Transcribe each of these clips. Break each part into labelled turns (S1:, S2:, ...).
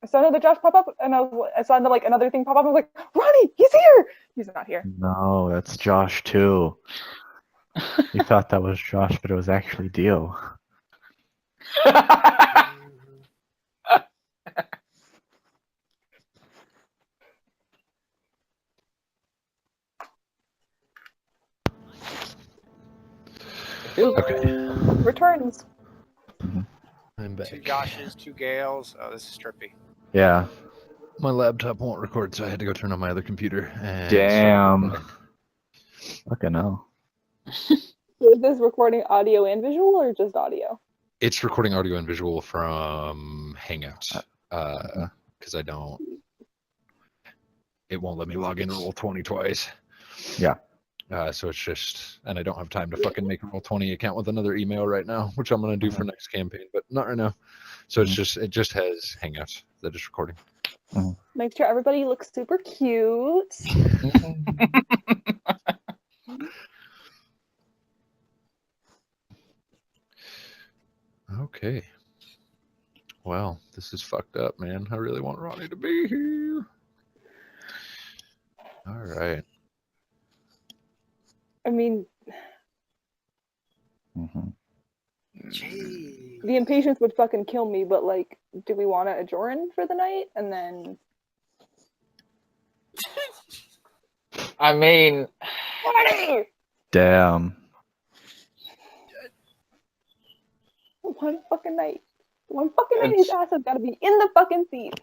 S1: I saw another Josh pop up, and I saw like another thing pop up. I was like, Ronnie, he's here. He's not here.
S2: No, that's Josh too. You thought that was Josh, but it was actually Dio. Okay.
S1: Returns.
S3: I'm back.
S4: 2 Joshes, 2 Gales. Oh, this is trippy.
S2: Yeah.
S3: My laptop won't record, so I had to go turn on my other computer. And
S2: Damn. Fucking hell.
S1: So is this recording audio and visual, or just audio?
S3: It's recording audio and visual from Hangouts. Because I don't... It won't let me log into Roll20 twice.
S2: Yeah.
S3: So it's just... And I don't have time to fucking make a Roll20 account with another email right now, which I'm going to do for next campaign, but not right now. So it's just... It just has Hangouts that is recording.
S1: Make sure everybody looks super cute.
S3: Okay. Well, this is fucked up, man. I really want Ronnie to be here. All right.
S1: I mean,
S4: Jeez.
S1: the impatience would fucking kill me, but like, do we want to adjourn for the night and then?
S5: I mean,
S2: Damn.
S1: One fucking night. One fucking night, his ass has got to be in the fucking seat.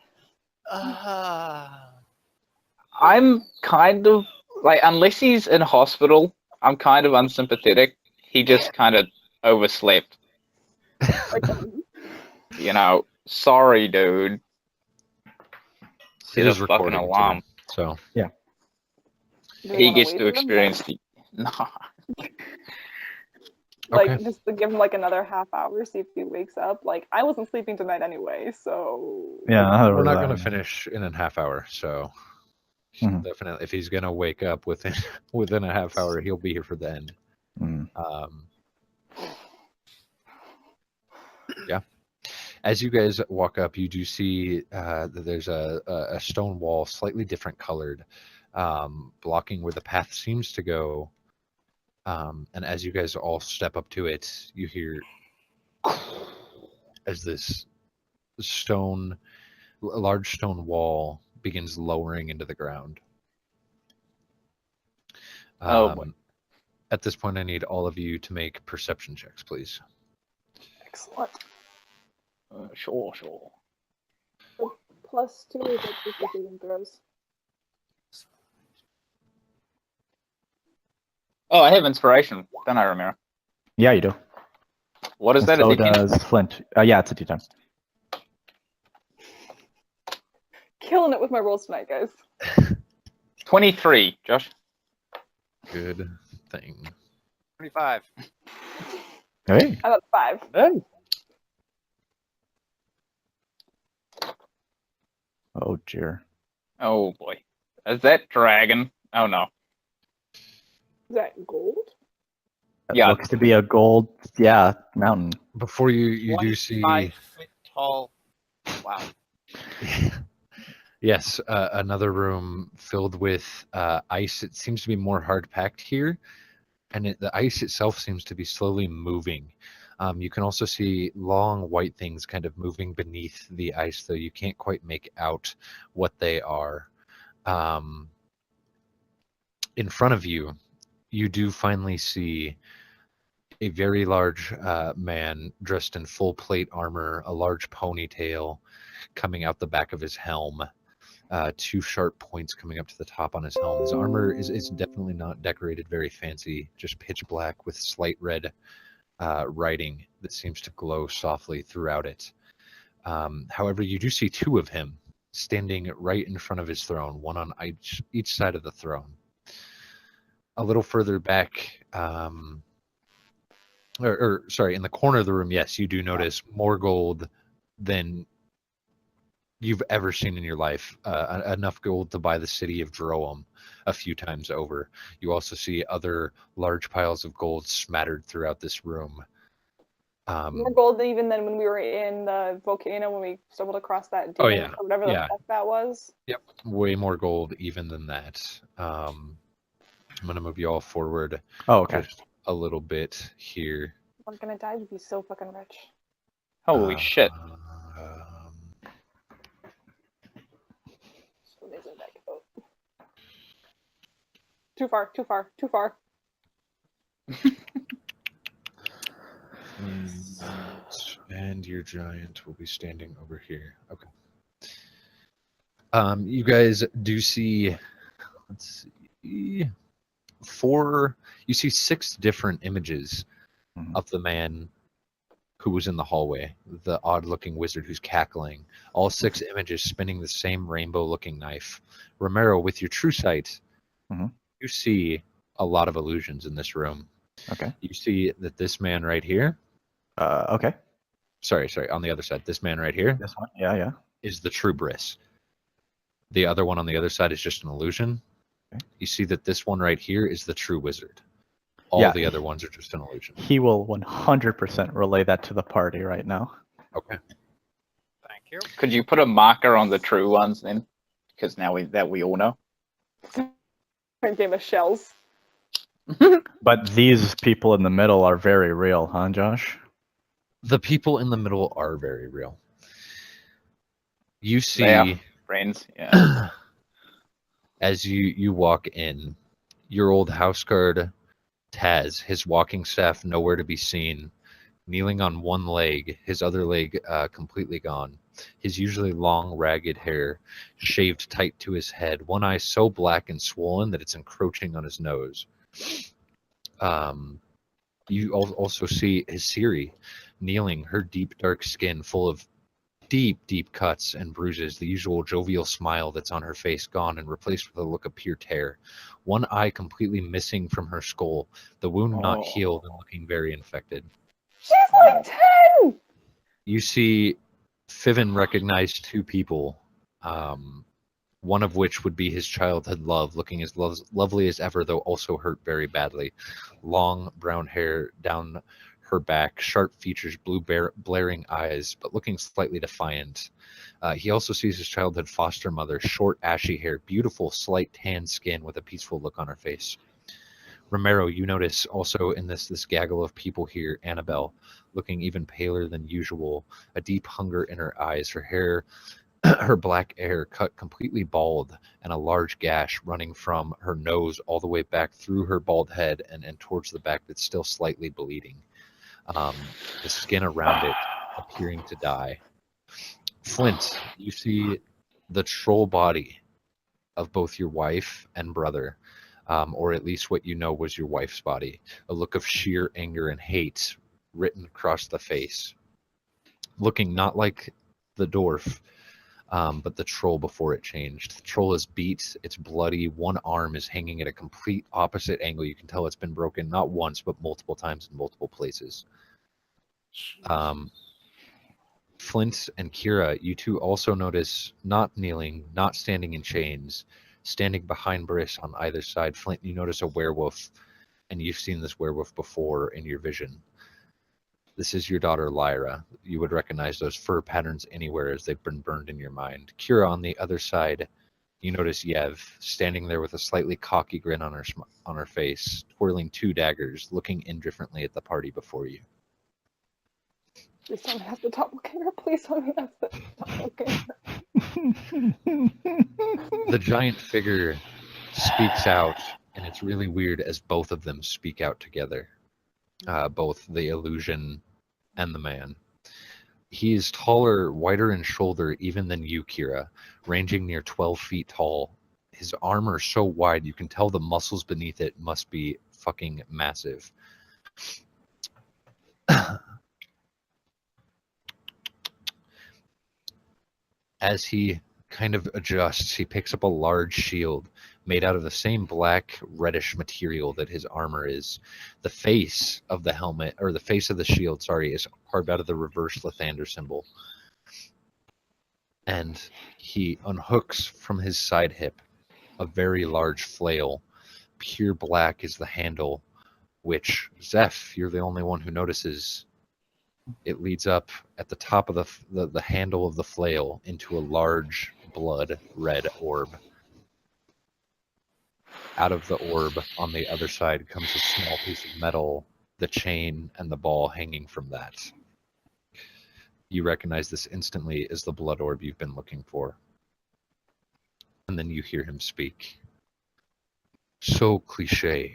S5: I'm kind of like, unless he's in hospital, I'm kind of unsympathetic. He just kind of overslept.
S1: Like,
S5: You know, sorry, dude.
S3: It
S5: Set
S3: is
S5: a fucking
S3: recording,
S1: do
S5: alarm.
S3: So
S1: we
S5: He
S1: wanna
S5: gets
S1: wait
S5: to
S1: for them?
S5: experience the. No.
S1: Like,
S3: Okay.
S1: just to give him like another half hour, see if he wakes up. Like, I wasn't sleeping tonight anyway, so.
S2: Yeah,
S3: we're not going to finish in a half hour. So
S2: Mhm.
S3: definitely, if he's going to wake up within a half hour, he'll be here for the end. Yeah. As you guys walk up, you do see that there's a stone wall, slightly different colored, blocking where the path seems to go. And as you guys all step up to it, you hear as this large stone wall begins lowering into the ground.
S5: Oh, boy.
S3: At this point, I need all of you to make perception checks, please.
S1: Excellent.
S5: Sure.
S1: Plus 2 is like the saving throws.
S5: Oh, I have inspiration. Don't I remember?
S2: Yeah, you do.
S5: What is that?
S2: So
S5: A D10?
S2: does Flint. Yeah, it's a D10.
S1: Killing it with my rolls tonight, guys.
S5: 23, Josh.
S3: Good thing.
S4: 25.
S2: Hey.
S1: I got 5.
S5: Hey.
S2: Oh, dear.
S5: Oh, boy. Is that dragon? Oh, no.
S1: Is that gold?
S2: That
S5: Yeah.
S2: looks to be a gold, mountain.
S3: Before you do see...
S4: 5 foot tall. Wow.
S3: Yes, another room filled with ice. It seems to be more hard-packed here, and the ice itself seems to be slowly moving. You can also see long white things kind of moving beneath the ice, though you can't quite make out what they are. In front of you, you do finally see a very large man dressed in full plate armor, a large ponytail coming out the back of his helm. 2 sharp points coming up to the top on his helm. His armor is definitely not decorated very fancy, just pitch black with slight red writing that seems to glow softly throughout it. However, you do see 2 of him standing right in front of his throne, one on each side of the throne. A little further back, in the corner of the room, yes, you do notice more gold than you've ever seen in your life, enough gold to buy the city of Droam a few times over. You also see other large piles of gold smattered throughout this room.
S1: More gold even than when we were in the volcano when we stumbled across that demon
S3: yeah.
S1: or whatever the
S3: Yeah.
S1: fuck that was.
S3: Yep, way more gold even than that. I'm gonna move you all forward
S2: Oh, okay.
S3: just a little bit here.
S1: We're gonna die. We'd be so fucking rich.
S5: Holy shit.
S1: So there's a deck vote. Too far. Too far. Too far.
S3: And your giant will be standing over here. Okay. You guys do see, let's see, you see 6 different images of the man who was in the hallway, the odd-looking wizard who's cackling. All 6 images spinning the same rainbow-looking knife. Romero, with your true sight, you see a lot of illusions in this room.
S2: Okay.
S3: You see that this man right here,
S2: Okay.
S3: sorry, on the other side, this man right here
S2: This one? Yeah.
S3: is the true Briss. The other one on the other side is just an illusion.
S2: Okay.
S3: You see that this one right here is the true wizard. All
S2: Yeah.
S3: the other ones are just an illusion.
S2: He will 100% relay that to the party right now.
S3: Okay.
S4: Thank you.
S5: Could you put a marker on the true ones then? Because now we all know.
S1: A game of shells.
S2: But these people in the middle are very real, huh, Josh?
S3: The people in the middle are very real. You
S5: They are
S3: see,
S5: friends. Yeah.
S3: as you walk in, your old house guard, Taz, his walking staff nowhere to be seen, kneeling on one leg, his other leg completely gone. His usually long, ragged hair shaved tight to his head, one eye so black and swollen that it's encroaching on his nose. You also see his Siri kneeling, her deep, dark skin full of deep cuts and bruises, the usual jovial smile that's on her face gone and replaced with a look of pure terror. One eye completely missing from her skull, the wound not healed and looking very infected.
S1: She's like 10!
S3: You see Fiven recognize 2 people, one of which would be his childhood love, looking as lovely as ever, though also hurt very badly. Long brown hair down her back, sharp features, blue blaring eyes, but looking slightly defiant. He also sees his childhood foster mother, short ashy hair, beautiful slight tan skin with a peaceful look on her face. Romero, you notice also in this gaggle of people here, Annabelle, looking even paler than usual, a deep hunger in her eyes, her hair, her black hair cut completely bald, and a large gash running from her nose all the way back through her bald head and towards the back that's still slightly bleeding. The skin around it appearing to die. Flint, you see the troll body of both your wife and brother, or at least what you know was your wife's body. A look of sheer anger and hate written across the face. Looking not like the dwarf, but the troll before it changed. The troll is beat, it's bloody, one arm is hanging at a complete opposite angle. You can tell it's been broken not once, but multiple times in multiple places. Flint and Kira, you two also notice not kneeling, not standing in chains, standing behind Briss on either side. Flint, you notice a werewolf, and you've seen this werewolf before in your vision. This is your daughter, Lyra. You would recognize those fur patterns anywhere as they've been burned in your mind. Kira, on the other side, you notice Yev standing there with a slightly cocky grin on her face, twirling 2 daggers, looking indifferently at the party before you.
S1: Please tell me that's the doppelganger. Please tell me that's the doppelganger.
S3: The giant figure speaks out, and it's really weird as both of them speak out together. Both the illusion and the man. He is taller, wider in shoulder even than you, Kira, ranging near 12 feet tall. His armor is so wide you can tell the muscles beneath it must be fucking massive. As he kind of adjusts, he picks up a large shield made out of the same black, reddish material that his armor is. The face of the helmet, or the face of the shield, sorry, is carved out of the reverse Lathander symbol. And he unhooks from his side hip a very large flail. Pure black is the handle, which, Zeph, you're the only one who notices It leads up at the top of the handle of the flail into a large blood red orb. Out of the orb on the other side comes a small piece of metal, the chain and the ball hanging from that. You recognize this instantly as the blood orb you've been looking for. And then you hear him speak. So cliché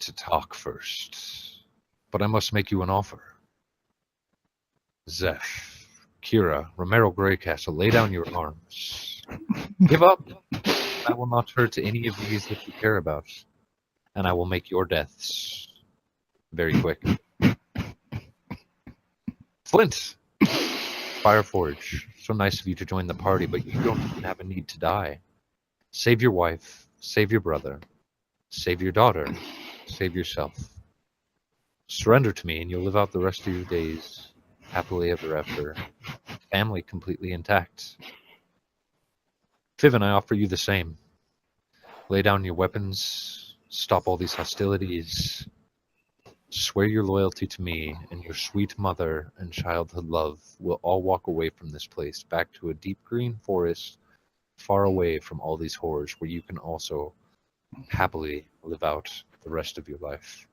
S3: to talk first, but I must make you an offer. Zeph, Kira, Romero Greycastle, lay down your arms. Give up. I will not hurt any of these that you care about, and I will make your deaths very quick. Flint, Fireforge, so nice of you to join the party, but you don't even have a need to die. Save your wife, save your brother, save your daughter, save yourself. Surrender to me and you'll live out the rest of your days happily ever after, family completely intact. Fiv and I offer you the same. Lay down your weapons, stop all these hostilities, swear your loyalty to me, and your sweet mother and childhood love will all walk away from this place, back to a deep green forest, far away from all these horrors, where you can also happily live out the rest of your life.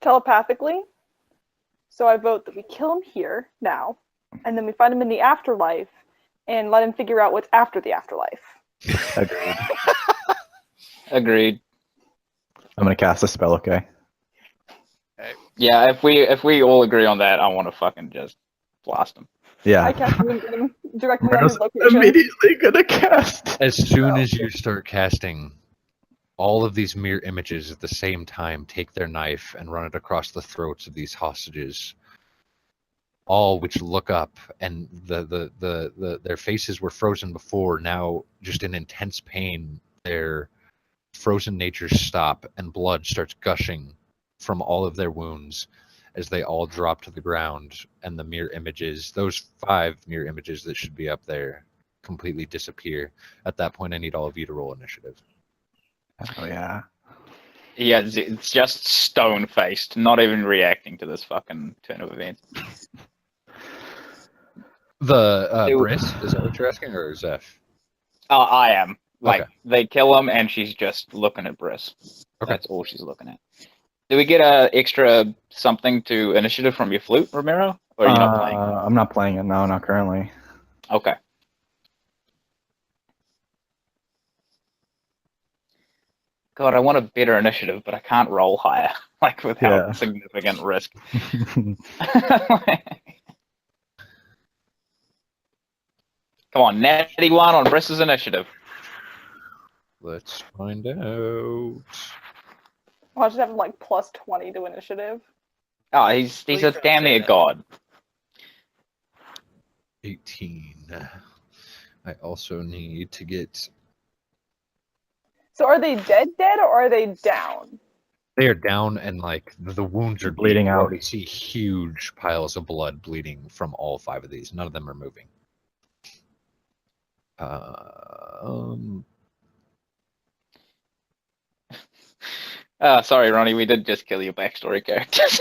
S1: Telepathically. So I vote that we kill him here now, and then we find him in the afterlife and let him figure out what's after the afterlife.
S2: Agreed.
S5: Agreed.
S2: I'm gonna cast a spell, okay?
S5: Yeah, if we all agree on that, I want to fucking just blast him.
S2: Yeah.
S1: I cast him and get him directly on
S2: Murdo's
S1: his location.
S2: immediately gonna cast.
S3: As soon as you start casting, all of these mirror images at the same time take their knife and run it across the throats of these hostages, all which look up, and their faces were frozen before, now just in intense pain. Their frozen natures stop, and blood starts gushing from all of their wounds as they all drop to the ground, and the mirror images, those 5 mirror images that should be up there, completely disappear. At that point, I need all of you to roll initiative.
S2: Oh yeah.
S5: Yeah, it's just stone-faced, not even reacting to this fucking turn of events.
S3: The
S5: Dude.
S3: Briss, is that what you're asking, or Zeph?
S5: I am. Like,
S3: Okay.
S5: they kill him, and she's just looking at Briss.
S3: Okay.
S5: That's all she's looking at. Do we get a extra something to initiative from your flute, Romero? Or are you not playing?
S2: I'm not playing it. No, not currently.
S5: Okay. God, I want a better initiative, but I can't roll higher, like without
S2: Yeah.
S5: significant risk. Come on, natty 1 on Briss's initiative.
S3: Let's find out.
S1: I'll just have him like plus 20 to initiative.
S5: Oh, he's
S4: Please
S5: a
S4: don't
S5: damn
S4: say
S5: near
S4: that.
S5: god.
S3: 18. I also need to get...
S1: So are they dead or are they down?
S3: They are down, and like the wounds are
S2: Bleeding
S3: deep. You
S2: out.
S3: already see huge piles of blood bleeding from all 5 of these. None of them are moving.
S5: Sorry, Ronnie, we did just kill your backstory characters.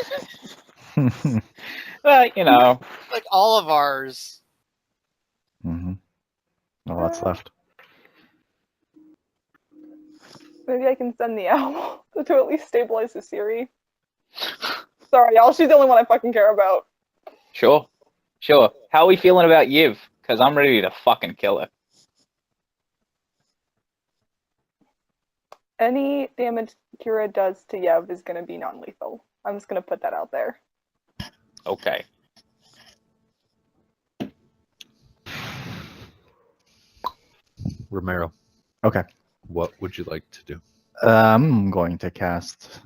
S5: Well, you know.
S4: Like all of ours.
S2: Mm-hmm. Well, that's left.
S1: Maybe I can send the owl to at least stabilize the Siri. Sorry, y'all. She's the only one I fucking care about.
S5: Sure. How are we feeling about Yiv? Because I'm ready to fucking kill her.
S1: Any damage Kira does to Yev is going to be non-lethal. I'm just going to put that out there.
S5: Okay.
S3: Romero,
S2: Okay.
S3: what would you like to do?
S2: I'm going to cast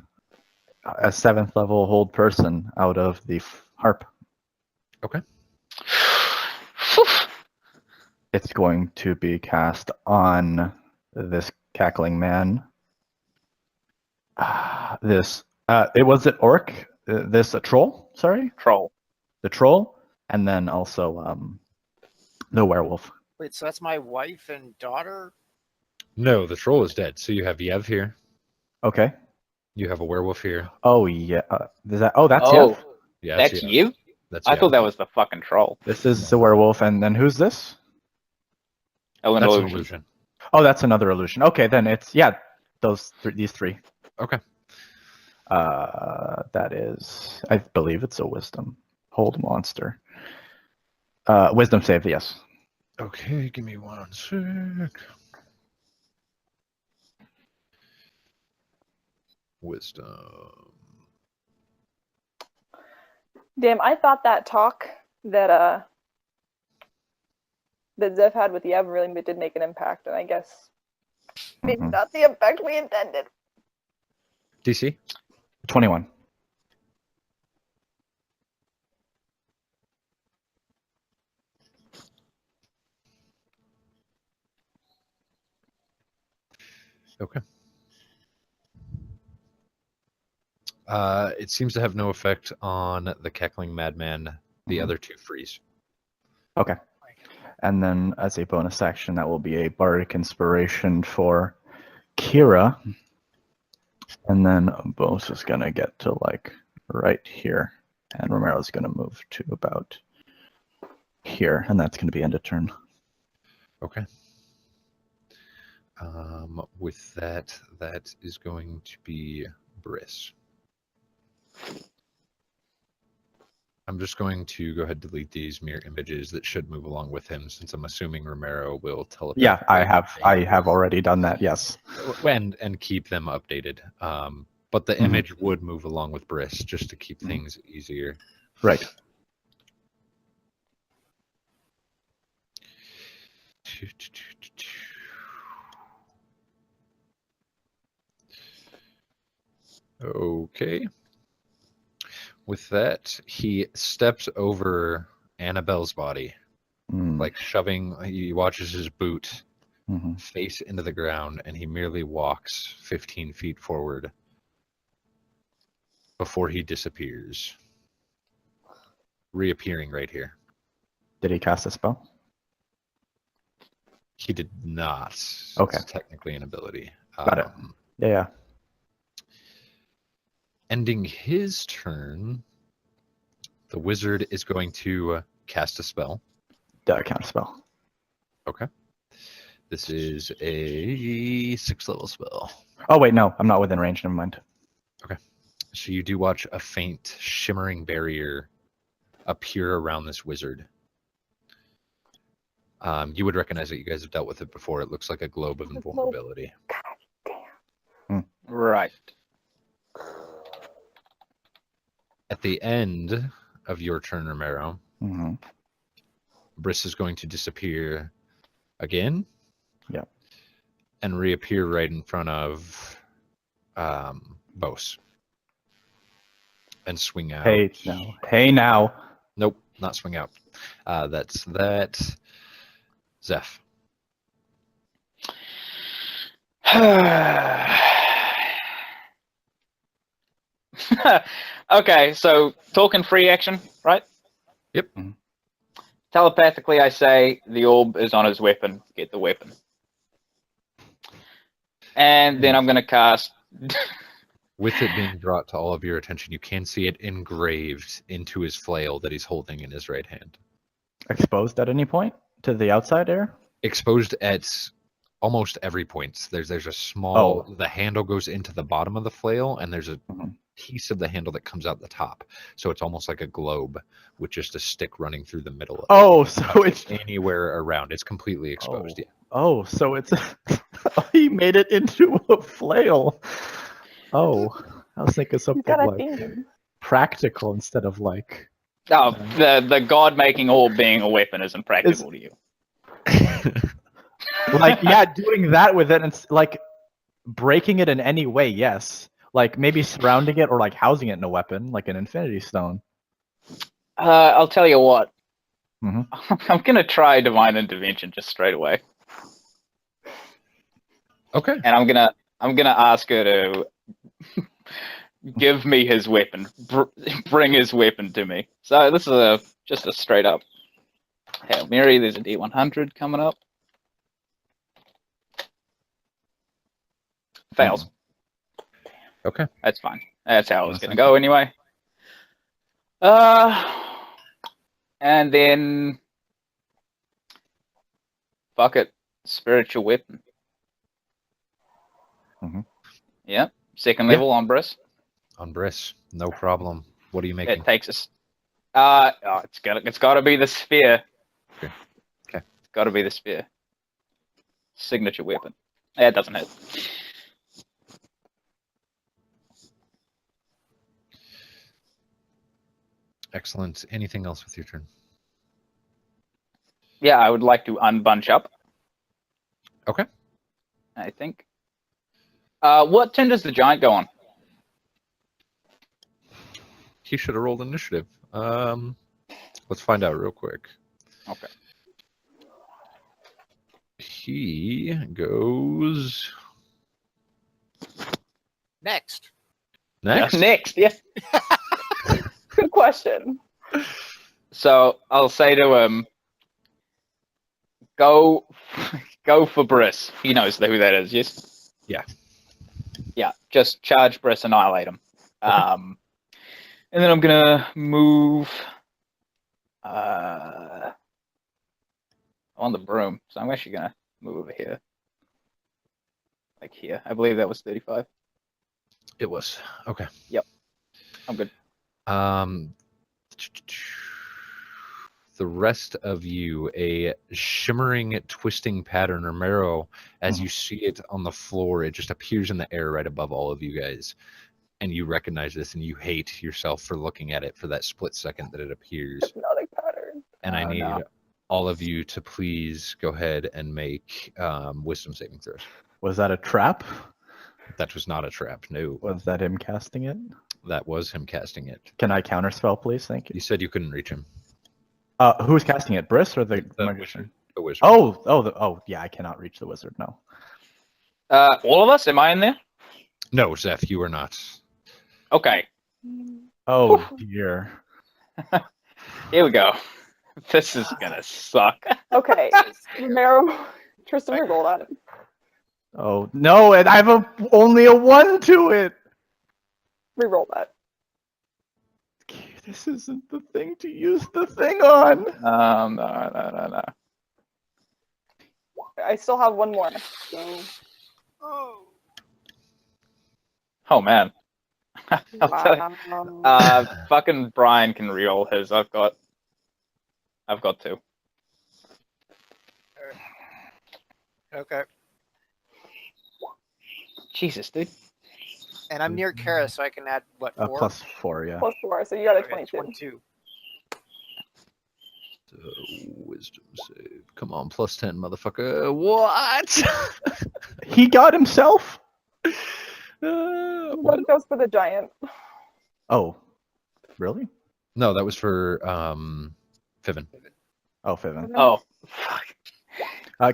S2: a 7th level hold person out of the harp.
S3: Okay.
S2: It's going to be cast on this cackling man. It was it orc. This a troll. Sorry,
S5: Troll.
S2: the troll, and then also the werewolf.
S4: Wait, so that's my wife and daughter?
S3: No, the troll is dead. So you have Yev here.
S2: Okay.
S3: You have a werewolf here.
S2: Oh yeah. That's
S5: Oh,
S2: Yev.
S3: Yeah,
S5: that's
S3: Yev.
S5: you?
S3: That's
S5: I
S3: Yev.
S5: thought that was the fucking troll.
S2: This is the werewolf, and then who's this?
S5: Oh, an
S3: That's an
S5: illusion.
S3: illusion.
S2: Oh, that's another illusion. Okay, then it's these three.
S3: Okay.
S2: That is, I believe it's a wisdom. Hold monster. Wisdom save, yes.
S3: Okay, give me 1 sec. Wisdom.
S1: Damn, I thought that talk that Zev had with Yev really did make an impact, and I guess maybe
S2: Mhm.
S1: not the effect we intended.
S3: DC?
S2: 21.
S3: Okay. It seems to have no effect on the cackling madman. The
S2: Mhm.
S3: other two freeze.
S2: Okay. And then as a bonus action, that will be a bardic inspiration for Kira. And then Bose is going to get to like right here. And Romero's going to move to about here. And that's going to be end of turn.
S3: Okay. With that, that is going to be Briss. I'm just going to go ahead and delete these mirror images that should move along with him, since I'm assuming Romero will teleport.
S2: Yeah, I have already done that. Yes.
S3: And keep them updated. But the
S2: Mhm.
S3: image would move along with Briss just to keep things easier.
S2: Right.
S3: Okay. With that, he steps over Annabelle's body,
S2: Mm.
S3: like shoving. He watches his boot
S2: Mhm.
S3: face into the ground, and he merely walks 15 feet forward before he disappears, reappearing right here.
S2: Did he cast a spell?
S3: He did not.
S2: Okay.
S3: It's technically an ability.
S2: Got it. Yeah.
S3: Ending his turn, the wizard is going to cast a spell.
S2: Counter spell.
S3: Okay. This is a 6th level spell.
S2: Oh wait, no, I'm not within range. Never mind.
S3: So you do watch a faint shimmering barrier appear around this wizard. You would recognize it. You guys have dealt with it before. It looks like a globe of invulnerability.
S1: God damn.
S5: Right.
S3: At the end of your turn, Romero,
S2: Mm-hmm.
S3: Briss is going to disappear again.
S2: Yeah.
S3: And reappear right in front of Bose. And swing out.
S2: Hey, no. Hey, now.
S3: Nope, not swing out. That's that. Zeph.
S5: Okay, so talking free action, right?
S3: Yep.
S5: Telepathically, I say the orb is on his weapon. Get the weapon. And then I'm going to cast...
S3: With it being brought to all of your attention, you can see it engraved into his flail that he's holding in his right hand.
S2: Exposed at any point to the outside air?
S3: Exposed at almost every point. There's a small...
S2: Oh.
S3: The handle goes into the bottom of the flail, and there's a
S2: Mhm.
S3: piece of the handle that comes out the top. So it's almost like a globe with just a stick running through the middle of it.
S2: Oh, so it's
S3: Anywhere around. It's completely exposed. Yeah.
S2: Oh, so it's he made it into a flail. Oh, I was thinking
S1: You
S2: something
S1: got a
S2: like
S1: thing.
S2: practical instead of like.
S5: Oh, the god making orb being a weapon isn't practical to you.
S2: Like, yeah, doing that with it and like breaking it in any way, yes. Like maybe surrounding it or like housing it in a weapon, like an infinity stone.
S5: I'll tell you what.
S2: Mhm.
S5: I'm going to try divine intervention just straight away.
S3: Okay.
S5: And I'm gonna ask her to give me his weapon, bring his weapon to me. So this is just a straight up. Hail Mary, there's a D100 coming up. Fails.
S3: Okay.
S5: That's fine. That's how it was
S2: That's
S5: going to go anyway. And then... Fuck it. Spiritual weapon.
S2: Mhm.
S5: Yeah. Second
S3: Yeah.
S5: level on Briss.
S3: On Briss, no problem. What are you making?
S5: It takes us... it's got to be the sphere.
S3: Okay.
S5: It's got to be the sphere. Signature weapon. Yeah, it doesn't hit.
S3: Excellent. Anything else with your turn?
S5: Yeah, I would like to unbunch up.
S3: Okay.
S5: I think. What turn does the giant go on?
S3: He should have rolled initiative. Let's find out real quick.
S5: Okay.
S3: He goes
S4: Next.
S3: next.
S5: Next, yes.
S1: Good question.
S5: So I'll say to him, go for Briss. He knows who that is, yes?
S3: Yeah.
S5: Yeah, just charge Briss, annihilate him. And then I'm gonna move on the broom. So I'm actually gonna move over here. Like here. I believe that was 35.
S3: It was. Okay.
S5: I'm good.
S3: The rest of you, a shimmering, twisting pattern or marrow, as you see it on the floor, it just appears in the air right above all of you guys. And you recognize this, and you hate yourself for looking at it for that split second that it appears.
S1: Hypnotic pattern.
S3: And I
S5: Oh,
S3: need
S5: no.
S3: all of you to please go ahead and make wisdom saving throws.
S2: Was that a trap?
S3: That was not a trap. No,
S2: Was that him casting it?
S3: that was him casting it.
S2: Can I counterspell, please? Thank you.
S3: You said you couldn't reach him.
S2: Who's casting it? Briss or the
S3: The
S2: magician?
S3: The wizard.
S2: Oh, yeah, I cannot reach the wizard, no.
S5: All of us? Am I in there?
S3: No, Zeph, you are not.
S5: Okay.
S2: Oh, dear.
S5: Here we go. This is gonna suck.
S1: Okay, Romero, Tristan, re-roll that.
S2: Oh, no, and I have only a 1 to it!
S1: Re-roll that.
S2: This isn't the thing to use the thing on!
S5: No.
S1: I still have one more. So,
S4: Oh.
S5: Oh, man. I'll tell you.
S1: wow.
S5: Fucking Brian can re-roll his. I've got 2.
S4: Okay.
S5: Jesus, dude.
S4: And I'm near Kara, so I can add what, 4?
S2: +4, yeah.
S1: +4, so you got a
S4: Okay,
S1: 22.
S4: 22.
S3: Wisdom save. Come on, +10, motherfucker. What?
S2: He got himself?
S1: But
S3: What?
S1: it goes for the giant.
S2: Oh, really?
S3: No, that was for Fiven.
S2: Oh, Fiven.
S5: Oh, fuck.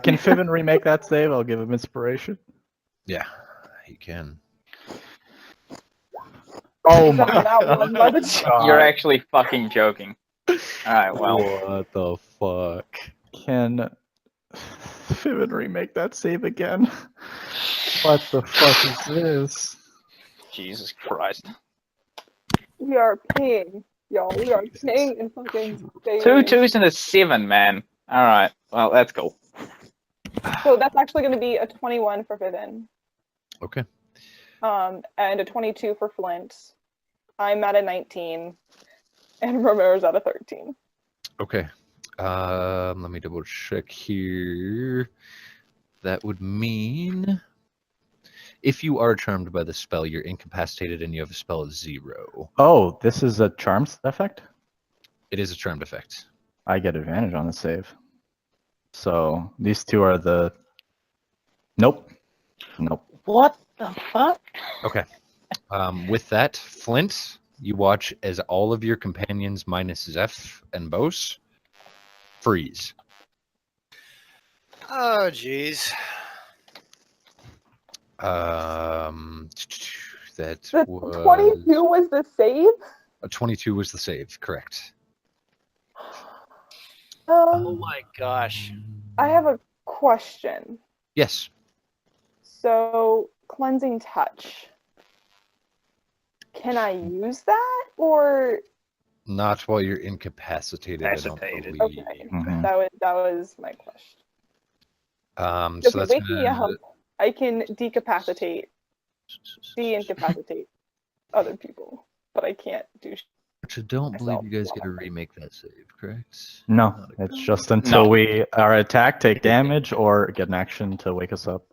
S2: Can Fiven remake that save? I'll give him inspiration.
S3: Yeah, he can.
S2: Oh
S1: Except
S2: my
S1: for that one by the giant.
S2: god.
S5: You're actually fucking joking. Alright, well.
S3: What the fuck?
S2: Can Fiven remake that save again? What the fuck is this?
S5: Jesus Christ.
S1: We are paying, y'all. We are paying in fucking daily.
S5: 2 2s and a 7, man. Alright, well, that's cool.
S1: So that's actually going to be a 21 for Vivian.
S3: Okay.
S1: And a 22 for Flint. I'm at a 19, and Romero's at a 13.
S3: Okay. Let me double check here. That would mean if you are charmed by the spell, you're incapacitated and you have a spell of 0.
S2: Oh, this is a charm effect?
S3: It is a charmed effect.
S2: I get advantage on the save. So these two are the... Nope. Nope.
S5: What the fuck?
S3: Okay. With that, Flint, you watch as all of your companions minus Zeph and Bose freeze.
S4: Oh, jeez.
S3: That
S1: The
S3: was
S1: 22 was the save?
S3: a 22 was the save, correct?
S4: Oh my gosh.
S1: I have a question.
S3: Yes.
S1: So, cleansing touch. Can I use that, or
S3: Not while you're incapacitated. I don't
S5: Incapacitated.
S3: believe.
S1: okay?
S2: Mhm.
S1: That was my question.
S3: So
S1: Okay,
S3: that's
S1: wake me
S3: gonna,
S1: up. I can de-incapacitate other people, but I can't do.
S3: Which I don't believe
S1: myself
S3: you guys get to
S1: while I'm
S3: remake that save, correct?
S2: No,
S3: Not a-
S2: it's just until
S5: No.
S2: we are attacked, take damage, or get an action to wake us up.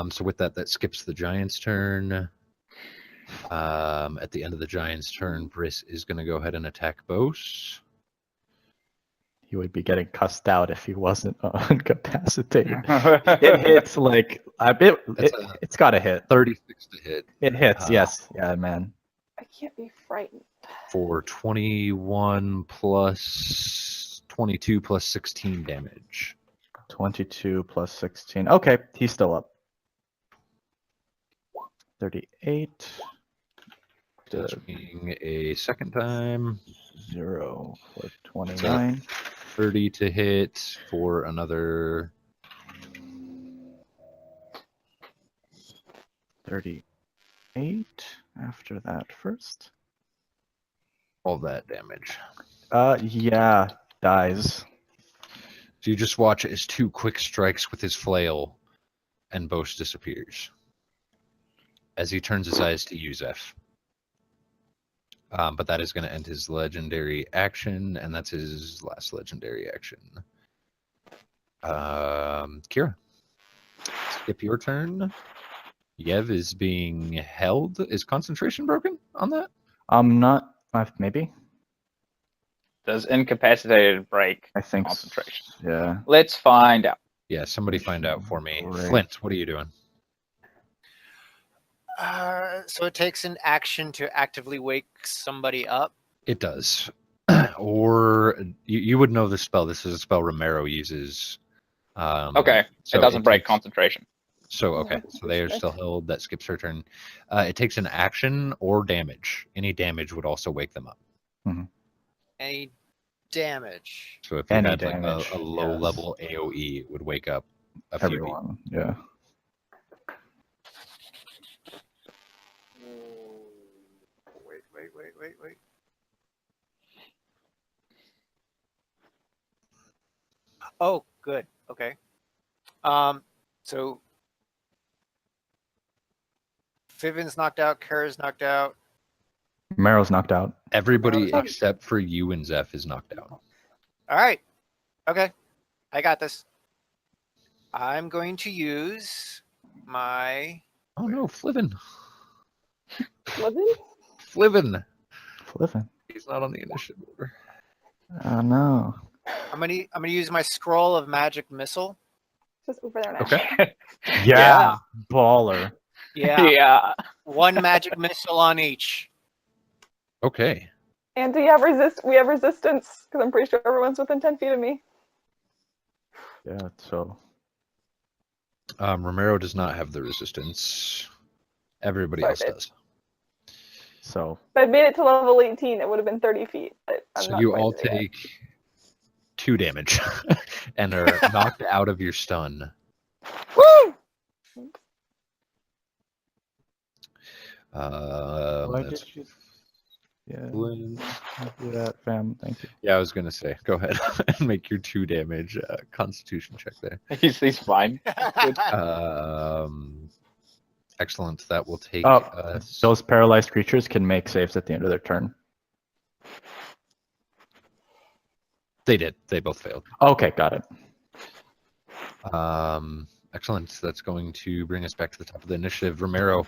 S3: So with that, that skips the giant's turn. At the end of the giant's turn, Briss is going to go ahead and attack Bose.
S2: He would be getting cussed out if he wasn't incapacitated. It hits like
S3: That's a
S2: it's got to hit.
S3: 36 to hit
S2: It hits,
S3: Uh,
S2: yes. Yeah, man.
S1: I can't be frightened.
S3: for 21 plus 22 plus 16 damage.
S2: 22 plus 16. Okay, he's still up. 38.
S3: Touching a second time.
S2: 0 for 29.
S3: 30 to hit for another
S2: 38 after that first.
S3: all that damage.
S2: Yeah, dies.
S3: So you just watch as 2 quick strikes with his flail and Bose disappears as he turns his eyes to Yuzef. But that is going to end his legendary action, and that's his last legendary action. Kira, skip your turn. Yev is being held. Is concentration broken on that?
S2: Not. Maybe.
S5: Does incapacitated break
S2: I think.
S5: concentration?
S2: Yeah.
S5: Let's find out.
S3: Yeah, somebody find out for me.
S2: Great.
S3: Flint, what are you doing?
S4: So it takes an action to actively wake somebody up.
S3: It does. Or you would know the spell. This is a spell Romero uses.
S5: Okay,
S3: so
S5: it doesn't break
S3: takes-
S5: concentration.
S3: So okay, so they are still held. That skips her turn. It takes an action or damage. Any damage would also wake them up.
S4: Any damage?
S3: So if you
S2: Any
S3: had
S2: damage,
S3: like a low
S2: yes.
S3: level AOE, it would wake up a few people.
S2: Everyone. Yeah.
S4: Wait. Oh, good. Okay. So Vivian's knocked out. Kara's knocked out.
S2: Maro's knocked out.
S3: Everybody
S4: Oh,
S3: except for you and Zeph is knocked out.
S4: All right. Okay. I got this. I'm going to use my.
S3: Oh no, Flivin.
S1: Living?
S3: Flivin.
S2: Flipping.
S3: He's not on the initiative order.
S2: Oh no.
S4: I'm gonna use my scroll of magic missile.
S1: Just over there now.
S3: Okay.
S2: Yeah. Baller.
S4: Yeah.
S5: Yeah.
S4: One magic missile on each.
S3: Okay.
S1: And we have resistance because I'm pretty sure everyone's within 10 feet of me.
S2: Yeah. So.
S3: Romero does not have the resistance. Everybody
S1: Sorry,
S3: else
S1: babe.
S3: does.
S2: So.
S1: If I made it to level 18, it would have been 30 feet. But I'm
S3: So
S1: not
S3: you
S1: quite
S3: all
S1: there yet.
S3: take 2 damage and are knocked out of your stun.
S1: Woo!
S2: Why
S3: That's
S2: did you? Yeah.
S3: Flint.
S2: Do that, fam. Thank you.
S3: Yeah, I was gonna say, go ahead and make your 2 damage Constitution check there.
S5: He's fine.
S3: Excellent. That will take.
S2: Those paralyzed creatures can make saves at the end of their turn.
S3: They did. They both failed.
S2: Okay, got it.
S3: Excellent. That's going to bring us back to the top of the initiative. Romero,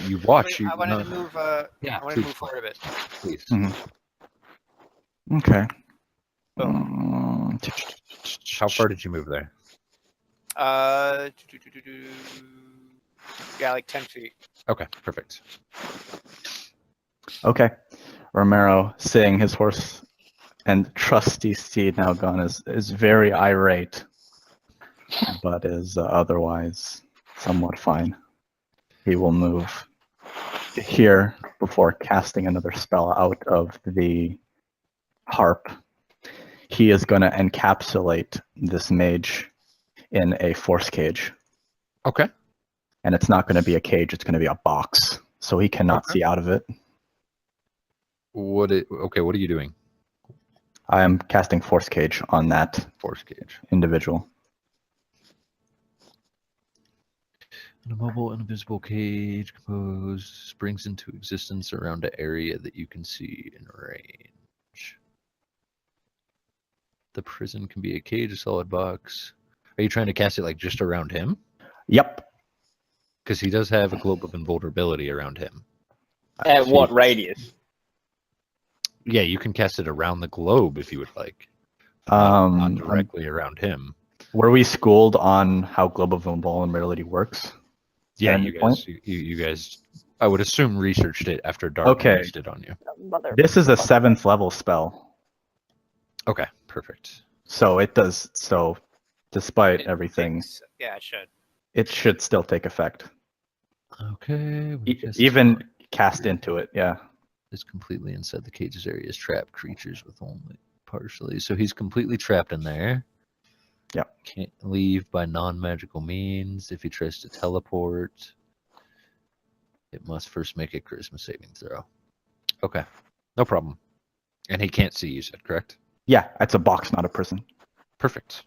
S3: you watch.
S4: Wait, I wanted to move.
S3: Yeah,
S4: I want to
S3: please.
S4: move forward a bit.
S3: Please.
S2: Okay.
S3: How far did you move there?
S4: Yeah, like 10 feet.
S3: Okay, perfect.
S2: Okay. Romero, seeing his horse and trusty steed now gone, is very irate, but is otherwise somewhat fine. He will move here before casting another spell out of the harp he is going to encapsulate this mage in a force cage.
S3: Okay.
S2: And it's not going to be a cage, it's going to be a box. So he cannot
S3: Okay.
S2: see out of it.
S3: What are you doing?
S2: I am casting force cage on that
S3: Force cage.
S2: individual.
S3: A mobile, invisible cage composed springs into existence around an area that you can see in range. The prison can be a cage, a solid box. Are you trying to cast it like just around him?
S2: Yep.
S3: Because he does have a globe of invulnerability around him.
S5: At what radius?
S3: Yeah, you can cast it around the globe if you would like. Not directly around him.
S2: Were we schooled on how global vulnerability works?
S3: Yeah,
S2: At
S3: you
S2: any point?
S3: guys, you guys, I would assume researched it after Dark
S2: Okay.
S3: used it on you.
S1: Mother.
S2: This is a 7th level spell.
S3: Okay, perfect.
S2: So it does, so despite everything,
S4: Yeah, it should.
S2: it should still take effect.
S3: Okay.
S2: Even cast into it, yeah.
S3: Is completely inside the cage's area is trapped creatures with only partially. So he's completely trapped in there.
S2: Yep.
S3: Can't leave by non-magical means. If he tries to teleport, it must first make a charisma saving throw. Okay, no problem. And he can't see, you said, correct?
S2: Yeah, it's a box, not a prison.
S3: Perfect.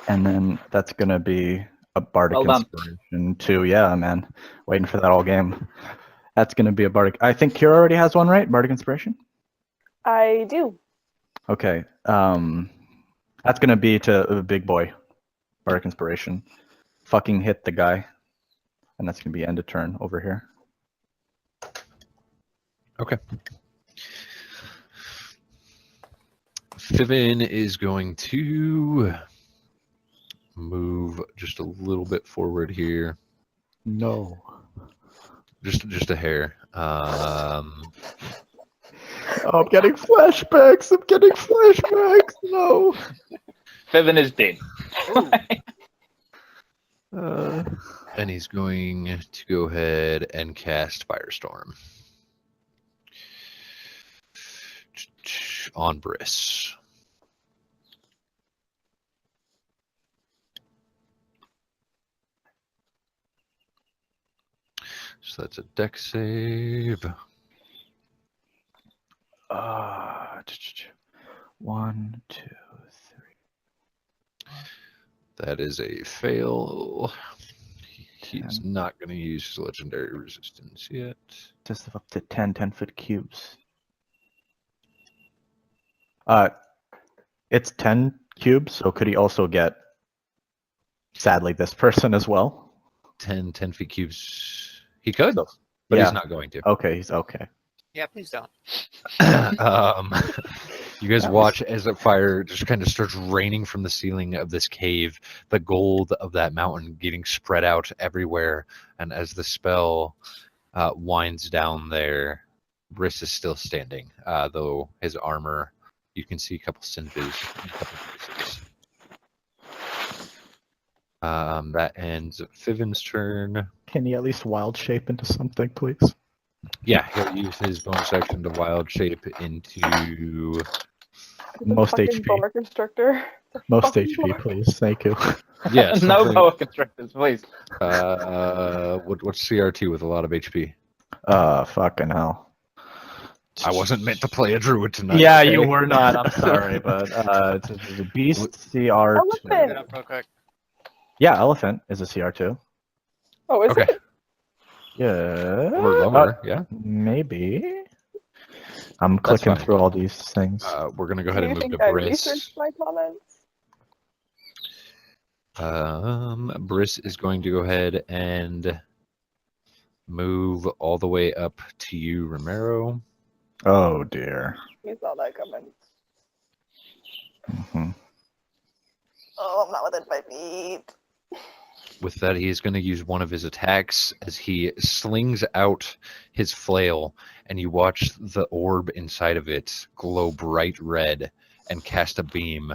S2: And then that's going to be a bardic
S5: Well done.
S2: inspiration too. Yeah, man. Waiting for that all game. That's going to be a bardic. I think Kira already has one, right? Bardic inspiration?
S1: I do.
S2: Okay. That's going to be to a big boy. Bardic inspiration. Fucking hit the guy. And that's going to be end of turn over here.
S3: Okay. Fivin is going to move just a little bit forward here.
S2: No.
S3: Just a hair.
S2: Oh, I'm getting flashbacks. No.
S5: Fivin is dead.
S3: And he's going to go ahead and cast Firestorm on Briss. So that's a deck save.
S2: 1, 2, 3.
S3: That is a fail. He's not going to use his legendary resistance yet.
S2: Just up to 10-foot cubes. It's 10 cubes, so could he also get, sadly, this person as well?
S3: 10 feet cubes. He could, but
S2: yeah.
S3: he's not going to.
S2: Okay, he's okay.
S4: Yeah, please don't.
S3: You guys watch as the fire just kind of starts raining from the ceiling of this cave, the gold of that mountain getting spread out everywhere. And as the spell winds down there, Briss is still standing, though his armor, you can see a couple singes in a couple places. That ends Fivin's turn.
S2: Can he at least wild shape into something, please?
S3: Yeah, he'll use his bonus action to wild shape into
S2: Most
S1: Fucking
S2: HP.
S1: boa constrictor.
S2: Most
S1: Fucking
S2: HP,
S1: boa-
S2: please. Thank you.
S3: yeah.
S5: No
S3: something-
S5: boa constrictors, please.
S3: What's CRT with a lot of HP?
S2: Fucking hell.
S3: I wasn't meant to play a druid tonight.
S2: Yeah,
S3: okay?
S2: you were not. I'm sorry, but it's a beast CR2.
S1: Elephant.
S4: Get up real quick.
S2: Yeah, elephant is a CR2.
S1: Oh, is
S3: Okay.
S1: it?
S2: Yeah.
S3: Or lower, yeah.
S2: Maybe. I'm clicking
S3: fine.
S2: through all these things.
S3: We're gonna go ahead
S1: Do
S3: and
S1: you
S3: move
S1: think
S3: to
S1: I
S3: Briss.
S1: researched my comments?
S3: Briss is going to go ahead and move all the way up to you, Romero.
S2: Oh dear.
S1: You saw that coming.
S2: hmm
S1: Oh, I'm not within 5 feet.
S3: With that, he is going to use one of his attacks as he slings out his flail, and you watch the orb inside of it glow bright red and cast a beam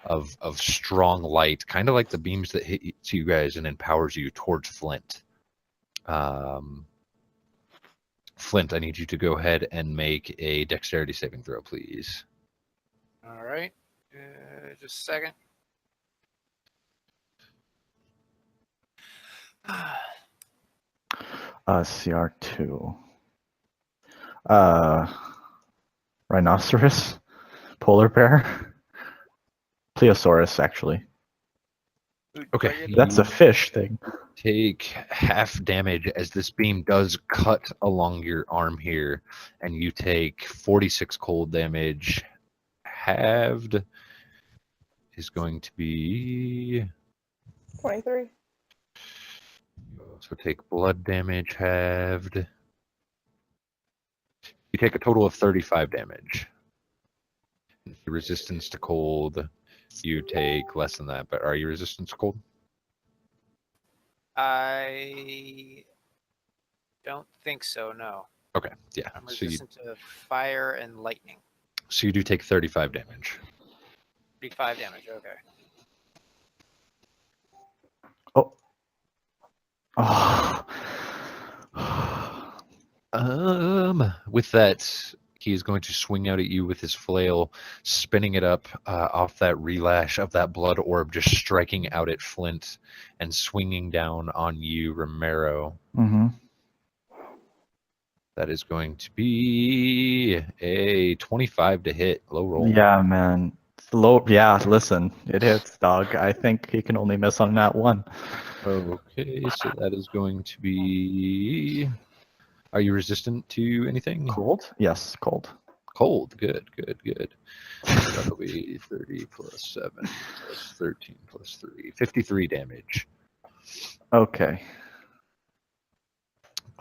S3: of strong light, kind of like the beams that hit you guys and empowers you towards Flint. Flint, I need you to go ahead and make a dexterity saving throw, please.
S4: All right. Just a second.
S2: CR2. Rhinoceros, polar bear, plesiosaurus. Actually,
S3: Okay.
S2: that's a fish thing.
S3: Take half damage as this beam does cut along your arm here, and you take 46 cold damage. Halved is going to be
S1: 23.
S3: so take blood damage halved. You take a total of 35 damage. Resistance to cold, you take less than that, but are you resistant to cold?
S4: I don't think so, no.
S3: Okay, yeah.
S4: I'm
S3: So you,
S4: resistant to fire and lightning.
S3: so you do take 35 damage.
S4: 35 damage, okay.
S2: Oh.
S3: With that, he is going to swing out at you with his flail, spinning it up off that relash of that blood orb, just striking out at Flint and swinging down on you, Romero.
S2: Mm-hmm.
S3: That is going to be a 25 to hit, low roll.
S2: Yeah, man. It's low. Yeah, listen, it hits, dog. I think he can only miss on that one.
S3: Okay, so that is going to be. Are you resistant to anything?
S2: Cold? Yes, cold.
S3: Cold. Good, good, good. So that'll be 30 plus 7 plus 13 plus 3. 53 damage.
S2: Okay.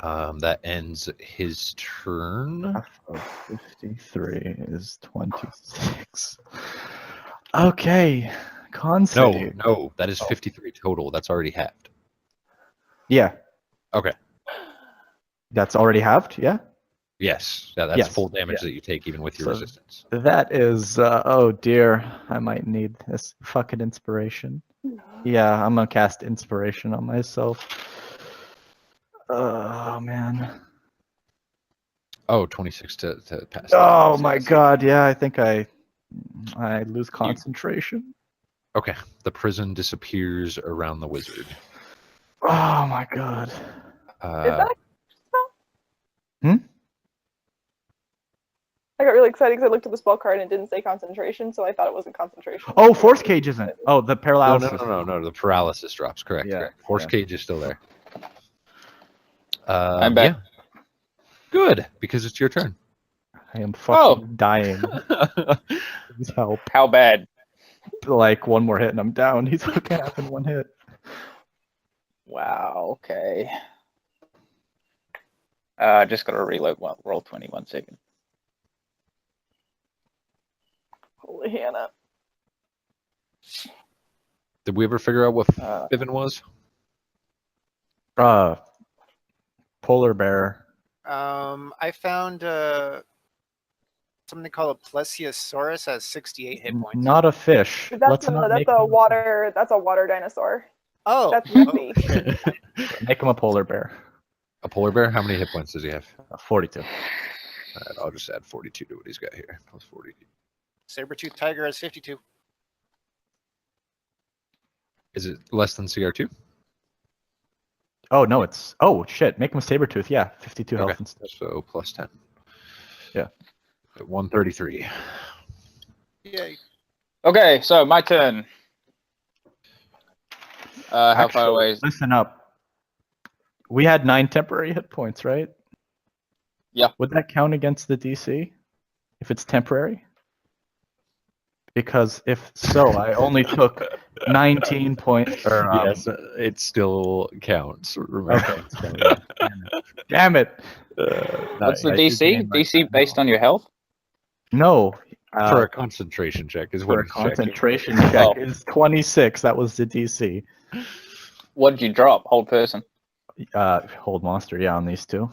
S3: That ends his turn.
S2: Half of 53 is 26. Okay. Con
S3: No,
S2: save.
S3: no, that is 53 total. That's already halved.
S2: Yeah.
S3: Okay.
S2: That's already halved? Yeah.
S3: Yes. Yeah, that's
S2: Yes,
S3: full damage
S2: yeah.
S3: that you take even with your
S2: So-
S3: resistance.
S2: That is, oh dear. I might need this fucking inspiration. Yeah, I'm gonna cast inspiration on myself. Oh, man.
S3: Oh, 26 to pass.
S2: Oh my god, yeah, I think I lose concentration.
S3: Okay. The prison disappears around the wizard.
S2: Oh my god.
S1: Is that a spell?
S2: Hmm?
S1: I got really excited because I looked at the spell card and it didn't say concentration, so I thought it wasn't concentration.
S2: Oh, force cage isn't. Oh, the
S3: No,
S2: paralysis.
S3: no. The paralysis drops. Correct.
S2: Yeah,
S3: Correct. Force
S2: yeah.
S3: cage is still there.
S5: I'm back.
S3: Yeah. Good, because it's your turn.
S2: I am fucking dying.
S3: Okay.
S2: Please help.
S5: How bad?
S2: Like one more hit and I'm down. He's fucking half in one hit.
S5: Wow. Okay. Just gotta reload. Roll 20. 1 second.
S1: Holy Hannah.
S3: Did we ever figure out what
S5: Uh,
S3: Fiven was?
S2: Polar bear.
S4: I found something called a plesiosaurus has 68 hit points.
S2: Not a fish.
S1: That's a water dinosaur.
S4: Oh,
S1: That's Miffy.
S2: Make him a polar bear.
S3: A polar bear? How many hit points does he have?
S2: 42.
S3: All right, I'll just add 42 to what he's got here. Plus 40.
S4: saber-tooth tiger has 52.
S3: Is it less than CR2?
S2: Oh no, it's shit. Make him a saber tooth. Yeah, 52
S3: Okay.
S2: health instead.
S3: So plus 10.
S2: Yeah.
S3: At 133.
S4: Yay.
S5: okay, so my turn. How far away is?
S2: Listen up. We had 9 temporary hit points, right?
S5: Yeah.
S2: Would that count against the DC if it's temporary? Because if so, I only took 19 points. Or,
S3: Yes, it still counts. Remember.
S2: Okay. Damn it.
S5: What's the
S2: I did
S5: DC?
S2: gain my
S5: DC based on your health?
S2: No.
S3: For a concentration check is what
S2: for a
S3: it's checking.
S2: concentration check
S5: Oh.
S2: is 26. That was the DC.
S5: What did you drop? Hold person.
S2: Hold monster, yeah, on these two.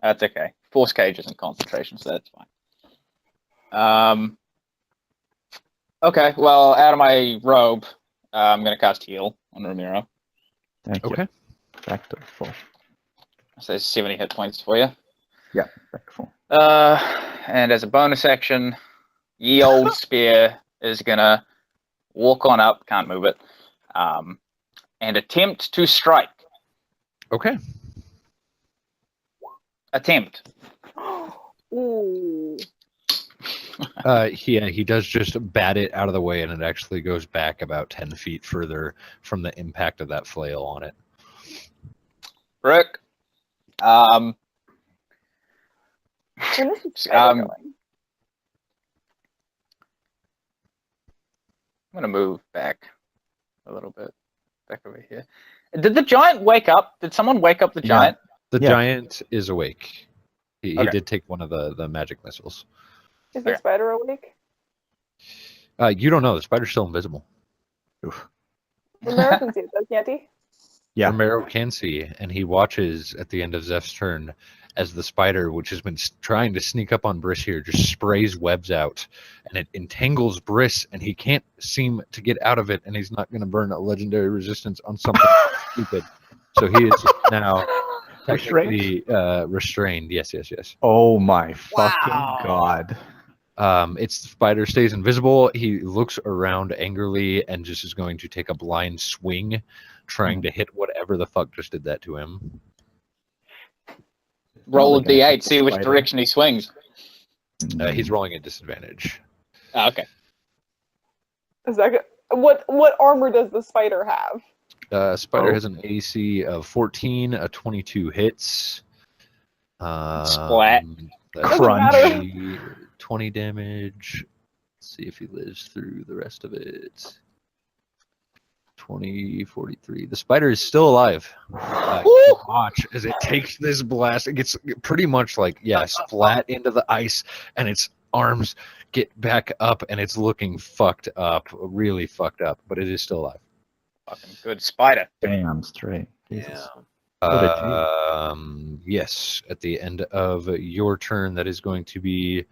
S5: That's okay. Force cage isn't concentration, so that's fine. Okay, well, out of my robe, I'm gonna cast heal on Ramiro.
S2: Thank you.
S3: Okay.
S2: Back to full.
S5: So 70 hit points for you.
S2: Back to full.
S5: And as a bonus action, ye old spear is gonna walk on up, can't move it, and attempt to strike.
S3: Okay.
S5: Attempt.
S1: Ooh.
S3: He does just bat it out of the way, and it actually goes back about 10 feet further from the impact of that flail on it.
S5: Rick.
S1: And this is spider going.
S5: I'm gonna move back a little bit, back over here. Did the giant wake up? Did someone wake up the
S2: Yeah.
S5: giant?
S3: The
S2: Yeah.
S3: giant is awake. He
S5: Okay.
S3: did take one of the magic missiles.
S1: Is the
S5: Okay.
S1: spider awake?
S3: You don't know. The spider's still invisible.
S2: Oof.
S1: Romero can see it, though, can't he?
S2: Yeah.
S3: Romero can see, and he watches at the end of Zeph's turn as the spider, which has been trying to sneak up on Briss here, just sprays webs out, and it entangles Briss, and he can't seem to get out of it, and he's not going to burn a legendary resistance on something stupid. So he is now technically restrained. Yes.
S2: Oh my fucking
S4: Wow.
S2: god.
S3: Its spider stays invisible. He looks around angrily and just is going to take a blind swing, trying to hit whatever the fuck just did that to him.
S5: Roll a
S2: Probably gonna
S5: d8, see which
S2: spider.
S5: direction he swings.
S3: He's rolling at disadvantage.
S5: Okay.
S1: Is that good? What armor does the spider have?
S3: Spider
S2: Oh.
S3: has an AC of 14, a 22 hits.
S5: Splat.
S3: That's
S2: Crunch.
S3: 20 damage. Let's see if he lives through the rest of it. 20, 43. The spider is still alive. You watch as it takes this blast. It gets pretty much like, splat into the ice, and its arms get back up, and it's looking fucked up, really fucked up, but it is still alive.
S5: Fucking good spider.
S2: Damn straight. Jesus.
S4: Yeah.
S3: Yes, at the end of your turn, that is going to be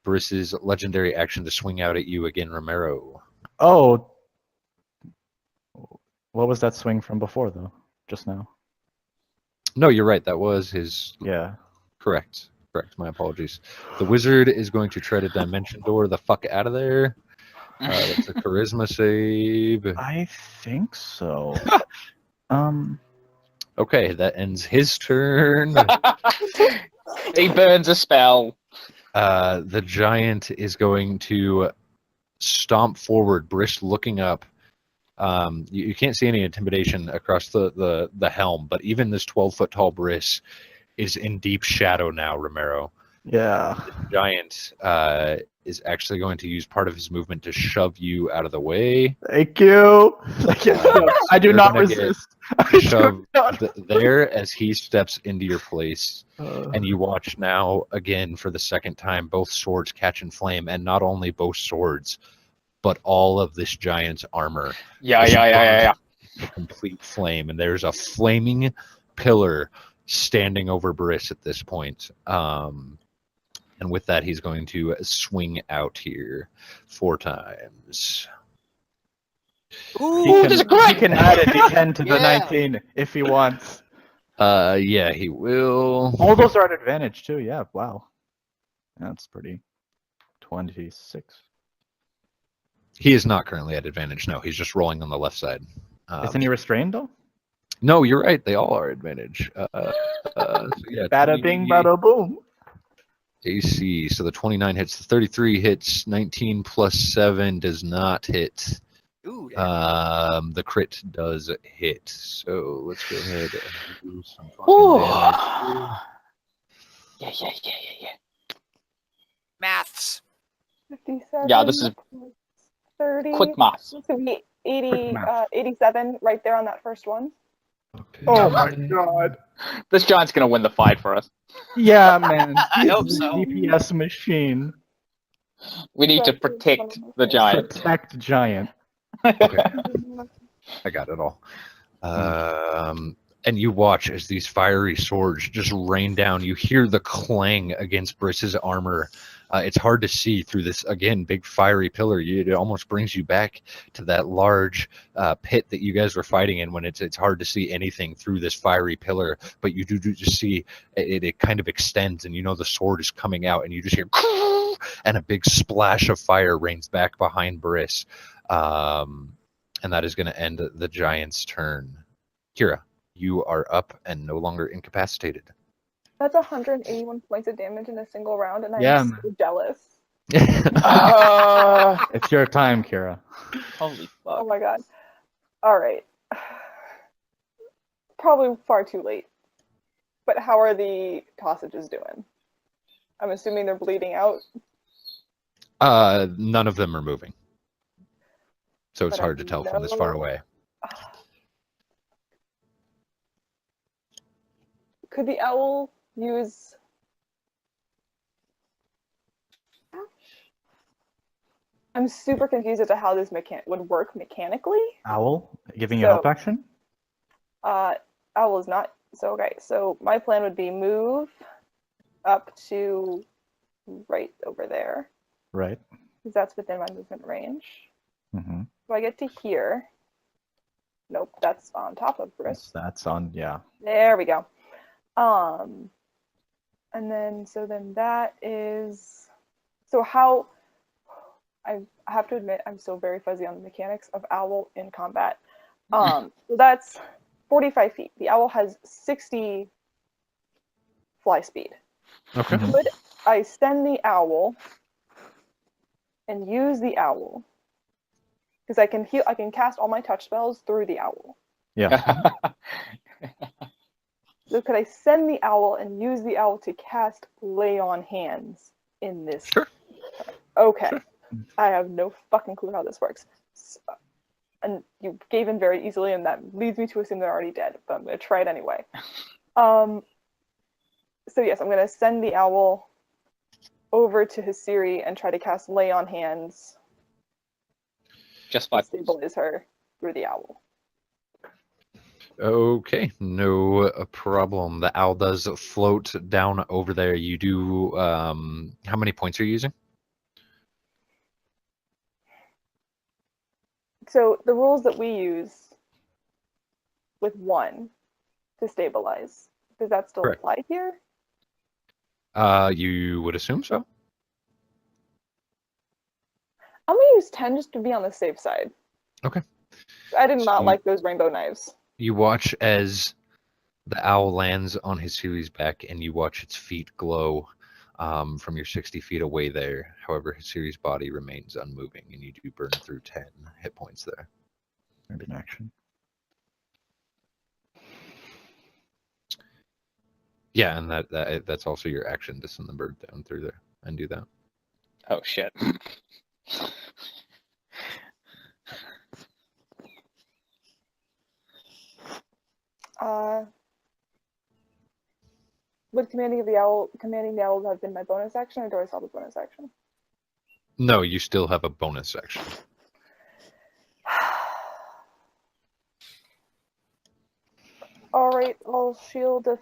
S3: Briss's legendary action to swing out at you again, Romero.
S2: Oh. What was that swing from before, though? Just now?
S3: No, you're right. That was his.
S2: Yeah.
S3: Correct. My apologies. The wizard is going to try to dimension door the fuck out of there. That's a charisma save.
S2: I think so.
S3: Okay, that ends his turn.
S5: He burns a spell.
S3: The giant is going to stomp forward, Briss looking up. You can't see any intimidation across the helm, but even this 12-foot tall Briss is in deep shadow now, Romero.
S2: Yeah.
S3: The giant is actually going to use part of his movement to shove you out of the way.
S2: Thank you. I do
S3: You're
S2: not
S3: gonna get
S2: resist. I do
S3: Shove
S2: not.
S3: there as he steps into your place.
S2: Uh,
S3: And you watch now, again, for the second time, both swords catch in flame, and not only both swords, but all of this giant's armor.
S5: Yeah.
S3: A complete flame, and there's a flaming pillar standing over Briss at this point. And with that, he's going to swing out here 4 times.
S5: Ooh,
S2: he
S5: there's a
S2: can,
S5: crit!
S2: he can add a d10 to the
S4: Yeah.
S2: 19 if he wants.
S3: Yeah, he will.
S2: All those are at advantage too. Yeah. Wow. That's pretty. 26.
S3: He is not currently at advantage. No, he's just rolling on the left side.
S2: Isn't he restrained though?
S3: No, you're right. They all are advantage. So yeah,
S2: Bada
S3: 20
S2: bing, bada boom.
S3: AC. So the 29 hits, the 33 hits, 19 plus 7 does not hit.
S4: Ooh.
S3: The crit does hit. So let's go ahead and do some
S5: Ooh.
S3: fucking damage.
S5: Yeah.
S4: Maths.
S1: 57.
S5: Yeah, this is
S1: 30.
S5: quick math.
S1: This would be 80,
S2: Quick math.
S1: 87 right there on that first one.
S3: Okay.
S2: Oh my god.
S5: This giant's gonna win the fight for us.
S2: Yeah, man.
S4: I hope
S2: He's a
S4: so.
S2: DPS machine.
S5: We need to
S1: Right,
S5: protect the giant.
S2: Protect giant.
S3: Okay. I got it all. And you watch as these fiery swords just rain down. You hear the clang against Briss's armor. It's hard to see through this, again, big fiery pillar. It almost brings you back to that large pit that you guys were fighting in when it's hard to see anything through this fiery pillar. But you do just see it kind of extends, and you know the sword is coming out, and you just hear and a big splash of fire rains back behind Briss. And that is going to end the giant's turn. Kira, you are up and no longer incapacitated.
S1: That's 181 points of damage in a single round, and I'm
S2: Yeah.
S1: so jealous.
S2: It's your time, Kira.
S5: Holy
S1: Oh
S5: fuck.
S1: my god. Alright. Probably far too late. But how are the sausages doing? I'm assuming they're bleeding out.
S3: None of them are moving. So it's
S1: But I
S3: hard to tell from this far
S1: know-
S3: away.
S1: Could the owl use... I'm super confused as to how this would work mechanically.
S2: Owl, giving you
S1: So-
S2: help action?
S1: Owl is not... So, okay, so my plan would be move up to right over there,
S2: Right.
S1: because that's within my movement range.
S2: Mm-hmm.
S1: So I get to here. Nope, that's on top of Briss.
S2: That's on, yeah.
S1: There we go. And then that is, so how, I have to admit, I'm still very fuzzy on the mechanics of owl in combat. So that's 45 feet. The owl has 60 fly speed.
S3: Okay.
S2: Mhm.
S1: Could I send the owl and use the owl? Because I can cast all my touch spells through the owl.
S2: Yeah.
S1: So could I send the owl and use the owl to cast Lay on Hands in this?
S3: Sure.
S1: Okay.
S3: Sure.
S1: I have no fucking clue how this works. And you gave in very easily, and that leads me to assume they're already dead, but I'm going to try it anyway. So yes, I'm going to send the owl over to Hisiri and try to cast Lay on Hands
S5: Just
S1: to
S5: 5
S1: stabilize her through the owl.
S3: Okay, no problem. The owl does float down over there. You do, how many points are you using?
S1: So the rules that we use with 1 to stabilize, does that still
S3: Correct.
S1: apply here?
S3: You would assume so.
S1: I'm gonna use 10 just to be on the safe side.
S3: Okay.
S1: I did
S3: So
S1: not
S3: you-
S1: like those rainbow knives.
S3: You watch as the owl lands on his series back, and you watch its feet glow from your 60 feet away there. However, his series body remains unmoving, and you do burn through 10 hit points there.
S2: Maybe an action.
S3: Yeah, and that's also your action to send the bird down through there and do that.
S5: Oh shit.
S1: Would commanding the owl have been my bonus action, or do I still have a bonus action?
S3: No, you still have a bonus action.
S1: All right, I'll shield the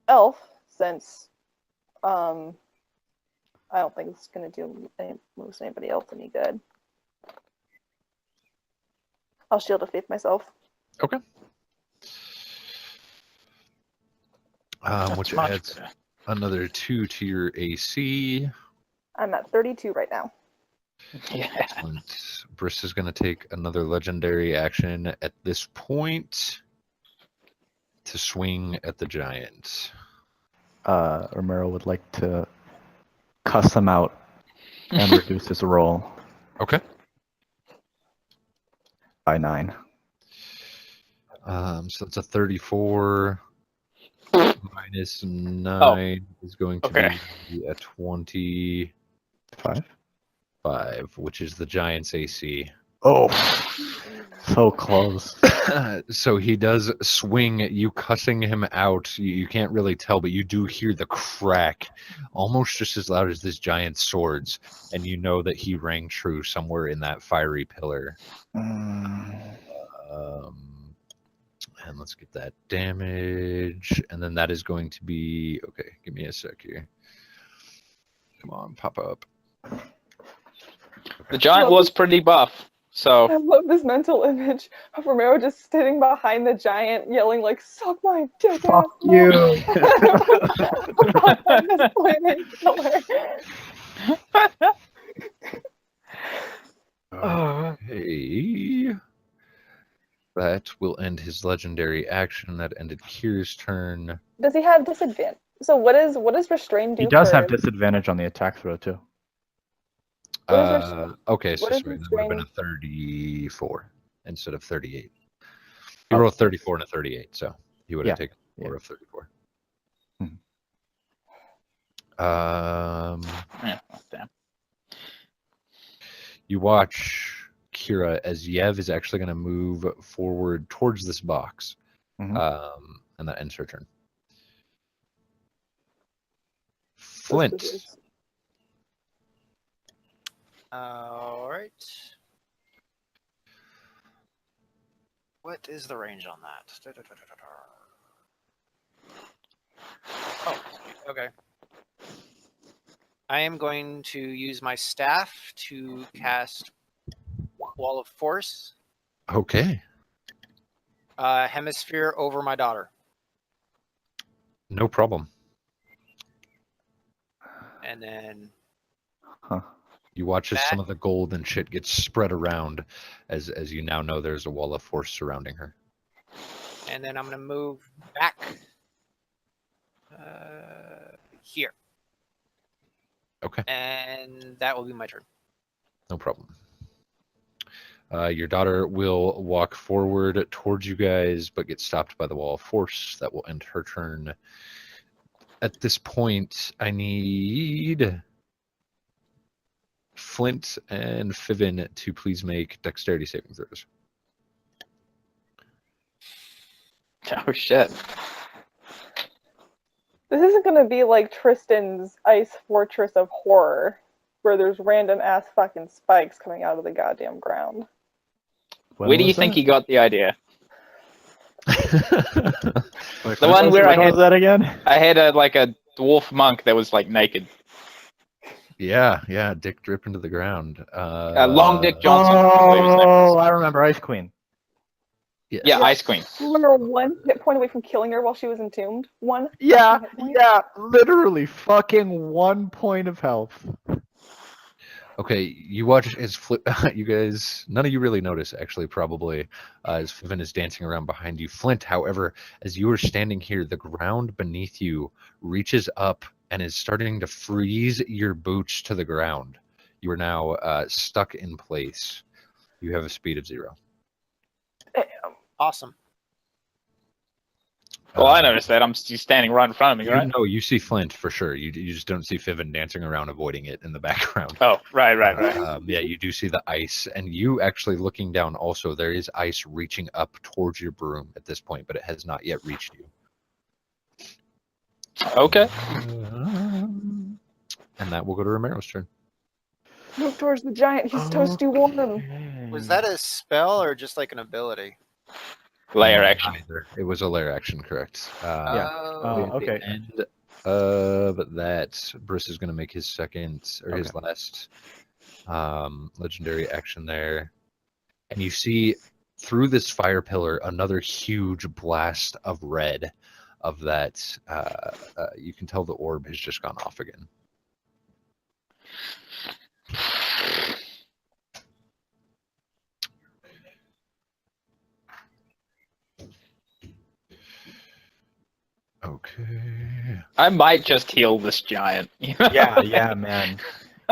S1: elf since I don't think it's gonna do most anybody else any good. I'll shield of faith myself.
S3: Okay. Which
S5: much
S3: adds
S5: better.
S3: another 2 to your AC.
S1: I'm at 32 right now.
S5: Yeah.
S3: Excellent. Briss is going to take another legendary action at this point to swing at the giant.
S2: Romero would like to cuss him out and reduce his roll
S3: Okay.
S2: by 9.
S3: So it's a 34 minus 9 is going to
S5: okay.
S3: be a 25,
S2: 5?
S3: which is the giant's AC.
S2: Oh, so close.
S3: So he does swing at you, cussing him out. You can't really tell, but you do hear the crack almost just as loud as this giant's swords, and you know that he rang true somewhere in that fiery pillar. And let's get that damage, and then that is going to be okay. Give me a sec here. Come on, pop up.
S5: The giant was pretty buff,
S1: I
S5: so
S1: love this mental image of Romero just sitting behind the giant, yelling like "Suck my dick,
S2: Fuck
S1: asshole!"
S2: you.
S1: On this planet killer.
S3: Okay. That will end his legendary action. That ended Kyr's turn.
S1: Does he have disadvantage? So what does restrain do
S2: He does
S1: for
S2: have disadvantage on the attack throw too.
S1: What is res-
S3: Okay, so
S1: what is
S3: sorry, that would have been a
S1: restrain?
S3: 34 instead of 38. He
S2: Oh.
S3: rolled 34 and a 38, so he would have
S2: Yeah,
S3: taken 4
S2: yeah.
S3: of 34.
S5: Yeah, well, damn.
S3: You watch Kira as Yev is actually going to move forward towards this box,
S2: Mhm.
S3: and that ends her turn.
S1: This
S3: Flint,
S1: is-
S4: All right. What is the range on that? Oh, okay. I am going to use my staff to cast Wall of Force,
S3: okay,
S4: hemisphere over my daughter.
S3: no problem.
S4: And then
S2: Huh.
S3: You watch as
S4: That-
S3: some of the gold and shit gets spread around, as you now know there's a wall of force surrounding her.
S4: I'm going to move back here.
S3: Okay,
S4: And that will be my turn.
S3: no problem. Your daughter will walk forward towards you guys, but get stopped by the wall of force. That will end her turn. At this point, I need Flint and Fivin to please make dexterity saving throws.
S5: Oh shit.
S1: This isn't gonna be like Tristan's Ice Fortress of Horror, where there's random ass fucking spikes coming out of the goddamn ground.
S5: Where do you think he got the idea?
S2: Wait,
S5: The
S2: what
S5: one
S2: was-
S5: where I
S2: what was
S5: had-
S2: that again?
S5: I had a dwarf monk that was like naked.
S3: Yeah, dick drip into the ground.
S5: Long Dick Johnson. I believe his name was.
S2: Oh, I remember Ice Queen.
S3: Yes.
S5: Yeah, Ice Queen.
S1: We were one hit point away from killing her while she was entombed. One.
S2: Yeah,
S1: fucking hit point.
S2: yeah, literally fucking 1 point of health.
S3: Okay, you watch as Flip. You guys, none of you really notice, actually, probably, as Fivin is dancing around behind you. Flint, however, as you are standing here, the ground beneath you reaches up and is starting to freeze your boots to the ground. You are now stuck in place. You have a speed of 0.
S1: Damn.
S4: Awesome.
S5: Well, I noticed that. He's standing right in front of me,
S3: You
S5: right?
S3: know, you see Flint for sure. You just don't see Fivin dancing around, avoiding it in the background.
S5: Oh, right.
S3: Yeah, you do see the ice, and you actually looking down also, there is ice reaching up towards your broom at this point, but it has not yet reached you.
S5: Okay.
S3: And that will go to Romero's turn.
S1: Move towards the giant. He's toasty warm.
S4: Was that a spell or just like an ability?
S5: Layer action.
S3: Neither. It was a lair action, correct.
S2: Yeah.
S4: Oh,
S3: At the
S2: okay.
S3: end of that, Briss is going to make his second, or his
S2: Okay.
S3: last legendary action there. And you see through this fire pillar another huge blast of red of that. You can tell the orb has just gone off again. Okay.
S5: I might just heal this giant.
S2: Yeah, man.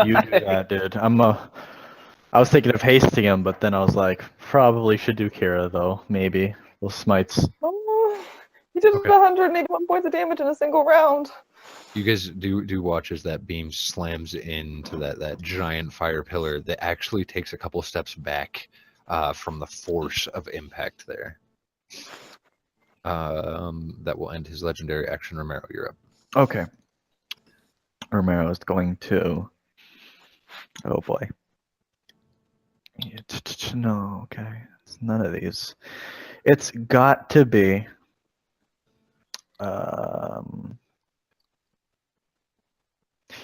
S2: You do that, dude. I was thinking of hasting him, but then I was like, probably should do Kira though. Maybe those smites.
S1: Oh, he did
S3: Okay.
S1: 181 points of damage in a single round.
S3: You guys do watch as that beam slams into that giant fire pillar that actually takes a couple steps back from the force of impact there. That will end his legendary action. Romero, you're up.
S2: Okay. Romero is going to. Oh boy. Yeah, no, okay. It's none of these. It's got to be.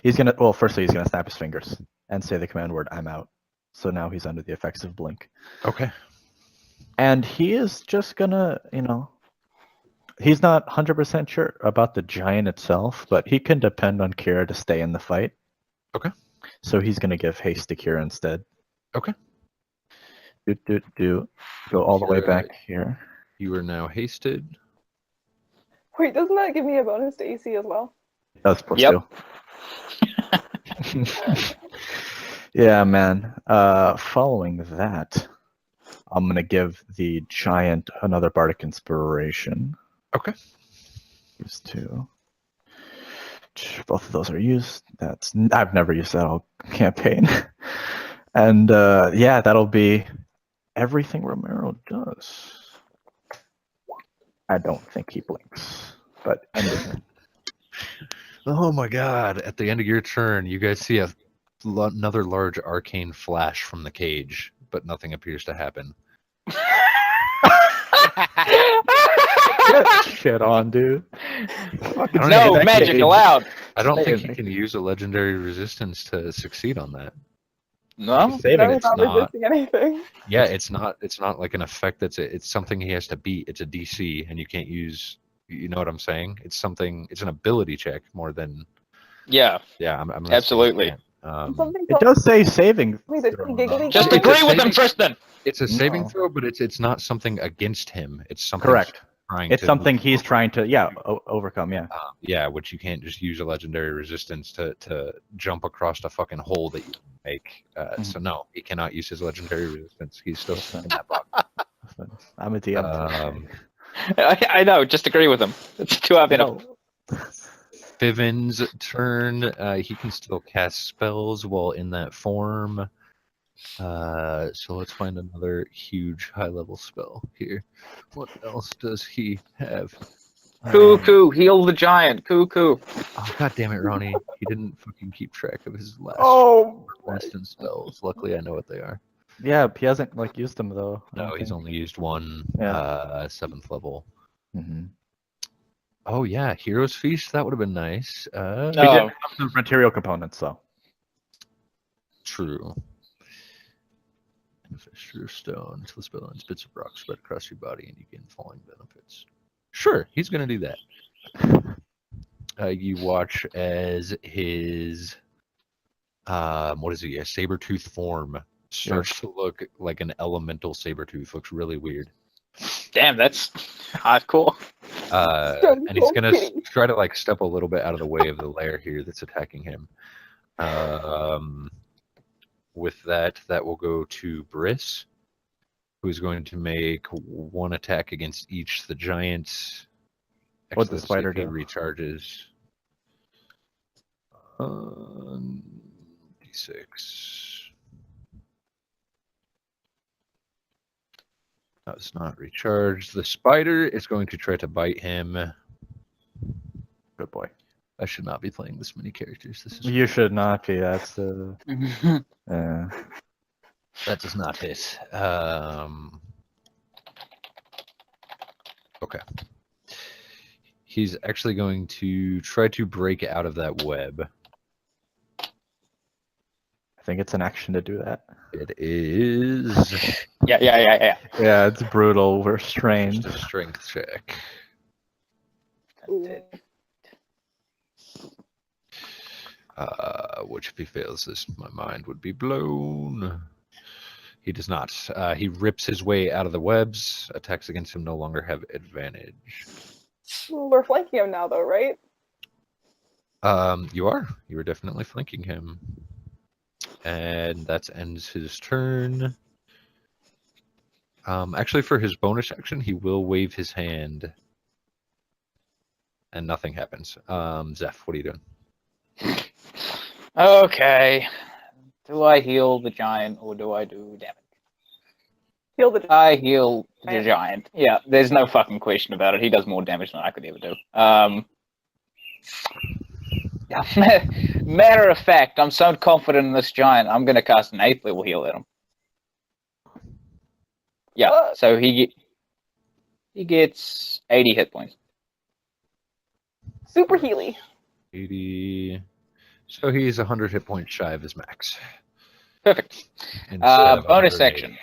S2: He's gonna. Well, firstly, he's gonna snap his fingers and say the command word, "I'm out." So now he's under the effects of blink,
S3: Okay.
S2: and he is just gonna, he's not 100% sure about the giant itself, but he can depend on Kira to stay in the fight.
S3: Okay.
S2: So he's gonna give haste to Kira instead.
S3: Okay.
S2: Do. Go all the way
S3: Kira,
S2: back here.
S3: You are now hasted.
S1: Wait, doesn't that give me a bonus to AC as well?
S2: That's plus
S5: Yep.
S2: 2. Yeah, man. Following that, I'm gonna give the giant another bardic inspiration.
S3: Okay.
S2: Use 2. Both of those are used. I've never used that all campaign. And yeah, that'll be everything Romero does. I don't think he blinks, but end of turn.
S3: Oh my god. At the end of your turn, you guys see another large arcane flash from the cage, but nothing appears to happen.
S2: Get shit on, dude.
S3: don't
S5: No,
S3: even-
S5: magic allowed.
S3: I don't think
S2: Stay
S3: you
S2: in-
S3: can use a legendary resistance to succeed on that.
S5: No?
S2: Saving
S1: No, he's
S2: it's
S1: not
S3: not.
S1: resisting anything.
S3: Yeah, it's not like an effect it's something he has to beat. It's a DC and you can't use, you know what I'm saying? It's an ability check more than
S5: Yeah,
S3: I'm gonna say you
S5: absolutely.
S3: can't.
S1: Something
S2: It does say saving.
S1: me that
S2: throw,
S1: he giggly
S2: though.
S5: Just
S3: It's a
S5: agree with
S3: saving-
S5: him, Tristan.
S3: It's a saving
S2: No.
S3: throw, but it's not something against him. It's something
S2: Correct.
S3: trying
S2: It's
S3: to
S2: something
S3: move
S2: he's
S3: forward.
S2: trying to overcome. Yeah.
S3: Yeah, which you can't just use a legendary resistance to jump across a fucking hole that you make. So no, he cannot use his legendary resistance. He's still in that box.
S2: I'm a DM.
S5: I know, just agree with him. It's too obvious.
S2: No.
S3: Fivin's turn. He can still cast spells while in that form. So let's find another huge high-level spell here. What else does he have?
S5: Cuckoo, heal the giant. Cuckoo.
S3: Oh, God damn it, Ronnie. He didn't fucking keep track of his last
S1: Oh,
S3: instant spells. Luckily, I know what they are.
S2: Yeah, he hasn't used them though. I
S3: No,
S2: don't
S3: he's
S2: think.
S3: only used one
S2: Yeah.
S3: 7th level.
S2: Mhm.
S3: Oh, yeah, Hero's Feast. That would have been nice.
S2: He
S5: No.
S2: didn't have the material components though.
S3: True. Fissure stone until the spell ends, bits of rock spread across your body and you gain falling benefits. Sure, he's going to do that. You watch as his, what is he, a saber-tooth form starts to look like an elemental saber-tooth. Looks really weird.
S5: Damn, that's cool.
S3: And he's going to
S1: kitty.
S3: try to like step a little bit out of the way of the lair here that's attacking him. With that will go to Briss, who's going to make one attack against each. The giant.
S2: What'd the
S3: Let's see
S2: spider
S3: if he
S2: do?
S3: recharges. D6. That's not recharged. The spider is going to try to bite him.
S2: Good boy.
S3: I should not be playing this many characters. This is
S2: You should not be. That's
S3: that does not hit. Okay. He's actually going to try to break out of that web.
S2: I think it's an action to do that.
S3: It is
S5: Yeah.
S2: Yeah, it's brutal. We're
S3: just
S2: strained.
S3: a strength check.
S1: ooh.
S3: Which if he fails this, my mind would be blown. He does not. He rips his way out of the webs. Attacks against him no longer have advantage.
S1: We're flanking him now, though, right?
S3: You are. You are definitely flanking him. And that ends his turn. Actually, for his bonus action, he will wave his hand. And nothing happens. Zeph, what are you doing?
S5: Okay. Do I heal the giant or do I do damage?
S1: Heal the.
S5: I heal the giant. Yeah, there's no fucking question about it. He does more damage than I could ever do. Matter of fact, I'm so confident in this giant, I'm going to cast an 8th level heal at him. Yeah, so he gets 80 hit points.
S1: Super Healy.
S3: 80. So he's 100 hit points shy of his max.
S5: Perfect.
S3: Instead of
S5: Bonus
S3: 180.
S5: action.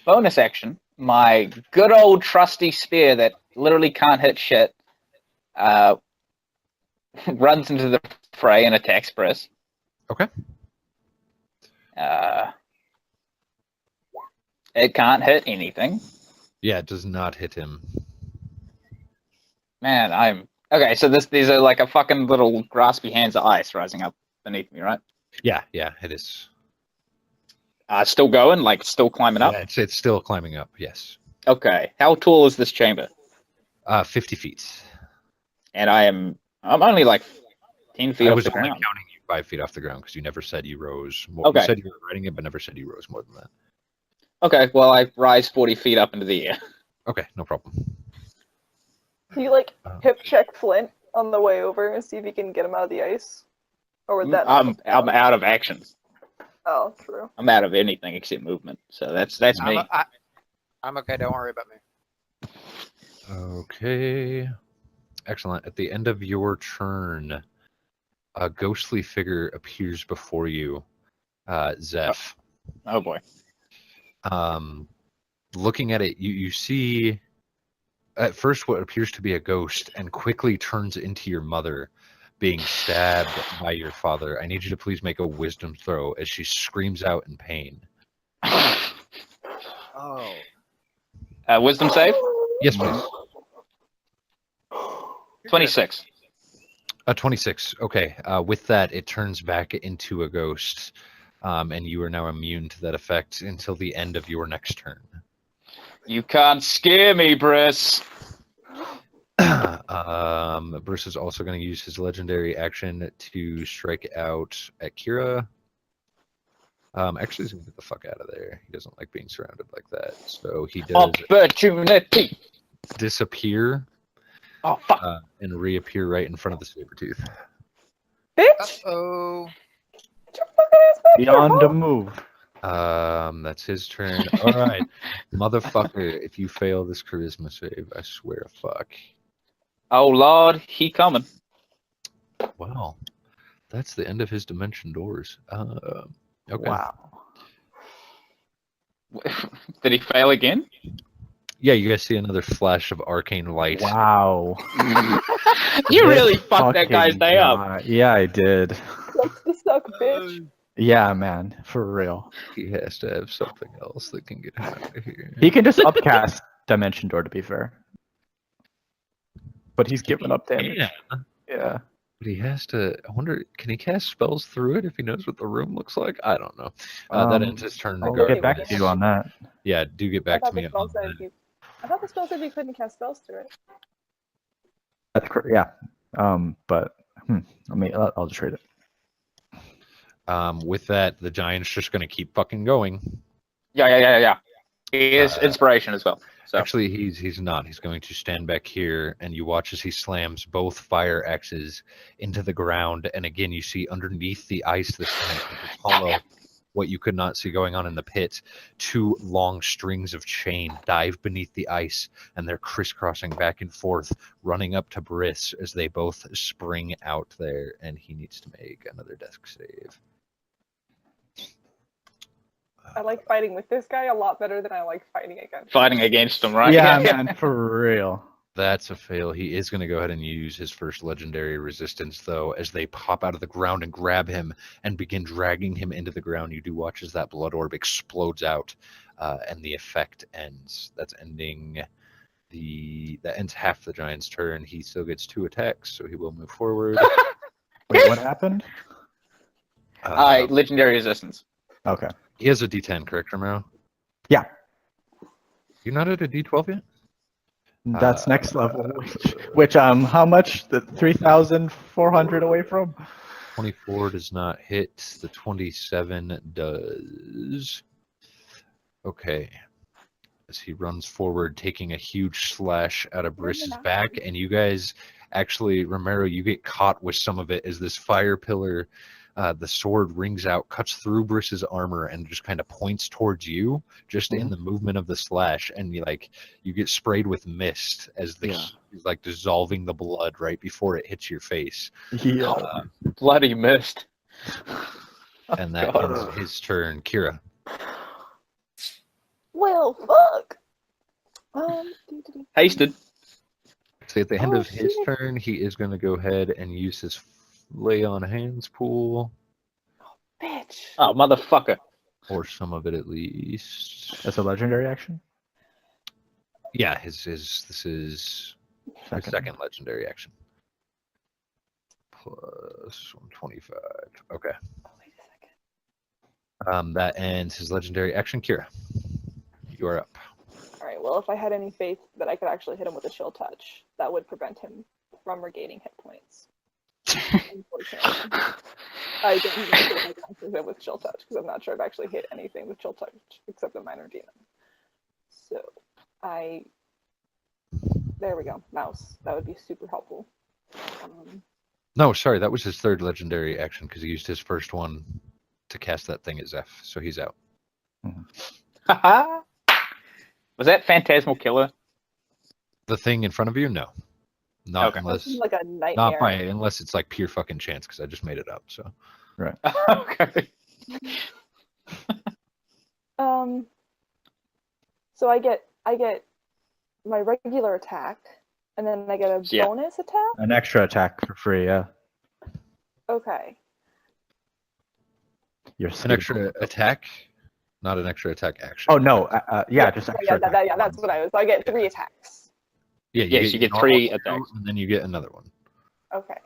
S5: Bonus action. My good old trusty spear that literally can't hit shit runs into the fray and attacks Briss.
S3: Okay.
S5: It can't hit anything.
S3: Yeah, it does not hit him.
S5: Man, I'm okay. So these are like a fucking little graspy hands of ice rising up beneath me, right?
S3: Yeah, it is.
S5: Still going, like still climbing up.
S3: Yeah, it's still climbing up. Yes.
S5: Okay, how tall is this chamber?
S3: 50 feet.
S5: And I'm only like 10 feet
S3: I
S5: off
S3: was
S5: the
S3: only
S5: ground.
S3: counting you 5 feet off the ground because you never said you rose more.
S5: Okay.
S3: You said you were riding it, but never said you rose more than that.
S5: Okay, well I rise 40 feet up into the air.
S3: Okay, no problem.
S1: Can you like
S3: Uh,
S1: hip check Flint on the way over and see if you can get him out of the ice? Or would that?
S5: I'm out of action.
S1: Oh, true.
S5: I'm out of anything except movement. So that's me.
S4: I'm okay. Don't worry about me.
S3: Okay. Excellent. At the end of your turn, a ghostly figure appears before you, Zeph.
S5: Oh boy.
S3: Looking at it, you see at first what appears to be a ghost and quickly turns into your mother being stabbed by your father. I need you to please make a wisdom throw as she screams out in pain.
S4: Oh.
S5: Wisdom save?
S3: Yes, please.
S5: 26.
S3: 26. Okay. With that, it turns back into a ghost, and you are now immune to that effect until the end of your next turn.
S5: You can't scare me, Briss.
S3: Bruce is also going to use his legendary action to strike out at Kira. Actually, he's going to get the fuck out of there. He doesn't like being surrounded like that. So he does
S5: Opportunity.
S3: disappear
S5: Oh fuck.
S3: and reappear right in front of the Sabretooth.
S1: Bitch!
S4: Oh.
S1: Get your fucking ass back here,
S2: Beyond a
S1: huh?
S2: move.
S3: That's his turn. All right, motherfucker, if you fail this charisma save, I swear to fuck.
S5: Oh lord, he coming.
S3: Wow, that's the end of his dimension doors. Okay.
S2: Wow.
S5: Did he fail again?
S3: Yeah, you guys see another flash of arcane light.
S2: Wow.
S5: You
S2: This
S5: really fucked that guy's
S2: fucking
S5: day up.
S2: guy. Yeah, I did.
S1: Sucks to suck, bitch.
S2: Yeah, man, for real.
S3: He has to have something else that can get him out of here.
S2: He can just upcast Dimension Door, to be fair. But he's giving up damage.
S3: Yeah,
S2: Yeah.
S3: but he has to. I wonder, can he cast spells through it if he knows what the room looks like? I don't know. That ends his turn
S2: I'll
S3: regardless.
S2: get back to you on that.
S3: Yeah, do get back to me on that.
S1: I thought the spell said you couldn't cast spells through it.
S2: That's correct. Yeah. But I'll just read it.
S3: With that, the giant's just going to keep fucking going.
S5: Yeah. He is inspiration as well. So
S3: Actually, he's not. He's going to stand back here, and you watch as he slams both fire axes into the ground. And again, you see underneath the ice this time, it's hollow, what you could not see going on in the pit. Two long strings of chain dive beneath the ice, and they're crisscrossing back and forth, running up to Briss as they both spring out there, and he needs to make another desk save.
S1: I like fighting with this guy a lot better than I like fighting against.
S5: fighting against him, right?
S2: Yeah, man, for real.
S3: That's a fail. He is going to go ahead and use his first legendary resistance, though, as they pop out of the ground and grab him and begin dragging him into the ground. You do watch as that blood orb explodes out, and the effect ends. That ends half the giant's turn. He still gets 2 attacks, so he will move forward.
S2: Wait, what happened?
S5: Legendary resistance.
S2: Okay.
S3: He has a D10, correct, Romero?
S2: Yeah.
S3: You're not at a D12 yet?
S2: That's next level. Which how much? The 3,400 away from?
S3: 24 does not hit. The 27 does. Okay. As he runs forward, taking a huge slash out of Briss's back, and you guys actually, Romero, you get caught with some of it as this fire pillar, the sword rings out, cuts through Briss's armor, and just kind of points towards you, just in the movement of the slash, and you get sprayed with mist as the heat is like dissolving the blood right before it hits your face.
S2: Yeah.
S5: Bloody mist.
S3: And that ends his turn. Kira.
S1: Well, fuck.
S5: Hasted.
S3: So at the end of his turn, he is going to go ahead and use his lay on hands pool.
S1: Bitch.
S5: Oh, motherfucker.
S3: Or some of it at least.
S2: That's a legendary action.
S3: Yeah, this is his second legendary action. Plus 125. Okay.
S1: Oh, wait a second.
S3: That ends his legendary action. Kira, you are up.
S1: All right. Well, if I had any faith that I could actually hit him with a chill touch, that would prevent him from regaining hit points. Unfortunately, I don't even feel like I can hit with chill touch because I'm not sure I've actually hit anything with chill touch except a minor demon. So there we go. Mouse. That would be super helpful.
S3: No, sorry, that was his third legendary action because he used his first one to cast that thing at Zeph, so he's out.
S5: Haha. Was that Phantasmal Killer?
S3: The thing in front of you, no, not
S5: Okay.
S3: unless
S1: Like a nightmare.
S3: unless it's like pure fucking chance because I just made it up. So
S5: Okay.
S1: So I get my regular attack, and then I get a
S5: Yeah.
S1: bonus attack.
S2: An extra attack for free. Yeah.
S1: Okay.
S2: You're
S3: an extra attack, not an extra attack action.
S2: Oh no. Yeah, just extra.
S1: Yeah,
S2: attack.
S1: yeah, that's what I was. So I get 3 attacks.
S3: Yeah,
S5: Yes, you get
S3: normal
S5: 3
S3: two,
S5: attacks.
S3: and then you get another one.
S1: Okay.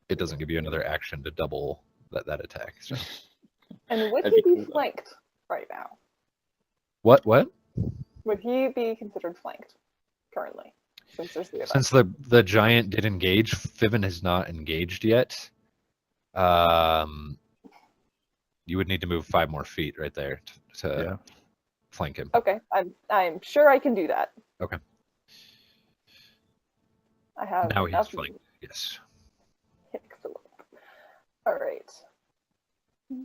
S3: It doesn't give you another action to double that attack. So
S1: And would
S5: That'd
S1: he
S5: be
S1: be
S5: cool.
S1: flanked right now?
S3: what?
S1: Would he be considered flanked currently? Since there's 3 of us.
S3: Since the giant did engage, Fiven has not engaged yet. You would need to move 5 more feet right there to flank him.
S1: Okay, I'm sure I can do that.
S3: Okay.
S1: I have
S3: Now he's
S1: enough
S3: flanked. Yes.
S1: Excellent. All right.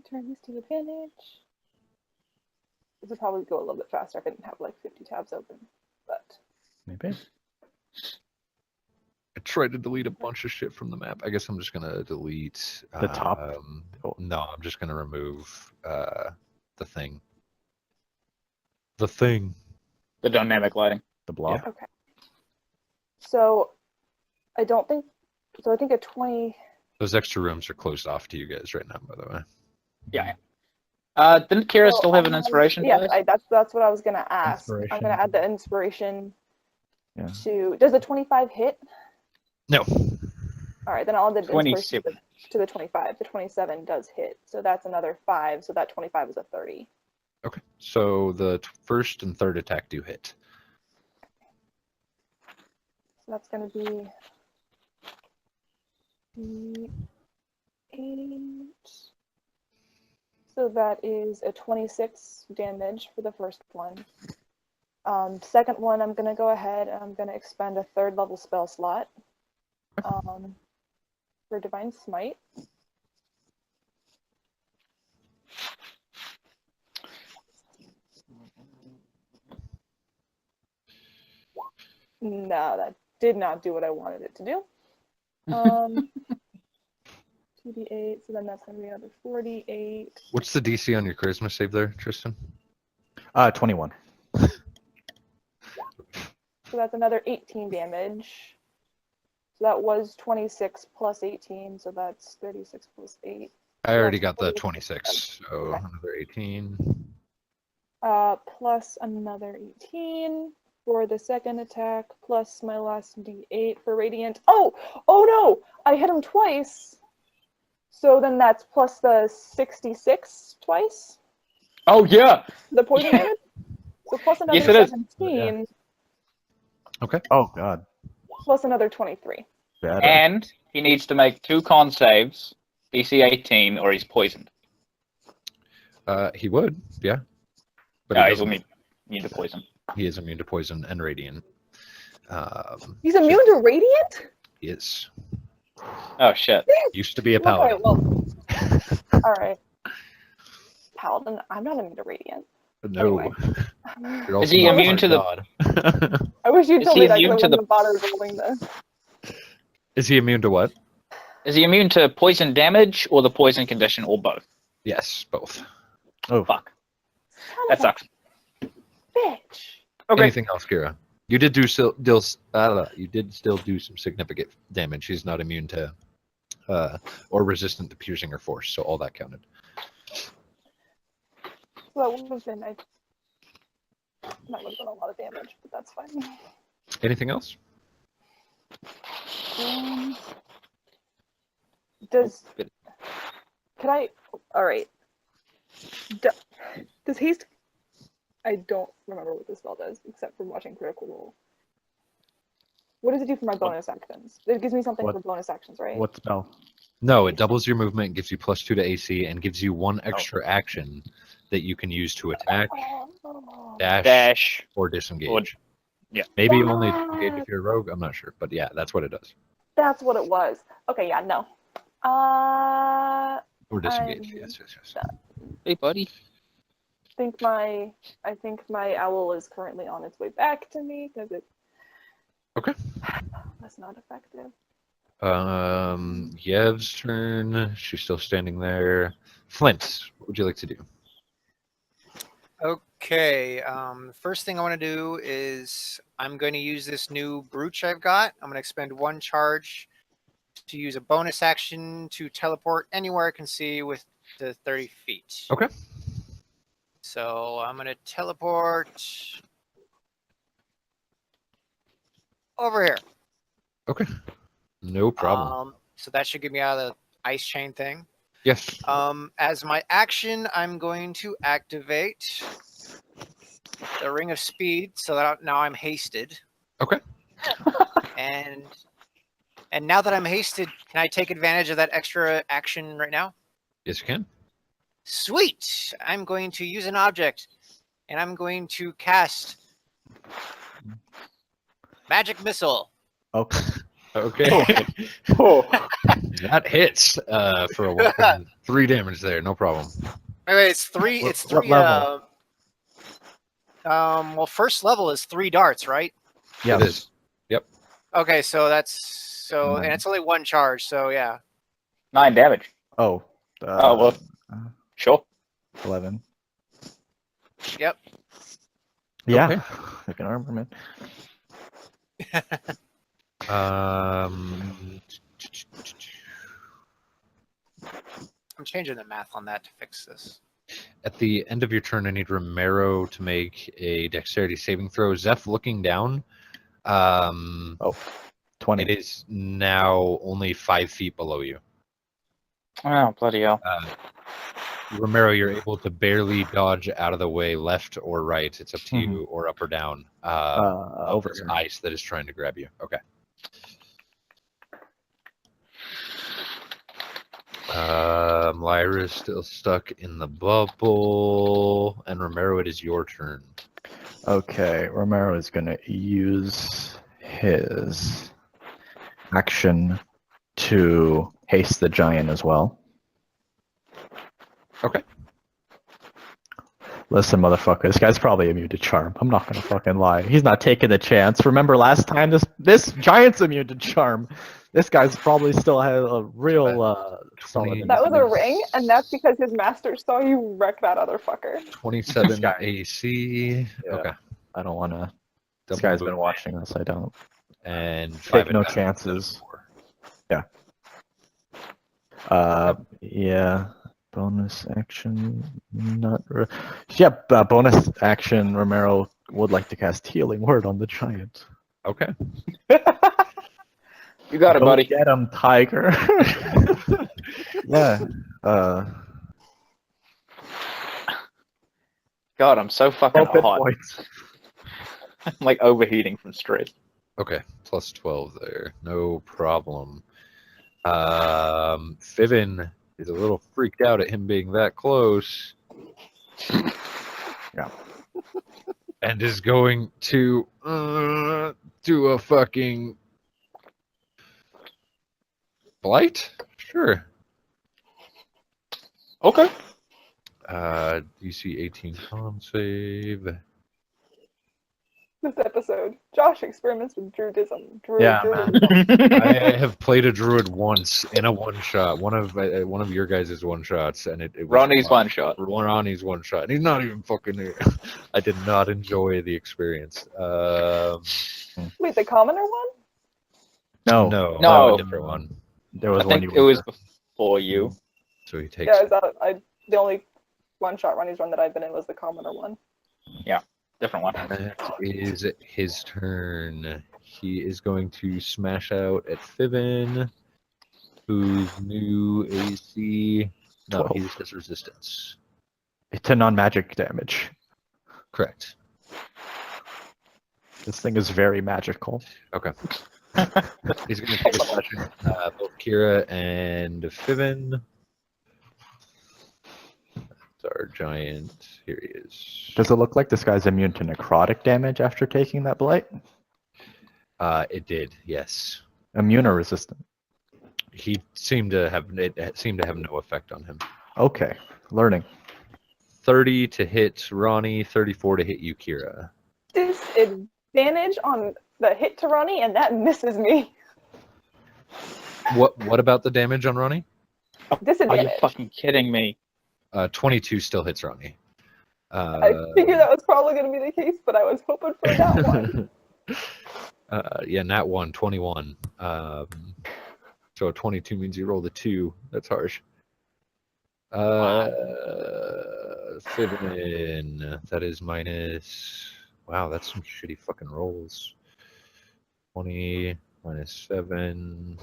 S1: Turn this to advantage. This would probably go a little bit faster if I didn't have like 50 tabs open, but
S2: Maybe.
S3: I tried to delete a bunch of shit from the map. I guess I'm just gonna delete
S2: The top?
S3: No, I'm just gonna remove the thing. The thing.
S5: The dynamic lighting.
S2: The blob.
S1: okay. So I don't think so. I think a 20.
S3: Those extra rooms are closed off to you guys right now, by the way.
S5: Yeah. Didn't Kira
S1: So
S5: still have
S1: I
S5: an inspiration?
S1: Yeah,
S5: dice?
S1: that's what I was gonna ask. I'm
S2: Inspiration.
S1: gonna add the inspiration
S2: Yeah.
S1: to. Does the 25 hit?
S3: No.
S1: All right, then I'll add the inspiration
S5: 27.
S1: to the 25. The 27 does hit, so that's another 5. So that 25 is a 30.
S3: Okay. So the first and third attack do hit.
S1: So that's gonna be 8. So that is a 26 damage for the first one. Second one, I'm gonna go ahead and I'm gonna expend a 3rd level spell slot for Divine Smite. No, that did not do what I wanted it to do. 2d8, so then that's gonna be another 48.
S3: What's the DC on your charisma save there, Tristan?
S2: 21.
S1: So that's another 18 damage. So that was 26 plus 18, so that's 36 plus 8.
S3: I already
S1: That's
S3: got the
S1: 46.
S3: 26, so
S1: Okay.
S3: another 18.
S1: Plus another 18 for the second attack, plus my last d8 for radiant. Oh no! I hit him twice. So then that's plus the 66 twice.
S5: Oh yeah.
S1: The poison
S5: Yeah.
S1: damage. So plus another
S5: Yes, it is.
S1: 17,
S2: Oh god.
S1: plus another 23.
S2: Bad.
S5: And he needs to make 2 con saves, DC 18, or he's poisoned.
S3: He would, yeah. But
S5: No,
S3: he
S5: he's
S3: doesn't.
S5: immune to poison.
S3: He is immune to poison and radiant.
S1: He's immune to radiant?
S3: He is.
S5: Oh shit.
S3: Used to be a
S1: Okay,
S3: paladin.
S1: well, alright. Paladin, I'm not immune to radiant.
S3: No.
S1: Anyway.
S3: You're
S5: Is he
S3: also not
S5: immune
S3: part
S5: to the-
S3: god.
S1: I wish you'd
S5: Is
S1: told
S5: he
S1: me that
S5: immune
S1: because I
S5: to the-
S1: wouldn't have bothered rolling this.
S3: Is he immune to what?
S5: Is he immune to poison damage or the poison condition or both?
S3: Yes, both.
S2: Oh,
S5: Fuck.
S1: Son
S5: That
S1: of a
S5: sucks.
S1: bitch.
S5: Okay.
S3: Anything else, Kira? You did you did still do some significant damage. He's not immune to or resistant to piercing or force, so all that counted.
S1: Well, that would have been, that would have been a lot of damage, but that's fine.
S3: Anything else?
S1: Can I? All right. Does haste? I don't remember what this spell does, except for watching Critical Role. What does it do for my bonus actions? It gives me something
S2: What?
S1: for bonus actions, right?
S2: What spell?
S3: No, it doubles your movement, gives you +2 to AC, and gives you 1 extra action that you can use to attack,
S1: Oh.
S3: dash, or disengage.
S5: yeah.
S3: Maybe only disengage if you're a rogue. I'm not sure, but yeah, that's what it does.
S1: That's what it was. Okay, yeah, no.
S3: Or disengage.
S1: I'm-
S3: Yes.
S5: Hey, buddy.
S1: I think my owl is currently on its way back to me because it.
S3: Okay.
S1: That's not effective.
S3: Yev's turn. She's still standing there. Flint, what would you like to do?
S4: Okay. First thing I want to do is I'm going to use this new brooch I've got. I'm going to expend 1 charge to use a bonus action to teleport anywhere I can see with the 30 feet.
S3: Okay.
S4: So I'm going to teleport over here.
S3: Okay. No problem.
S4: So that should get me out of the ice chain thing.
S3: Yes.
S4: As my action, I'm going to activate the Ring of Speed, so that now I'm hasted.
S3: Okay.
S4: And now that I'm hasted, can I take advantage of that extra action right now?
S3: Yes, you can.
S4: Sweet! I'm going to use an object, and I'm going to cast Magic Missile.
S2: Okay.
S3: Okay.
S5: Oh.
S3: That hits for a whopping 3 damage there. No problem.
S4: Wait, it's 3.
S2: What-
S4: It's
S2: what
S4: 3.
S2: level?
S4: Well, first level is 3 darts, right?
S2: Yes.
S3: It is.
S4: Okay, so and it's only 1 charge, so yeah.
S5: 9 damage.
S2: Oh.
S5: Well. Sure.
S2: 11.
S4: Yep.
S2: Yeah.
S3: Okay.
S2: Like an armament.
S3: Um,
S4: I'm changing the math on that to fix this.
S3: At the end of your turn, I need Romero to make a dexterity saving throw. Zeph, looking down,
S2: 20.
S3: it is now only 5 feet below you.
S5: Oh, bloody hell.
S3: Romero, you're able to barely dodge out of the way, left or right. It's up to
S2: Mhm.
S3: you, or up or down.
S2: Over
S3: There's
S2: here.
S3: ice that is trying to grab you. Okay. Lyra's still stuck in the bubble, and Romero, it is your turn.
S2: Okay, Romero is going to use his action to haste the giant as well.
S3: Okay.
S2: Listen, motherfucker, this guy's probably immune to charm. I'm not gonna fucking lie. He's not taking the chance. Remember last time this giant's immune to charm. This guy's probably still has a real solid.
S1: That was a ring, and that's because his master saw you wreck that other fucker.
S3: 27
S2: guy.
S3: AC.
S2: Yeah.
S3: Okay.
S2: I don't want to. This
S3: Double
S2: guy's been
S3: movement.
S2: watching us. I don't
S3: And
S2: take
S3: 5
S2: no
S3: advantage.
S2: chances. Yeah. Bonus action, not. Yep. Bonus action. Romero would like to cast Healing Word on the giant.
S3: Okay.
S5: You got it,
S2: Go
S5: buddy.
S2: Get him, Tiger. Yeah.
S5: God, I'm so fucking
S2: 12 hit
S5: hot.
S2: points.
S5: I'm like overheating from stress.
S3: Okay. Plus 12 there. No problem. Fivin is a little freaked out at him being that close.
S2: Yeah.
S3: And is going to do a fucking blight? Sure.
S5: Okay.
S3: DC 18 con save.
S1: This episode, Josh experiments with druidism.
S2: Yeah,
S1: Druidism.
S3: I have played a druid once in a one shot. One of your guys' one shots, and it was
S5: Ronnie's one shot.
S3: Ronnie's one shot, and he's not even fucking here. I did not enjoy the experience.
S1: Wait, the commoner one?
S2: No.
S5: No.
S3: a different one.
S2: There was
S5: I
S2: one
S5: think
S2: you
S5: it was
S2: were-
S5: before you.
S3: So he takes.
S1: Yeah, is that the only one-shot Ronnie's run that I've been in was the commoner one.
S5: Different one.
S3: That is his turn. He is going to smash out at Fibbin, whose new AC. No,
S2: 12.
S3: he just has resistance.
S2: It's a non-magic damage.
S3: Correct.
S2: This thing is very magical.
S3: Okay. He's going to take a slash at both Kira and Fibbin. That's our giant. Here he is.
S2: Does it look like this guy's immune to necrotic damage after taking that blight?
S3: It did, yes.
S2: Immune or resistant?
S3: He seemed to have no effect on him.
S2: Okay, learning.
S3: 30 to hit Ronnie, 34 to hit you, Kira.
S1: Disadvantage on the hit to Ronnie, and that misses me.
S3: What about the damage on Ronnie?
S5: Are you
S1: Disadvantage.
S5: fucking kidding me?
S3: 22 still hits Ronnie.
S1: I figured that was probably going to be the case, but I was hoping for that one.
S3: Yeah, nat 1, 21. So a 22 means you roll the 2. That's harsh. Fibbin, that is minus. Wow, that's some shitty fucking rolls. 20 minus 7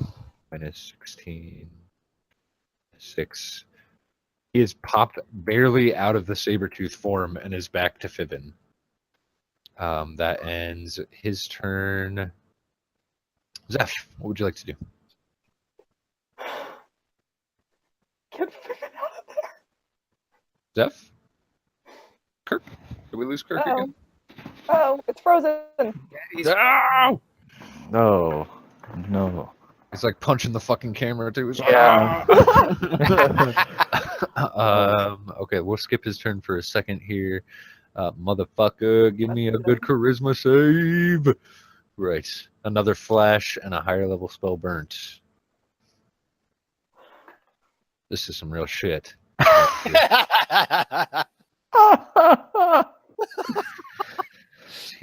S3: minus 16. 6. He is popped barely out of the saber-tooth form and is back to Fibbin. That ends his turn. Zeph, what would you like to do?
S1: Get Fibbin out of there.
S3: Zeph? Kirk? Did we lose Kirk again?
S1: Oh, it's frozen.
S3: No!
S2: No. No.
S3: He's like punching the fucking camera too. He's like,
S2: Yeah.
S3: Okay, we'll skip his turn for a second here. Motherfucker, give me a good charisma save. Right. Another flash and a higher level spell burnt. This is some real shit.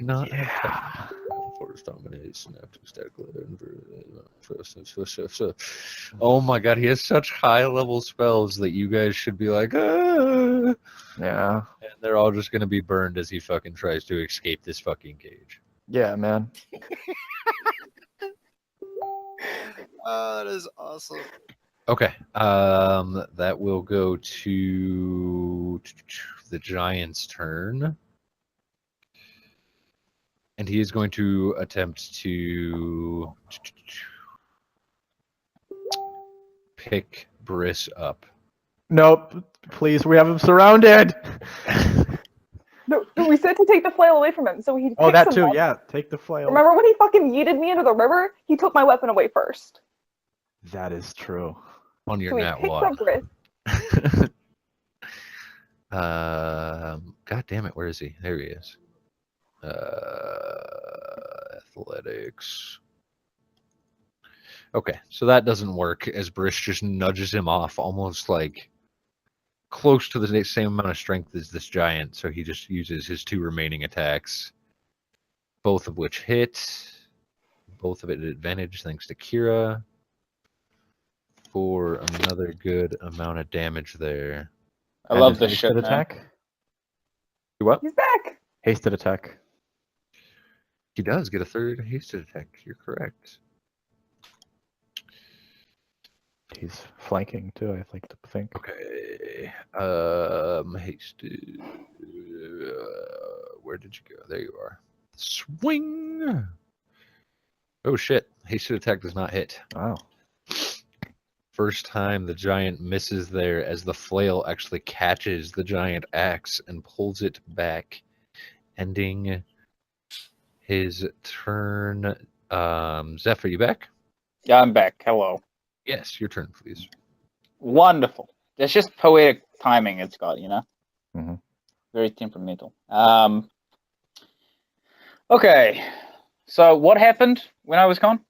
S3: Not Force domination after static Oh my god, he has such high level spells that you guys should be like, ah!
S2: Yeah.
S3: And they're all just gonna be burned as he fucking tries to escape this fucking cage.
S2: Yeah, man.
S4: Oh, that is awesome.
S3: Okay. That will go to the giant's turn. And he is going to attempt to pick Briss up.
S2: Nope. Please, we have him surrounded.
S1: No, we said to take the flail away from him, so he.
S2: Oh,
S1: picks
S2: that
S1: him
S2: too.
S1: up.
S2: Yeah, take the flail.
S1: Remember when he fucking yeeted me into the river? He took my weapon away first.
S2: That is true.
S3: On your
S1: So he
S3: nat
S1: picks
S3: one.
S1: up Briss.
S3: God damn it, where is he? There he is. Athletics. Okay, so that doesn't work as Briss just nudges him off, almost like close to the same amount of strength as this giant. So he just uses his 2 remaining attacks, both of which hit. Both of it at advantage thanks to Kira for another good amount of damage there.
S5: I love
S2: his
S5: this
S2: hasted
S5: shit, man.
S2: attack.
S3: What?
S1: He's back.
S2: Hasted attack.
S3: He does get a 3rd hasted attack. You're correct.
S2: He's flanking too, I like to think.
S3: Okay. Hasted. Where did you go? There you are. Swing. Oh shit! Hasted attack does not hit.
S2: Wow.
S3: First time the giant misses there, as the flail actually catches the giant axe and pulls it back, ending his turn. Zeph, are you back?
S5: Yeah, I'm back. Hello.
S3: Yes, your turn, please.
S5: Wonderful. That's just poetic timing it's got, you know?
S2: Mhm.
S5: Very temperamental. Okay. So what happened when I was gone?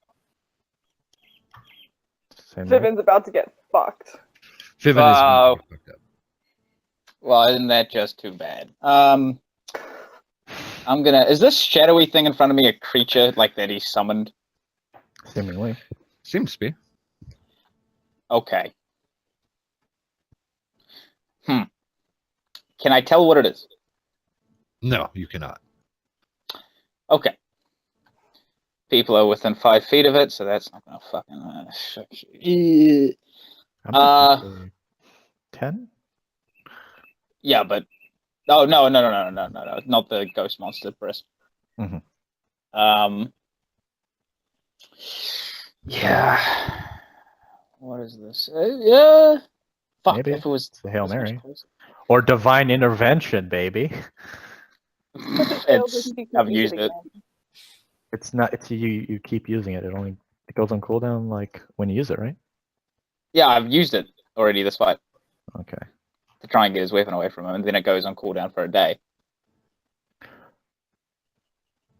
S2: Same way.
S1: Fibbin's about to get fucked.
S3: Fibbin
S5: Wow.
S3: is fucked up.
S5: Well, isn't that just too bad? I'm gonna. Is this shadowy thing in front of me a creature like that he summoned?
S2: Seemingly.
S3: Seems to be.
S5: Okay. Can I tell what it is?
S3: No, you cannot.
S5: Okay. People are within 5 feet of it, so that's not gonna fucking.
S2: I'm 10?
S5: Yeah, but oh no, not the ghost monster, Briss.
S2: Mhm.
S5: Yeah. What is this? Yeah. Fuck.
S2: Maybe
S5: If it was
S2: it's the Hail
S5: this much
S2: Mary.
S5: closer.
S2: Or divine intervention, baby.
S1: If it fails,
S5: It's.
S1: you can
S5: I've
S1: use
S5: used it.
S1: again.
S2: It's not. It's you keep using it. It goes on cooldown like when you use it, right?
S5: Yeah, I've used it already this fight
S2: Okay.
S5: to try and get his weapon away from him, and then it goes on cooldown for a day.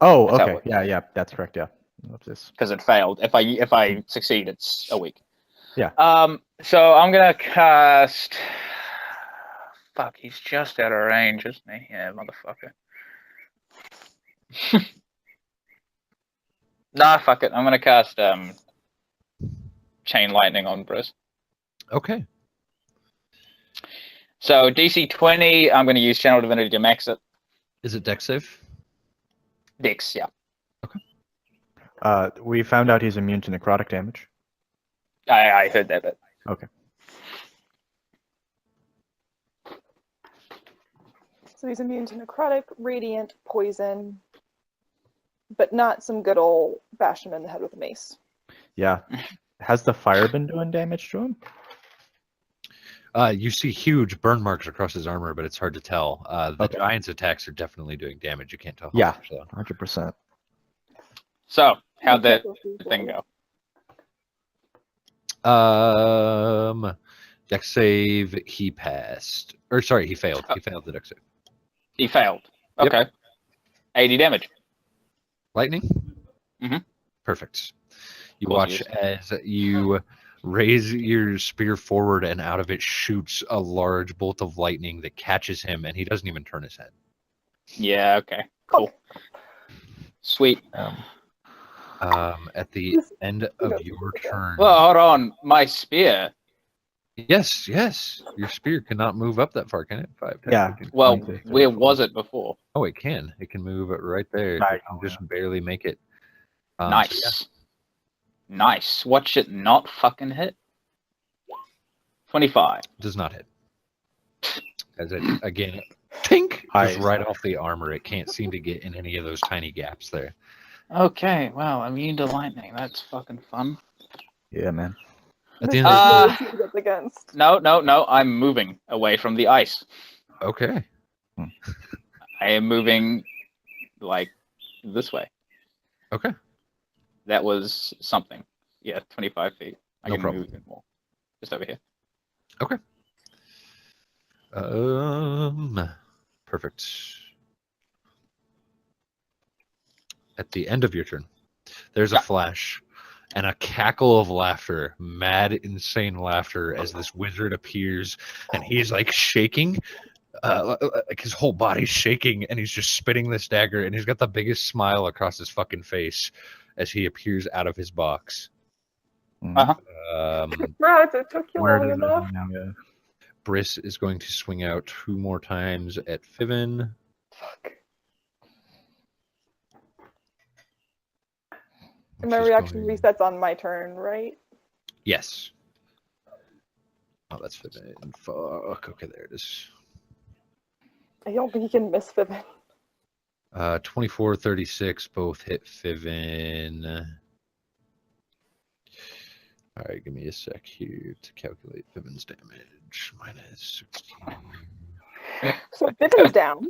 S2: Oh,
S5: That's how it
S2: okay.
S5: works.
S2: Yeah, that's correct. Yeah. What's this?
S5: Because it failed. If I succeed, it's a week.
S2: Yeah.
S5: So I'm gonna cast. Fuck, he's just out of range, isn't he? Yeah, motherfucker. Nah, fuck it. I'm gonna cast Chain Lightning on Briss.
S3: Okay.
S5: So DC 20, I'm gonna use Channel Divinity to max it.
S3: Is it dex save?
S5: Dex, yeah.
S2: We found out he's immune to necrotic damage.
S5: I heard that bit.
S2: Okay.
S1: So he's immune to necrotic, radiant, poison, but not some good old bash him in the head with a mace.
S2: Yeah. Has the fire been doing damage to him?
S3: You see huge burn marks across his armor, but it's hard to tell. The
S2: Okay.
S3: giant's attacks are definitely doing damage. You can't tell how
S2: Yeah.
S3: much, though.
S2: 100%.
S5: So, how'd that thing go?
S3: Dex save, he passed. Or sorry, he failed. He failed the dex save.
S5: He failed.
S3: Yep.
S5: Okay. 80 damage.
S3: Lightning?
S5: Mhm.
S3: Perfect. You
S5: Cool,
S3: watch as you raise your spear forward, and out of it shoots a large bolt of lightning that catches him, and he doesn't even turn his head.
S5: Yeah, okay. Cool. Sweet.
S3: At the end of your turn.
S5: Well, hold on. My spear.
S3: Yes. Your spear cannot move up that far, can it? 5, 10,
S2: Yeah.
S3: 15,
S5: Well,
S3: 20, 30,
S5: where
S3: 40.
S5: was it before?
S3: Oh, it can. It can move it right there.
S2: Right.
S3: It can just barely make it.
S5: Nice.
S3: So
S5: Nice. Watch it not fucking hit. 25.
S3: does not hit. As it, again, tink, just
S2: Nice.
S3: right off the armor. It can't seem to get in any of those tiny gaps there.
S5: Okay, well, immune to lightning. That's fucking fun.
S2: Yeah, man.
S3: At the end of
S1: This is what it's against.
S5: No. I'm moving away from the ice.
S3: okay.
S5: I am moving, like, this way.
S3: Okay.
S5: That was something. Yeah, 25 feet. I
S3: No
S5: can
S3: problem.
S5: move it more. Just over here.
S3: Perfect. At the end of your turn, there's a
S5: Yeah.
S3: flash and a cackle of laughter, mad, insane laughter, as this wizard appears, and he's like shaking, like his whole body's shaking, and he's just spitting this dagger, and he's got the biggest smile across his fucking face as he appears out of his box.
S5: Uh-huh.
S1: Right, it took you
S2: Where
S1: long
S2: does
S1: enough.
S2: it now go?
S3: Briss is going to swing out 2 more times at Fiven.
S1: Fuck.
S3: which
S1: And my
S3: is
S1: reaction
S3: going-
S1: resets on my turn, right?
S3: Yes. Oh, that's Fiven. Fuck. Okay, there it is.
S1: I don't think you can miss Fiven.
S3: 24, 36, both hit Fiven. All right, give me a sec here to calculate Fiven's damage. Minus 16.
S1: So Fiven's down.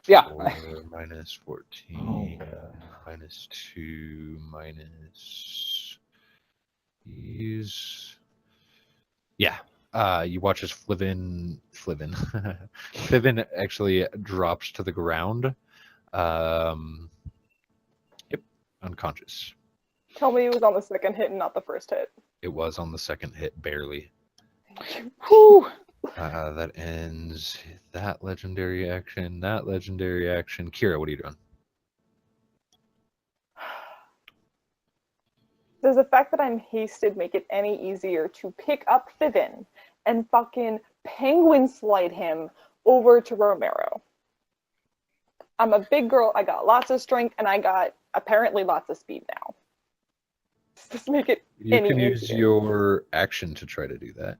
S5: Yeah.
S3: 4, minus 14.
S2: Oh.
S3: Minus 2, minus these. Yeah. You watch as Fiven actually drops to the ground. Yep, unconscious.
S1: Tell me it was on the second hit and not the first hit.
S3: It was on the second hit, barely.
S5: Whew.
S3: That ends that legendary action. Kira, what are you doing?
S1: Does the fact that I'm hasted make it any easier to pick up Fiven and fucking penguin slide him over to Romero. I'm a big girl. I got lots of strength, and I got apparently lots of speed now. Just make it
S3: You
S1: any
S3: can use
S1: easier.
S3: your action to try to do that.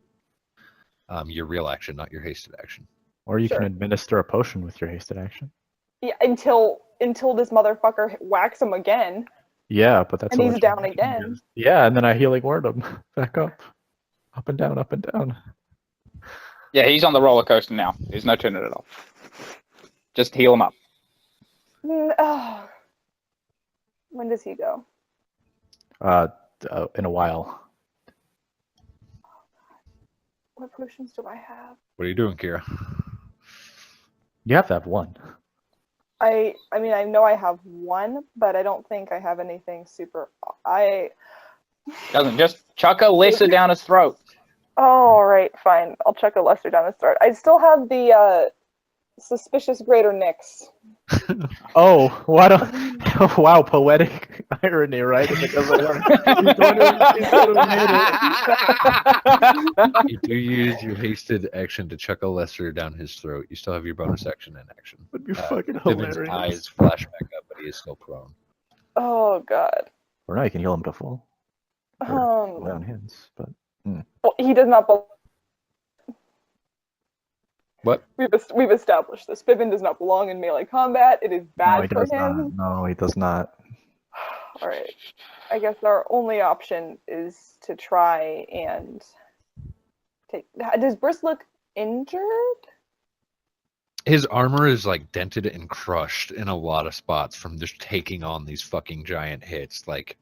S3: Your real action, not your hasted action.
S2: Or you
S1: Sure.
S2: can administer a potion with your hasted action.
S1: Yeah, until this motherfucker whacks him again,
S2: Yeah, but that's
S1: and
S2: a
S1: he's
S2: legendary
S1: down
S2: action,
S1: again.
S2: yes. Yeah, and then I healing word him back up and down, up and down.
S5: Yeah, he's on the roller coaster now. There's no turning it off. Just heal him up.
S1: Oh. When does he go?
S2: In a while.
S1: What potions do I have?
S3: What are you doing, Kira?
S2: You have to have one.
S1: I mean, I know I have one, but I don't think I have anything super.
S5: Doesn't just chuck a lesser down his throat.
S1: All right, fine. I'll check a lesser down his throat. I still have the suspicious greater Nyx.
S2: Oh, what a wow, poetic irony, right? If it doesn't work.
S3: You do use your hasted action to chuck a lesser down his throat. You still have your bonus action in action.
S2: Would be fucking
S3: Vivian's
S2: hilarious.
S3: eyes flash back up, but he is still prone.
S1: Oh God.
S2: Or now you can heal him to full. Or lay on
S1: Um.
S2: hands, but
S1: Well, he does not.
S3: What?
S1: We've established this. Pippin does not belong in melee combat. It is
S2: no,
S1: bad
S2: he
S1: for
S2: does
S1: him.
S2: not. No, he does not.
S1: All right. I guess our only option is to try and take. Does Briss look injured?
S3: His armor is like dented and crushed in a lot of spots from just taking on these fucking giant hits. Like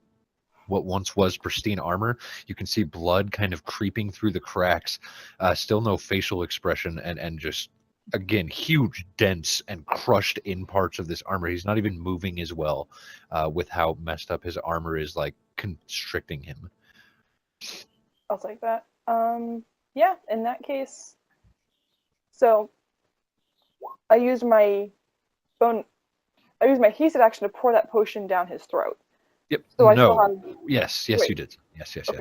S3: what once was pristine armor, you can see blood kind of creeping through the cracks. Still no facial expression, and just again huge dents and crushed in parts of this armor. He's not even moving as well with how messed up his armor is, like constricting him.
S1: I'll take that. Yeah, in that case. So I use my hasted action to pour that potion down his throat.
S3: Yep.
S1: So I
S3: no.
S1: still have.
S3: Yes,
S1: Wait.
S3: you did. Yes.
S1: Okay.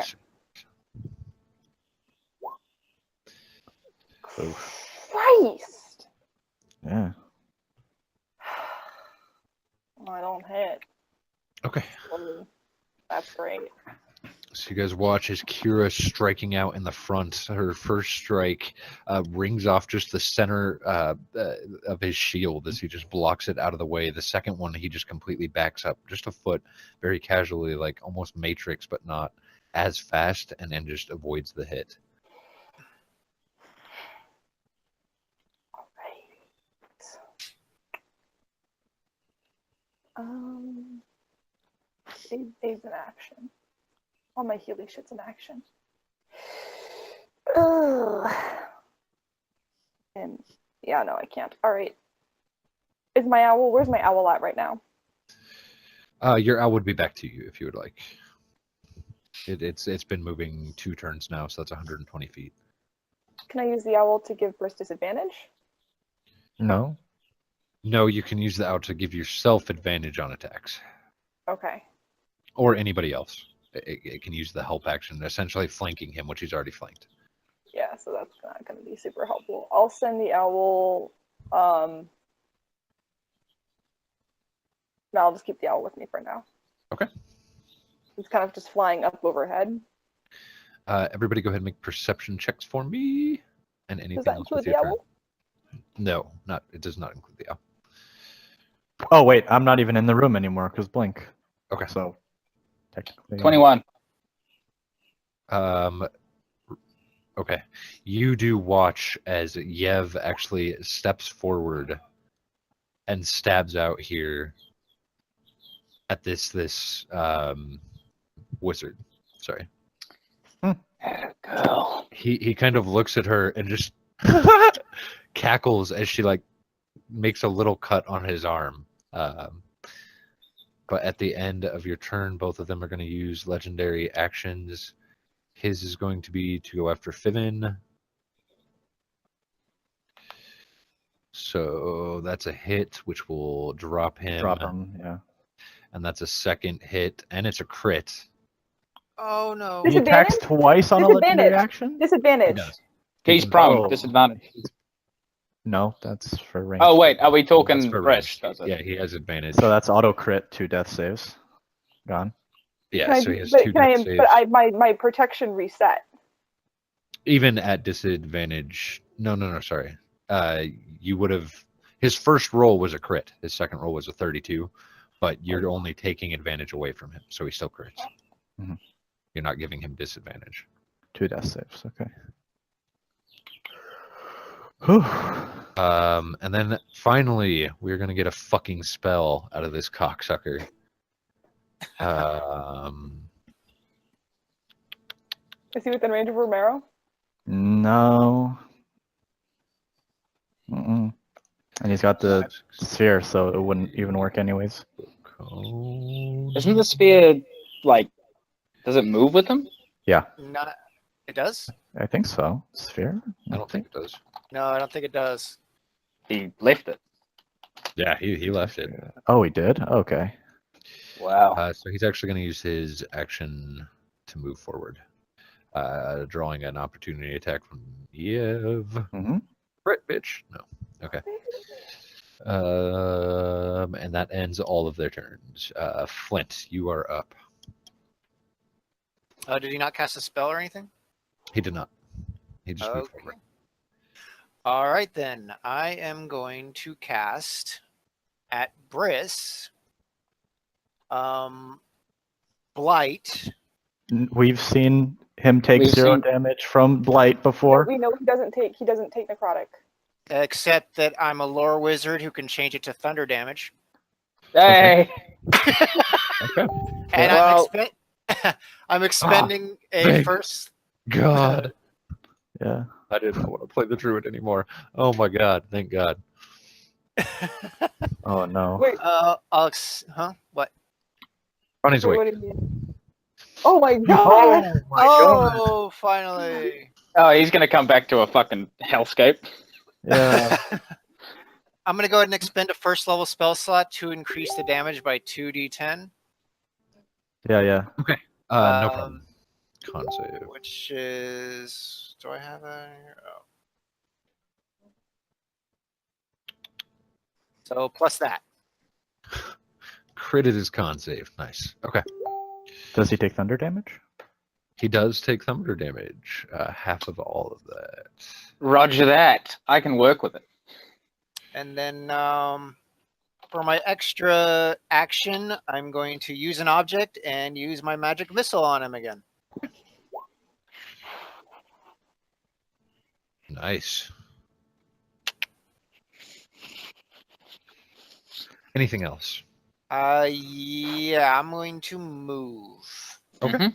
S1: Christ!
S2: Yeah.
S1: I don't hit.
S3: Okay.
S1: That's great.
S3: So you guys watch as Kira striking out in the front. Her first strike rings off just the center of his shield as he just blocks it out of the way. The second one, he just completely backs up just a foot, very casually, like almost Matrix, but not as fast, and then just avoids the hit.
S1: All right. Dave's in action. All my Healy shit's in action. Ugh. And yeah, no, I can't. All right. Is my owl? Where's my owl at right now?
S3: Your owl would be back to you if you would like. It's been moving 2 turns now, so that's 120 feet.
S1: Can I use the owl to give Briss disadvantage?
S2: No.
S3: No, you can use the owl to give yourself advantage on attacks,
S1: Okay.
S3: or anybody else. It can use the help action, essentially flanking him, which he's already flanked.
S1: Yeah, so that's not going to be super helpful. I'll send the owl. No, I'll just keep the owl with me for now.
S3: Okay.
S1: It's kind of just flying up overhead.
S3: Everybody go ahead and make perception checks for me. And anything
S1: Does that
S3: else
S1: include
S3: with
S1: the
S3: your turn.
S1: owl?
S3: No, it does not include the owl.
S2: Oh wait, I'm not even in the room anymore because blink.
S3: Okay.
S2: So technically.
S5: 21.
S3: Okay. You do watch as Yev actually steps forward and stabs out here at this wizard. Sorry.
S5: Girl.
S3: He kind of looks at her and just cackles as she like makes a little cut on his arm. But at the end of your turn, both of them are going to use legendary actions. His is going to be to go after Fivin. So that's a hit, which will drop him.
S2: Drop him, yeah.
S3: And that's a second hit, and it's a crit.
S4: Oh no.
S2: He attacks twice on a legendary
S1: Disadvantage.
S2: action?
S3: He
S1: Disadvantage.
S3: does.
S5: He's prone.
S2: Oh.
S5: Disadvantage.
S2: No, that's for range.
S5: Oh wait, are we
S3: That's
S5: talking
S3: for
S5: Brish?
S3: range.
S5: Does it?
S3: Yeah, he has advantage.
S2: So that's auto crit 2 death saves. Gone.
S3: Yeah,
S1: Can I
S3: so he
S1: do-
S3: has
S1: but
S3: 2
S1: can
S3: death
S1: I?
S3: saves.
S1: But my protection reset.
S3: Even at disadvantage. No, sorry. You would have. His first roll was a crit. His second roll was a 32, but you're only taking advantage away from him, so he still crits.
S2: Mhm.
S3: You're not giving him disadvantage.
S2: 2 death saves. Okay. Whew.
S3: And then finally, we're gonna get a fucking spell out of this cocksucker.
S1: Is he within range of Romero?
S2: No. Mm-mm. And he's got the sphere, so it wouldn't even work anyways.
S5: Isn't the spear like? Does it move with him?
S4: Not. It does?
S2: I think so. Sphere?
S3: I don't think it does.
S4: No, I don't think it does.
S5: He left it.
S3: Yeah, he left it.
S2: Oh, he did? Okay.
S5: Wow.
S3: So he's actually going to use his action to move forward, drawing an opportunity attack from Yev.
S2: Mm-hmm.
S3: Right, bitch. No. Okay. And that ends all of their turns. Flint, you are up.
S4: Did he not cast a spell or anything?
S3: He did not. He just moved
S4: Okay.
S3: forward.
S4: All right, then. I am going to cast at Briss. Blight.
S2: We've seen him take
S5: We've
S2: 0
S5: seen-
S2: damage from Blight before.
S1: We know he doesn't take necrotic.
S4: Except that I'm a lore wizard who can change it to thunder damage.
S5: Hey.
S3: Okay.
S4: And
S5: Well-
S4: I'm expending a
S3: thank
S4: first.
S3: God.
S2: Yeah.
S3: I did not want to play the druid anymore. Oh my God. Thank God.
S2: Oh no.
S1: Wait,
S4: What?
S3: On his way.
S1: what do you mean? Oh my god!
S4: Oh, finally.
S5: Oh, he's gonna come back to a fucking hellscape.
S2: Yeah.
S4: I'm going to go ahead and expend a first level spell slot to increase the damage by 2d10.
S2: Yeah.
S3: No problem. Con save.
S4: Which is. Do I have that here? Oh. So plus that.
S3: Critted his con save. Nice. Okay.
S2: Does he take thunder damage?
S3: He does take thunder damage. Half of all of that.
S5: Roger that. I can work with it.
S4: And then for my extra action, I'm going to use an object and use my magic missile on him again.
S3: Nice. Anything else?
S4: Yeah, I'm going to move.
S3: Okay.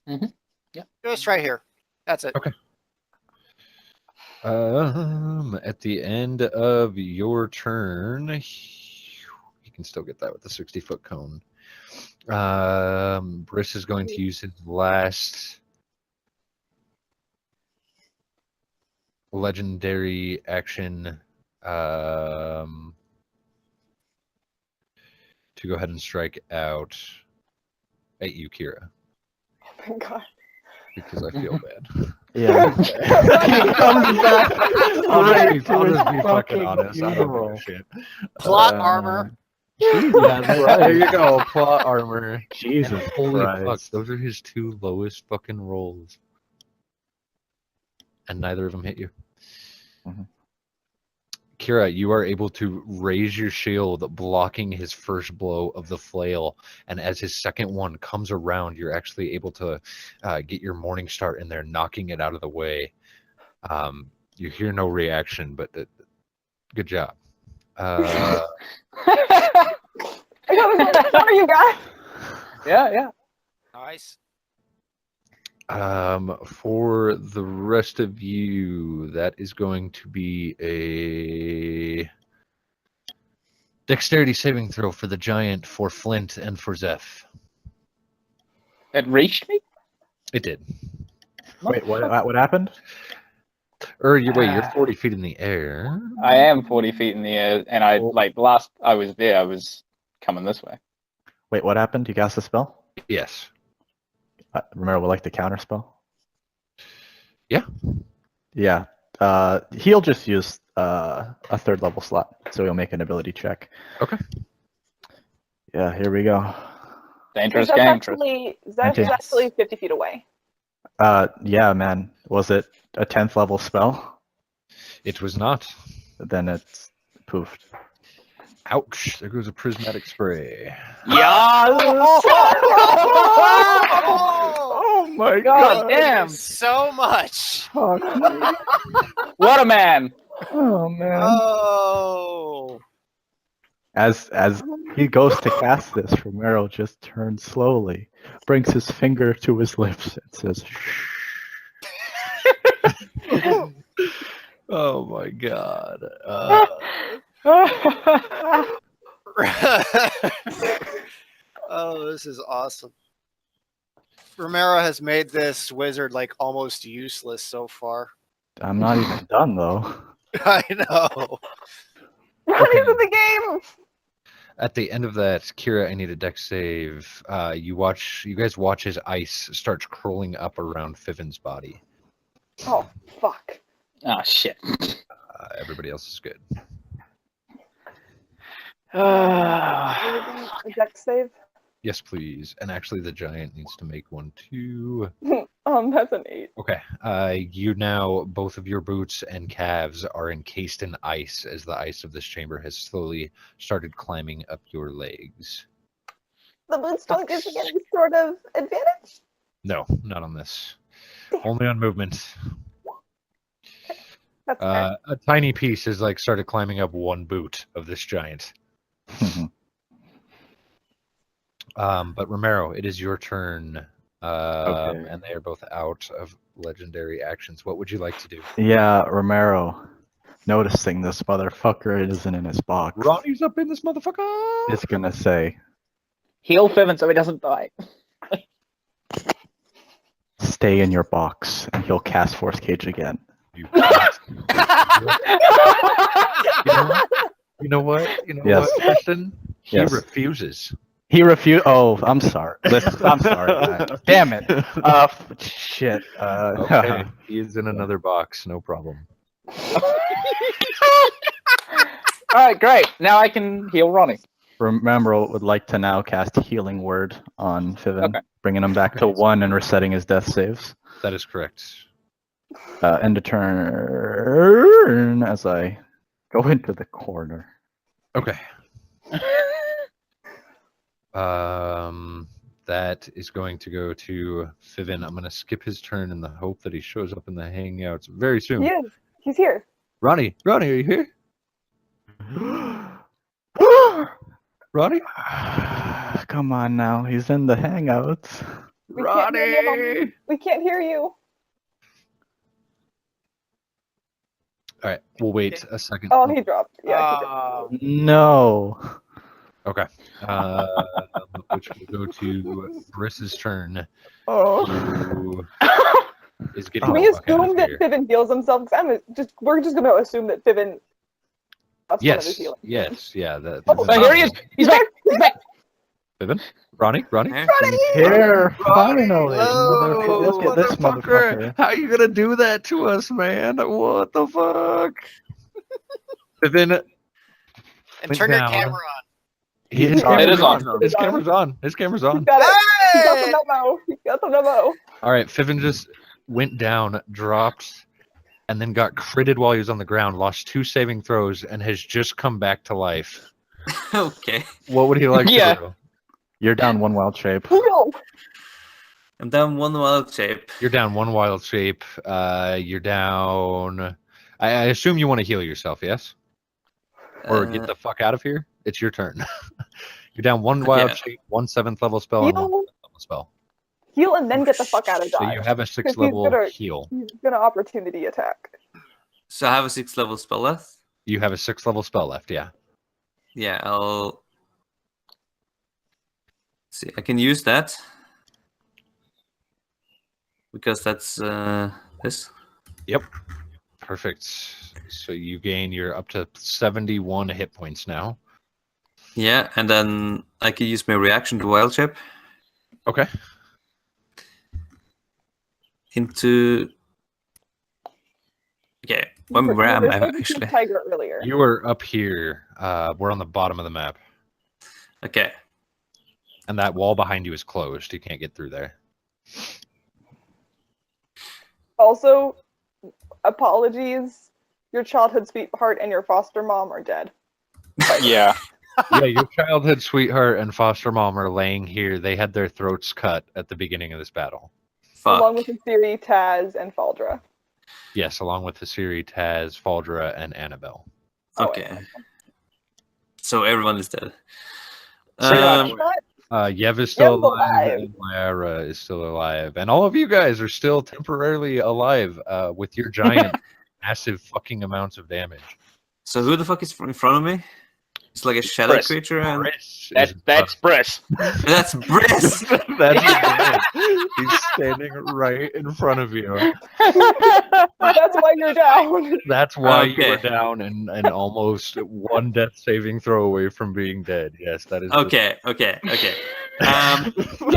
S5: Mhm. Yep.
S4: Just right here. That's it.
S3: Okay. At the end of your turn, you can still get that with the 60-foot cone. Briss is going to use his last legendary action to go ahead and strike out at you, Kira,
S1: Oh my god.
S3: because I feel bad.
S2: Yeah. He comes back.
S3: I'll
S2: right
S3: just be
S2: to his
S3: fucking
S2: fucking
S3: honest. I don't give
S2: funeral.
S3: a shit.
S4: Plot
S2: Uh,
S4: armor.
S3: There you go. Plot armor.
S2: Jesus
S3: Holy
S2: Christ.
S3: fuck, those are his 2 lowest fucking rolls. And neither of them hit you.
S2: Mhm.
S3: Kira, you are able to raise your shield, blocking his first blow of the flail. And as his second one comes around, you're actually able to get your morning start in there, knocking it out of the way. You hear no reaction, but good job.
S1: I got this for you guys.
S5: Yeah.
S4: Nice.
S3: For the rest of you, that is going to be a dexterity saving throw for the giant, for Flint, and for Zeph.
S5: It reached me?
S3: It did.
S2: Wait, what happened?
S3: You're 40 feet in the air.
S5: I am 40 feet in the air, and last I was there, I was coming this way.
S2: Wait, what happened? You cast a spell?
S3: Yes.
S2: Remember, we like the counter spell. Yeah. He'll just use a 3rd level slot, so he'll make an ability check.
S3: Okay.
S2: Yeah, here we go.
S5: Dangerous
S1: That's
S5: game,
S1: actually, Zeph
S2: Okay.
S1: is actually 50 feet away.
S2: Yeah, man. Was it a 10th level spell?
S3: It was not.
S2: Then it's poofed.
S3: Ouch! There goes a prismatic spray.
S2: Oh my
S5: God damn!
S4: So much.
S2: Fuck me.
S5: What a man!
S2: Oh man.
S4: Oh.
S2: As he goes to cast this, Romero just turns slowly, brings his finger to his lips, and says, "Shh."
S3: Oh my god.
S4: Oh, this is awesome. Romero has made this wizard like almost useless so far.
S2: I'm not even done though.
S4: I know.
S1: Ronnie's in the game!
S3: At the end of that, Kira, I need a deck save. You guys watch as ice starts crawling up around Fiven's body.
S1: Oh, fuck.
S5: Oh shit.
S3: Everybody else is good.
S1: A deck save?
S3: Yes, please. And actually, the giant needs to make one too.
S1: That's an 8.
S3: Okay. You now, both of your boots and calves are encased in ice as the ice of this chamber has slowly started climbing up your legs.
S1: The boots don't give me any sort of advantage?
S3: No, not on this. Only on movement.
S1: That's fair.
S3: A tiny piece has like started climbing up one boot of this giant. But Romero, it is your turn.
S2: Okay.
S3: And they are both out of legendary actions. What would you like to do?
S2: Yeah, Romero, noticing this motherfucker isn't in his box,
S3: Ronnie's up in this motherfucker.
S2: is gonna say,
S5: Heal Fiven so he doesn't die.
S2: "Stay in your box," and he'll cast Force Cage again.
S3: You can't. You know what?
S2: Yes.
S3: What, Preston? He
S2: Yes.
S3: refuses.
S2: He refused. Oh, I'm sorry. Listen, I'm sorry. Guys. Damn it. Shit.
S3: Okay, he's in another box. No problem.
S5: Alright, great. Now I can heal Ronnie.
S2: Romero would like to now cast Healing Word on Fiven,
S5: Okay.
S2: bringing him back to 1 and resetting his death saves.
S3: That is correct.
S2: End of turn as I go into the corner.
S3: Okay. That is going to go to Fiven. I'm going to skip his turn in the hope that he shows up in the Hangouts very soon.
S1: He is. He's here.
S3: Ronnie, are you here? Ronnie?
S2: Come on now, he's in the Hangouts.
S1: We can't hear you. We can't hear you.
S3: All right, we'll wait a second.
S1: Oh, he dropped. Yeah, he dropped.
S2: No.
S3: Okay. Which will go to Briss's turn.
S2: Oh.
S3: Who is getting
S1: Can we
S3: the fuck out
S1: assume
S3: of
S1: that
S3: here.
S1: Fiven heals himself? Because we're just going to assume that Fiven. That's one of his
S3: Yes.
S1: healing.
S3: Yes. Yeah. That.
S1: Oh,
S5: Oh, here he is! He's back! He's back!
S3: Fiven? Ronnie?
S6: Huh?
S2: Here, finally.
S4: Hello.
S2: Look at this motherfucker.
S3: How are you gonna do that to us, man? What the fuck? Fiven.
S4: And turn your
S3: down.
S4: camera on.
S3: His
S2: on.
S5: It is
S3: camera's
S5: on.
S3: His camera's on. His camera's
S1: He
S3: on.
S1: got it. He got
S4: Hey!
S1: the memo. He got the memo.
S3: All right, Fiven just went down, dropped, and then got critted while he was on the ground, lost 2 saving throws, and has just come back to life.
S6: Okay.
S3: What would he like
S5: Yeah.
S3: to do?
S2: You're down 1 wild shape.
S1: Heal.
S6: I'm down 1 wild shape.
S3: You're down 1 wild shape. You're down. I assume you want to heal yourself, yes? Or get the fuck out of here? It's your turn. You're down 1 wild
S6: Yeah.
S3: shape, 1 7th level spell, and 1
S1: Heal.
S3: 7th level spell.
S1: Heal and then get the fuck out of
S3: So
S1: dodge.
S3: you have a 6th
S1: Because he's
S3: level
S1: gonna-
S3: heal.
S1: He's gonna opportunity attack.
S6: So I have a 6th level spell left.
S3: You have a 6th level spell left, yeah.
S6: Yeah, I'll see. I can use that because that's this.
S3: Yep. Perfect. So you gain, you're up to 71 hit points now.
S6: Yeah, and then I can use my reaction to wild shape
S3: Okay.
S6: into Okay.
S1: You were
S6: Where am I
S1: talking to the
S6: actually?
S1: tiger earlier.
S3: You are up here. We're on the bottom of the map.
S6: Okay.
S3: And that wall behind you is closed. You can't get through there.
S1: Also, apologies. Your childhood sweetheart and your foster mom are dead.
S5: Yeah.
S3: Yeah, your childhood sweetheart and foster mom are laying here. They had their throats cut at the beginning of this battle.
S6: Fuck.
S1: Along with Siri, Taz, and Faldra.
S3: Yes, along with Hasiri, Taz, Faldra, and Annabelle.
S6: Okay. So everyone is dead.
S5: Pretty much.
S3: Yev is still
S1: Yev's
S3: alive,
S1: alive.
S3: and Lyra is still alive. And all of you guys are still temporarily alive with your giant, massive fucking amounts of damage.
S6: So who the fuck is in front of me? It's like a shadow
S5: Briss.
S6: creature, and
S3: Briss
S5: That's Briss.
S6: that's Briss.
S3: That's his name. He's standing right in front of you.
S1: That's why you're down.
S3: That's why you were
S6: Okay.
S3: down and almost one death saving throw away from being dead. Yes, that is
S6: Okay.
S1: He has a
S6: I
S1: plus 20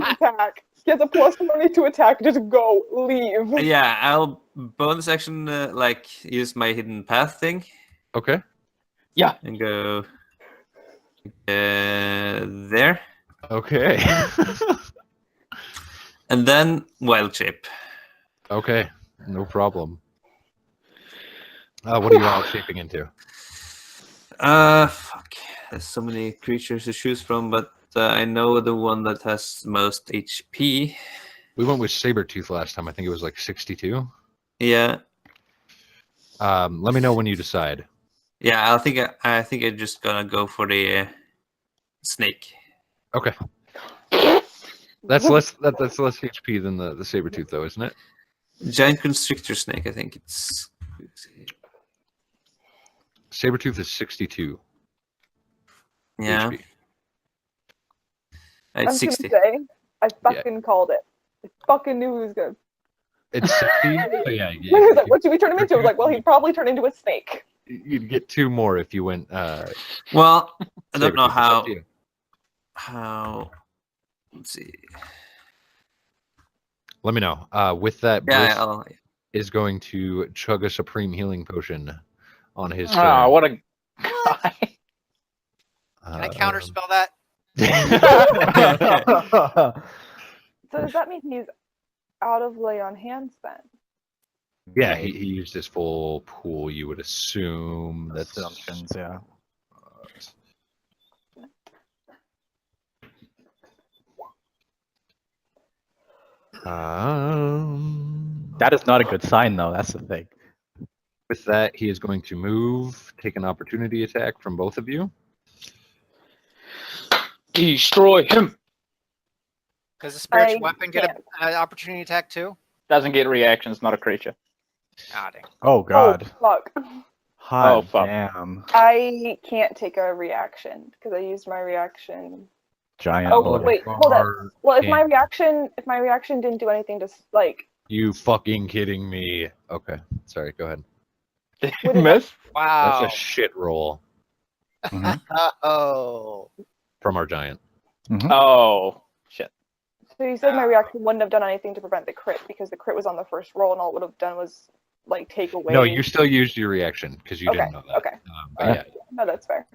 S1: to attack. He has a plus 20 to attack. Just go. Leave.
S6: yeah, I'll bonus action like use my hidden path thing
S3: Okay.
S6: and go there,
S3: Okay.
S6: and then wild shape.
S3: Okay. No problem. What are you all shaping into?
S6: Fuck. There's so many creatures to choose from, but I know the one that has most HP.
S3: We went with Sabretooth last time. I think it was like 62.
S6: Yeah,
S3: Let me know when you decide.
S6: yeah. I think I'm just gonna go for the snake.
S3: Okay. That's less HP than the Sabretooth though, isn't it?
S6: Giant constrictor snake. I think it's.
S3: Sabretooth is 62
S6: Yeah,
S3: HP.
S1: I'm
S6: it's
S1: just
S6: 60.
S1: gonna say, I fucking called it. I fucking knew he was gonna.
S3: It's 60. So yeah,
S1: When he was like, what should we turn him into? I was like, well, he'd probably turn into a snake.
S3: you'd get 2 more if you went.
S6: Well, I don't know
S3: Sabretooth. It's up to you.
S6: how. Let's see.
S3: Let me know. With that,
S6: Yeah,
S3: Briss
S6: I'll,
S3: is going to chug a supreme healing potion on his turn.
S5: Oh, what a guy.
S4: Can I counterspell that?
S1: So does that mean he's out of lay on hands then?
S3: Yeah, he used his full pool. You would assume that's
S2: Assumptions, yeah. That is not a good sign, though. That's the thing.
S3: With that, he is going to move, take an opportunity attack from both of you.
S5: Destroy him.
S4: Does the spiritual
S1: I
S4: weapon get
S1: can't.
S4: an opportunity attack too?
S5: Doesn't get reactions, not a creature.
S4: Ah, dang.
S2: Oh God.
S1: Oh, fuck.
S2: Hot
S5: Oh, fuck.
S2: damn.
S1: I can't take a reaction because I used my reaction.
S2: Giant.
S1: Oh,
S2: load.
S1: wait, hold up. Well, if my
S3: Can't.
S1: reaction didn't do anything to like,
S3: You fucking kidding me? Okay, sorry. Go ahead.
S5: Did
S1: What
S5: you
S1: is
S5: miss?
S4: Wow.
S3: That's a shit roll
S2: Mhm.
S4: Oh.
S3: from our giant.
S5: Oh, shit.
S1: so you said my reaction wouldn't have done anything to prevent the crit because the crit was on the first roll and all it would have done was like take away.
S3: No, you still used your reaction because you
S1: Okay,
S3: didn't know that.
S1: okay.
S3: But yeah.
S1: No, that's fair.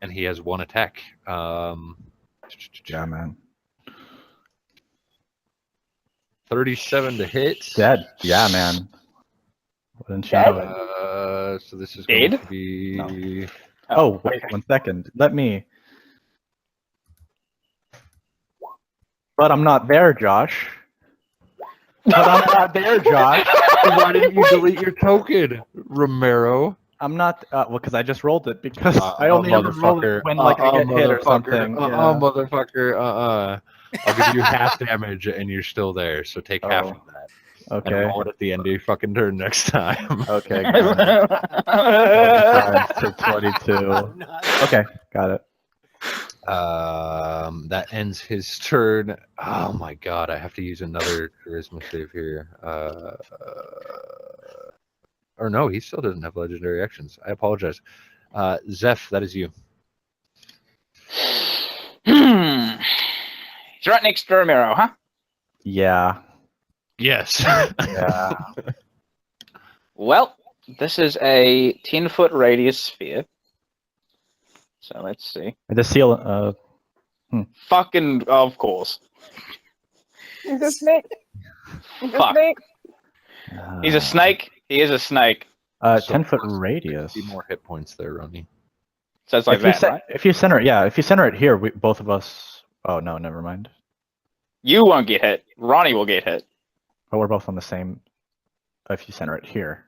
S3: And he has 1 attack.
S2: Yeah, man.
S3: 37 to hit.
S2: Dead. Yeah, man. Wouldn't you
S1: Dead?
S2: know it?
S3: So this is going
S5: Dead?
S3: to be.
S2: Oh, wait 1 second. Let me. But I'm not there, Josh. But I'm not there, Josh.
S3: Why didn't you delete your token, Romero?
S2: I'm not. Well, because I just rolled it because I only ever roll it when like I get hit or something. Yeah.
S3: Motherfucker. I'll give you half damage and you're still there. So take half
S2: Oh.
S3: of that.
S2: Okay.
S3: And roll it at the end of your fucking turn next time.
S2: Okay. Got it. 22. Okay, got it.
S3: That ends his turn. Oh my god, I have to use another charisma save here. Or no, he still doesn't have legendary actions. I apologize. Zeph, that is you.
S5: He's right next to Romero, huh?
S2: Yeah.
S3: Yes.
S2: Yeah.
S5: Well, this is a 10-foot radius sphere. So let's see.
S2: The seal.
S5: Fucking, of course.
S1: He's a snake. He's a
S5: Fuck.
S1: snake.
S5: He's a snake. He is a snake.
S2: 10-foot radius.
S3: 50 more hit points there, Ronnie.
S5: So it's like that, right?
S2: If you center it, yeah. If you center it here, both of us. Oh no, never mind.
S5: You won't get hit. Ronnie will get hit.
S2: But we're both on the same. If you center it here.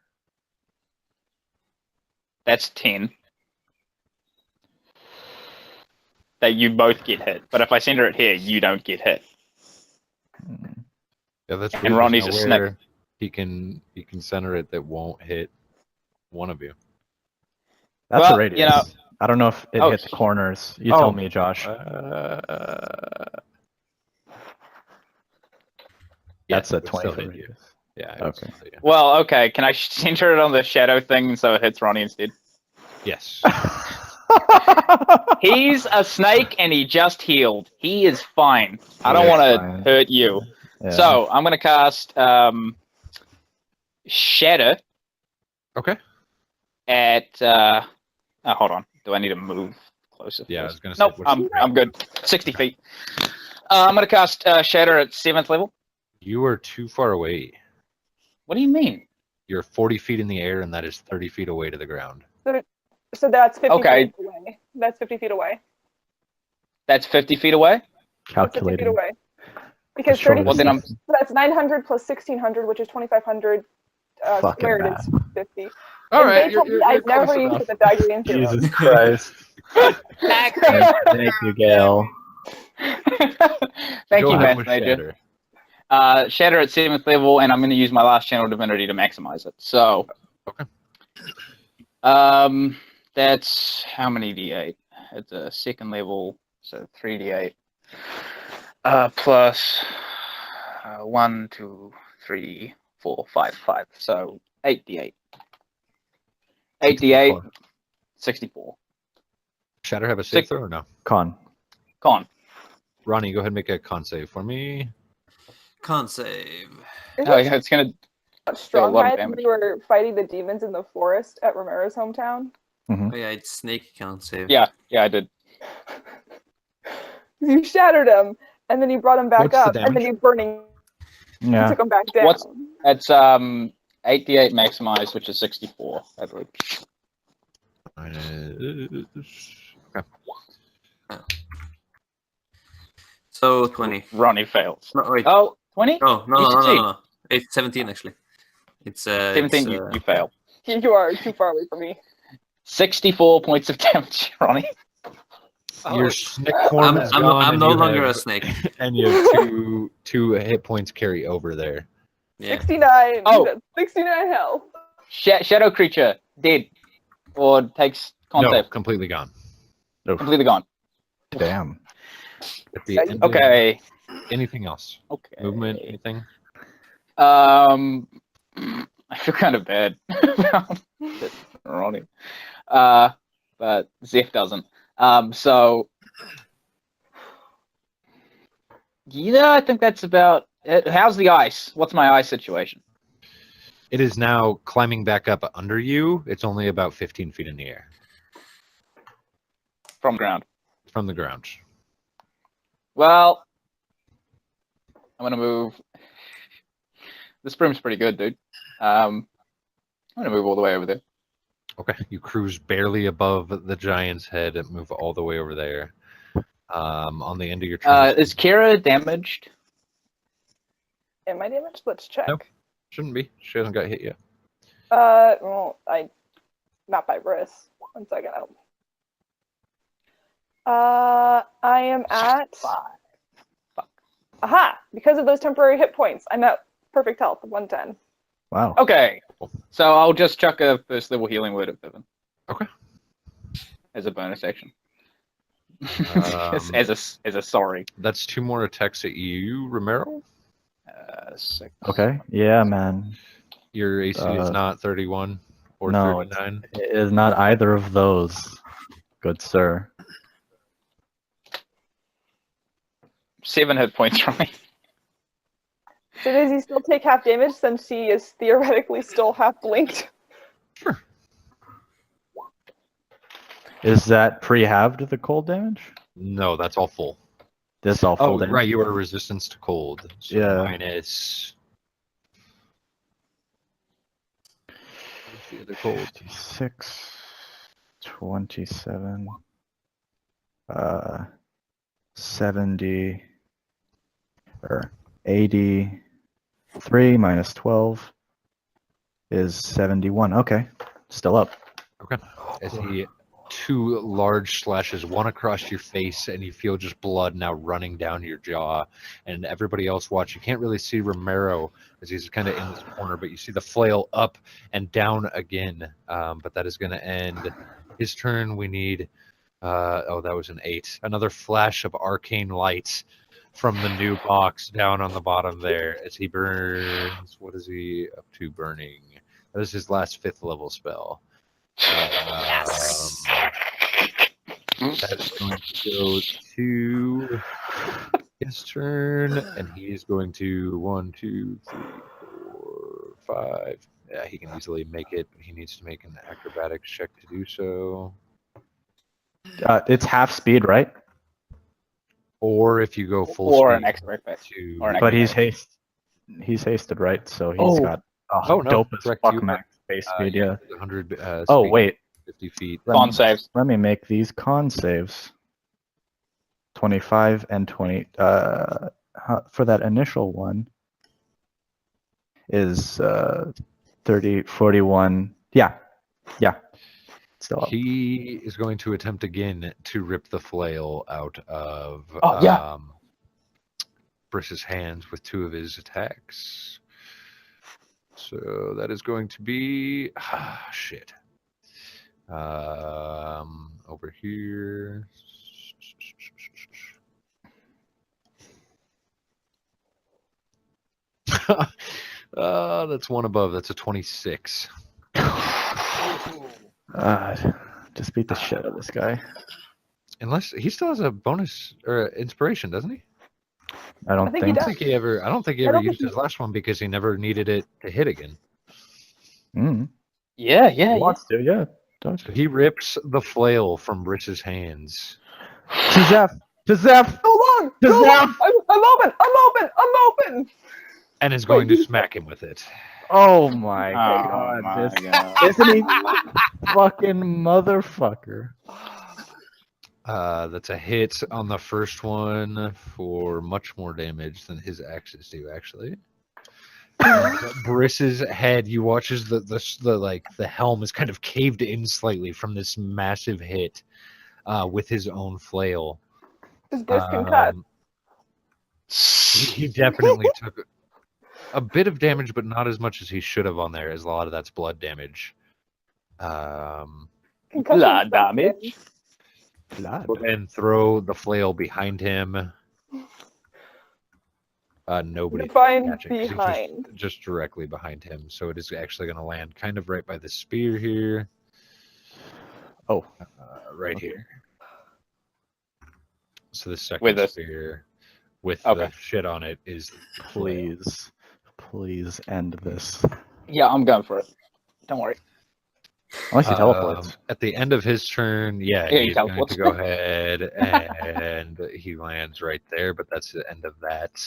S5: That's 10. That you both get hit. But if I center it here, you don't get hit.
S3: Yeah, that's
S5: And
S3: weird. There's
S5: Ronnie's a
S3: nowhere he can center it that won't hit one of you.
S2: That's
S5: Well,
S2: a radius.
S5: you know-
S2: I don't know if it
S5: Oh.
S2: hit the corners. You
S3: Oh.
S2: tell me, Josh. That's a
S3: it would still
S2: 20-foot
S3: hit you.
S2: radius.
S3: Yeah. it would
S2: Okay.
S3: still hit you.
S5: Well, okay. Can I center it on the shadow thing so it hits Ronnie instead?
S3: Yes.
S5: He's a snake and he just healed. He is fine. I don't
S2: He is
S5: want to
S2: fine.
S5: hurt you.
S2: Yeah.
S5: So I'm gonna cast Shatter
S3: Okay.
S5: at. Hold on. Do I need to move closer?
S3: Yeah, I was
S5: first?
S3: gonna say.
S5: Nope.
S3: what's-
S5: I'm good. 60 feet. I'm gonna cast Shatter at 7th level.
S3: You are too far away.
S5: What do you mean?
S3: You're 40 feet in the air, and that is 30 feet away to the ground.
S1: So that's 50
S5: Okay.
S1: feet away. That's 50 feet away.
S5: That's 50 feet away.
S1: That's 50 feet
S2: Calculating.
S1: away. Because
S2: Short
S1: 30
S2: of
S5: Well, then I'm.
S1: so that's 900 plus 1600, which is 2500
S2: Fucking
S1: squared is 50.
S3: All
S1: And
S3: right,
S1: they told me I've never used the Pythagorean theorem.
S2: Jesus Christ. Thank you, Gail.
S5: Thank
S3: Go
S5: you,
S3: ahead
S5: Math
S3: with
S5: Major.
S3: Shatter.
S5: Shatter at 7th level, and I'm going to use my last channel divinity to maximize it. So,
S3: Okay.
S5: That's how many d8? It's a 2nd level, so 3d8. Plus 1, 2, 3, 4, 5, 5. So 8d8. 8d8, 64.
S3: Shatter have a save
S5: Six-
S3: throw or no?
S2: Con.
S5: Con.
S3: Ronnie, go ahead and make a con save for me.
S6: Can't save.
S1: Is
S5: Oh
S1: it
S5: yeah, it's gonna.
S1: strong
S5: lot of
S1: guy
S5: damage.
S1: when we were fighting the demons in the forest at Romero's hometown?
S6: Oh yeah, it's snake can't save.
S5: Yeah, I did.
S1: You shattered him, and then you brought him back
S3: What's the
S1: up, and then
S3: damage?
S1: you burning
S2: Yeah.
S1: took him back down.
S5: What's- It's 8d8 maximized, which is 64, I believe.
S3: Okay.
S6: So 20.
S5: Ronnie fails.
S6: No, wait.
S5: Oh, 20?
S6: Oh, no,
S5: You
S6: no, no,
S5: succeed.
S6: no. It's 17 actually. It's
S5: 17, you fail.
S1: You are too far away from me.
S5: 64 points of damage, Ronnie.
S3: Your snake form is
S6: I'm
S3: gone.
S6: no
S3: and you
S6: longer a
S3: have-
S6: snake.
S3: And you have two hit points carry over there.
S6: Yeah.
S1: 69.
S5: Oh.
S1: 69 health.
S5: Shadow creature, dead. Or takes con
S3: No,
S5: save.
S3: completely gone.
S2: Oof.
S5: Completely gone.
S2: Damn.
S3: At the end of-
S5: Okay.
S3: Anything else?
S5: Okay.
S3: Movement? Anything?
S5: I feel kind of bad about Ronnie. But Zeph doesn't. So yeah, I think that's about it. How's the ice? What's my ice situation?
S3: It is now climbing back up under you. It's only about 15 feet in the air
S5: From ground.
S3: from the ground.
S5: Well, I'm gonna move. This broom's pretty good, dude. I'm gonna move all the way over there.
S3: Okay. You cruise barely above the giant's head and move all the way over there. On the end of your turn.
S5: Is Kira damaged?
S1: Am I damaged? Let's check.
S3: Nope. Shouldn't be. She hasn't got hit yet.
S1: Well, not by Briss. 1 second. I am at.
S5: Fuck.
S1: Aha! Because of those temporary hit points, I'm at perfect health, 110.
S2: Wow.
S5: Okay. So I'll just chuck a 1st level healing word at Vivian.
S3: Okay.
S5: As a bonus action.
S3: Um,
S5: as a sorry.
S3: That's 2 more attacks at you, Romero.
S5: 6.
S2: Okay. Yeah, man.
S3: Your AC is not 31 or
S2: no,
S3: 39.
S2: It is not either of those, good sir.
S5: 7 hit points from me.
S1: So does he still take half damage since he is theoretically still half blinked?
S3: Sure.
S2: Is that pre-halved the cold damage?
S3: No, that's all full.
S2: This all full
S3: Oh,
S2: damage?
S3: right. You are resistance to cold. So
S2: Yeah.
S3: minus. What's the other cold?
S2: 56, 27, 70, or 83 minus 12 is 71. Okay, still up.
S3: Okay. As he two large slashes, one across your face, and you feel just blood now running down your jaw. And everybody else watch. You can't really see Romero as he's kind of in this corner, but you see the flail up and down again. But that is going to end his turn. We need. Oh, that was an 8. Another flash of arcane light from the new box down on the bottom there as he burns. What is he up to burning? That is his last 5th level spell. That's going to go to his turn, and he is going to 1, 2, 3, 4, 5. Yeah, he can easily make it. He needs to make an acrobatics check to do so.
S2: It's half speed, right?
S3: Or if you go full
S5: Or
S3: speed.
S5: an expert bit.
S3: To...
S5: Or an
S2: But he's hasted, right? So he's got
S3: Oh, no,
S2: dope as
S3: correct,
S2: fuck
S3: you are.
S2: max base speed, yeah.
S3: 100
S2: Oh,
S3: speed,
S2: wait.
S3: 50 feet.
S5: Con saves.
S2: Let me make these con saves. 25 and 20. For that initial one is 30, 41. Yeah. Still up.
S3: He is going to attempt again to rip the flail out of Briss's hands with 2 of his attacks. So that is going to be shit. Over here. That's one above. That's a 26.
S2: Just beat the shit out of this guy.
S3: Unless he still has a bonus or inspiration, doesn't he?
S2: I don't
S1: I think he
S2: think.
S1: does.
S3: I don't think he ever used his last one because he never needed it to hit again.
S5: Yeah.
S2: He wants to, yeah. Don't
S3: So he rips the flail from Briss's hands.
S2: To Zeph!
S1: Go long!
S2: Does
S1: Go
S2: that-
S1: long! I'm open!
S3: And is going to smack him with it.
S2: Oh my
S5: Oh
S2: god.
S5: my
S2: This,
S5: God.
S2: isn't he fucking motherfucker?
S3: That's a hit on the first one for much more damage than his axes do, actually. Briss's head, you watch as the helm is kind of caved in slightly from this massive hit with his own flail.
S1: Is Briss concussed?
S3: He definitely took a bit of damage, but not as much as he should have on there, as a lot of that's blood damage.
S1: Concussion
S5: Blood
S1: sucks,
S5: damage.
S1: man.
S3: And throw the flail behind him. Nobody
S1: Divine
S3: can catch it 'cause he's
S1: behind.
S3: just directly behind him, so it is actually going to land kind of right by the spear here.
S2: Oh.
S3: Right
S2: Okay.
S3: here. So the second
S5: With this.
S3: spear with
S5: Okay.
S3: the shit on it is flail.
S2: Please end this.
S5: Yeah, I'm going for it. Don't worry.
S2: Unless he teleports.
S3: At the end of his turn,
S5: Yeah, he
S3: he's going
S5: teleports.
S3: to go ahead and he lands right there, but that's the end of that.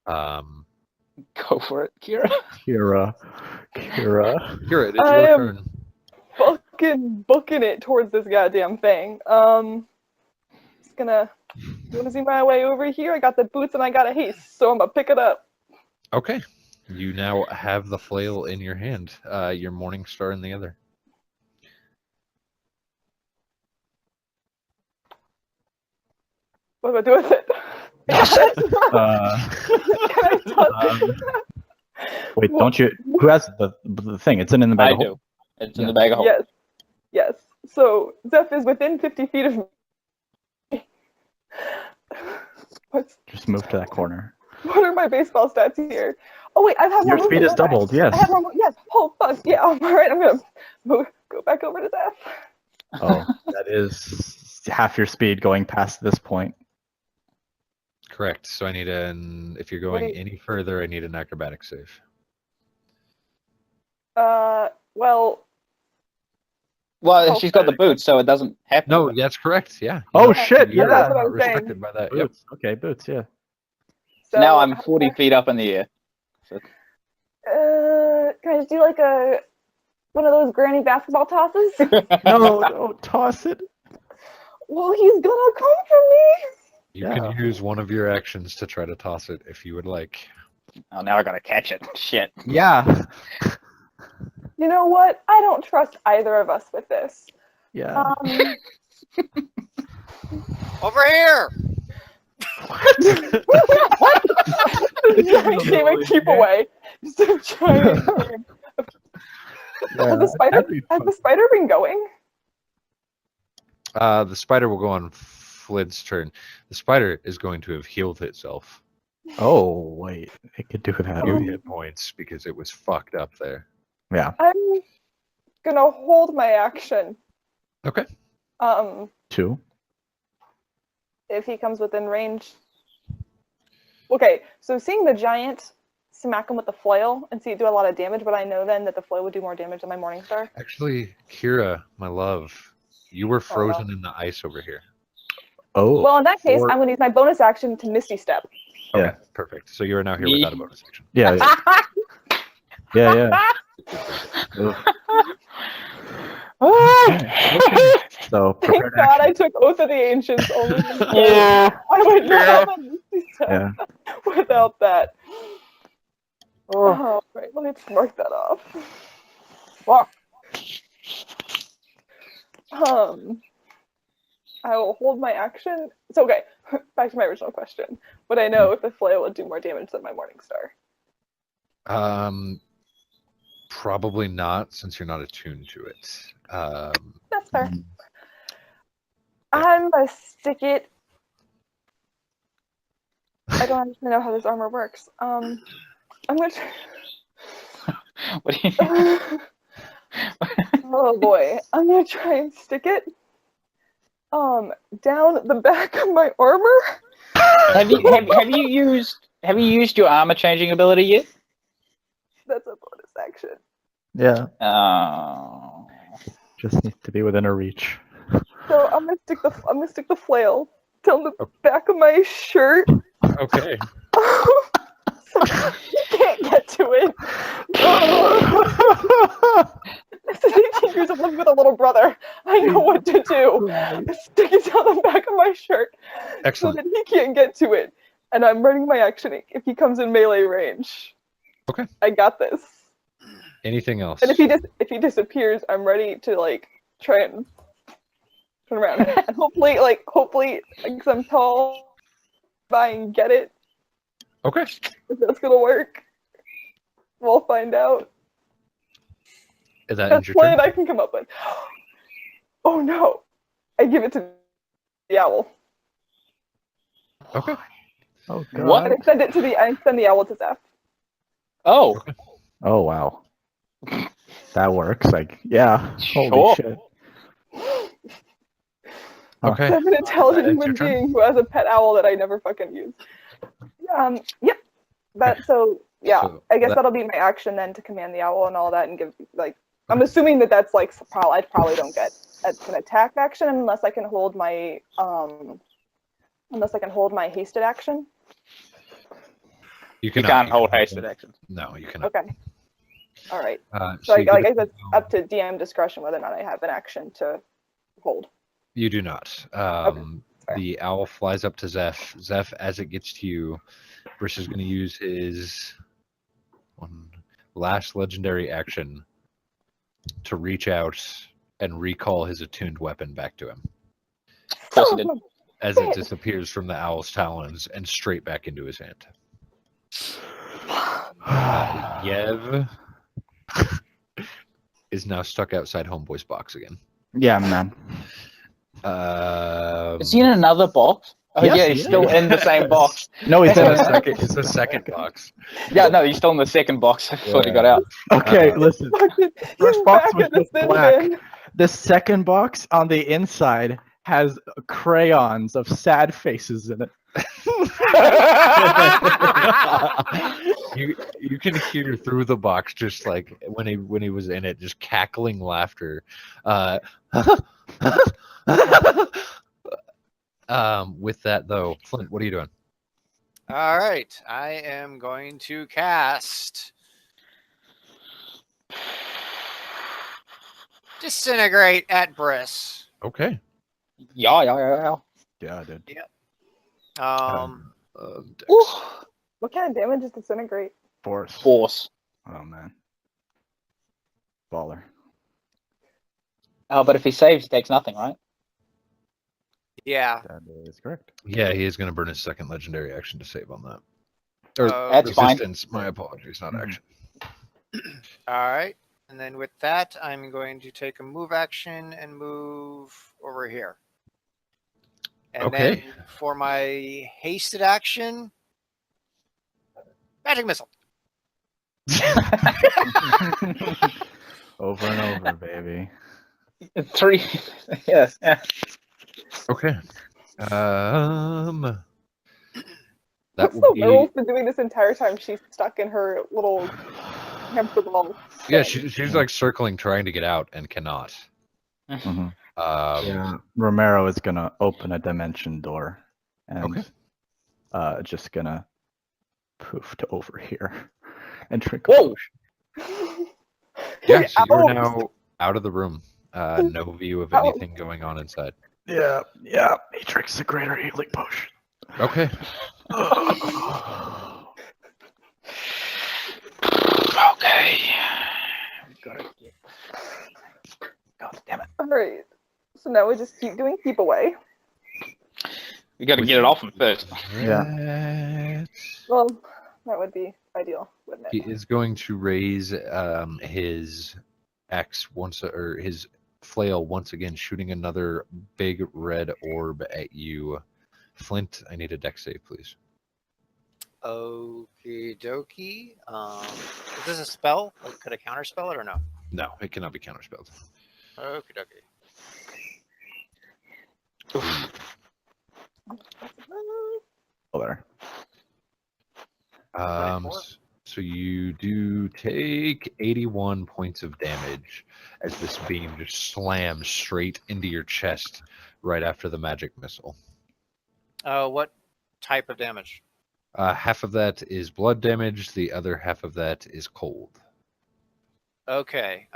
S5: Go for it, Kira.
S2: Kira.
S3: Kira, it is
S1: I
S3: your
S1: am-
S3: turn.
S1: Fucking booking it towards this goddamn thing. Just gonna see my way over here. I got the boots and I got a haste, so I'm gonna pick it up.
S3: Okay. You now have the flail in your hand, your morning star in the other.
S1: What do I do with it? Can I touch
S2: Wait, don't you? Who has the thing? It's in the bag.
S5: I
S2: of
S5: do. It's in the bag of holding.
S1: Yes. So Zeph is within 50 feet of me.
S2: Just move to that corner.
S1: What are my baseball stats here? Oh wait, I have more
S2: Your speed
S1: movement,
S2: is
S1: don't I?
S2: doubled.
S1: I
S2: Yes.
S1: have more. Yes. Oh fuck. Yeah. All right. I'm gonna go back over to Zeph.
S2: Oh, that is half your speed going past this point.
S3: Correct. So I need if you're
S1: What
S3: going
S1: do you-
S3: any further, I need an acrobatic save.
S1: Well,
S5: Well,
S1: Oh,
S5: she's got the boots, so it doesn't happen.
S3: No, that's correct. Yeah.
S2: Oh,
S3: Yeah.
S2: shit,
S3: You're
S1: that's what I
S3: not
S1: was saying.
S3: restricted by that. Yep.
S2: Boots. Okay, boots. Yeah.
S1: so
S5: Now I'm 40 feet up in the air. So,
S1: Can I just do like one of those granny basketball tosses?
S2: No, don't toss it.
S1: Well, he's gonna come for me.
S3: You
S2: Yeah.
S3: can use one of your actions to try to toss it if you would like.
S5: oh, now I gotta catch it. Shit.
S2: Yeah.
S1: You know what? I don't trust either of us with this.
S2: Yeah.
S4: Over here.
S1: Giant game of keep away. Just a giant game. Has the spider been going?
S3: The spider will go on Flint's turn. The spider is going to have healed itself.
S2: Oh, wait. It could do that.
S3: 2 hit points because it was fucked up there.
S2: Yeah.
S1: I'm gonna hold my action.
S3: Okay.
S2: 2.
S1: If he comes within range. Okay, so seeing the giant smack him with the flail and see it do a lot of damage, but I know then that the flail would do more damage than my Morning Star.
S3: Actually, Kira, my love, you were frozen in the ice over here.
S2: Oh.
S1: Well, in that case,
S3: Or-
S1: I'm gonna use my bonus action to Misty Step.
S3: Okay,
S2: Yeah.
S3: perfect. So you are now here without a bonus action.
S2: Yeah. Yeah. Yeah. Ugh. So
S1: Thank
S2: prepared
S1: God I
S2: action.
S1: took Oath of the Ancients only. because
S5: Yeah.
S1: I would not have a Misty Step
S2: Yeah.
S1: without that. Oh, right, let me just mark that off. Fuck. I will hold my action. So, okay, back to my original question. Would I know if the flail would do more damage than my Morning Star?
S3: Probably not, since you're not attuned to it.
S1: That's fair.
S2: Mm.
S1: I'm gonna stick it. I don't actually know how this armor works. I'm gonna.
S5: What do you...
S1: Oh boy, I'm gonna try and stick it. Down the back of my armor.
S5: have you used your armor changing ability yet?
S1: That's a bonus action.
S2: Yeah.
S5: Oh.
S2: Just needs to be within a reach.
S1: So I'm gonna stick the flail down the back of my shirt.
S3: Okay.
S1: So you can't get to it. This is 18 years of living with a little brother. I know what to do. I stick it down the back of my shirt
S3: Excellent.
S1: so that he can't get to it. And I'm running my action if he comes in melee range.
S3: Okay.
S1: I got this.
S3: Anything else?
S1: And if he disappears, I'm ready to like try and turn around and hopefully, because I'm tall, try and get it.
S3: Okay.
S1: If that's gonna work, we'll find out.
S3: Is that
S1: That's
S3: your
S1: plan
S3: turn?
S1: I can come up with. Oh no! I give it to the owl.
S3: Okay.
S2: Oh
S5: What?
S2: god.
S1: And I send the owl to Zeph.
S5: Oh.
S2: Oh wow. That works. Like yeah.
S5: Sure.
S2: Holy shit.
S3: Okay.
S1: I'm an intelligent
S3: It's your
S1: human
S3: turn.
S1: being who has a pet owl that I never fucking use. Yep. So I guess that'll be my action then to command the owl and all that and give like. I'm assuming that's like I probably don't get an attack action unless I can hold my hasted action.
S3: You
S5: You can't hold hasted
S3: action.
S5: action.
S3: No, you cannot.
S1: Okay. All right.
S3: So
S1: So
S3: you
S1: I
S3: get
S1: guess it's up to DM discretion whether or not I have an action to hold.
S3: You do not.
S1: fair.
S3: The owl flies up to Zeph. Zeph, as it gets to you, Brish is going to use his one last legendary action to reach out and recall his attuned weapon back to him
S5: Of course he did.
S3: as it disappears from the owl's talons and straight back into his hand. Yev is now stuck outside Homeboy's box again.
S2: Yeah, man.
S5: Is he in another box? Oh
S2: Yes,
S5: yeah,
S2: he
S5: he's still
S2: is.
S5: in the same box.
S2: No, he's
S3: It's
S2: in
S3: a
S2: a
S3: second. It's a second box.
S5: Yeah, no, he's still in the second box before he got out.
S2: Okay, listen.
S1: He's
S2: First box
S1: back
S2: was
S1: in the
S2: just
S1: sin
S2: black.
S1: bin.
S2: The second box on the inside has crayons of sad faces in it.
S3: You can hear through the box just like when he was in it, just cackling laughter. With that though, Flint, what are you doing?
S4: All right, I am going to cast Disintegrate at Briss.
S3: Okay.
S5: Yeah.
S2: Yeah, dude.
S3: Dex.
S5: Ooh.
S1: What kind of damage is disintegrate?
S5: Force.
S2: Oh man. Baller.
S5: Oh, but if he saves, he takes nothing, right?
S4: Yeah.
S2: That is correct.
S3: Yeah, he is going to burn his second legendary action to save on that. Or
S5: That's fine.
S3: resistance. My apologies, not
S2: Mhm.
S3: action.
S4: All right. And then with that, I'm going to take a move action and move over here. And
S3: Okay.
S4: then for my hasted action, magic missile.
S2: Over and over, baby.
S5: 3. Yes. Yeah.
S3: Okay. That
S1: What's
S3: will
S1: the
S3: be.
S1: werewolf been doing this entire time? She's stuck in her little hamster ball.
S3: Yeah,
S1: thing?
S3: she's like circling, trying to get out and cannot.
S2: Mhm.
S3: Yeah.
S2: Romero is gonna open a dimension door, and
S3: Okay.
S2: just gonna poof to over here and drink.
S5: Whoa!
S3: Yeah, so you're
S1: Ouch.
S3: now out of the room. No view of
S1: Ouch.
S3: anything going on inside.
S2: Yeah. He drinks the greater healing potion.
S3: Okay.
S5: Okay. God damn it.
S1: Alright. So now we just keep doing keep away.
S5: We gotta get it off him first.
S3: Yeah.
S1: Well, that would be ideal, wouldn't
S3: He
S1: it?
S3: is going to raise his axe or his flail once again, shooting another big red orb at you. Flint, I need a dex save, please.
S4: Okie dokie. Is this a spell? Like, could I counterspell it or no?
S3: No, it cannot be counterspelled.
S4: Okie dokie.
S2: Oh, there.
S4: 24?
S3: So you do take 81 points of damage as this beam just slams straight into your chest right after the magic missile.
S4: What type of damage?
S3: Half of that is blood damage. The other half of that is cold.
S4: Okay.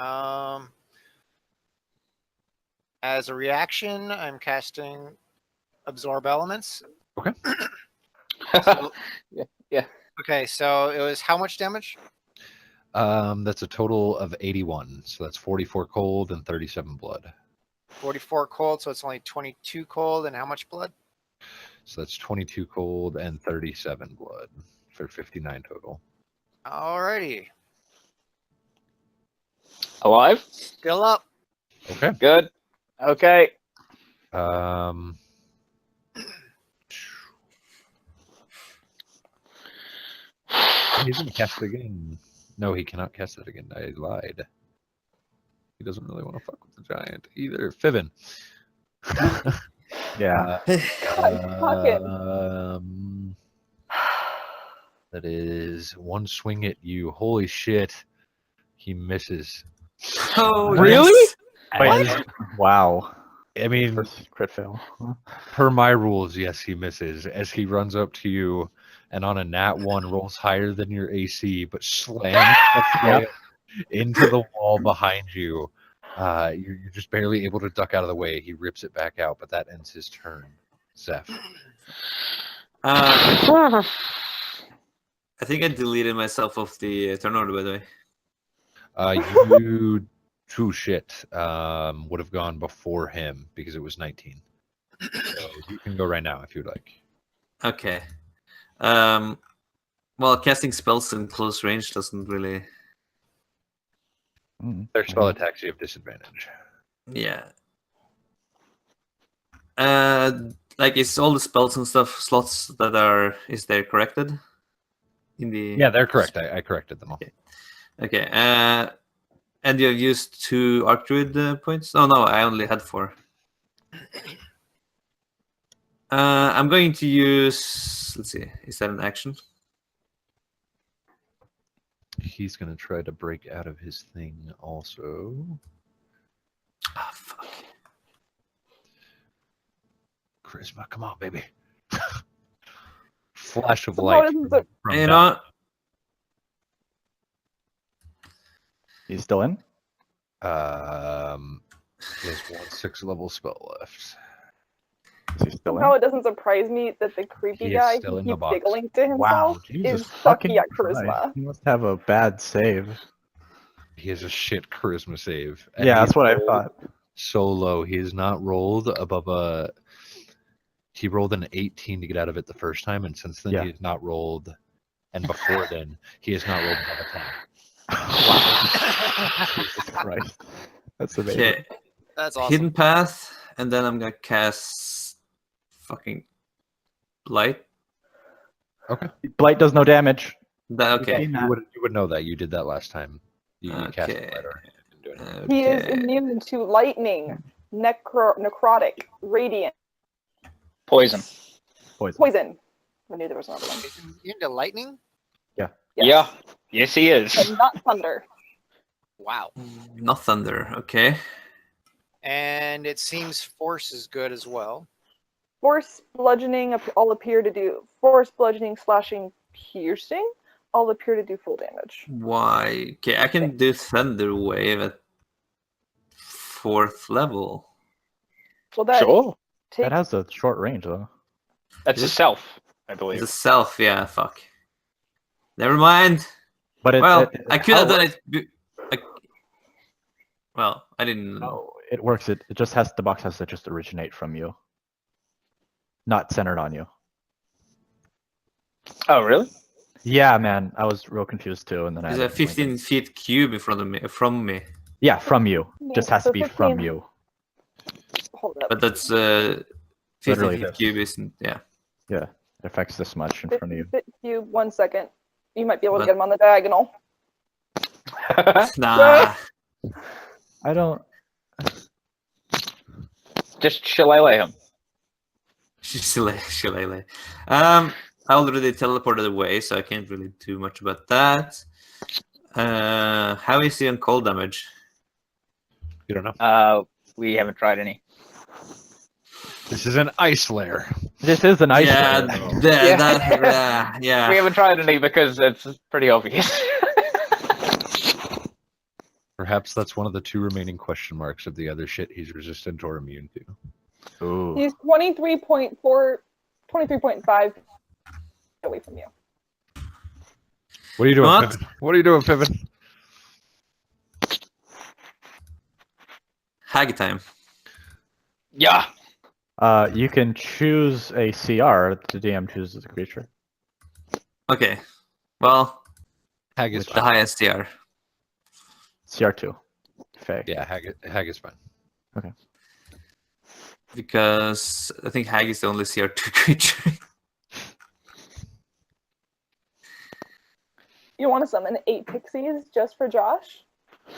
S4: As a reaction, I'm casting Absorb Elements.
S3: Okay.
S5: Yeah.
S4: Okay, so it was how much damage?
S3: That's a total of 81. So that's 44 cold and 37 blood.
S4: 44 cold, so it's only 22 cold, and how much blood?
S3: So that's 22 cold and 37 blood for 59 total.
S4: Alrighty.
S5: Alive?
S4: Still up.
S3: Okay.
S5: Good. Okay.
S3: He's gonna cast it again. No, he cannot cast it again. I lied. He doesn't really want to fuck with the giant either. Fibbin.
S2: Yeah.
S3: That is one swing at you. Holy shit. He misses.
S6: Oh,
S5: Really?
S6: yes.
S3: As-
S2: Wow.
S3: I mean,
S2: First crit fail.
S3: per my rules, yes, he misses. As he runs up to you and on a nat 1 rolls higher than your AC, but slams the flail into the wall behind you. You're just barely able to duck out of the way. He rips it back out, but that ends his turn. Zeph.
S6: I think I deleted myself off the turn order, by the way.
S3: You true shit would have gone before him because it was 19. So you can go right now if you'd like.
S6: Okay. Well, casting spells in close range doesn't really.
S3: Their spell attacks you have disadvantage.
S6: Yeah. Like, is all the spells and stuff slots that are there corrected? In the
S3: Yeah, they're correct. I corrected them all.
S6: Okay. And you have used 2 Archdruid points? Oh no, I only had 4. I'm going to use. Let's see. Is that an action?
S3: He's gonna try to break out of his thing also.
S6: Ah, fuck.
S3: Charisma, come on, baby. Flash of
S1: Somehow
S3: light.
S1: it isn't
S3: From,
S1: so-
S3: from
S6: You
S3: down.
S6: know,
S2: He's still in?
S3: He has 1 6-level spell left.
S2: Is he still
S1: Somehow
S2: in?
S1: it doesn't surprise me that the creepy
S3: He is
S1: guy
S3: still
S1: who
S3: in the
S1: keeps
S3: box.
S1: giggling to
S2: Wow,
S1: himself
S2: Jesus
S1: is sucky at
S2: Christ.
S1: charisma.
S2: He must have a bad save.
S3: He has a shit charisma save.
S2: Yeah, that's what I
S3: rolled
S2: thought.
S3: So low. He has not rolled above a. He rolled an 18 to get out of it the first time, and since then
S2: Yeah.
S3: he has not rolled. And before then, he has not rolled above a 10.
S2: Wow. Jesus Christ. That's amazing.
S6: okay.
S4: That's awesome.
S6: Hidden path, and then I'm gonna cast fucking light.
S2: Blight does no damage.
S6: Okay.
S3: You would know that. You did that last time. You cast
S6: Okay.
S3: it right already. Didn't do anything.
S1: He is
S6: Okay.
S1: immune to lightning, necrotic, radiant,
S5: Poison.
S1: poison. I knew there was another one.
S4: You into lightning?
S1: Yes.
S5: Yeah. Yes, he is.
S1: And not thunder.
S4: Wow.
S6: Not thunder. Okay.
S4: And it seems force is good as well.
S1: Force bludgeoning all appear to do force bludgeoning, slashing, piercing. All appear to do full damage.
S6: Why? Okay, I can do thunder wave at 4th level.
S1: Well, that
S5: Sure.
S1: takes
S2: That has a short range, though.
S5: That's a self, I
S6: The
S5: believe.
S6: self, yeah. Fuck. Never mind.
S2: But
S6: Well, I could have
S2: how
S6: done it. Well, I didn't.
S2: No, it works. It just has, the box has to just originate from you, not centered on you.
S5: Oh, really?
S2: Yeah, man, I was real confused too, and then
S6: There's
S2: I
S6: a 15 feet cube in front of me, from me,
S2: Yeah, from you. Just has
S1: So
S2: to be from
S1: 15.
S2: you.
S1: Hold up.
S6: but that's 15
S2: Literally
S6: feet
S2: this.
S6: cube isn't. Yeah.
S2: Yeah, it affects this much in front of you.
S1: 50 cube. 1 second. You might be able to
S6: What?
S1: get him on the diagonal.
S6: Nah.
S2: I don't.
S5: Just shillelagh him.
S6: Shillelagh. I already teleported away, so I can't really do much about that. How is he on cold damage?
S3: You don't know.
S5: We haven't tried any.
S3: This is an ice lair.
S2: This is an ice
S6: yeah,
S2: layer, though.
S6: yeah.
S5: We haven't tried any because it's pretty obvious.
S3: Perhaps that's one of the 2 remaining question marks of the other shit he's resistant or immune to.
S2: Ooh.
S1: He's 23.4, 23.5 away from you.
S3: What are you doing,
S6: What?
S3: Pippin? What are you doing, Pippin?
S6: Hag time.
S5: Yeah.
S2: You can choose a CR. The DM chooses a creature.
S6: Okay. Well,
S3: Hag is
S6: the
S3: fine.
S6: highest CR.
S2: CR2. Faye.
S3: Yeah, Hag is fine.
S6: Because I think Hag is the only CR2 creature.
S1: You want to summon 8 pixies just for Josh?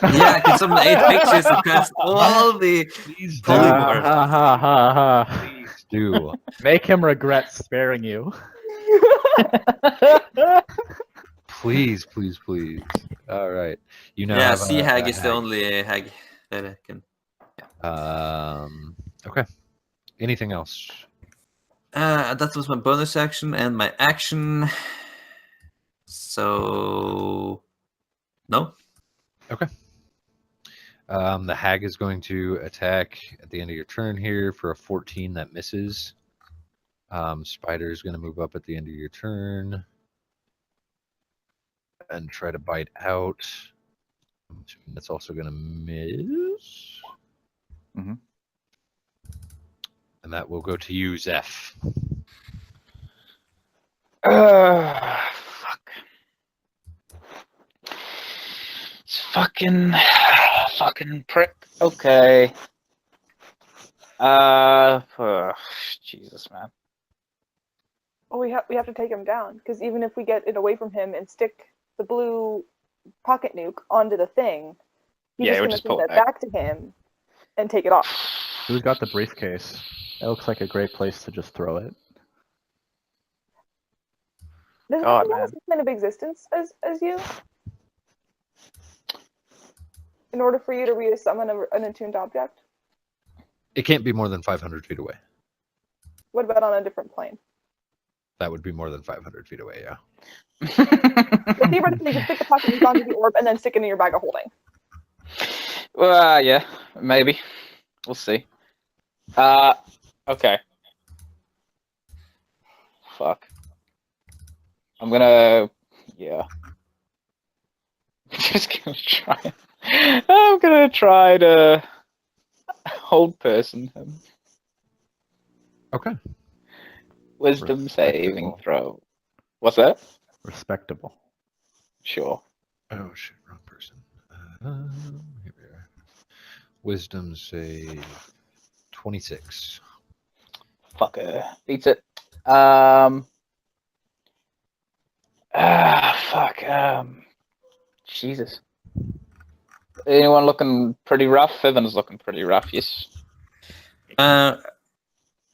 S6: Yeah, I can summon 8 pictures and cast all the
S3: Please do.
S6: polymorph.
S2: Ha ha ha ha.
S3: Please do.
S2: Make him regret sparing you.
S3: Please, please, please. All right. You now
S6: Yeah,
S3: have
S6: Sea
S3: a
S6: Hag is the only hag that I can.
S3: Okay. Anything else?
S6: That was my bonus action and my action. So, no.
S3: The hag is going to attack at the end of your turn here for a 14 that misses. Spider is going to move up at the end of your turn and try to bite out. That's also going to miss.
S2: Mhm.
S3: And that will go to you, Zeph.
S5: Fuck. It's fucking prick. Okay. Jesus, man.
S1: Well, we have to take him down because even if we get it away from him and stick the blue pocket nuke onto the thing, he's
S5: Yeah,
S1: just
S5: we'll
S1: gonna
S5: just pull
S1: send
S5: it
S1: it back to him and take it off.
S2: Who's got the briefcase? It looks like a great place to just throw it.
S1: Does
S5: God,
S1: it have
S5: man.
S1: the same kind of existence as you? In order for you to resummon an attuned object?
S3: It can't be more than 500 feet away.
S1: What about on a different plane?
S3: That would be more than 500 feet away, yeah.
S1: But theoretically, you could stick the pocket onto the orb and then stick it in your bag of holding.
S5: Well, yeah, maybe. We'll see. Okay. Fuck. I'm gonna, yeah. Just gonna try. I'm gonna try to hold person him.
S3: Okay.
S5: Wisdom saving
S2: Respectable.
S5: throw. What's that?
S2: Respectable.
S5: Sure.
S3: Oh shit, wrong person. Here we are. Wisdom save 26.
S5: Fucker. Beats it. Fuck. Jesus. Anyone looking pretty rough? Evan's looking pretty rough, yes.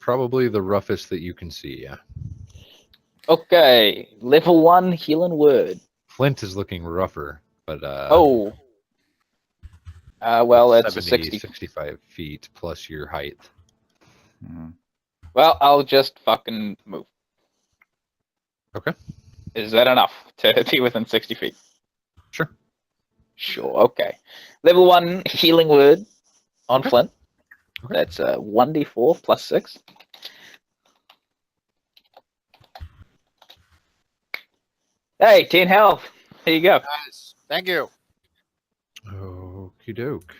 S3: Probably the roughest that you can see, yeah.
S5: Okay. Level 1 healing word.
S3: Flint is looking rougher, but
S5: Oh. Well, it's a 60.
S3: 65 feet plus your height.
S2: Mhm.
S5: Well, I'll just fucking move.
S3: Okay.
S5: Is that enough to be within 60 feet?
S3: Sure.
S5: Sure, okay. Level 1 healing word on
S3: Okay.
S5: Flint.
S3: Okay.
S5: That's 1d4 plus 6. Hey, 10 health. Here you go.
S4: Nice. Thank you.
S3: Okie doke.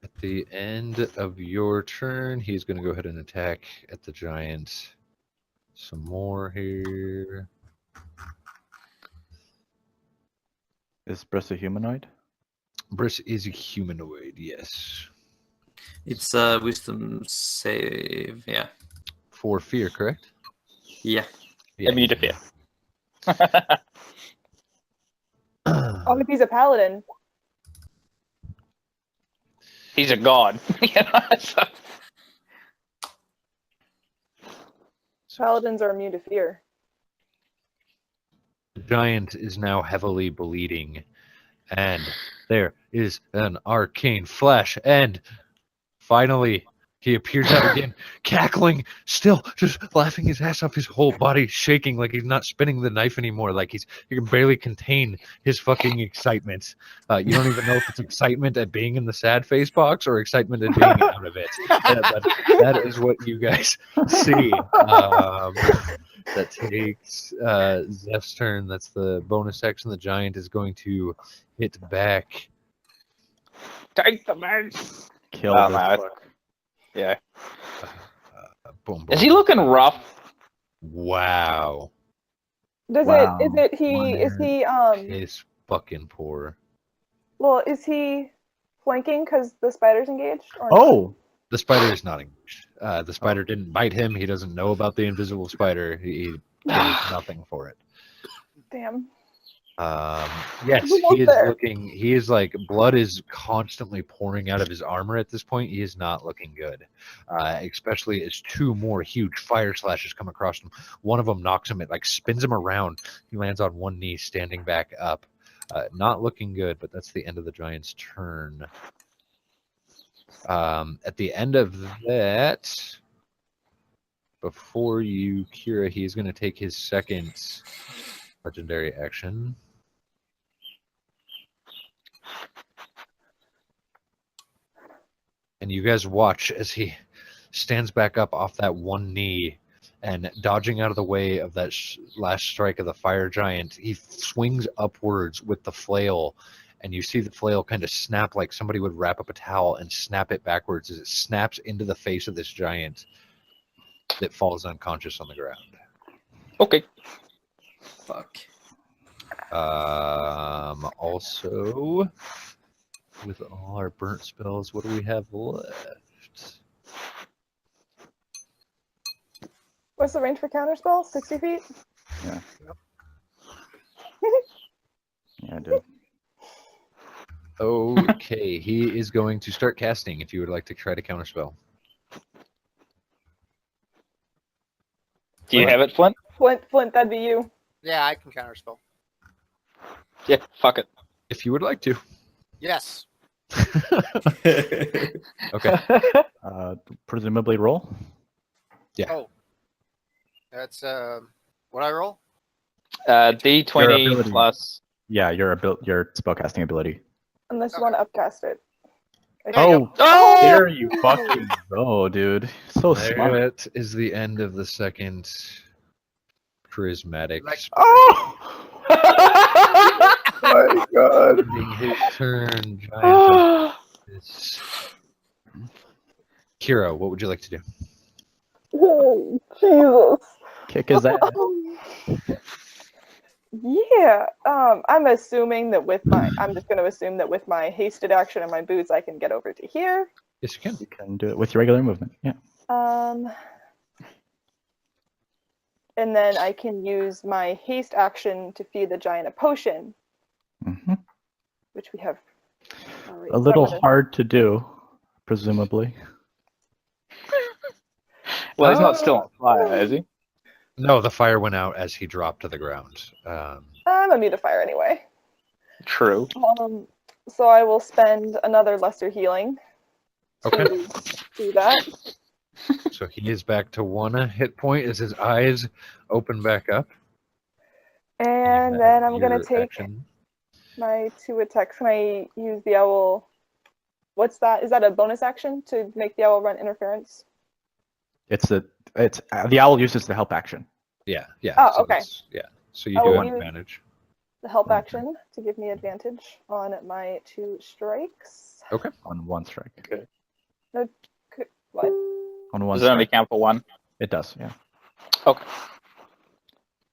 S3: At the end of your turn, he's going to go ahead and attack at the giant. Some more here.
S2: Is Briss a humanoid?
S3: Briss is a humanoid, yes.
S6: It's a wisdom save. Yeah.
S3: For fear, correct?
S6: Yeah.
S3: Yeah.
S5: Immune to fear.
S1: Oh, if he's a paladin.
S5: He's a god. So-
S1: Paladins are immune to fear.
S3: The giant is now heavily bleeding, and there is an arcane flash, and finally he appears out again, cackling, still just laughing his ass off, his whole body shaking like he's not spinning the knife anymore, like he can barely contain his fucking excitement. You don't even know if it's excitement at being in the sad face box or excitement at being out of it. But that is what you guys see. That takes Zeph's turn. That's the bonus action. The giant is going to hit back.
S5: Take the man.
S2: Kill
S5: Oh,
S2: this
S5: no, it's-
S2: fuck.
S5: Yeah.
S3: Boom, boom.
S5: Is he looking rough?
S3: Wow.
S2: Wow.
S1: Is he
S3: It's fucking poor.
S1: well, is he flanking because the spider's engaged? Or not?
S2: Oh!
S3: The spider is not engaged. The spider didn't bite him. He doesn't know about the invisible spider. He cares nothing for it.
S1: Damn.
S3: Yes,
S1: Almost
S3: he is
S1: there.
S3: looking. He is like blood is constantly pouring out of his armor at this point. He is not looking good, especially as two more huge fire slashes come across him. One of them knocks him. It like spins him around. He lands on one knee, standing back up. Not looking good, but that's the end of the giant's turn. At the end of that, before you, Kira, he's going to take his second legendary action. And you guys watch as he stands back up off that one knee and dodging out of the way of that last strike of the fire giant. He swings upwards with the flail, and you see the flail kind of snap like somebody would wrap up a towel and snap it backwards as it snaps into the face of this giant that falls unconscious on the ground.
S5: Okay.
S6: Fuck.
S3: Also, with all our burnt spells, what do we have left?
S1: What's the range for counterspell? 60 feet?
S2: Yeah, dude.
S3: Okay, he is going to start casting if you would like to try to counterspell.
S5: Do you have it, Flint?
S1: Flint, that'd be you.
S4: Yeah, I can counterspell.
S5: Yeah, fuck it.
S3: If you would like to.
S4: Yes.
S3: Okay.
S2: Presumably roll.
S3: Yeah.
S4: Oh. That's what I roll?
S2: Your
S5: D20
S2: ability.
S5: plus.
S2: Yeah, your spellcasting ability.
S1: Unless you want to upcast it.
S4: There you
S5: Oh!
S2: There you fucking go, dude. So smart.
S3: That is the end of the second charismatic.
S4: Like-
S2: Oh! My God.
S3: Ending his turn. Giant this. Kira, what would you like to do?
S1: Oh, Jesus.
S2: Kick his ass.
S1: Yeah. I'm assuming that I'm just going to assume that with my hasted action and my boots, I can get over to here.
S3: Yes, you can.
S2: You can do it with your regular movement. Yeah.
S1: And then I can use my haste action to feed the giant a potion,
S2: hmm
S1: which we have. Already.
S2: A little hard to do, presumably.
S5: Well, he's not still on fire, is he?
S3: No, the fire went out as he dropped to the ground.
S1: I'm immune to fire anyway.
S5: True.
S1: So I will spend another lesser healing
S3: Okay.
S1: to do that.
S3: So he is back to 1 hit point as his eyes open back up.
S1: And
S3: You
S1: then
S3: have
S1: I'm going
S3: your
S1: to take
S3: action.
S1: my 2 attacks. Can I use the owl? What's that? Is that a bonus action to make the owl run interference?
S2: The owl uses the help action.
S3: Yeah, yeah.
S1: Oh,
S3: so
S1: okay.
S3: that's- Yeah, so you
S1: I
S3: do
S1: will
S3: have
S1: use
S3: advantage.
S1: the help
S2: Okay.
S1: action to give me advantage on my 2 strikes.
S2: On one strike.
S1: What?
S2: On one
S5: Does it only
S2: strike.
S5: count for one?
S2: It does, yeah.
S5: Okay.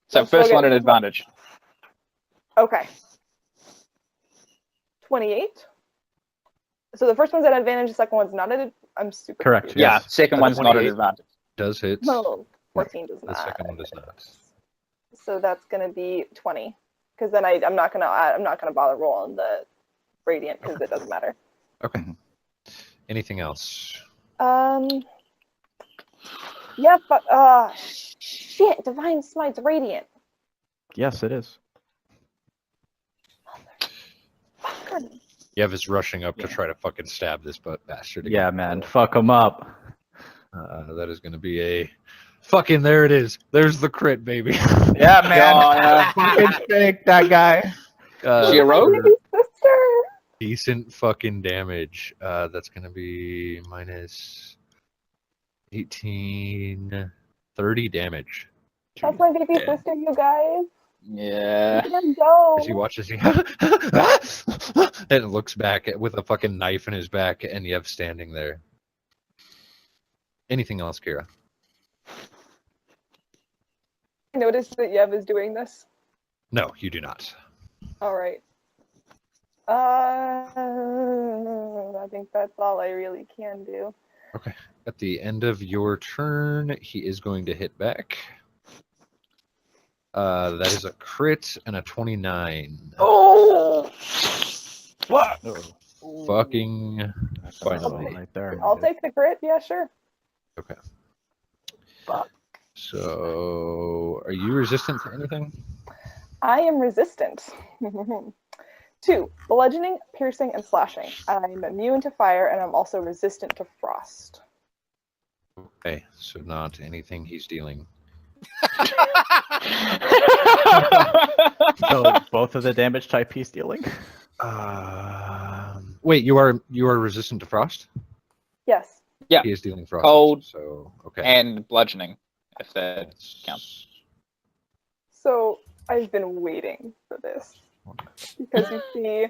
S5: So
S1: I'll still
S5: first
S1: get-
S5: one at advantage.
S1: Okay. 28. So the first one's at advantage, the second one's not at. I'm super.
S2: Correct,
S1: confused.
S5: Yeah,
S2: Yes.
S5: second one's not at
S3: 28.
S5: advantage.
S3: Does hit.
S1: No, 14 does
S3: The
S1: not.
S3: second one does not.
S1: So that's gonna be 20, because then I'm not gonna bother rolling the radiant because it doesn't matter.
S3: Okay.
S2: Mhm.
S3: Anything else?
S1: Yeah, but shit, divine smite's radiant.
S2: Yes, it is.
S1: Fucker.
S3: Yev is rushing up to
S5: Yeah.
S3: try to fucking stab this bastard.
S2: Yeah,
S3: again.
S2: man. Fuck him up.
S3: That is going to be a fucking. There it is. There's the crit, baby.
S5: Yeah, man.
S2: Fucking fake, that guy.
S5: She a rogue?
S1: Baby sister.
S3: Decent fucking damage. That's going to be minus 18, 30 damage.
S1: That's my baby
S5: Yeah.
S1: sister, you guys.
S5: Yeah.
S1: Let's go.
S3: As he watches, he and looks back with a fucking knife in his back, and Yev standing there. Anything else, Kira?
S1: I noticed that Yev is doing this.
S3: No, you do not.
S1: All right. I think that's all I really can do.
S3: At the end of your turn, he is going to hit back. That is a crit and a 29.
S5: Oh! What?
S3: Fucking
S2: That's
S3: finally.
S2: right there.
S1: I'll take the crit. Yeah, sure.
S3: Okay. So, are you resistant to anything?
S1: I am resistant. 2, bludgeoning, piercing, and slashing. I'm immune to fire, and I'm also resistant to frost.
S3: Okay, so not anything he's dealing.
S2: So both of the damage type he's dealing.
S3: Wait, you are resistant to frost?
S1: Yes.
S5: Yeah.
S3: He is dealing frost.
S5: Cold
S3: So okay.
S5: and bludgeoning, if that counts.
S1: So I've been waiting for this. Because you see,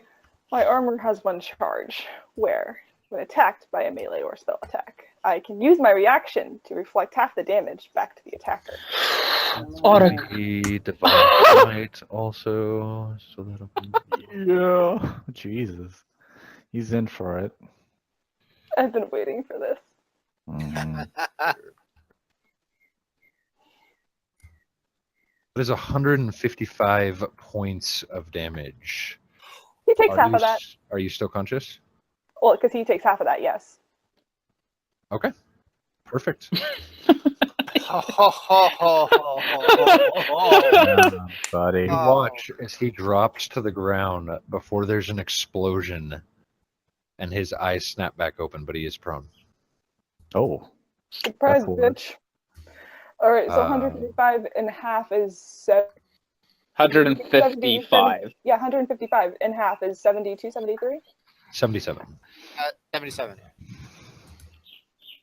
S1: my armor has 1 charge, where, when attacked by a melee or spell attack, I can use my reaction to reflect half the damage back to the attacker.
S3: The divine smite also. So that'll be
S2: Yeah. Jesus. He's in for it.
S1: I've been waiting for this.
S2: Mhm.
S3: That is 155 points of damage.
S1: He takes half of that.
S3: Are you still conscious?
S1: Well, because he takes half of that, yes.
S3: Okay. Perfect.
S4: Ho, ho, ho, ho, ho, ho, ho.
S2: Yeah, buddy.
S3: You
S4: Oh.
S3: watch as he drops to the ground before there's an explosion, and his eyes snap back open, but he is prone.
S2: Oh,
S1: Surprise,
S2: Step forward.
S1: bitch. All right, so
S3: Um,
S1: 155 and half is
S5: 155.
S1: Yeah, 155 and half is 72, 73.
S3: 77.
S4: 77.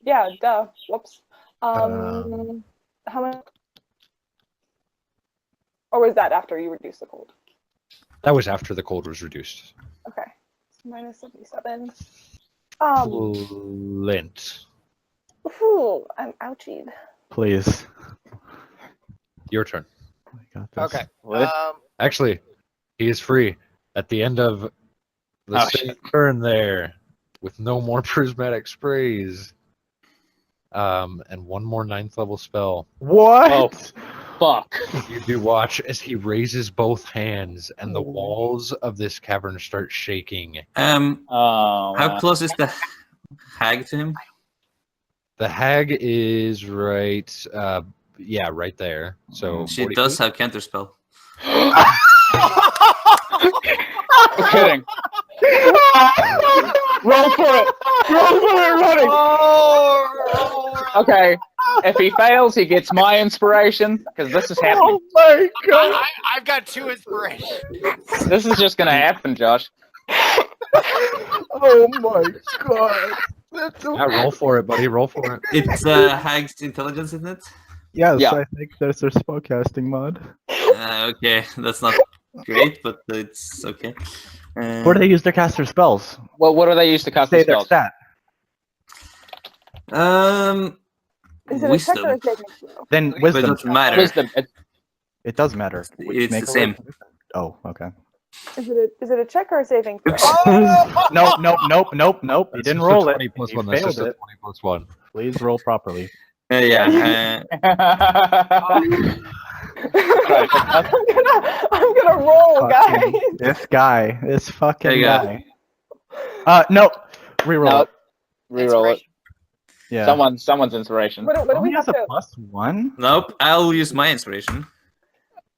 S1: Yeah, duh. Whoops.
S3: Um,
S1: How much? Or was that after you reduced the cold?
S3: That was after the cold was reduced.
S1: Okay, so minus 77.
S3: Flint.
S1: Ooh, I'm ouchied.
S2: please.
S3: Your turn.
S2: I got this.
S4: Okay.
S5: What?
S3: Actually, he is free at the end of the
S5: Oh,
S3: same turn there, with no more prismatic sprays. And one more 9th level spell.
S2: What?
S5: Oh. Fuck.
S3: You do watch as he raises both hands, and the
S2: Oh.
S3: walls of this cavern start shaking.
S5: Oh,
S6: How
S5: man.
S6: close is the hag to him?
S3: The hag is right, right there. So
S6: She
S3: 40
S6: does
S3: feet?
S6: have counterspell.
S5: I'm kidding. Roll for it. Roll for it, running.
S4: Oh!
S5: Okay. If he fails, he gets my inspiration because this is happening.
S2: Oh my god!
S4: I've got 2 inspiration.
S5: This is just gonna happen, Josh.
S2: Oh my god! That's so...
S3: Yeah, roll for it, buddy. Roll for it.
S6: It's hag's intelligence, isn't it?
S2: Yes,
S5: Yeah.
S2: I think there's a spellcasting mod.
S6: Okay, that's not great, but it's okay.
S2: Where do they use their caster spells?
S5: Well, what do they use to cast the
S2: Say their
S5: spells?
S2: stat.
S1: Is it a check or
S6: Wisdom.
S1: a saving throw?
S2: Then
S6: But it
S2: wisdom.
S6: doesn't matter.
S5: Wisdom.
S2: It does matter.
S6: It's
S2: Make
S6: the
S2: a
S6: same.
S2: wisdom. Oh, okay.
S1: Is it a check or a saving throw?
S2: Nope. You
S3: That's
S2: didn't
S3: just a
S2: roll it.
S3: 20 plus
S2: You
S3: 1. That's
S2: failed
S3: just a
S2: it.
S3: 20 plus 1.
S2: Please roll properly.
S6: Yeah.
S1: I'm gonna roll, guys.
S2: Fucking- this fucking
S6: There you go.
S2: guy. No. Reroll
S5: No.
S2: it.
S5: Reroll it.
S2: Yeah.
S5: Someone's inspiration.
S1: What do
S2: Only
S1: we have
S2: has a
S1: to?
S2: +1?
S6: Nope, I'll use my inspiration.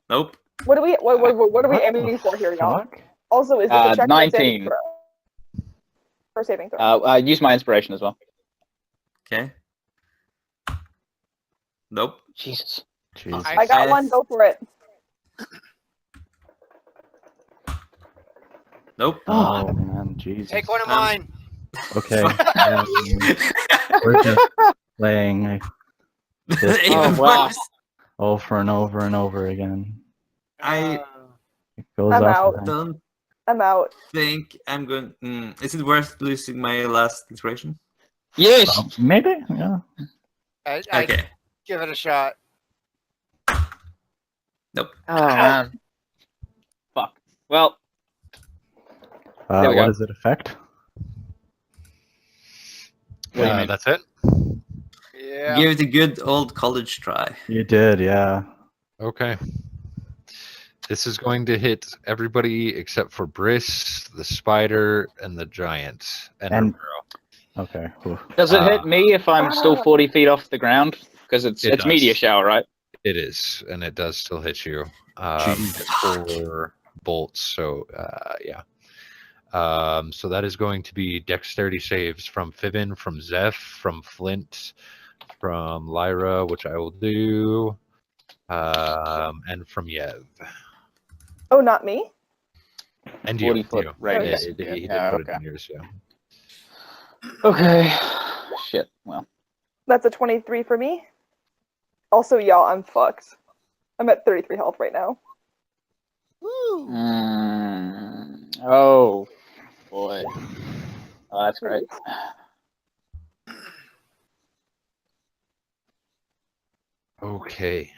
S6: Nope.
S1: What are we
S2: What
S1: aiming
S2: the
S1: for here, y'all?
S2: fuck?
S1: Also, is this a check or a saving
S5: 19.
S1: throw? Or saving throw?
S5: Use my inspiration as well.
S6: Okay. Nope.
S5: Jesus.
S2: Jesus.
S1: I got one. Go for it.
S6: Nope.
S2: Oh man, Jesus.
S4: Take one of mine.
S2: Okay. We're just playing this
S6: Even
S5: Oh, wow.
S6: worse.
S2: over and over and over again.
S6: I
S2: It goes
S1: I'm
S2: off
S1: out.
S2: and-
S6: don't
S1: I'm out.
S6: think I'm going. Is it worth losing my last inspiration?
S5: Yes.
S2: Maybe, yeah.
S4: I'd
S6: Okay.
S4: give it a shot.
S6: Nope.
S5: Oh man. Fuck. Well, There we
S2: What
S5: go.
S2: does it affect?
S5: What do you mean?
S3: That's it?
S4: Yeah.
S6: Give it a good old college try.
S2: You did, yeah.
S3: Okay. This is going to hit everybody except for Briss, the spider, and the giant. And
S2: And-
S3: Romero.
S2: Okay. Oof.
S5: does it hit me if I'm still 40 feet off the ground? Because
S3: It
S5: it's
S3: does.
S5: meteor shower, right?
S3: It is, and it does still hit you.
S2: Jesus.
S3: 4 bolts, so yeah. So that is going to be dexterity saves from Fibbin, from Zeph, from Flint, from Lyra, which I will do, and from Yev.
S1: Oh, not me.
S3: And
S5: 40
S3: you.
S5: foot
S3: you.
S5: radius.
S3: He did
S5: Yeah,
S3: put it
S5: okay.
S3: in yours, yeah.
S5: Okay. Shit. Well.
S1: That's a 23 for me. Also, y'all, I'm fucked. I'm at 33 health right now.
S4: Woo.
S5: Oh boy. Oh, that's great.
S3: Okay.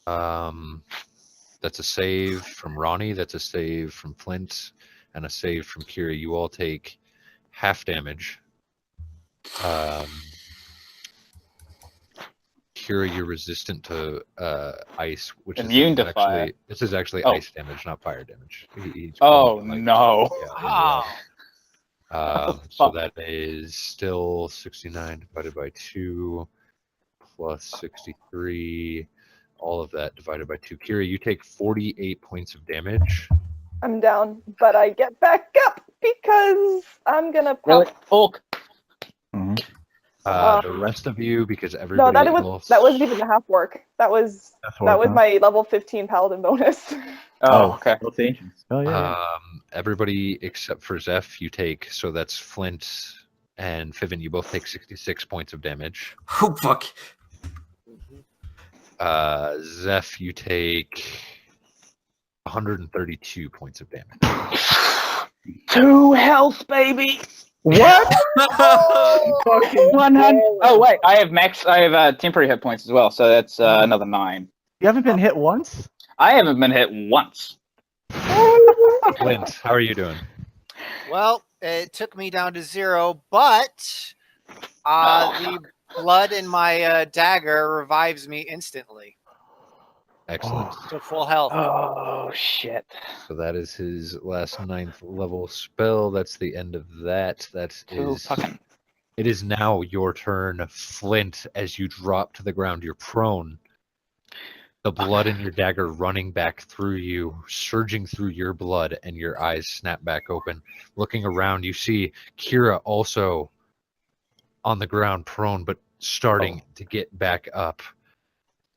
S3: That's a save from Ronnie. That's a save from Flint, and a save from Kira. You all take half damage. Kira, you're resistant to ice, which
S5: Immune
S3: is
S5: to fire.
S3: actually this is actually
S5: Oh.
S3: ice damage, not fire damage. He's
S5: Oh
S3: calling it like-
S5: no.
S3: Yeah,
S4: Oh,
S3: so
S5: fuck.
S3: that is still 69 divided by 2 plus 63. All of that divided by 2. Kira, you take 48 points of damage.
S1: I'm down, but I get back up because I'm gonna pop.
S5: Really? Hulk.
S2: Mhm.
S3: The rest of you, because
S1: No,
S3: everybody
S1: that
S3: else.
S1: wasn't even the half work. That was my level 15 paladin bonus.
S5: Oh, okay.
S2: Both ancients. Oh yeah.
S3: Everybody except for Zeph, you take, so that's Flint and Fiven, you both take 66 points of damage.
S6: Oh fuck.
S3: Zeph, you take 132 points of damage.
S5: 2 health, baby.
S2: What? Fucking
S5: 100. Oh wait, I have temporary hit points as well, so that's another 9.
S2: You haven't been hit once?
S5: I haven't been hit once.
S3: Flint, how are you doing?
S4: well, it took me down to 0, but the blood in my dagger revives me instantly
S3: Excellent.
S4: to full health.
S5: Oh shit.
S3: So that is his last 9th level spell. That's the end of that. That
S5: Too
S3: is.
S5: fucking.
S3: It is now your turn, Flint. As you drop to the ground, you're prone. The blood in your dagger running back through you, surging through your blood, and your eyes snap back open. Looking around, you see Kira also on the ground, prone, but starting to get back up.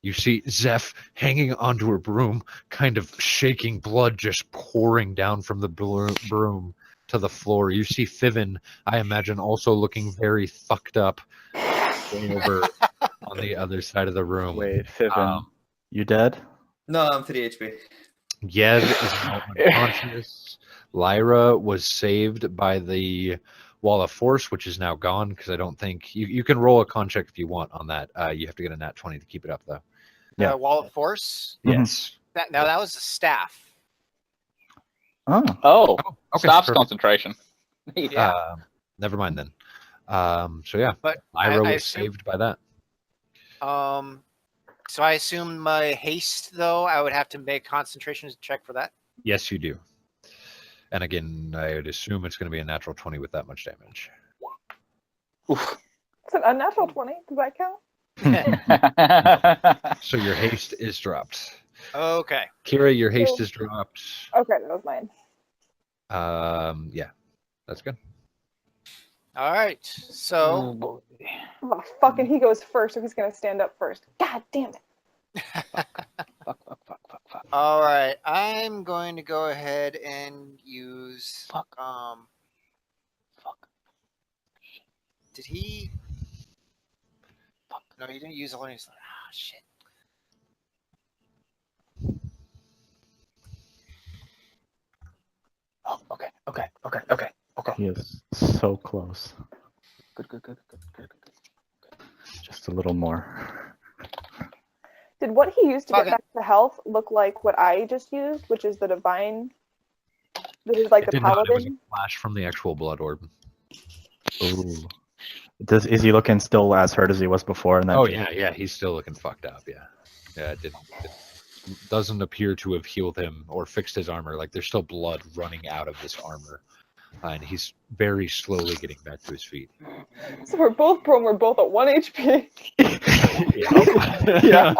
S3: You see Zeph hanging onto her broom, kind of shaking, blood just pouring down from the broom to the floor. You see Fiven, I imagine, also looking very fucked up, way over on the other side of the room.
S2: Wait, Fiven, you dead?
S6: No, I'm 3 HP.
S3: Yev is now unconscious. Lyra was saved by the Wall of Force, which is now gone, because I don't think... You can roll a con check if you want on that. You have to get a nat 20 to keep it up, though.
S2: Yeah.
S4: Wall of Force?
S3: Yes.
S4: That was a staff.
S2: Oh.
S5: Oh,
S3: Okay,
S5: stops
S3: perfect.
S5: concentration.
S4: Yeah.
S3: Never mind then. So yeah,
S4: But
S3: Lyra
S4: I
S3: was
S4: assume-
S3: saved by that.
S4: So I assume my haste, though, I would have to make concentration check for that.
S3: Yes, you do. And again, I would assume it's going to be a natural 20 with that much damage.
S5: Oof.
S1: It's an unnatural 20. Does that count?
S3: So your haste is dropped.
S4: Okay.
S3: Kira, your haste is dropped.
S1: Okay, that was mine.
S3: Yeah, that's good.
S4: All right. So
S1: Oh, fucking he goes first, so he's gonna stand up first. God damn it.
S5: Fuck.
S4: all right, I'm going to go ahead and use
S5: Fuck.
S4: Did he? Fuck. No, he didn't use a learning slot. Ah, shit.
S5: Oh, okay.
S2: He is so close.
S5: Good.
S2: Just a little more.
S1: Did what he used to
S4: Fuck
S1: get
S4: it.
S1: back to health look like what I just used, which is the divine? That is like
S3: It
S1: the
S3: did not. It was a
S1: paladin?
S3: flash from the actual blood orb.
S2: Ooh. Is he looking still as hurt as he was before? And then
S3: Oh yeah, he's still looking fucked up. Yeah. It doesn't appear to have healed him or fixed his armor. Like there's still blood running out of this armor, and he's very slowly getting back to his feet.
S1: So we're both prone, we're both at 1 HP.
S2: yeah.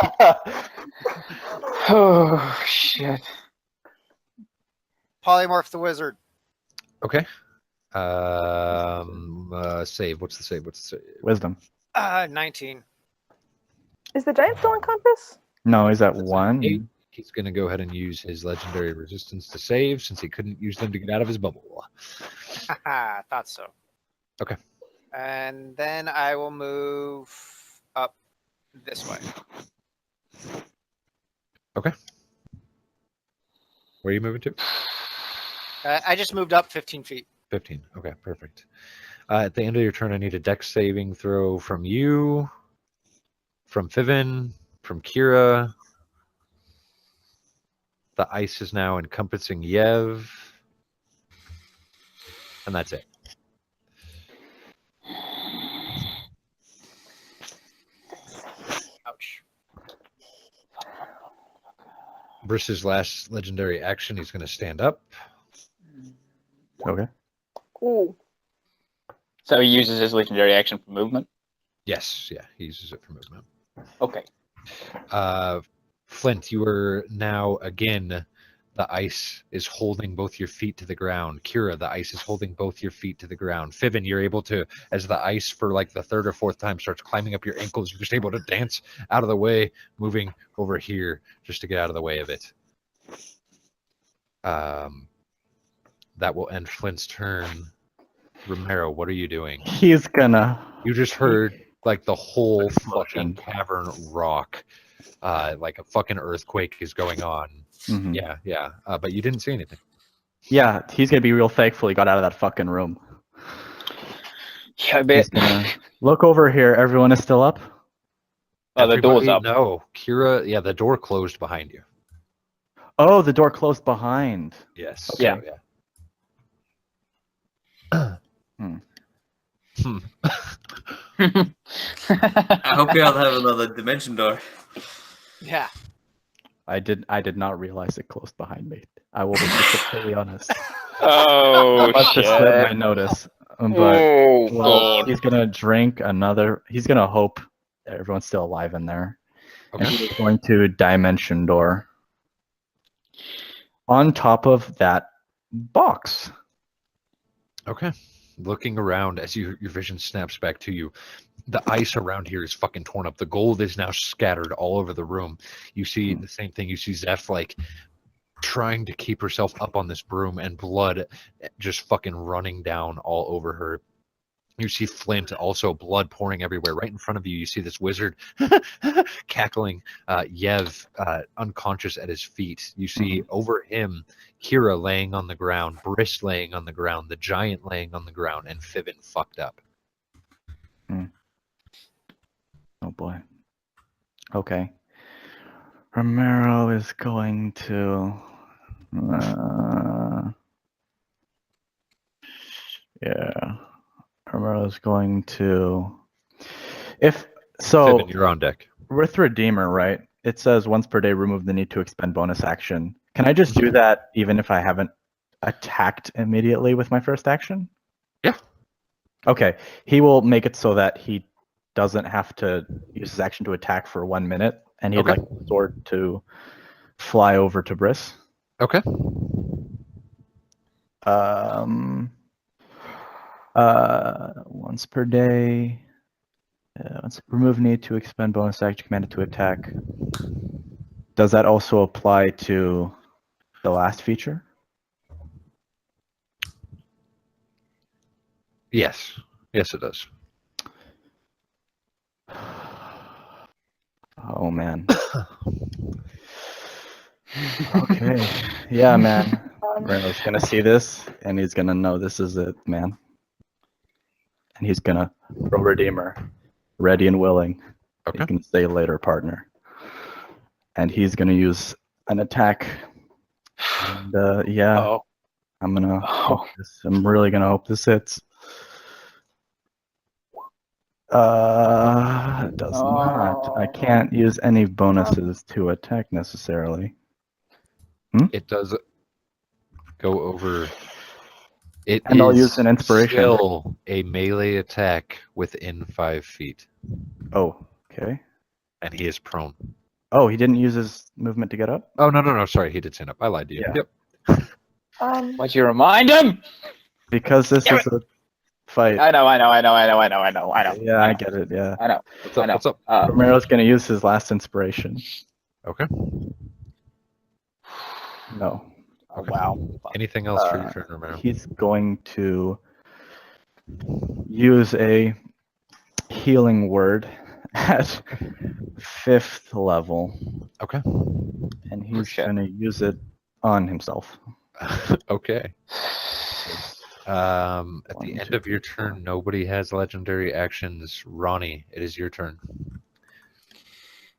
S5: Oh shit.
S4: Polymorph the wizard.
S3: Okay. Save. What's the save?
S2: Wisdom.
S4: 19.
S1: Is the giant still unconscious?
S2: No, he's at
S3: That's
S2: 1.
S3: 8. He's going to go ahead and use his legendary resistance to save since he couldn't use them to get out of his bubble.
S4: Haha, thought so.
S3: Okay.
S4: And then I will move up this way.
S3: Okay. Where are you moving to?
S4: I just moved up 15 feet.
S3: 15. Okay, perfect. At the end of your turn, I need a dex saving throw from you, from Fiven, from Kira. The ice is now encompassing Yev. And that's it.
S4: Ouch.
S3: Briss's last legendary action, he's going to stand up.
S2: Okay.
S1: Ooh.
S5: So he uses his legendary action for movement.
S3: Yes, yeah, he uses it for movement.
S5: Okay.
S3: Flint, you are now again. The ice is holding both your feet to the ground. Kira, the ice is holding both your feet to the ground. Fiven, you're able to, as the ice for like the third or fourth time starts climbing up your ankles, you're just able to dance out of the way, moving over here just to get out of the way of it. That will end Flint's turn. Romero, what are you doing?
S2: He's gonna.
S3: You just heard like the whole
S2: Explosion.
S3: fucking cavern rock. Like a fucking earthquake is going on.
S2: Mhm.
S3: Yeah. But you didn't see anything.
S2: Yeah, he's gonna be real thankful he got out of that fucking room.
S5: Yeah, I
S2: He's
S5: bet.
S2: gonna look over here. Everyone is still up.
S5: Oh, the door's
S3: Everybody-
S5: up.
S3: No, Kira. Yeah, the door closed behind you.
S2: Oh, the door closed behind.
S3: Yes.
S2: Okay.
S3: Yeah.
S6: I hope you all have another dimension door.
S4: Yeah.
S2: I did not realize it closed behind me. I will be completely honest.
S5: Oh,
S2: Must have slipped my
S5: shit.
S2: notice. But
S5: Oh,
S2: well,
S5: God.
S2: he's gonna drink another. He's gonna hope everyone's still alive in there. And
S3: Okay.
S2: he's going to dimension door. On top of that box.
S3: Okay. Looking around as your vision snaps back to you, the ice around here is fucking torn up. The gold is now scattered all over the room. You see the same thing. You see Zeph like trying to keep herself up on this broom and blood just fucking running down all over her. You see Flint, also blood pouring everywhere. Right in front of you, you see this wizard cackling. Yev unconscious at his feet. You see over him, Kira laying on the ground, Briss laying on the ground, the giant laying on the ground, and Fiven fucked up.
S2: Oh boy. Okay. Romero is going to. Yeah. Romero is going to. If so,
S3: Fiven, you're on deck.
S2: with Redeemer, right? It says once per day remove the need to expend bonus action. Can I just do that even if I haven't attacked immediately with my first action?
S3: Yeah.
S2: Okay. He will make it so that he doesn't have to use his action to attack for 1 minute, and he'd
S3: Okay.
S2: like the sword to fly over to Briss.
S3: Okay.
S2: Once per day. Remove need to expend bonus action commanded to attack. Does that also apply to the last feature?
S3: Yes. Yes, it does.
S2: Oh man. Okay. Yeah, man. Reno's gonna see this and he's gonna know this is it, man. And he's gonna throw Redeemer, ready and willing.
S3: Okay.
S2: You can say later, partner. And he's gonna use an attack. And yeah,
S5: Oh.
S2: I'm gonna
S5: Oh.
S2: hope this. I'm really gonna hope this hits. It does not. I can't use any bonuses to attack necessarily.
S3: It does go over. It
S2: And I'll
S3: is
S2: use an inspiration.
S3: still a melee attack within 5 feet,
S2: Oh, okay.
S3: and he is prone.
S2: Oh, he didn't use his movement to get up?
S3: Oh no! Sorry, he did stand up. I lied to you.
S2: Yeah.
S3: Yep.
S5: Why'd you remind him?
S2: Because this
S5: Damn
S2: is a fight.
S5: I know.
S2: Yeah, I get it, yeah.
S5: I know.
S3: What's up?
S5: I know.
S3: What's up?
S2: Romero's gonna use his last inspiration.
S3: Okay.
S2: No.
S3: Okay.
S5: Wow.
S3: Anything else for your turn, Romero?
S2: He's going to use a healing word at 5th level.
S3: Okay.
S2: And he's
S5: shit.
S2: gonna use it on himself.
S3: Okay. At the end of your turn, nobody has legendary actions. Ronnie, it is your turn.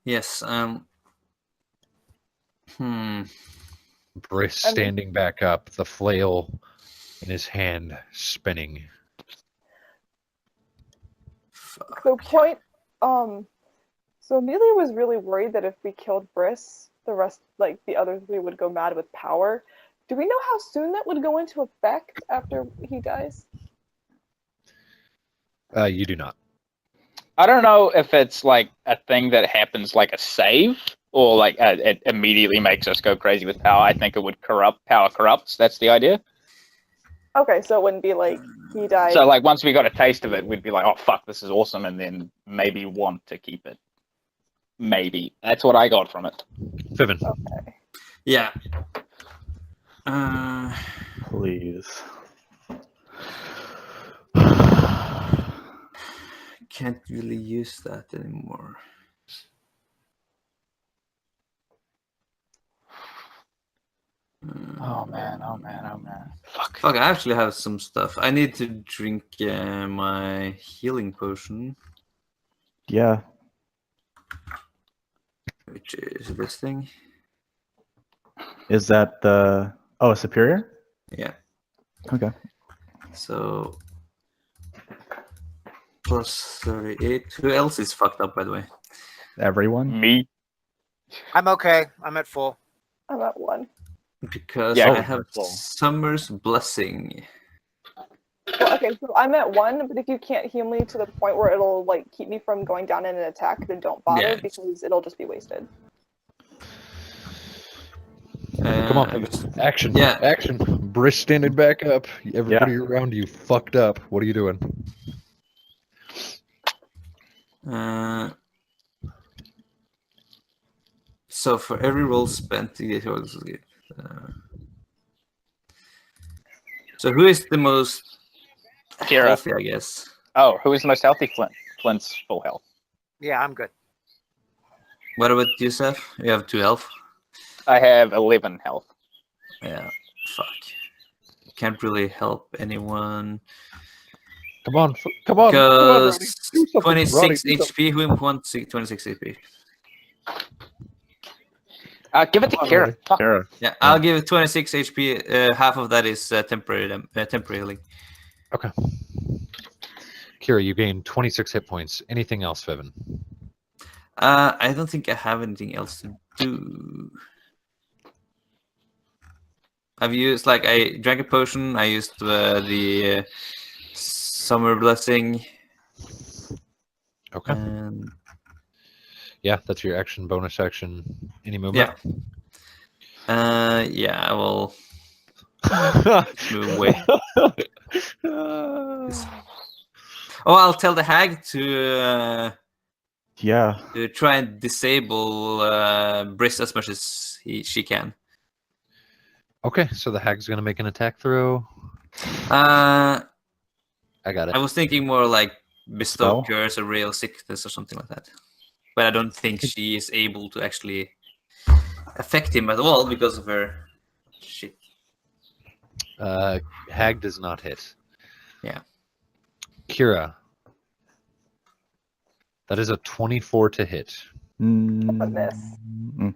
S6: Yes.
S3: Briss standing back up, the flail in his hand, spinning.
S1: So point. So Amelia was really worried that if we killed Briss, the rest, like the other three, would go mad with power. Do we know how soon that would go into effect after he dies?
S3: You do not.
S5: I don't know if it's like a thing that happens like a save, or like it immediately makes us go crazy with power. I think it would power corrupts. That's the idea.
S1: Okay, so it wouldn't be like he died.
S5: So like once we got a taste of it, we'd be like, oh fuck, this is awesome, and then maybe want to keep it. Maybe. That's what I got from it.
S3: Fiven.
S1: Okay.
S6: Yeah.
S2: Please.
S6: Can't really use that anymore.
S5: Oh man, oh man, oh man. Fuck.
S6: Fuck, I actually have some stuff. I need to drink my healing potion,
S2: Yeah.
S6: which is this thing.
S2: Is that the a superior?
S6: Yeah.
S2: Okay.
S6: So plus 38. Who else is fucked up, by the way?
S2: Everyone?
S5: Me.
S4: I'm okay. I'm at full.
S1: I'm at 1.
S6: Because
S5: Yeah,
S6: I have
S2: full.
S6: Summer's Blessing.
S1: Well, okay, so I'm at 1, but if you can't heal me to the point where it'll like keep me from going down in an attack, then don't bother
S6: Yeah.
S1: because it'll just be wasted.
S3: Come on,
S6: I
S3: Fiven.
S6: was-
S3: Action.
S6: Yeah.
S3: Action. Brish standing back up. Everybody around you fucked up. What are you doing?
S6: So for every roll spent, you get so who is the most
S5: Kira.
S6: healthy, I guess?
S5: Oh, who is the most healthy? Flint. Flint's full health.
S4: Yeah, I'm good.
S6: What about you, Seth? You have 2 health.
S5: I have 11 health.
S6: Yeah. Fuck. Can't really help anyone.
S3: Come on. Come on. Come on, Ronnie.
S6: Because
S3: Do something.
S6: 26
S3: Ronnie, do something.
S6: HP. Who wants 26 HP?
S5: Give it to
S3: Come on,
S5: Kira.
S3: Ronnie.
S5: Fuck.
S2: Kara.
S6: Yeah, I'll give it 26 HP. Half of that is temporary healing.
S3: Okay. Kira, you gain 26 hit points. Anything else, Fiven?
S6: I don't think I have anything else to do. I've used, like, I drank a potion. I used the Summer Blessing.
S3: Okay.
S6: And
S3: Yeah, that's your action, bonus action. Any movement?
S6: yeah, I will move away. Oh, I'll tell the hag to
S2: Yeah.
S6: try and disable Briss as much as she can.
S3: Okay, so the hag's going to make an attack throw.
S6: I
S3: I got it.
S6: was thinking more like bestow
S2: Spell?
S6: curse or real sickness or something like that. But I don't think she is able to actually affect him at all because of her shit.
S3: Hag does not hit.
S6: Yeah.
S3: Kira. That is a 24 to hit.
S1: miss.
S2: Mhm.
S3: That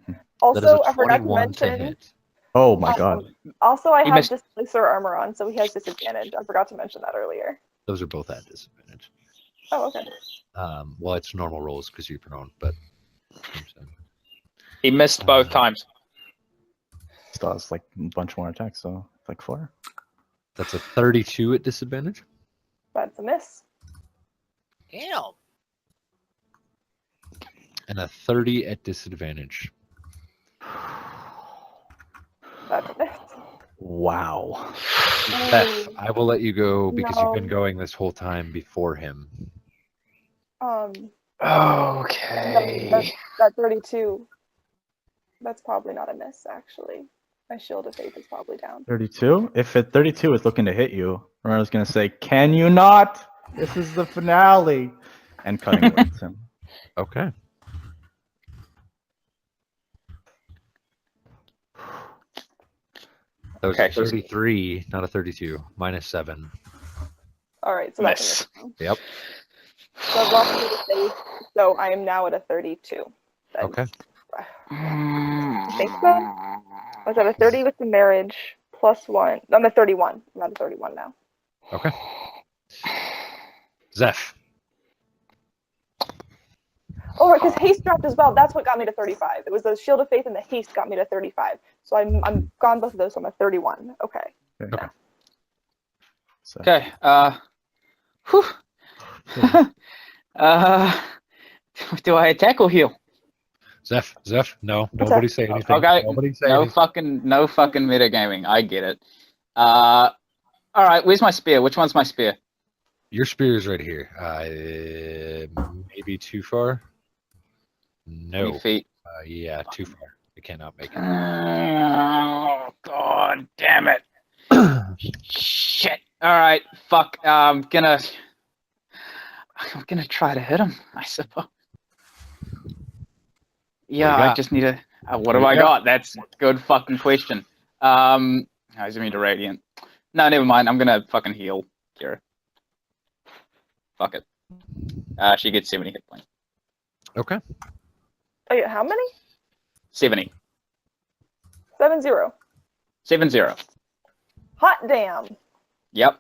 S3: is
S1: Also,
S3: a
S1: I forgot to
S3: 21 to
S1: mention.
S3: hit.
S2: Oh my god.
S1: Also, I
S5: You
S1: have
S5: missed-
S1: Displacer armor on, so he has disadvantage. I forgot to mention that earlier.
S3: Those are both at disadvantage.
S1: Oh, okay.
S3: Well, it's normal rolls because you're prone, but
S5: He missed both times.
S2: Still has like a bunch more attacks, so like 4.
S3: that's a 32 at disadvantage.
S1: That's a miss.
S4: Damn.
S3: And a 30 at disadvantage.
S1: That's a miss.
S2: Wow.
S3: Beth, I will let you go because you've been
S1: No.
S3: going this whole time before him.
S5: Okay.
S1: That 32. That's probably not a miss, actually. My shield of faith is probably down.
S2: 32? If 32 is looking to hit you, Rena's gonna say, "Can you not? This is the finale," and cutting words him.
S3: Okay. That was
S5: Okay,
S3: a 33, not a 32. Minus 7.
S1: All right, so that's a
S5: Miss.
S1: miss.
S3: Yep.
S1: So I've lost shield of faith, so I am now at a 32. That's-
S3: Okay.
S1: I think so. I was at a 30 with the marriage, plus 1. I'm at 31. I'm at a 31 now.
S3: Okay. Zeph.
S1: Oh, because haste dropped as well. That's what got me to 35. It was the Shield of Faith and the haste got me to 35. So I'm gone both of those, so I'm at 31. Okay.
S2: Okay. So,
S5: Okay. Whew. Do I attack or heal?
S3: Zeph, no,
S1: What's
S3: nobody
S1: that?
S3: say anything.
S5: Okay.
S3: Nobody say
S5: No
S3: anything.
S5: fucking metagaming. I get it. All right. Where's my spear? Which one's my spear?
S3: Your spear is right here. Maybe too far.
S5: 3
S3: No.
S5: feet.
S3: Yeah, too far. I cannot make it.
S5: Oh, God damn it. Shit. All right. Fuck. I'm gonna try to hit him, I suppose. Yeah,
S3: you
S5: I
S3: got?
S5: just need to. What
S3: What
S5: have
S3: do
S5: I
S3: you got?
S5: got? That's a good fucking question. How's it mean to radiant? No, never mind. I'm gonna fucking heal Kira. Fuck it. She gets 70 hit points.
S3: Okay.
S1: Oh, yeah, how many?
S5: 70.
S1: 7-0.
S5: 7-0.
S1: Hot damn.
S5: Yep.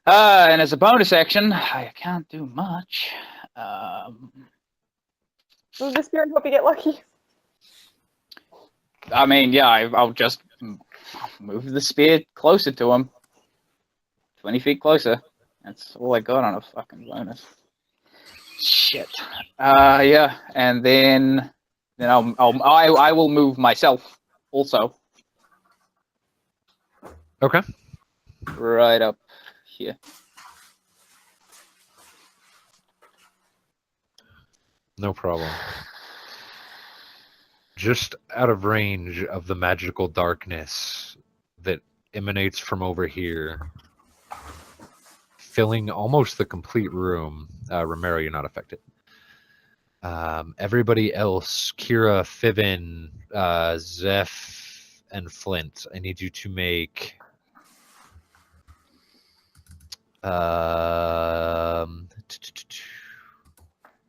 S5: And as a bonus action, I can't do much.
S1: Move the spear and hope you get lucky.
S5: I mean, yeah, I'll just move the spear closer to him. 20 feet closer. That's all I got on a fucking bonus. Shit. Yeah, and then I will move myself also
S3: Okay.
S5: right up here.
S3: No problem. Just out of range of the magical darkness that emanates from over here, filling almost the complete room. Romero, you're not affected. Everybody else, Kira, Fiven, Zeph, and Flint, I need you to make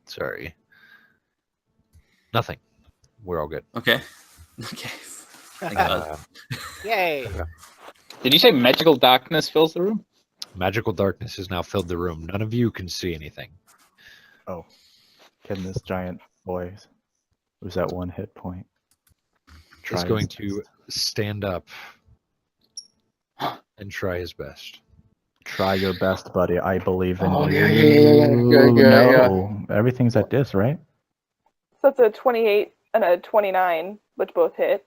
S3: sorry. Nothing. We're all good.
S6: Okay. Okay. Thank God.
S3: Uh,
S4: Yay!
S5: Did you say magical darkness fills the room?
S3: magical darkness has now filled the room. None of you can see anything.
S2: oh, can this giant boy who's at 1 hit point
S3: He's
S2: try
S3: going
S2: his
S3: to stand up and try his best.
S2: Try your best, buddy. I believe in
S5: Oh,
S2: you.
S5: yeah.
S2: No, everything's at this, right?
S1: So it's a 28 and a 29, which both hit.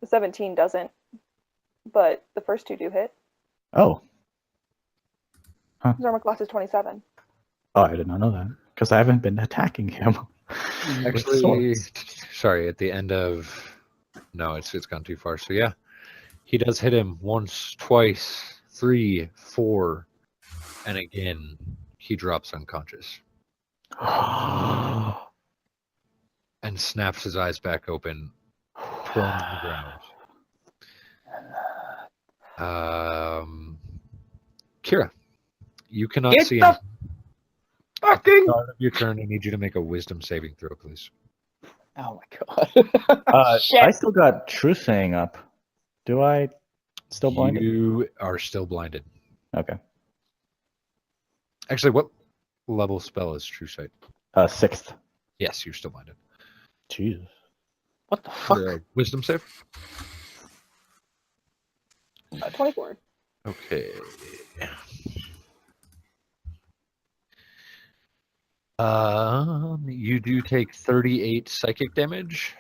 S1: The 17 doesn't, but the first two do hit.
S2: Oh.
S1: His armor class is 27.
S2: Oh, I did not know that. Because I haven't been attacking him. with
S3: Actually,
S2: swords.
S3: sorry, at the end of no, it's gone too far. So yeah, he does hit him once, twice, 3, 4, and again he drops unconscious and snaps his eyes back open, prone on the ground. Kira, you cannot
S5: Get
S3: see
S5: the
S3: anything. At the
S5: fucking.
S3: start of your turn, I need you to make a wisdom saving throw, please.
S5: Oh my god. Shit.
S2: I still got Truth Saying up. Do I still blinded?
S3: You are still blinded.
S2: Okay.
S3: Actually, what level spell is True Sight?
S2: 6th.
S3: Yes, you're still blinded.
S2: Jesus.
S5: What the fuck?
S3: Wisdom save?
S1: 24.
S3: Okay. You do take 38 psychic damage.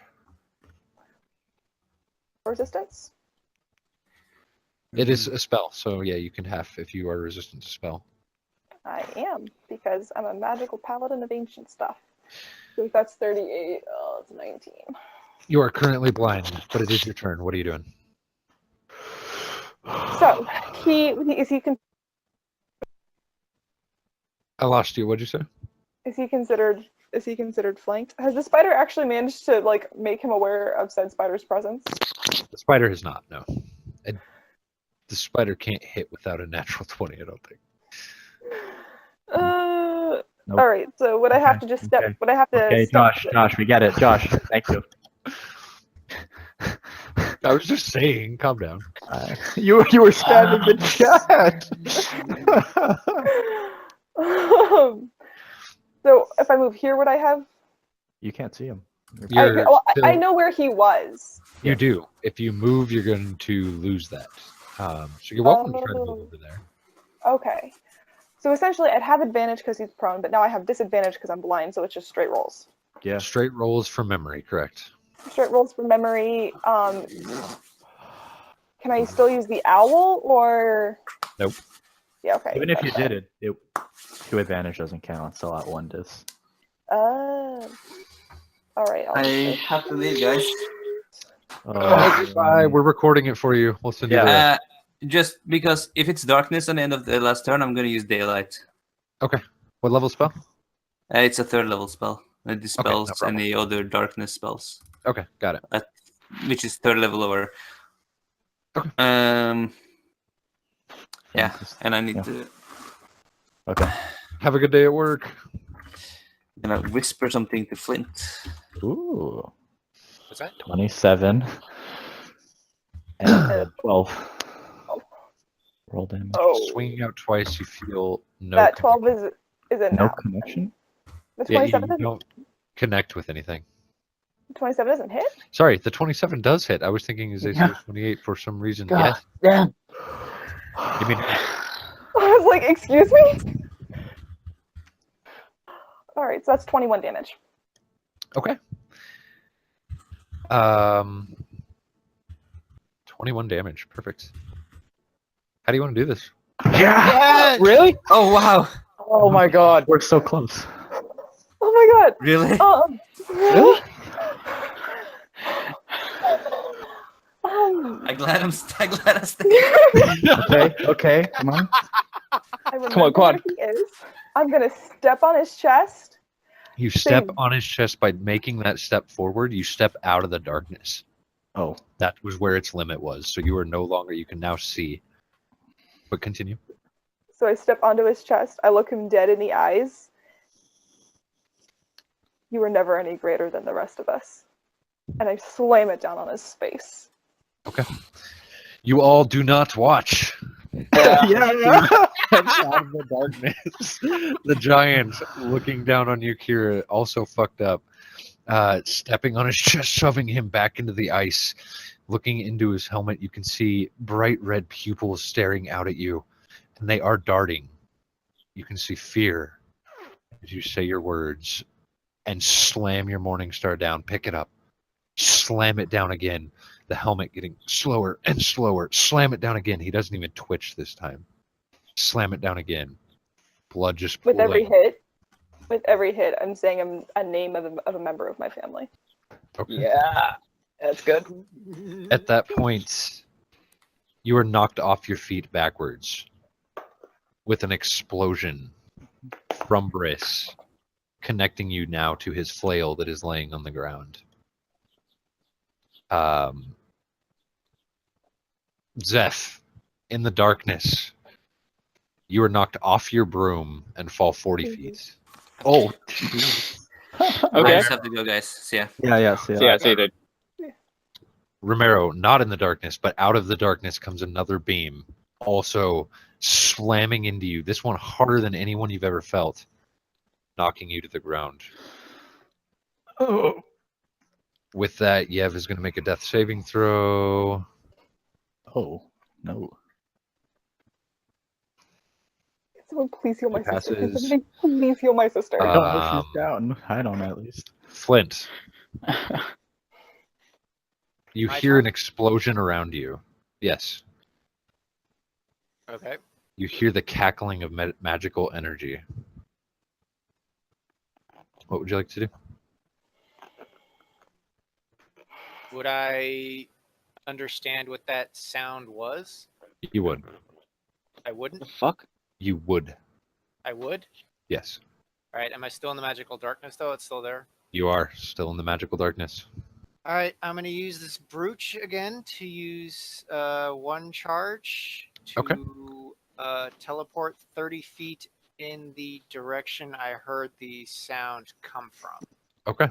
S1: Resistance?
S3: It is a spell, so yeah, you can half if you are resistant to spell.
S1: I am, because I'm a magical paladin of ancient stuff. So if that's 38, oh, it's 19.
S3: You are currently blind, but it is your turn. What are you doing?
S1: So, is
S3: I lost you. What'd you say?
S1: he considered flanked? Has the spider actually managed to like make him aware of said spider's presence?
S3: The spider has not. No. The spider can't hit without a natural 20. I don't think.
S2: Nope.
S1: All right. So would I have to just step?
S2: Okay.
S1: Would I have to?
S2: Okay,
S1: step
S2: Josh, we get it. Josh, thank you.
S3: I was just saying. Calm down.
S2: You were spamming the chat.
S1: So if I move here, would I have
S2: You can't see him.
S3: You're
S1: I
S3: still-
S1: know where he was.
S3: You do. If you move, you're going to lose that. So you're welcome to try to move
S1: Oh.
S3: over there.
S1: Okay. So essentially, I'd have advantage because he's prone, but now I have disadvantage because I'm blind, so it's just straight rolls.
S2: Yeah.
S3: Straight rolls from memory, correct?
S1: Straight rolls from memory. Can I still use the owl or?
S3: Nope.
S1: Yeah. Okay.
S2: Even if you
S1: that's
S2: did it, two advantage doesn't count. It's still at one dis.
S1: All right.
S6: I have to leave, guys.
S3: Goodbye. We're recording it for you. We'll send you the rest.
S6: Just because if it's darkness on the end of the last turn, I'm going to use daylight.
S3: What level spell?
S6: It's a 3rd level spell. It dispels
S3: problem.
S6: any other darkness spells,
S3: Okay, got it.
S6: which is 3rd level over.
S3: Okay.
S6: Yeah, and I need to
S2: Okay.
S3: Have a good day at work.
S6: whisper something to Flint.
S2: Ooh.
S4: What's that?
S2: 27 and 12. Roll damage.
S1: Oh.
S3: Swinging out twice, you feel no.
S1: That 12 is it
S2: No
S1: now?
S2: connection?
S1: The
S3: Yeah,
S1: 27
S3: you
S1: doesn't.
S3: don't connect with anything.
S1: 27 doesn't hit.
S3: Sorry, the 27 does hit. I was thinking is AC 28 for some reason.
S5: God
S3: Yes.
S5: damn.
S3: You mean
S1: I was like, excuse me. All right, so that's 21 damage.
S3: okay? 21 damage. Perfect. How do you want to do this?
S5: Yeah. Really?
S6: Oh, wow.
S5: Oh my god.
S2: We're so close.
S1: Oh my god.
S6: Really?
S5: Really?
S6: I'm glad I stayed.
S2: Okay, come on.
S1: I remember
S5: Come on, come on.
S1: where he is. I'm gonna step on his chest.
S3: You step
S1: Same.
S3: on his chest by making that step forward. You step out of the darkness.
S2: Oh,
S3: That was where its limit was. So you are no longer. You can now see. But continue.
S1: So I step onto his chest. I look him dead in the eyes. You were never any greater than the rest of us. And I slam it down on his face.
S3: Okay. You all do not watch.
S5: Yeah.
S3: Out of the darkness. The giant looking down on you, Kira, also fucked up. Stepping on his chest, shoving him back into the ice. Looking into his helmet, you can see bright red pupils staring out at you, and they are darting. You can see fear as you say your words and slam your morning star down. Pick it up. Slam it down again. The helmet getting slower and slower. Slam it down again. He doesn't even twitch this time. Slam it down again. Blood just
S1: With every
S3: pooling.
S1: hit, I'm saying a name of a member of my family.
S3: Okay.
S5: Yeah. That's good.
S3: At that point, you are knocked off your feet backwards with an explosion from Briss, connecting you now to his flail that is laying on the ground. Zeph, in the darkness, you are knocked off your broom and fall 40 feet.
S2: oh.
S6: I
S5: Okay.
S6: just have to go, guys. See ya.
S2: Yeah. See
S5: So, yeah, so you did.
S3: Romero, not in the darkness, but out of the darkness comes another beam, also slamming into you. This one harder than anyone you've ever felt, knocking you to the ground.
S2: Oh.
S3: With that, Yev is going to make a death saving throw.
S2: Oh, no.
S1: Someone please heal my
S3: He
S1: sister. Can
S3: passes.
S1: somebody please heal my sister?
S2: I don't know if
S3: Um,
S2: she's down. I don't at least.
S3: Flint, you
S4: My
S3: hear
S4: turn?
S3: an explosion around you. Yes.
S4: Okay.
S3: You hear the cackling of magical energy. What would you like to do?
S4: Would I understand what that sound was?
S3: You would.
S4: I wouldn't.
S5: The fuck?
S3: You would.
S4: I would.
S3: Yes.
S4: All right. Am I still in the magical darkness though? It's still there.
S3: You are still in the magical darkness.
S4: All right. I'm going to use this brooch again to use one charge to
S3: Okay.
S4: teleport 30 feet in the direction I heard the sound come from.
S3: Okay.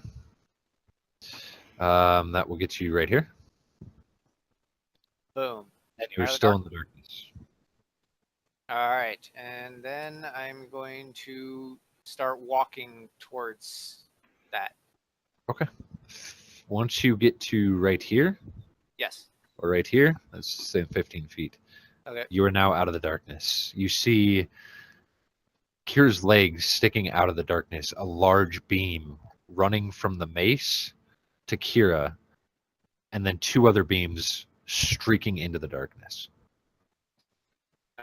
S3: That will get you right here.
S4: Boom.
S3: And you're
S4: Out of the
S3: still
S4: dark-
S3: in the darkness.
S4: All right. And then I'm going to start walking towards that.
S3: Okay. Once you get to right here,
S4: Yes.
S3: or right here, let's say 15 feet.
S4: Okay.
S3: You are now out of the darkness. You see Kira's legs sticking out of the darkness, a large beam running from the mace to Kira, and then two other beams streaking into the darkness.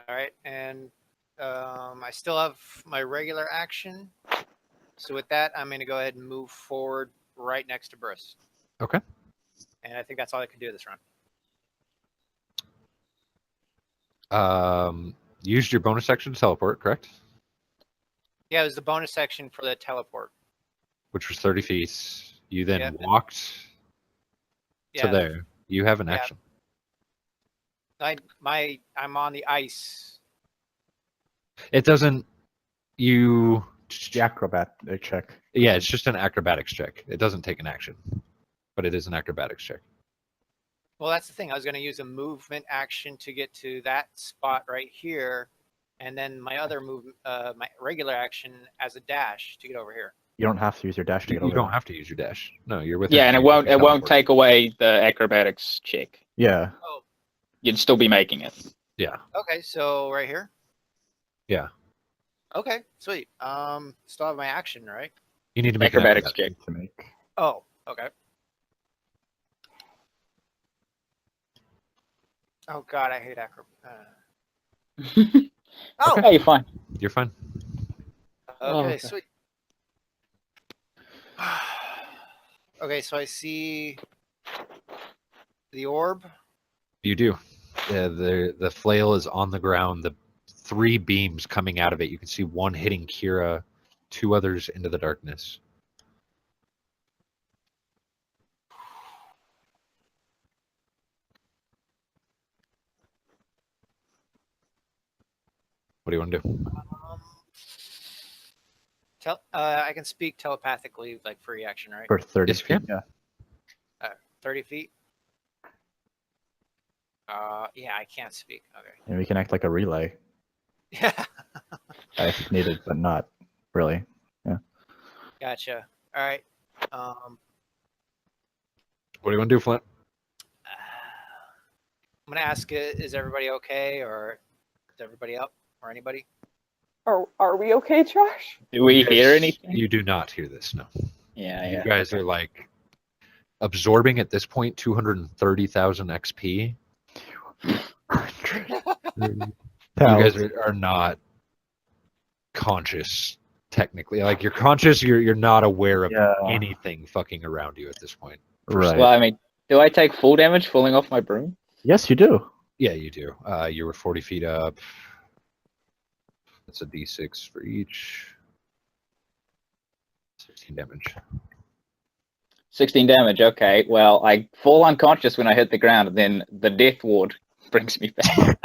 S4: All right, and I still have my regular action. So with that, I'm going to go ahead and move forward right next to Bruce.
S3: Okay.
S4: And I think that's all I can do this round.
S3: Used your bonus action to teleport, correct?
S4: Yeah, it was the bonus section for the teleport.
S3: Which was 30 feet. You then
S4: Yep.
S3: walked to
S4: Yeah,
S3: there. You have an
S4: Yeah.
S3: action.
S4: I'm on the ice.
S3: It doesn't. You.
S2: The acrobat check.
S3: Yeah, it's just an acrobatics check. It doesn't take an action, but it is an acrobatics check.
S4: Well, that's the thing. I was going to use a movement action to get to that spot right here, and then my other my regular action as a dash to get over here.
S2: You don't have to use your dash to
S3: You
S2: get over
S3: don't
S2: there.
S3: have to use your dash. No, you're with.
S5: Yeah, and it won't take away the acrobatics check.
S2: Yeah.
S4: Oh,
S5: You'd still be making it.
S3: Yeah.
S4: okay. So right here.
S3: Yeah.
S4: Okay, sweet. Still have my action, right?
S3: You need to make an
S5: Acrobatics
S3: acrobatics.
S5: check.
S2: To make.
S4: Oh, okay. Oh God, I hate acro. Oh,
S5: Hey, you're fine.
S3: You're fine.
S4: okay,
S5: okay.
S4: sweet. Okay, so I see the orb.
S3: You do. The flail is on the ground. The three beams coming out of it. You can see one hitting Kira, two others into the darkness. What do you want to do?
S4: I can speak telepathically, like free action, right?
S2: For 30
S3: Yes, you
S2: feet.
S3: can.
S2: Yeah.
S4: 30 feet. Yeah, I can't speak. Okay.
S2: And we can act like a relay
S4: Yeah.
S2: if needed, but not really.
S4: Gotcha. All right.
S3: What do you want to do, Flint?
S4: I'm gonna ask, is everybody okay, or is everybody up, or anybody?
S1: Are we okay, Josh?
S5: Do we hear anything?
S3: You do not hear this, no.
S5: Yeah,
S3: You
S5: yeah.
S3: guys are like absorbing at this point 230,000 XP. You guys are not conscious, technically. Like you're conscious, you're not aware of anything fucking around you at this point.
S2: Right.
S5: Well, I mean, do I take full damage falling off my broom?
S2: Yes, you do.
S3: Yeah, you do. You were 40 feet up. That's a d6 for each. 16 damage.
S5: 16 damage. Okay. Well, I fall unconscious when I hit the ground, and then the death ward brings me back.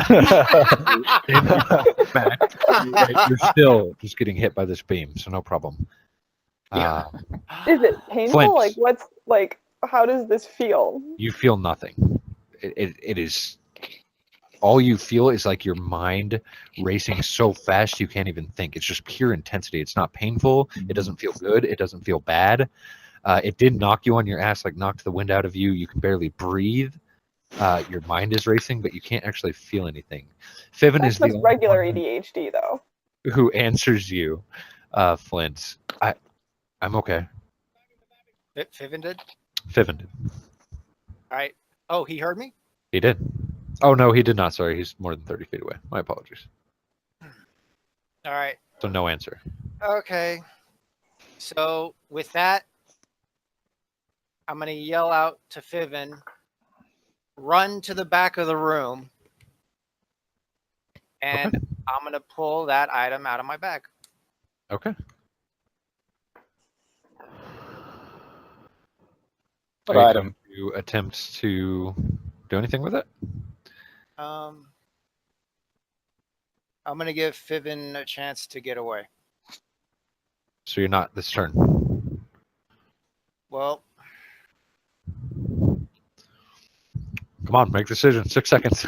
S3: You're still just getting hit by this beam, so no problem.
S5: Yeah.
S1: Is it painful?
S3: Flint.
S1: How does this feel?
S3: You feel nothing. It is all you feel is like your mind racing so fast you can't even think. It's just pure intensity. It's not painful. It doesn't feel good. It doesn't feel bad. It did knock you on your ass, like knocked the wind out of you. You can barely breathe. Your mind is racing, but you can't actually feel anything. Fiven
S1: That's
S3: is the
S1: just
S3: only
S1: regular
S3: one
S1: ADHD, though.
S3: who answers you, Flint. I'm okay.
S4: Fiven did.
S3: Fiven did.
S4: All right. Oh, he heard me.
S3: He did. Oh no, he did not. Sorry, he's more than 30 feet away. My apologies.
S4: All right.
S3: So no answer.
S4: Okay. So with that, I'm gonna yell out to Fiven, run to the back of the room, and I'm gonna pull that item out of my bag.
S3: Okay.
S5: What
S3: Are you
S5: item?
S3: going to attempt to do anything with it?
S4: I'm gonna give Fiven a chance to get away.
S3: So you're not this turn.
S4: Well,
S3: Come on, make a decision. 6 seconds.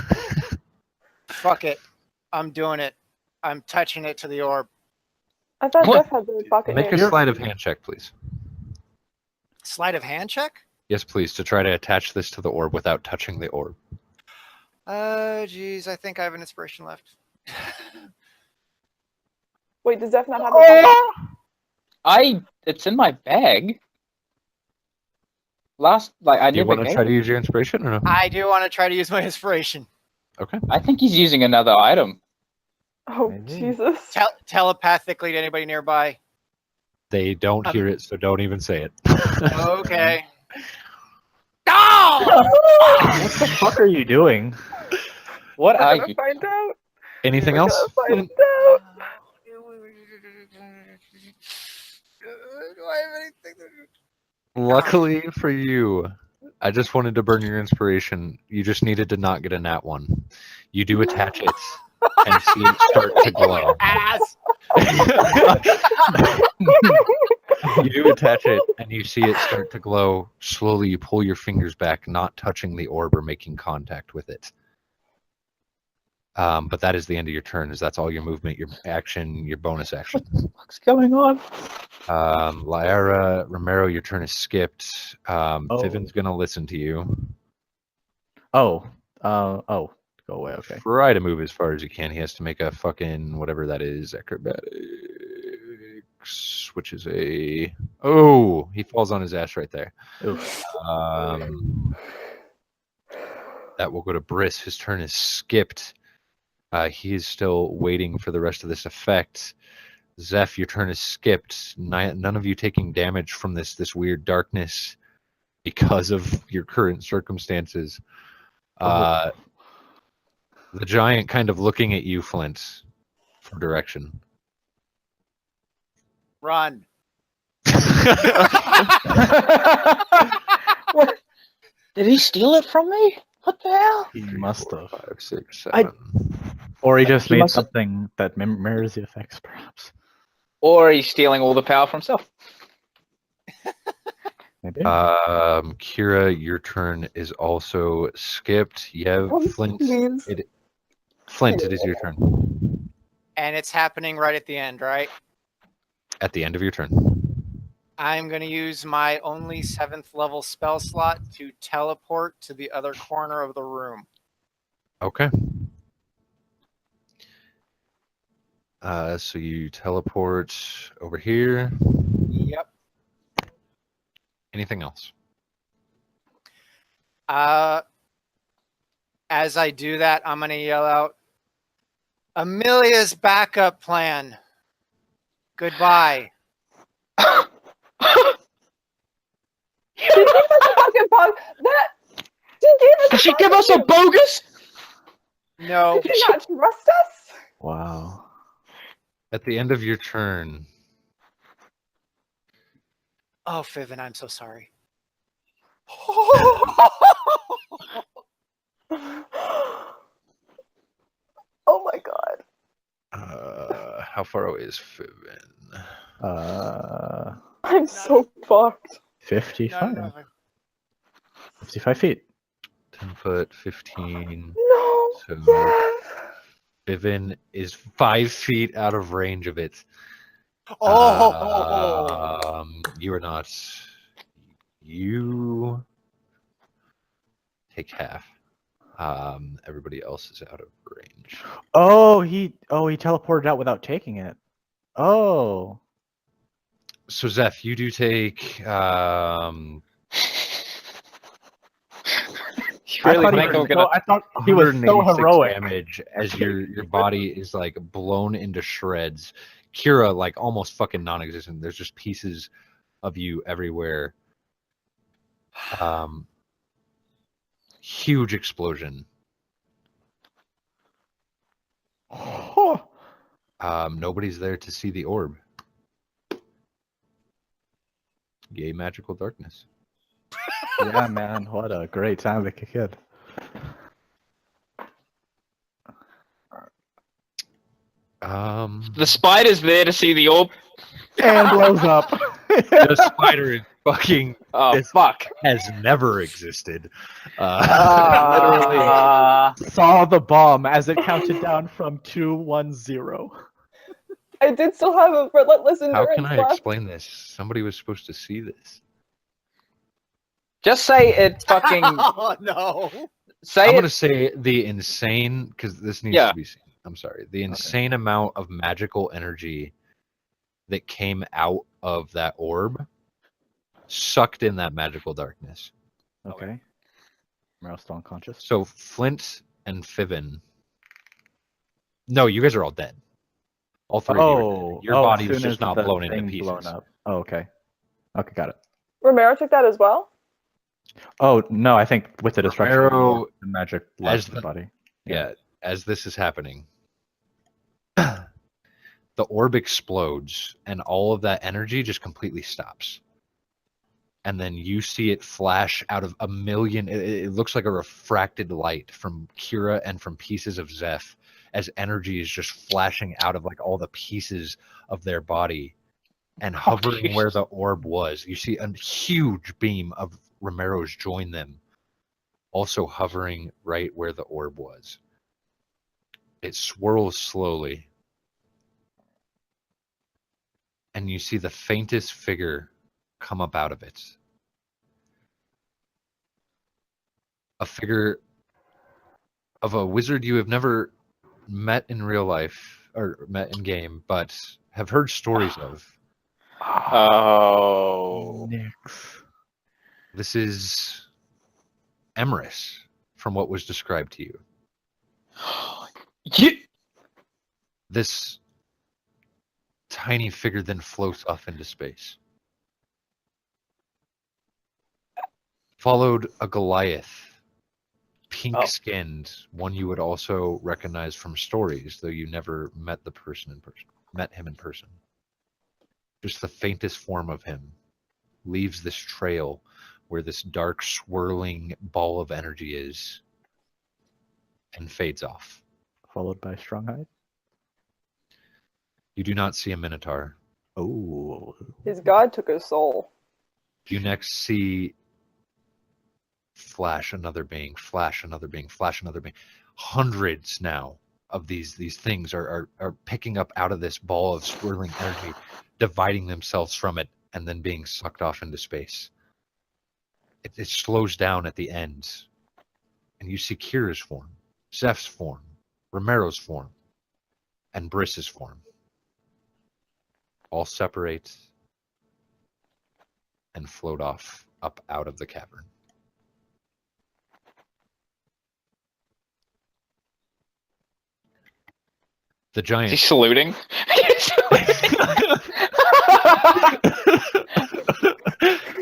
S4: fuck it. I'm doing it. I'm touching it to the orb.
S1: I thought
S3: What?
S1: Jeff had the bucket.
S3: Make a
S1: named-
S3: sleight of hand check, please.
S4: Sleight of hand check?
S3: Yes, please, to try to attach this to the orb without touching the orb.
S4: Geez, I think I have an inspiration left.
S1: Wait, does Zeph not have a
S5: It's in my bag. I
S3: Do you
S5: never
S3: want to
S5: gave
S3: try to
S5: it.
S3: use your inspiration or no?
S4: I do want to try to use my inspiration.
S3: Okay.
S5: I think he's using another item.
S1: Oh,
S2: Maybe.
S1: Jesus.
S4: Telepathically to anybody nearby.
S3: They don't hear it, so don't even say it.
S4: Okay. Oh!
S2: What the fuck are you doing?
S5: What
S1: We're
S5: are
S1: gonna
S5: you?
S1: find out.
S3: Anything
S1: We're
S3: else?
S1: gonna find out.
S4: Do I have anything?
S3: Luckily for you, I just wanted to burn your inspiration. You just needed to not get a nat one. You do attach it and see it start to glow.
S4: Ass.
S3: You do attach it and you see it start to glow. Slowly you pull your fingers back, not touching the orb or making contact with it. But that is the end of your turn, as that's all your movement, your action, your bonus action.
S5: What's going on?
S3: Lyra, Romero, your turn is skipped. Viven's gonna listen to you.
S2: Oh, go away. Okay.
S3: Try to move as far as you can. He has to make a fucking whatever that is, acrobatics, which is a he falls on his ass right there.
S2: Oof.
S3: That will go to Briss. His turn is skipped. He is still waiting for the rest of this effect. Zeph, your turn is skipped. None of you taking damage from this weird darkness because of your current circumstances. The giant kind of looking at you, Flint, for direction.
S4: Run.
S5: What? Did he steal it from me? What the hell?
S2: He must have.
S3: 5, 6,
S5: I-
S3: 7.
S2: Or he just
S5: He
S2: made
S5: must have-
S2: something that mirrors the effects, perhaps.
S5: Or he's stealing all the power for himself.
S2: Maybe.
S3: Kira, your turn is also skipped. Yeah, Flint.
S1: Please.
S3: Flint, it is your turn.
S4: And it's happening right at the end, right?
S3: At the end of your turn.
S4: I'm going to use my only 7th level spell slot to teleport to the other corner of the room.
S3: Okay. So you teleport over here.
S4: Yep.
S3: Anything else?
S4: As I do that, I'm going to yell out, Amelia's backup plan. Goodbye.
S1: She gave us a fucking bug.
S5: Did she give us a bogus?
S4: No.
S1: Did you not trust us?
S2: Wow.
S3: At the end of your turn,
S4: Oh, Fiven, I'm so sorry.
S1: Oh my god.
S3: how far away is Fiven?
S1: I'm so fucked.
S2: 55.
S4: No.
S2: 55 feet.
S3: 10 foot, 15.
S1: No.
S3: So
S1: Yes.
S3: Viven is 5 feet out of range of it. You are not. You take half. Everybody else is out of range.
S2: Oh, he teleported out without taking it. Oh.
S3: So Zeph, you do take.
S5: You
S2: I
S5: really
S2: thought,
S5: think I'm gonna?
S2: I thought he was so
S3: 186
S2: heroic.
S3: damage as your body is like blown into shreds. Kira, like almost fucking non-existent. There's just pieces of you everywhere. Huge explosion.
S2: Oh.
S3: Nobody's there to see the orb. Yay, magical darkness.
S2: Yeah, man. What a great time to kick it.
S5: The spider's there to see the orb.
S2: And blows up.
S3: The spider is fucking
S5: Oh
S3: It's-
S5: fuck!
S3: has never existed.
S2: Literally. Saw the bomb as it counted down from 2-1-0.
S1: I did still have a relentless
S3: How
S1: endurance
S3: can I
S1: left.
S3: explain this? Somebody was supposed to see this.
S5: Just say it fucking.
S4: Oh no!
S5: Say
S3: I'm
S5: it.
S3: gonna say the insane, because this needs
S5: Yeah.
S3: to be seen. I'm sorry. The insane amount of magical energy that came out of that orb sucked in that magical darkness.
S2: Okay. Romero's still unconscious.
S3: So Flint and Fiven. No, you guys are all dead. All three of you are dead. Your body
S2: as
S3: was
S2: soon
S3: just
S2: as
S3: not
S2: the
S3: blown into
S2: thing
S3: pieces.
S2: blown up. Oh, okay. Okay, got it.
S1: Romero took that as well?
S2: Oh no, I think with the destruction,
S3: Romero,
S2: the magic
S3: as
S2: left the
S3: the-
S2: body.
S3: Yeah, as this is happening, the orb explodes and all of that energy just completely stops. And then you see it flash out of a million. It looks like a refracted light from Kira and from pieces of Zeph as energy is just flashing out of like all the pieces of their body and hovering where the orb was. You see a huge beam of Romero's join them, also hovering right where the orb was. It swirls slowly, and you see the faintest figure come up out of it. A figure of a wizard you have never met in real life, or met in game, but have heard stories of.
S5: Oh.
S3: This is Emrys, from what was described to you.
S5: You.
S3: This tiny figure then floats off into space. Followed a Goliath, pink-skinned, one you would also recognize from stories, though you never met the person in person. Met him in person. Just the faintest form of him leaves this trail where this dark, swirling ball of energy is, and fades off.
S2: Followed by Stronghide.
S3: You do not see a Minotaur.
S2: Oh.
S1: His god took his soul.
S3: You next see flash another being, flash another being, flash another being. Hundreds now of these things are picking up out of this ball of swirling energy, dividing themselves from it, and then being sucked off into space. It slows down at the end, and you see Kira's form, Zeph's form, Romero's form, and Briss's form. All separate and float off up out of the cavern. The giant.
S5: Is he saluting?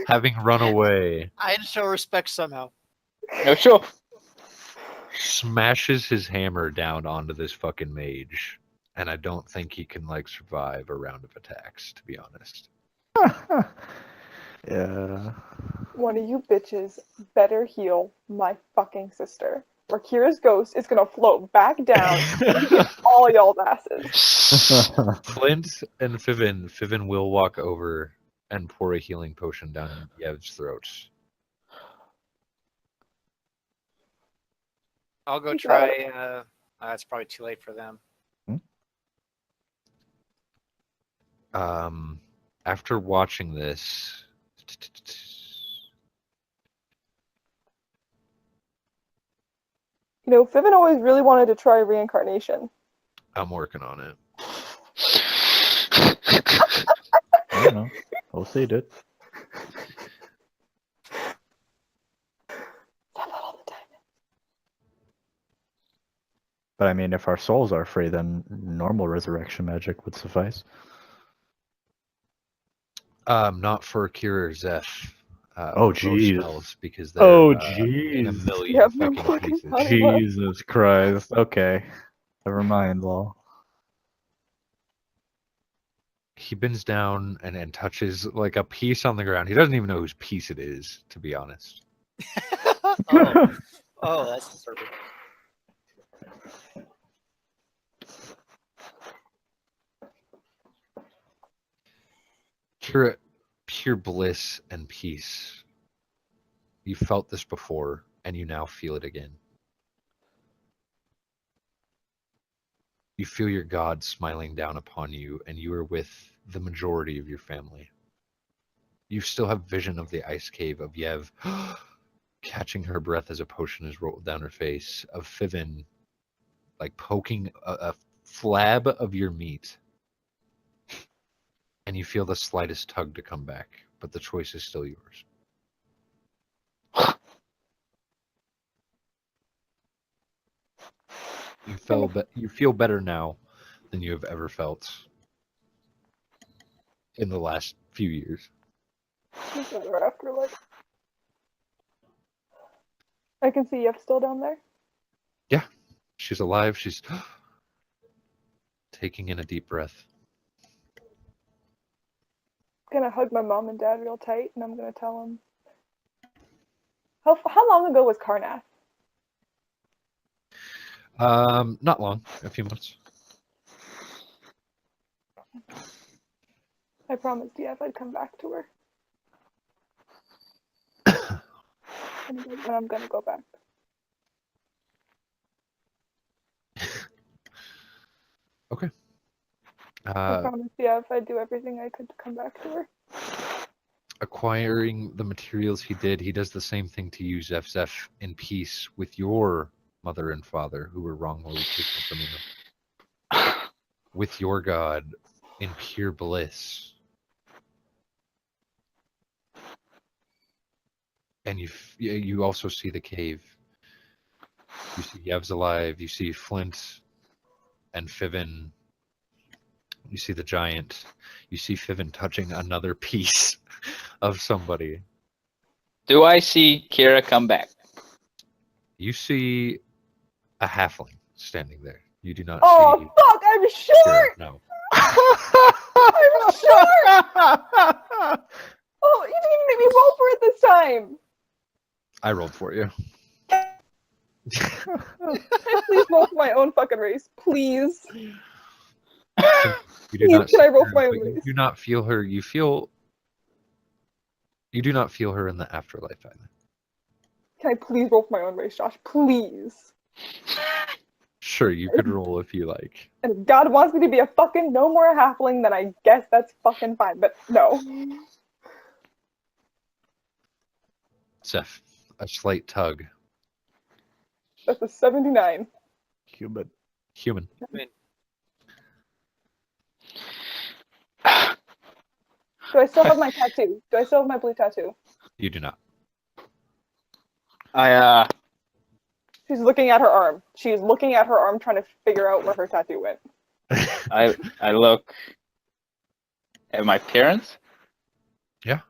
S3: Having run away,
S4: I had to show respect somehow.
S5: No, sure.
S3: smashes his hammer down onto this fucking mage, and I don't think he can like survive a round of attacks, to be honest.
S2: Yeah.
S1: One of you bitches better heal my fucking sister. Or Kira's ghost is gonna float back down and hit all y'all's asses.
S3: Flint and Fiven will walk over and pour a healing potion down Yev's throat.
S4: I'll go
S1: You got
S4: try. It's probably too late for them.
S3: After watching this,
S1: You know, Fiven always really wanted to try reincarnation.
S3: I'm working on it.
S2: I don't know. We'll see, dude. But I mean, if our souls are free, then normal resurrection magic would suffice.
S3: Not for Kira or Zeph.
S2: Oh,
S3: those
S2: jeez.
S3: spells, because they're
S2: Oh,
S3: in a
S2: jeez.
S3: million
S1: Yeah, no
S3: fucking
S1: fucking
S3: pieces.
S1: fun.
S2: Jesus Christ. Okay. Never mind, lol.
S3: He bends down and touches like a piece on the ground. He doesn't even know whose piece it is, to be honest.
S4: Oh, that's disturbing.
S3: Pure bliss and peace. You felt this before, and you now feel it again. You feel your God smiling down upon you, and you are with the majority of your family. You still have vision of the ice cave, of Yev catching her breath as a potion is rolled down her face, of Fivin like poking a flab of your meat. And you feel the slightest tug to come back, but the choice is still yours. You feel better now than you have ever felt in the last few years.
S1: Right after, like, I can see Yef still down there.
S3: Yeah, she's alive. She's taking in a deep breath.
S1: I'm gonna hug my mom and dad real tight, and I'm gonna tell them. How long ago was Karnath?
S3: Not long, a few months.
S1: I promised Yef I'd come back to her. And I'm gonna go back.
S3: Okay.
S1: I promised Yef I'd do everything I could to come back to her.
S3: Acquiring the materials he does the same thing to you, Zef, in peace with your mother and father who were wrongly taken from you. With your God in pure bliss. And you also see the cave. You see Yev's alive. You see Flint and Fivin. You see the giant. You see Fivin touching another piece of somebody.
S5: Do I see Kira come back?
S3: You see a halfling standing there. You do not
S1: Oh
S3: see
S1: fuck! I'm
S3: Kira.
S1: short.
S3: No.
S1: I'm short. Oh, you didn't even make me roll for it this time.
S3: I rolled for you.
S1: Can I please roll for my own fucking race, please?
S3: You do
S1: Please,
S3: not
S1: can I
S3: see
S1: roll
S3: her,
S1: for my own
S3: but you
S1: race?
S3: do not feel her. You do not feel her in the afterlife either.
S1: Can I please roll for my own race, Josh? Please.
S3: Sure, you could roll if you like.
S1: And if God wants me to be a fucking no more halfling, then I guess that's fucking fine. But no.
S3: Zeph, a slight tug.
S1: That's a 79.
S2: Human.
S3: Human.
S1: Do I still have my tattoo? Do I still have my blue tattoo?
S3: You do not.
S1: She's looking at her arm. She's looking at her arm trying to figure out where her tattoo went.
S5: I look at my parents.
S3: Yeah.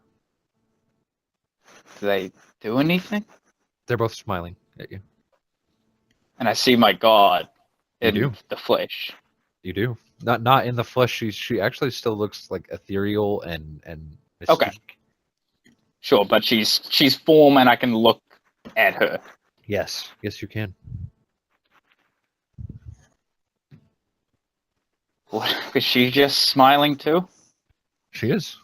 S5: Do they do anything?
S3: They're both smiling at you.
S5: And I see my God
S3: You
S5: in
S3: do.
S5: the flesh.
S3: You do. Not in the flesh. She actually still looks like ethereal and mystique.
S5: Okay. Sure, but she's form and I can look at her.
S3: Yes. Yes, you can.
S5: What, is she just smiling too?
S3: She is.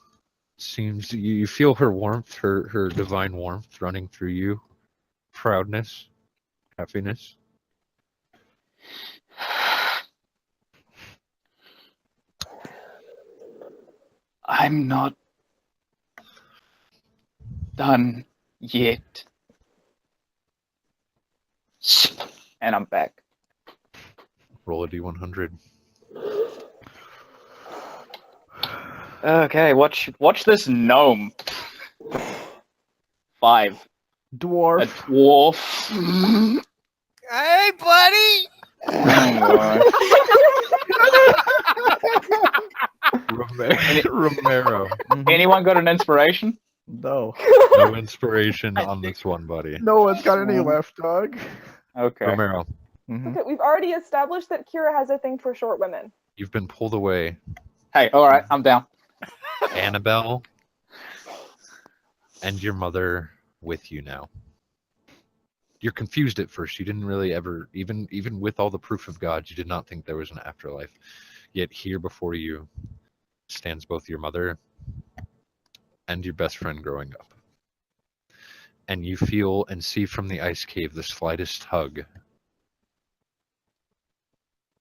S3: Seems you feel her warmth, her divine warmth running through you. Proudness, happiness.
S5: I'm not done yet. And I'm back.
S3: Roll a d100.
S5: Okay, watch this gnome. 5.
S2: Dwarf.
S5: A dwarf.
S4: Hey, buddy!
S3: Romero.
S5: Anyone got an inspiration?
S2: No.
S3: No inspiration on this one, buddy.
S2: No one's got any left, dog.
S5: Okay.
S3: Romero,
S1: Okay, we've already established that Kira has a thing for short women.
S3: you've been pulled away.
S5: Hey, alright, I'm down.
S3: Annabelle and your mother with you now. You're confused at first. You didn't really ever, even with all the proof of God, you did not think there was an afterlife. Yet here before you stands both your mother and your best friend growing up. And you feel and see from the ice cave the slightest hug.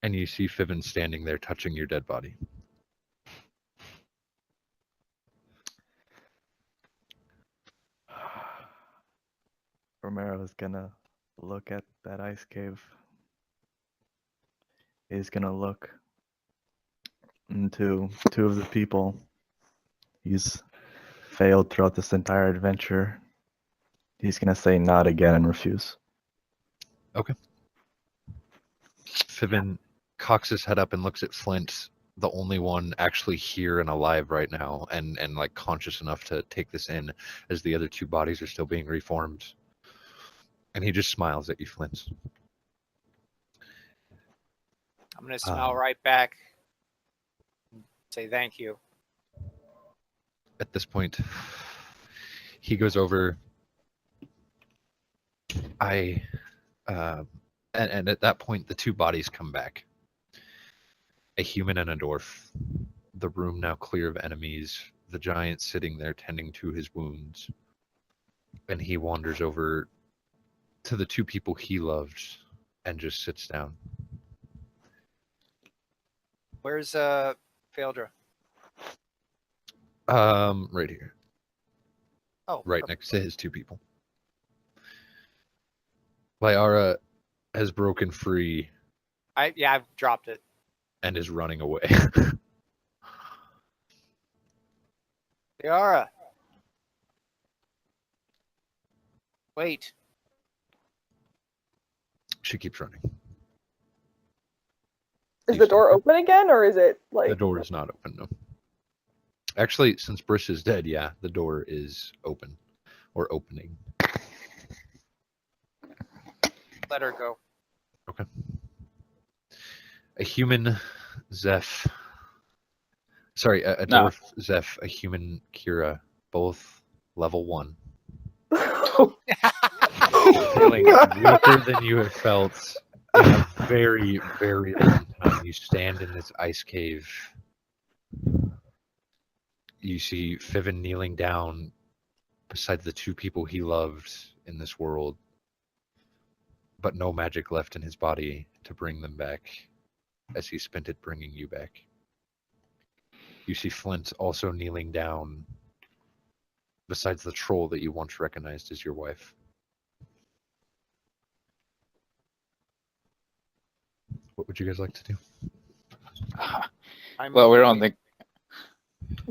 S3: And you see Fivin standing there touching your dead body.
S2: Romero's gonna look at that ice cave. He's gonna look into two of the people he's failed throughout this entire adventure. He's gonna say not again and refuse.
S3: Fiven cocks his head up and looks at Flint, the only one actually here and alive right now, and like conscious enough to take this in, as the other two bodies are still being reformed. And he just smiles at you, Flint.
S4: I'm gonna smile right back. Say thank you.
S3: At this point, he goes over. And at that point, the two bodies come back. A human and a dwarf. The room now clear of enemies. The giant sitting there tending to his wounds. And he wanders over to the two people he loved and just sits down.
S4: Where's Feldra?
S3: Right here.
S4: Oh,
S3: Right next to his two people. Lyara has broken free
S4: I've dropped it.
S3: and is running away.
S4: Yara. Wait.
S3: She keeps running.
S1: Is the door open again, or is it like...
S3: The door is not open, no. Actually, since Briss is dead, yeah, the door is open. Or opening.
S4: Let her go.
S3: Okay. A human Zeph. Sorry, a
S5: No.
S3: dwarf Zeph, a human Kira, both level 1. Feeling weaker than you have felt in a very, very long time. You stand in this ice cave. You see Fiven kneeling down beside the two people he loved in this world, but no magic left in his body to bring them back, as he spent it bringing you back. You see Flint also kneeling down besides the troll that you once recognized as your wife. What would you guys like to do?
S5: Well, we don't think.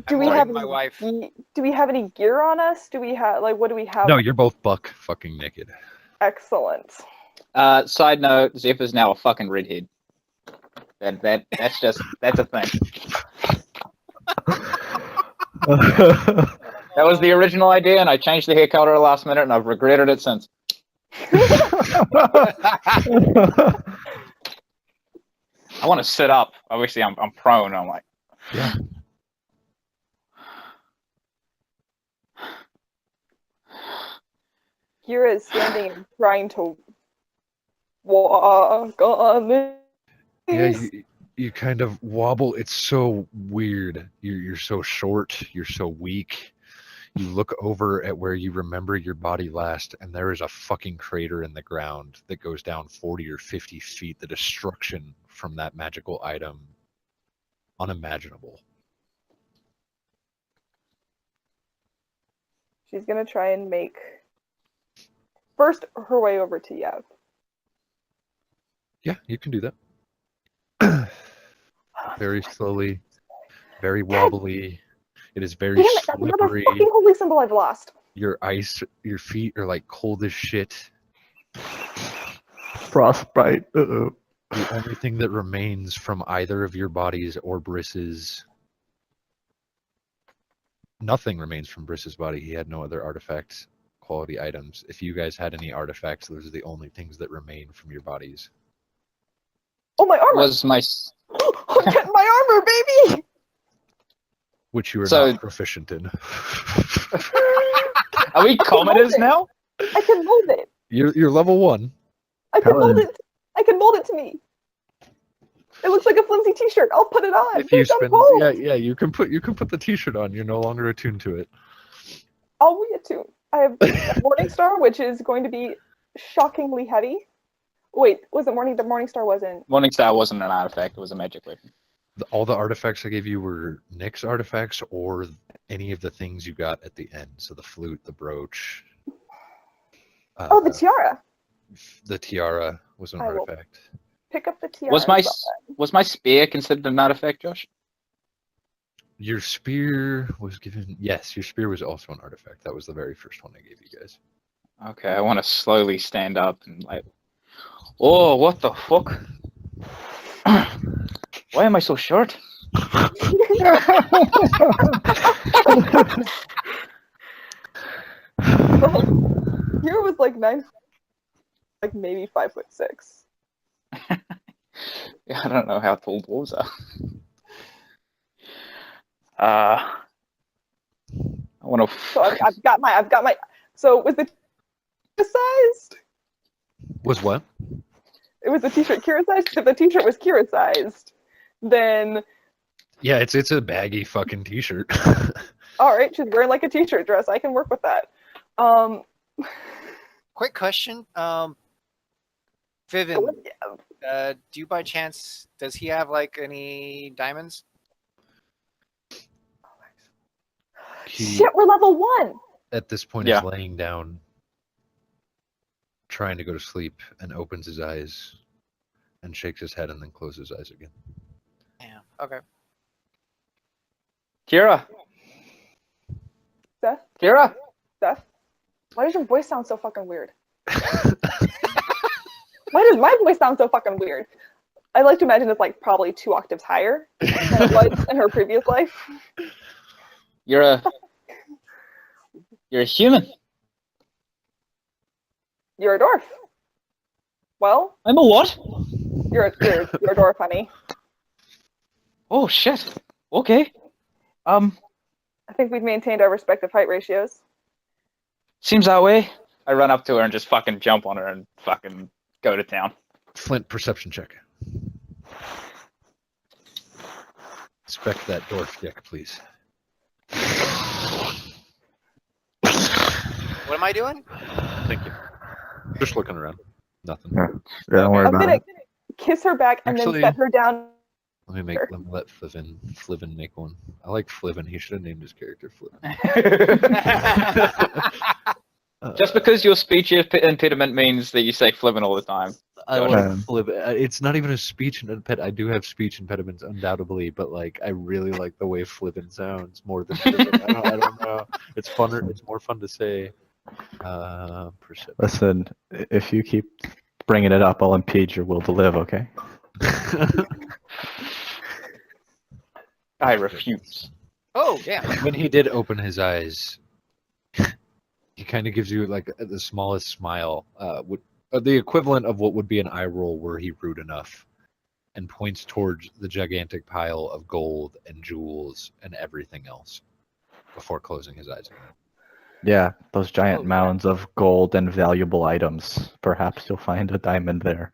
S1: Do
S4: I'm
S1: we
S4: holding
S1: have
S4: my
S1: any,
S4: wife.
S1: do we have any gear on us? Do we have, like, what do we have?
S3: No, you're both buck fucking naked.
S1: Excellent.
S5: Side note: Zeph is now a fucking redhead. That's a thing. That was the original idea, and I changed the hair color at the last minute, and I've regretted it since. I want to sit up. Obviously, I'm prone. I'm like,
S3: Yeah.
S1: Kira is standing and trying to walk on this.
S3: Yeah, you kind of wobble. It's so weird. You're so short. You're so weak. You look over at where you remember your body last, and there is a fucking crater in the ground that goes down 40 or 50 feet. The destruction from that magical item, unimaginable.
S1: She's gonna try and make first her way over to Yev.
S3: Yeah, you can do that. Very slowly, very wobbly. It is very
S1: Damn it, that's another
S3: slippery.
S1: fucking holy symbol I've lost.
S3: Your feet are like cold as shit.
S2: Frostbite. Uh-oh.
S3: The only thing that remains from either of your bodies or Briss's... Nothing remains from Briss's body. He had no other artifact quality items. If you guys had any artifacts, those are the only things that remain from your bodies.
S1: Oh, my armor!
S5: was my
S1: I'm getting my armor, baby!
S3: Which you are
S5: So-
S3: not proficient in.
S5: Are we commoners now?
S1: I can mold it.
S3: You're level 1.
S1: I can mold
S2: Helen.
S1: it. I can mold it to me. It looks like a flimsy T-shirt. I'll put it on.
S3: If you
S1: It's on
S3: spend,
S1: mold.
S3: yeah, you can put the T-shirt on. You're no longer attuned to it.
S1: I'll reattune. I have a Morning Star, which is going to be shockingly heavy. Wait, was it Morning? The Morning Star wasn't.
S5: Morningstar wasn't an artifact; it was a magic weapon.
S3: All the artifacts I gave you were Nick's artifacts or any of the things you got at the end. So the flute, the brooch.
S1: Oh, the tiara.
S3: The tiara was an
S1: I will-
S3: artifact.
S1: Pick up the tiara.
S5: Was my
S1: and sell
S5: was my spear considered an artifact, Josh?
S3: Your spear was given. Yes, your spear was also an artifact. That was the very first one I gave you guys.
S5: Okay, I want to slowly stand up and like, oh, what the fuck? Why am I so short?
S1: Here was like 9, like maybe 5'6".
S5: Yeah, I don't know how tall dwarves are. I want to.
S1: So I've got my. So was the sized?
S3: Was what?
S1: It was the t-shirt Kira sized. If the t-shirt was Kira sized, then
S3: Yeah, it's a baggy fucking t-shirt.
S1: all right, she's wearing like a t-shirt dress. I can work with that.
S4: Quick question. Vivian, do you by chance, does he have like any diamonds?
S3: He,
S1: Shit, we're level 1.
S3: at this point,
S5: Yeah.
S3: is laying down, trying to go to sleep, and opens his eyes, and shakes his head, and then closes his eyes again.
S4: Yeah. Okay.
S5: Kira,
S1: Seth,
S5: Kira.
S1: Seth, why does your voice sound so fucking weird? Why does my voice sound so fucking weird? I like to imagine it's like probably 2 octaves higher than it was in her previous life.
S5: You're a human.
S1: You're a dwarf. Well,
S5: I'm a what?
S1: you're a dwarf, honey.
S5: Oh shit. Okay.
S1: I think we've maintained our respective height ratios.
S5: Seems that way. I run up to her and just fucking jump on her and fucking go to town.
S3: Flint, perception check. Inspect that dwarf dick, please.
S4: What am I doing?
S3: Thank you. Just looking around. Nothing.
S2: Yeah, don't worry
S1: I'm
S2: about
S1: gonna
S2: it.
S1: kiss her back and
S3: Actually-
S1: then set her down.
S3: Let me let Flivin make one. I like Flivin. He should have named his character Flivin.
S5: Just because your speech impediment means that you say flippant all the time.
S3: I
S5: Got
S3: like
S2: it.
S3: Flivin. It's not even a speech impediment. I do have speech impediments undoubtedly, but like I really like the way Flivin sounds more than Flivin. I don't know. It's funner. It's more fun to say. Perception.
S2: Listen, if you keep bringing it up, I'll impede your will to live. Okay.
S5: I refuse.
S4: Oh, yeah.
S3: When he did open his eyes, he kind of gives you like the smallest smile, the equivalent of what would be an eye roll were he rude enough, and points towards the gigantic pile of gold and jewels and everything else before closing his eyes again.
S2: Yeah, those giant
S4: Oh, yeah.
S2: mounds of gold and valuable items. Perhaps you'll find a diamond there.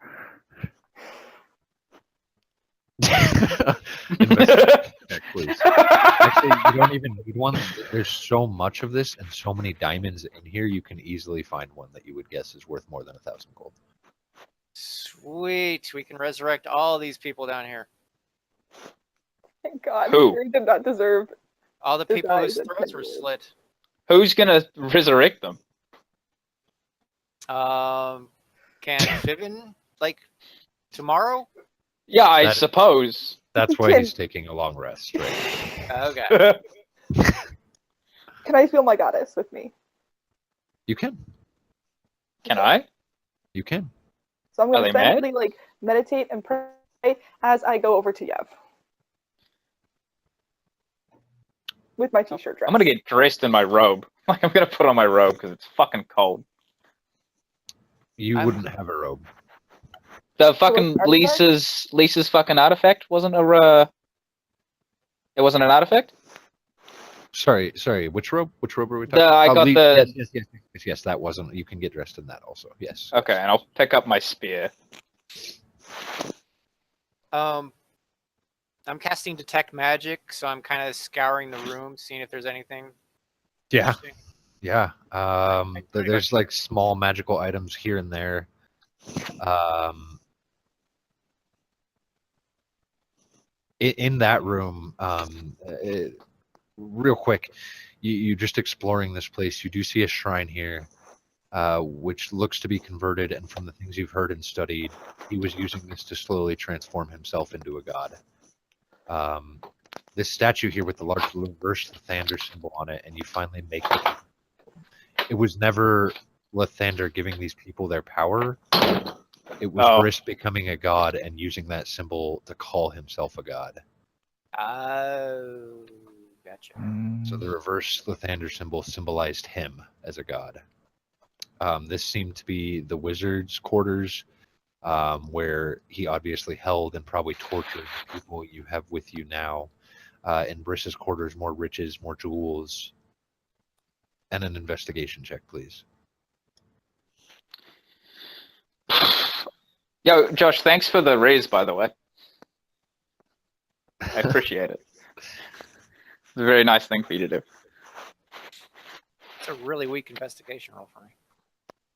S3: Investigation check, please. Actually, you don't even need one. There's so much of this and so many diamonds in here, you can easily find one that you would guess is worth more than 1,000 gold.
S4: Sweet. We can resurrect all these people down here.
S1: Thank God,
S5: Who?
S1: Kira did not deserve.
S4: All the
S1: His
S4: people whose
S1: eyes are
S4: throats were
S1: tender.
S4: slit.
S5: Who's gonna resurrect them?
S4: Can Vivian, like, tomorrow?
S5: Yeah, I
S3: That-
S5: suppose.
S3: That's why
S1: Can-
S3: he's taking a long rest. Right?
S4: Okay.
S1: Can I feel my goddess with me?
S3: You can.
S5: Can I?
S3: You can.
S1: So I'm
S5: Are
S1: gonna
S5: they mad?
S1: silently like meditate and pray as I go over to Yev with my t-shirt dress.
S5: I'm gonna get dressed in my robe. Like I'm gonna put on my robe because it's fucking cold.
S3: You
S4: I'm-
S3: wouldn't have a robe.
S5: The fucking
S1: artifact?
S5: Lisa's fucking artifact wasn't a. It wasn't an artifact.
S3: Sorry. Which robe? Which robe are we
S5: The-
S3: talking?
S5: I got the-
S3: Yes. That wasn't. You can get dressed in that also. Yes.
S5: Okay, and I'll pick up my spear.
S4: I'm casting detect magic, so I'm kind of scouring the room, seeing if there's anything.
S3: Yeah.
S4: interesting.
S3: Yeah. There's like small magical items here and there. In that room, real quick, you just exploring this place, you do see a shrine here, which looks to be converted, and from the things you've heard and studied, he was using this to slowly transform himself into a god. This statue here with the large reverse Lathander symbol on it, and you finally make it. It was never Lathander giving these people their power. It was Briss becoming a god and using that symbol to call himself a god.
S4: Oh, gotcha.
S3: So the reverse Lathander symbol symbolized him as a god. This seemed to be the wizard's quarters, where he obviously held and probably tortured the people you have with you now. In Briss's quarters, more riches, more jewels, and an investigation check, please.
S5: Yo, Josh, thanks for the raise, by the way. I appreciate it. It's a very nice thing for you to do.
S4: It's a really weak investigation roll for me.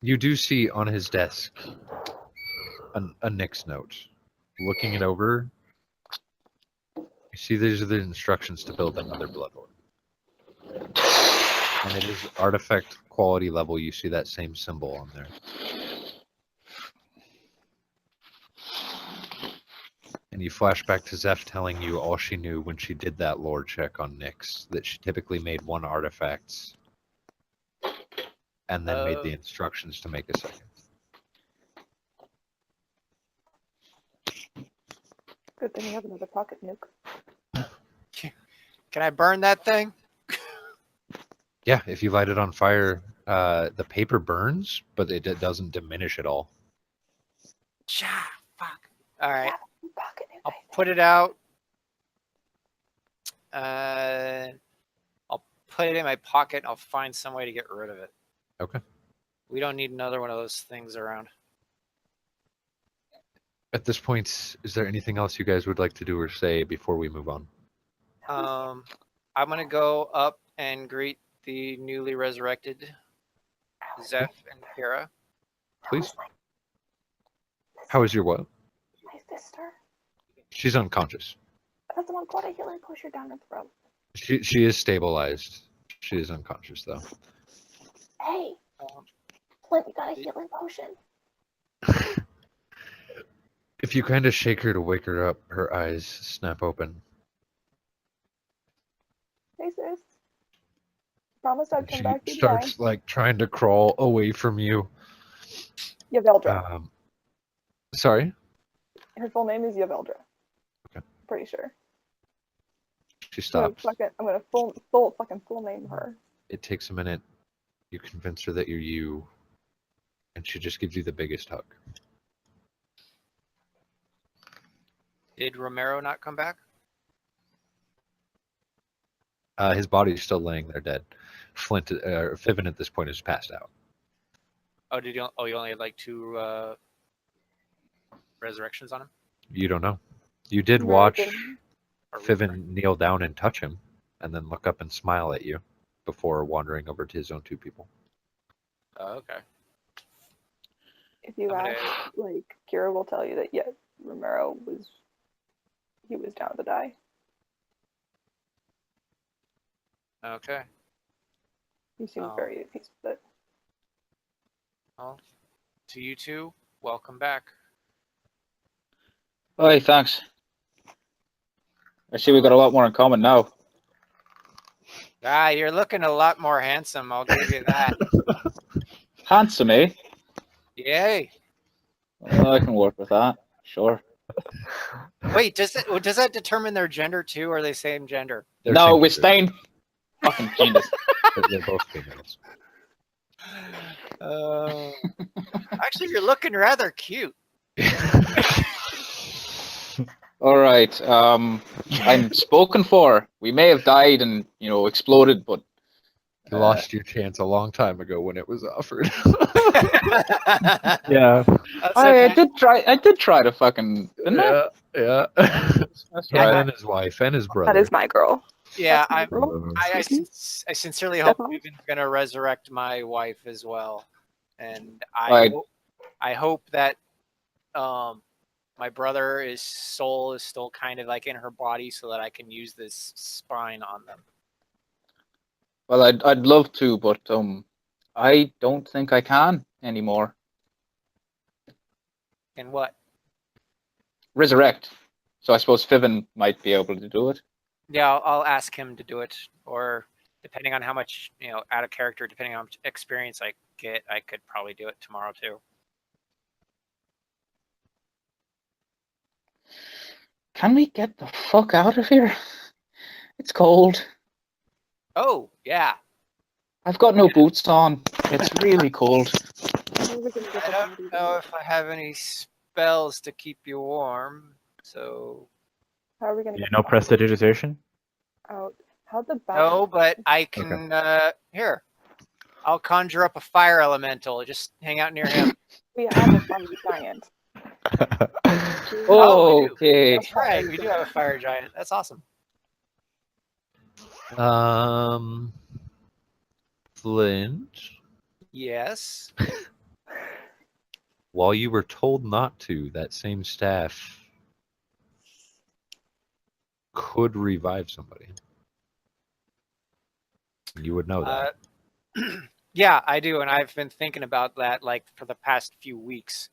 S3: You do see on his desk a Nick's note. Looking it over, you see these are the instructions to build another blood orb. And it is artifact quality level. You see that same symbol on there. And you flash back to Zeph telling you all she knew when she did that lore check on Nyx, that she typically made one artifact and then made the instructions to make a second.
S1: Good thing you have another pocket nuke.
S4: Can I burn that thing?
S3: Yeah, if you light it on fire, the paper burns, but it doesn't diminish at all.
S4: Fuck. All right.
S1: Pocket nuke.
S4: I'll put it out. I'll put it in my pocket. I'll find some way to get rid of it.
S3: Okay.
S4: We don't need another one of those things around.
S3: At this point, is there anything else you guys would like to do or say before we move on?
S4: I'm gonna go up and greet the newly resurrected Zeph and Kira.
S3: Please. How is your what?
S1: My sister.
S3: She's unconscious.
S1: That's the one got a healing pusher down her throat.
S3: She is stabilized. She is unconscious though.
S1: Hey, Flint, you got a healing potion.
S3: If you kind of shake her to wake her up, her eyes snap open.
S1: Hey, sis. Promised I'd come
S3: She
S1: back to
S3: starts like trying to crawl away from you.
S1: Yveldra.
S3: Sorry?
S1: Her full name is Yveldra.
S3: Okay.
S1: Pretty sure.
S3: She stops.
S1: I'm gonna full name her.
S3: It takes a minute. You convince her that you're you, and she just gives you the biggest hug.
S4: Did Romero not come back?
S3: His body's still laying there dead. Fiven at this point is passed out.
S4: Oh, did you? Oh, you only had like 2 resurrections on him.
S3: You don't know. You did watch Fiven kneel down and touch him, and then look up and smile at you before wandering over to his own 2 people.
S4: Oh, okay.
S1: If you ask, like, Kira will tell you that, yeah, Romero was down to die.
S4: Okay.
S1: He seemed very at peace with it.
S4: Well, to you two, welcome back.
S5: Oh, hey, thanks. I see we got a lot more in common now.
S4: You're looking a lot more handsome. I'll give you that.
S5: Handsome, eh?
S4: Yay.
S5: Well, I can work with that. Sure.
S4: Wait, does that determine their gender too, or are they same gender?
S3: They're
S5: No,
S3: same
S5: we're
S3: gender.
S5: staying fucking genius.
S3: They're both females.
S4: Actually, you're looking rather cute.
S5: All right. I'm spoken for. We may have died and exploded, but
S3: You lost your chance a long time ago when it was offered.
S2: Yeah.
S5: I did try to fucking. Didn't I?
S3: Yeah.
S5: That's
S3: Him
S5: right.
S3: and his wife and his brother.
S1: That is my girl.
S4: Yeah,
S1: That's my girl.
S4: I sincerely hope Steven's gonna resurrect my wife as well, and I hope that my brother's soul is still kind of like in her body, so that I can use this spine on them.
S5: Well, I'd love to, but I don't think I can anymore.
S4: And what?
S5: Resurrect. So I suppose Fiven might be able to do it.
S4: Yeah, I'll ask him to do it, or depending on how much out of character, depending on how much experience I get, I could probably do it tomorrow too.
S5: Can we get the fuck out of here? It's cold.
S4: Oh yeah,
S5: I've got no boots on. It's really cold.
S1: How are we gonna get
S4: I
S1: the
S4: don't
S1: bodies
S4: know
S1: out?
S4: if I have any spells to keep you warm. So
S1: How are we gonna
S2: You
S1: get
S2: know
S1: the bodies
S2: prestidigitation?
S1: out? How'd the bat?
S4: no, but I can. Here, I'll conjure up a fire elemental. Just hang out near him.
S1: We have a fire giant.
S4: Oh, we do.
S5: Okay.
S4: That's right. We do have a fire giant. That's awesome.
S3: Flint,
S4: Yes.
S3: while you were told not to, that same staff could revive somebody. You would know that.
S4: Yeah, I do, and I've been thinking about that like for the past few weeks.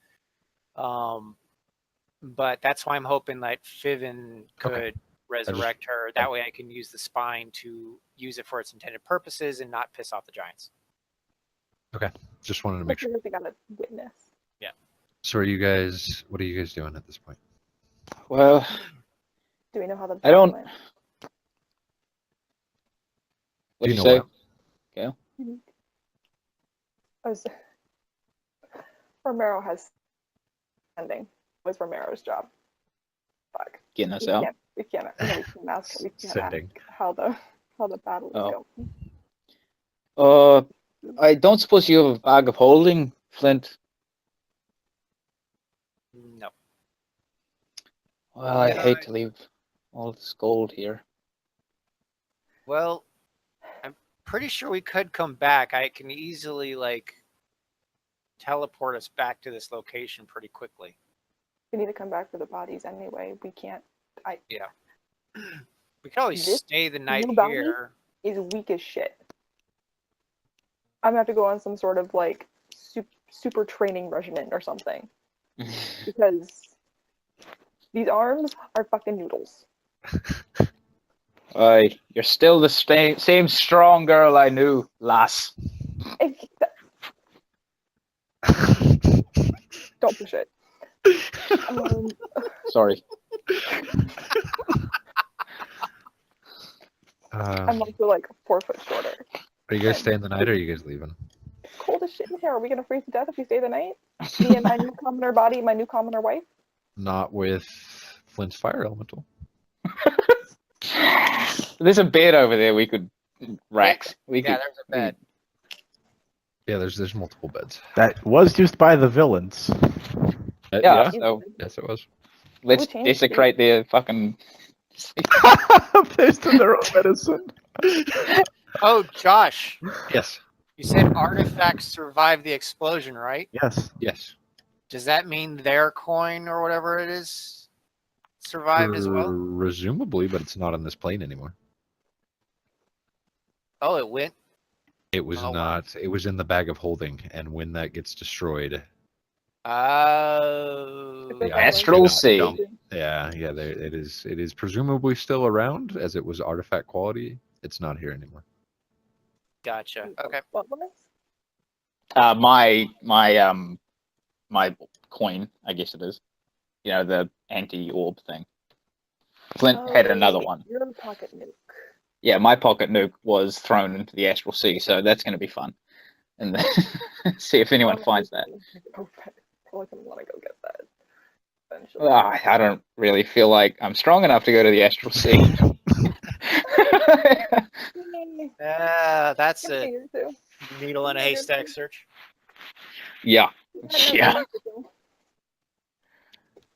S4: But that's why I'm hoping that Fiven could
S3: Okay.
S4: resurrect her. That way I can use the spine to use it for its intended purposes and not piss off the giants.
S3: Just wanted to make sure.
S1: They got a witness.
S3: So what are you guys doing at this point?
S5: Well,
S1: Do we know how the
S5: I don't-
S1: went?
S5: what
S3: Do
S5: did
S3: you
S5: you
S3: know
S5: say?
S1: I was... Romero has sending. Was Romero's job. Fuck.
S5: Getting us out?
S1: We can't ask
S3: Sending.
S1: how the battle is
S5: Oh.
S1: going.
S5: I don't suppose you have a bag of holding, Flint.
S4: No.
S5: Well, I
S4: No,
S5: hate to leave all this gold here.
S4: Well, I'm pretty sure we could come back. I can easily teleport us back to this location pretty quickly.
S1: We need to come back for the bodies anyway. We can't.
S4: We could always
S1: This
S4: stay the night
S1: new bounty?
S4: here.
S1: Is weak as shit. I'm gonna have to go on some sort of super training regimen or something because these arms are fucking noodles.
S5: You're still the same strong girl I knew, lass.
S1: Don't push it.
S5: Sorry.
S1: I'm also 4 foot shorter.
S3: Are you guys staying the night or are you guys leaving?
S1: It's cold as shit in here. Are we gonna freeze to death if we stay the night? Me and my new commoner body, my new commoner wife.
S3: Not with Flint's fire elemental.
S5: There's a bed over there we could Rex. We
S4: Yeah,
S5: could.
S4: there's a bed.
S3: Yeah, there's multiple beds.
S2: That was used by the villains.
S5: Yeah. So
S3: Yes, it was.
S5: let's
S1: We changed
S5: desecrate their fucking.
S2: Based on their own medicine.
S4: Oh, Josh,
S3: Yes.
S4: you said artifacts survived the explosion, right?
S2: Yes.
S3: Yes.
S4: Does that mean their coin or whatever it is survived as well?
S3: Presumably, but it's not on this plane anymore.
S4: Oh, it went.
S3: It was
S4: Oh, wow.
S3: not. It was in the bag of holding, and when that gets destroyed,
S4: Oh.
S1: The
S5: Astral Sea.
S3: yeah, it is. It is presumably still around, as it was artifact quality. It's not here anymore.
S4: Gotcha. Okay.
S1: What was?
S5: My coin, I guess it is. You know, the anti-orb thing. Flint had another one.
S1: Your pocket nuke.
S5: Yeah, my pocket nuke was thrown into the astral sea, so that's going to be fun. And then see if anyone finds that.
S1: I feel like I want to go get that. Eventually.
S5: I don't really feel like I'm strong enough to go to the astral sea.
S4: Yeah, that's
S1: Good for
S4: a
S1: you, too.
S4: needle in a haystack search.
S5: Yeah. Yeah.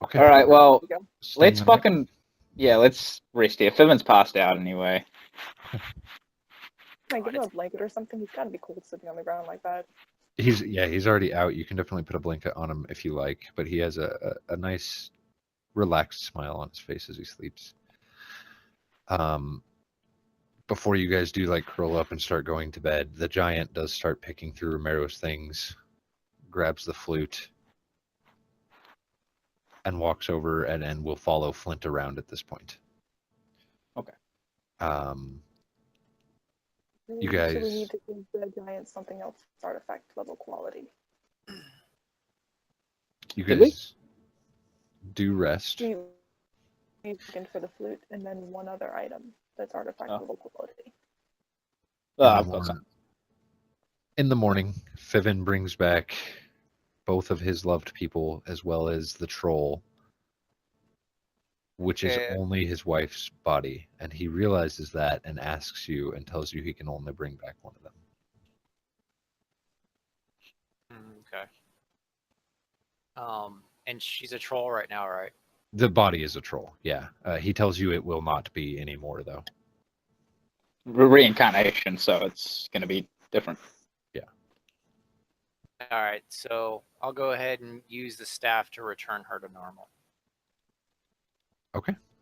S3: Okay.
S5: All right. Well,
S3: Staying
S5: let's
S3: the night.
S5: fucking let's rest here. Fiven's passed out anyway.
S1: Can I give him a blanket or something? He's got to be cold sitting on the ground like that.
S3: He's already out. You can definitely put a blanket on him if you like, but he has a nice, relaxed smile on his face as he sleeps. before you guys do like curl up and start going to bed, the giant does start picking through Romero's things, grabs the flute, and walks over and will follow Flint around at this point.
S5: Okay.
S3: You
S1: So
S3: guys-
S1: we need to give the giant something else artifact level quality.
S3: You
S5: Did we?
S3: guys do rest.
S1: We looking for the flute and then one other item that's artifact
S5: Oh.
S1: level quality.
S5: I've got some.
S3: In the morning, Fiven brings back both of his loved people as well as the troll, which is
S4: Okay.
S3: only his wife's body. And he realizes that and asks you and tells you he can only bring back one of them.
S4: Okay. And she's a troll right now, right?
S3: The body is a troll, yeah. He tells you it will not be anymore, though.
S5: Reincarnation, so it's going to be different.
S4: All right, so I'll go ahead and use the staff to return her to normal.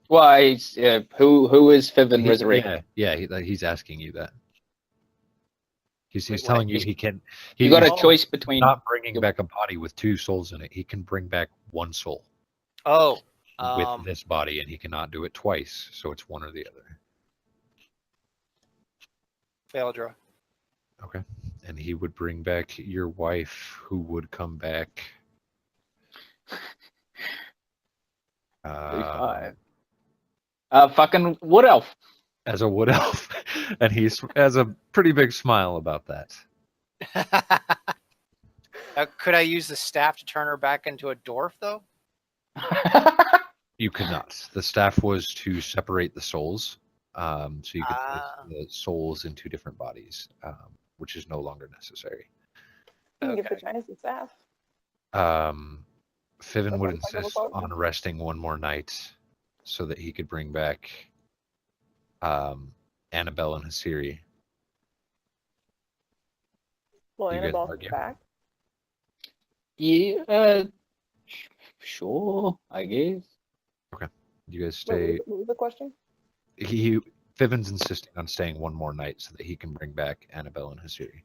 S5: Why? Who is Fiven
S3: He-
S5: resurrected?
S3: he's asking you that. He's
S4: Wait,
S3: telling
S4: what?
S3: you he can.
S5: You got a
S3: he's
S5: choice between.
S3: not bringing back a body with 2 souls in it. He can bring back 1 soul
S4: Oh,
S3: with this body, and he cannot do it twice. So it's one or the other.
S4: Phaedra.
S3: Okay. And he would bring back your wife, who would come back.
S5: 35. Fucking wood elf.
S3: As a wood elf, and he has a pretty big smile about that.
S4: Could I use the staff to turn her back into a dwarf, though?
S3: You could not. The staff was to separate the souls, so you could
S4: Ah.
S3: place the souls in 2 different bodies, which is no longer necessary.
S1: You can give the
S4: Okay.
S1: giants the staff.
S3: Fiven
S1: That's
S3: would
S1: on second
S3: insist
S1: level.
S3: on resting one more night so that he could bring back Annabelle and Hasiri.
S1: Will
S3: You guys
S1: Annabelle
S3: argue?
S1: come back?
S5: Yeah. Sure, I guess.
S3: You guys
S1: Wait,
S3: stay.
S1: what was the question?
S3: Fiven's insisting on staying one more night so that he can bring back Annabelle and Hasiri.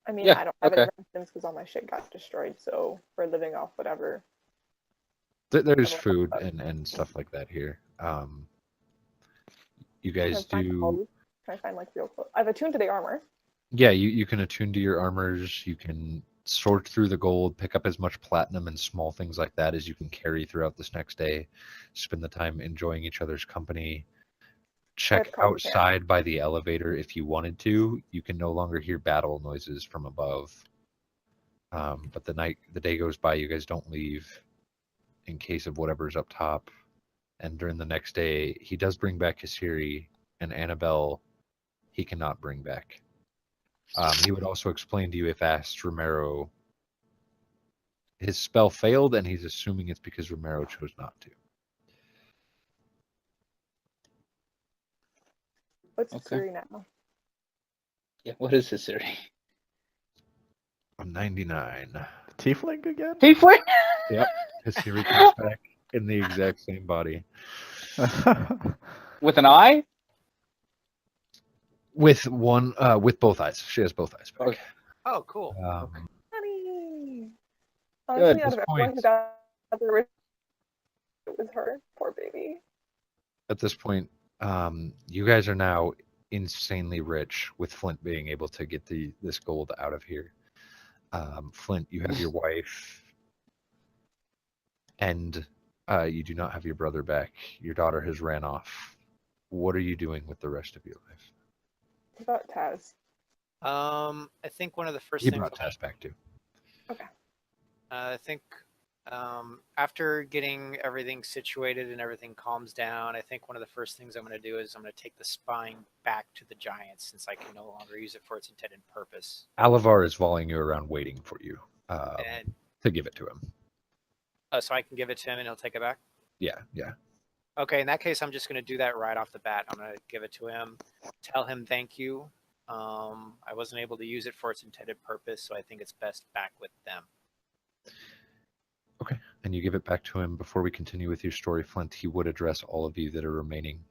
S1: I mean,
S5: Yeah,
S1: I don't have
S5: okay.
S1: any rations because all my shit got destroyed, so we're living off whatever.
S3: There's
S1: I don't
S3: food
S1: know.
S3: and stuff like that here. You
S1: Can I
S3: guys
S1: find
S3: do.
S1: clothes? Can I find like real clothes? I've attuned to the armor.
S3: Yeah, you can attune to your armors. You can sort through the gold, pick up as much platinum and small things like that as you can carry throughout this next day. Spend the time enjoying each other's company. Check
S1: cards in hand.
S3: outside by the elevator if you wanted to. You can no longer hear battle noises from above. But the day goes by, you guys don't leave in case of whatever's up top. And during the next day, he does bring back Hasiri, and Annabelle he cannot bring back. He would also explain to you if asked, Romero, his spell failed, and he's assuming it's because Romero chose not to.
S1: What's
S5: Okay.
S1: Siri now?
S5: Yeah, what is this series?
S3: A 99.
S2: Tiefling again?
S5: Tiefling?
S3: Hasiri comes back in the exact same body.
S5: With an eye?
S3: With both eyes. She has both eyes back.
S5: Okay.
S4: Oh, cool.
S1: Honey.
S5: Good.
S1: Honestly,
S3: At
S1: out
S3: this
S1: of everyone who
S3: point-
S1: got there, it was her. Poor baby.
S3: At this point, you guys are now insanely rich with Flint being able to get this gold out of here. Flint, you have your wife, and you do not have your brother back. Your daughter has ran off. What are you doing with the rest of your life?
S1: What about Taz?
S4: I think one of the first
S3: He
S4: things
S3: brought Tess back too.
S4: I think after getting everything situated and everything calms down, I think one of the first things I'm going to do is I'm going to take the spine back to the giant since I can no longer use it for its intended purpose.
S3: Alivar is following you around waiting for you
S4: And
S3: to give it to him.
S4: so I can give it to him and he'll take it back.
S3: Yeah.
S4: Okay, in that case, I'm just going to do that right off the bat. I'm going to give it to him, tell him thank you. I wasn't able to use it for its intended purpose, so I think it's best back with them.
S3: and you give it back to him. Before we continue with your story, Flint, he would address all of you that are remaining.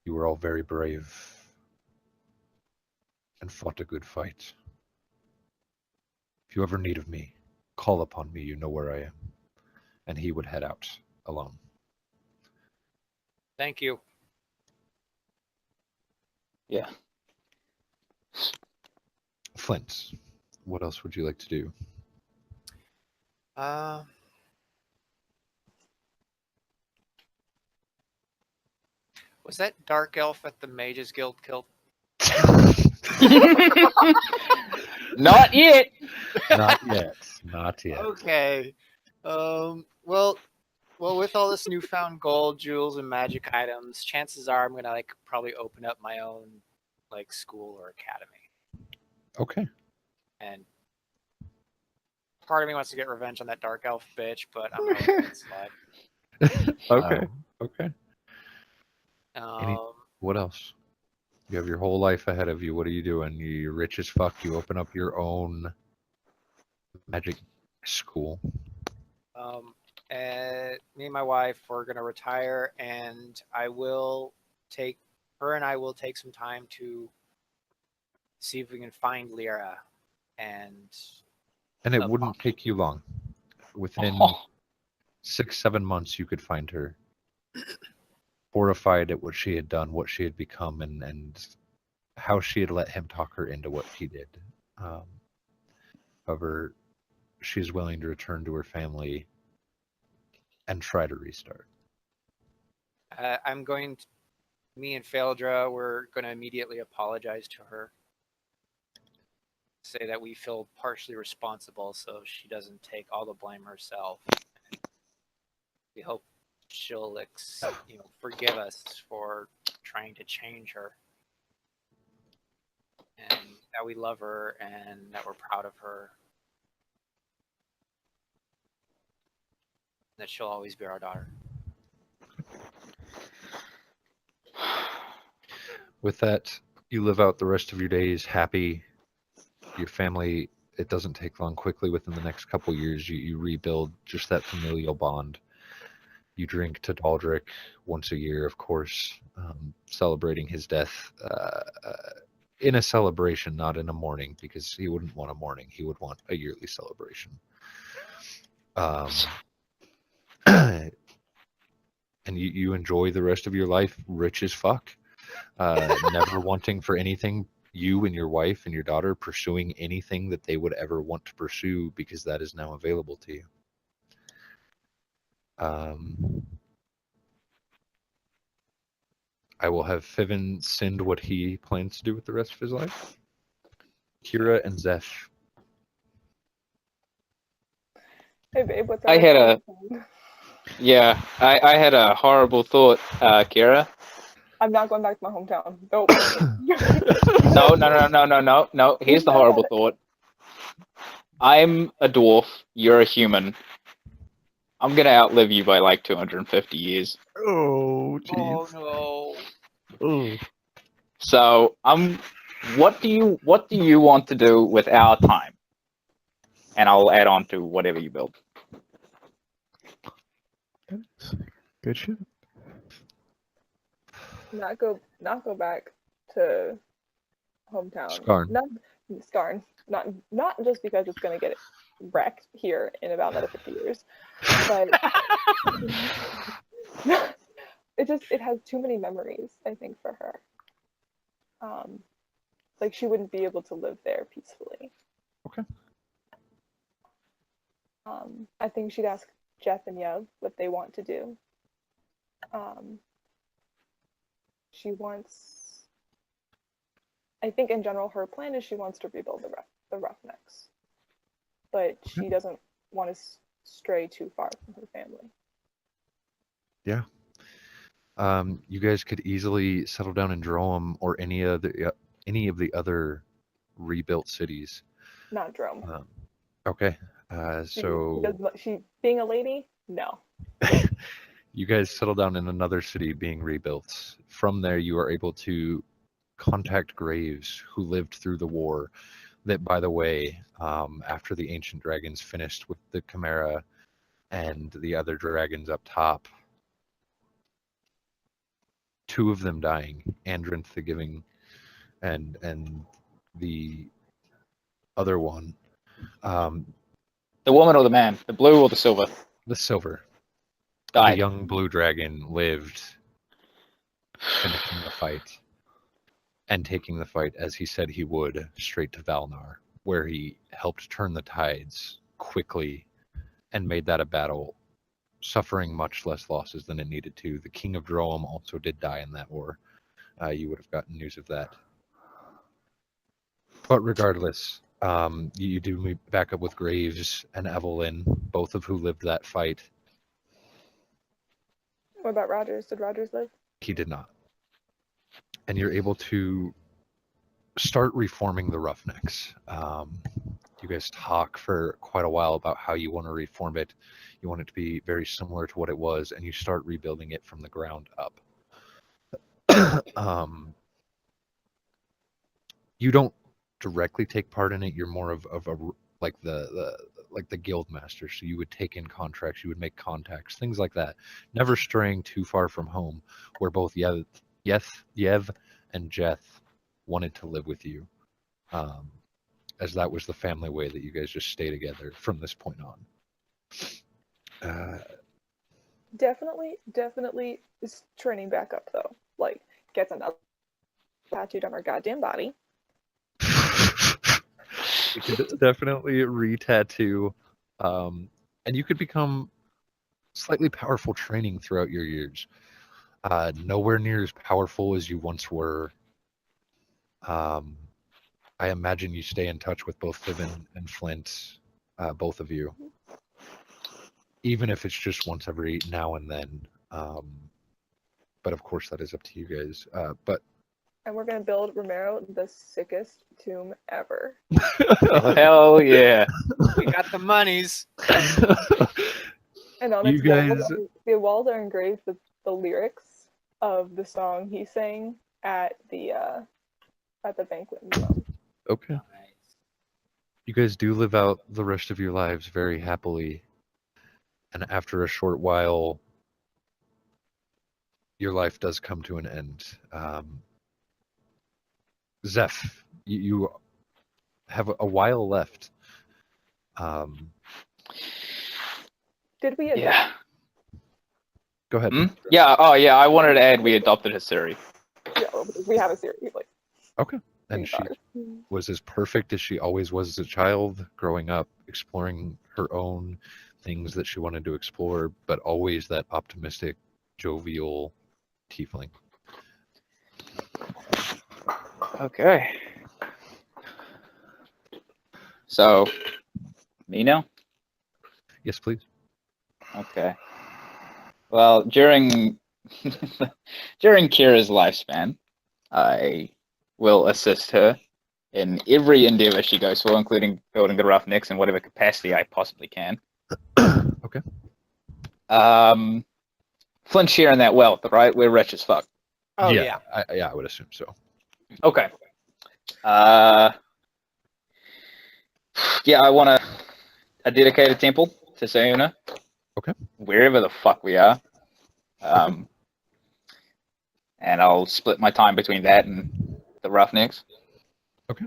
S3: You were all very brave and fought a good fight. If you ever need of me, call upon me. You know where I am. And he would head out alone.
S4: Thank you.
S5: Yeah.
S3: Flint, what else would you like to do?
S4: Was that dark elf at the Mages Guild killed?
S5: Not yet.
S3: Not yet. Not yet.
S4: Okay. Well, with all this newfound gold, jewels, and magic items, chances are I'm gonna probably open up my own school or academy.
S3: Okay.
S4: And part of me wants to get revenge on that dark elf bitch, but I'm gonna let it slide.
S3: Okay. Okay.
S4: Um,
S3: What else? You have your whole life ahead of you. What are you doing? You're rich as fuck. You open up your own magic school.
S4: and me and my wife, we're gonna retire, and I will take some time to see if we can find Lyra, and
S3: And it
S4: Oh.
S3: wouldn't take you long. Within 6-7 months, you could find her. Horrified at what she had done, what she had become, and how she had let him talk her into what he did. However, she's willing to return to her family and try to restart.
S4: me and Phaedra, we're going to immediately apologize to her. Say that we feel partially responsible so she doesn't take all the blame herself. We hope she'll forgive us for trying to change her. And that we love her and that we're proud of her. That she'll always be our daughter.
S3: With that, you live out the rest of your days happy. Your family, it doesn't take long. Quickly, within the next couple years, you rebuild just that familial bond. You drink to Daldric once a year, of course, celebrating his death in a celebration, not in a mourning, because he wouldn't want a mourning. He would want a yearly celebration. And you enjoy the rest of your life rich as fuck, never wanting for anything. You and your wife and your daughter pursuing anything that they would ever want to pursue because that is now available to you. I will have Fiven send what he plans to do with the rest of his life. Kira and Zeph.
S1: Hey babe, what's
S5: I had I had a horrible thought, Kira.
S1: I'm not going back to my hometown. Nope.
S5: No. Here's the horrible thought. I'm a dwarf. You're a human. I'm gonna outlive you by like 250 years.
S2: Oh,
S4: Oh
S2: jeez.
S4: no.
S2: Oh.
S5: So what do you want to do with our time? And I'll add on to whatever you build.
S2: Good shit.
S1: Not go back to hometown.
S3: Skarn.
S1: Not Skarn. Not just because it's gonna get wrecked here in about another 50 years, but it has too many memories, I think, for her. Like she wouldn't be able to live there peacefully.
S3: Okay.
S1: I think she'd ask Jeff and Yev what they want to do. She wants, I think in general, her plan is she wants to rebuild the Roughnecks, but she doesn't want to stray too far from her family.
S3: Yeah. You guys could easily settle down in Droem or any of the other rebuilt cities.
S1: Not Drome.
S3: Okay.
S1: She being a lady? No.
S3: You guys settle down in another city being rebuilt. From there, you are able to contact Graves, who lived through the war. That, by the way, after the Ancient Dragons finished with the Chimera, and the other dragons up top. 2 of them dying, Andrinth the Giving, and the other one,
S5: The woman or the man? The blue or the silver?
S3: the silver.
S5: Died.
S3: The young blue dragon lived, finishing the fight and taking the fight as he said he would, straight to Valnar, where he helped turn the tides quickly and made that a battle, suffering much less losses than it needed to. The King of Droam also did die in that war. You would have gotten news of that. But regardless, you do meet back up with Graves and Evelyn, both of who lived that fight.
S1: What about Rogers? Did Rogers live?
S3: He did not. And you're able to start reforming the Roughnecks. You guys talk for quite a while about how you want to reform it. You want it to be very similar to what it was, and you start rebuilding it from the ground up. You don't directly take part in it. You're more of a like the guild master. So you would take in contracts, you would make contacts, things like that. Never straying too far from home, where both Yev and Jeth wanted to live with you, as that was the family way that you guys just stay together from this point on.
S1: Definitely is training back up though. Like, gets another tattooed on our goddamn body.
S3: You could definitely re-tattoo, and you could become slightly powerful training throughout your years. Nowhere near as powerful as you once were. I imagine you stay in touch with both Fiven and Flint, both of you, even if it's just once every now and then. But of course, that is up to you guys.
S1: And we're gonna build Romero the sickest tomb ever.
S5: Hell yeah.
S4: We got the monies.
S1: And on
S3: You
S1: its
S3: guys-
S1: the walls are engraved with the lyrics of the song he sang at the banquet in Rome.
S3: Okay. You guys do live out the rest of your lives very happily, and after a short while, your life does come to an end. Zeph, you have a while left.
S1: Did we adopt?
S5: Yeah.
S3: Go ahead.
S5: Hmm? Yeah. Oh, yeah. I wanted to add we adopted a Siri.
S1: Yeah, we have a series. Like,
S3: Okay. And she was as perfect as she always was as a child, growing up, exploring her own things that she wanted to explore, but always that optimistic, jovial tiefling.
S5: Okay. So, me now?
S3: Yes, please.
S5: Okay. Well, during Kira's lifespan, I will assist her in every endeavor she goes for, including building the Roughnecks in whatever capacity I possibly can.
S3: Okay.
S5: Flint's sharing that wealth, right? We're rich as fuck.
S4: Oh yeah.
S3: I would assume so.
S5: Okay. Yeah, I want a dedicated temple to Sayuna.
S3: Okay.
S5: Wherever the fuck we are. And I'll split my time between that and the Roughnecks.
S3: Okay.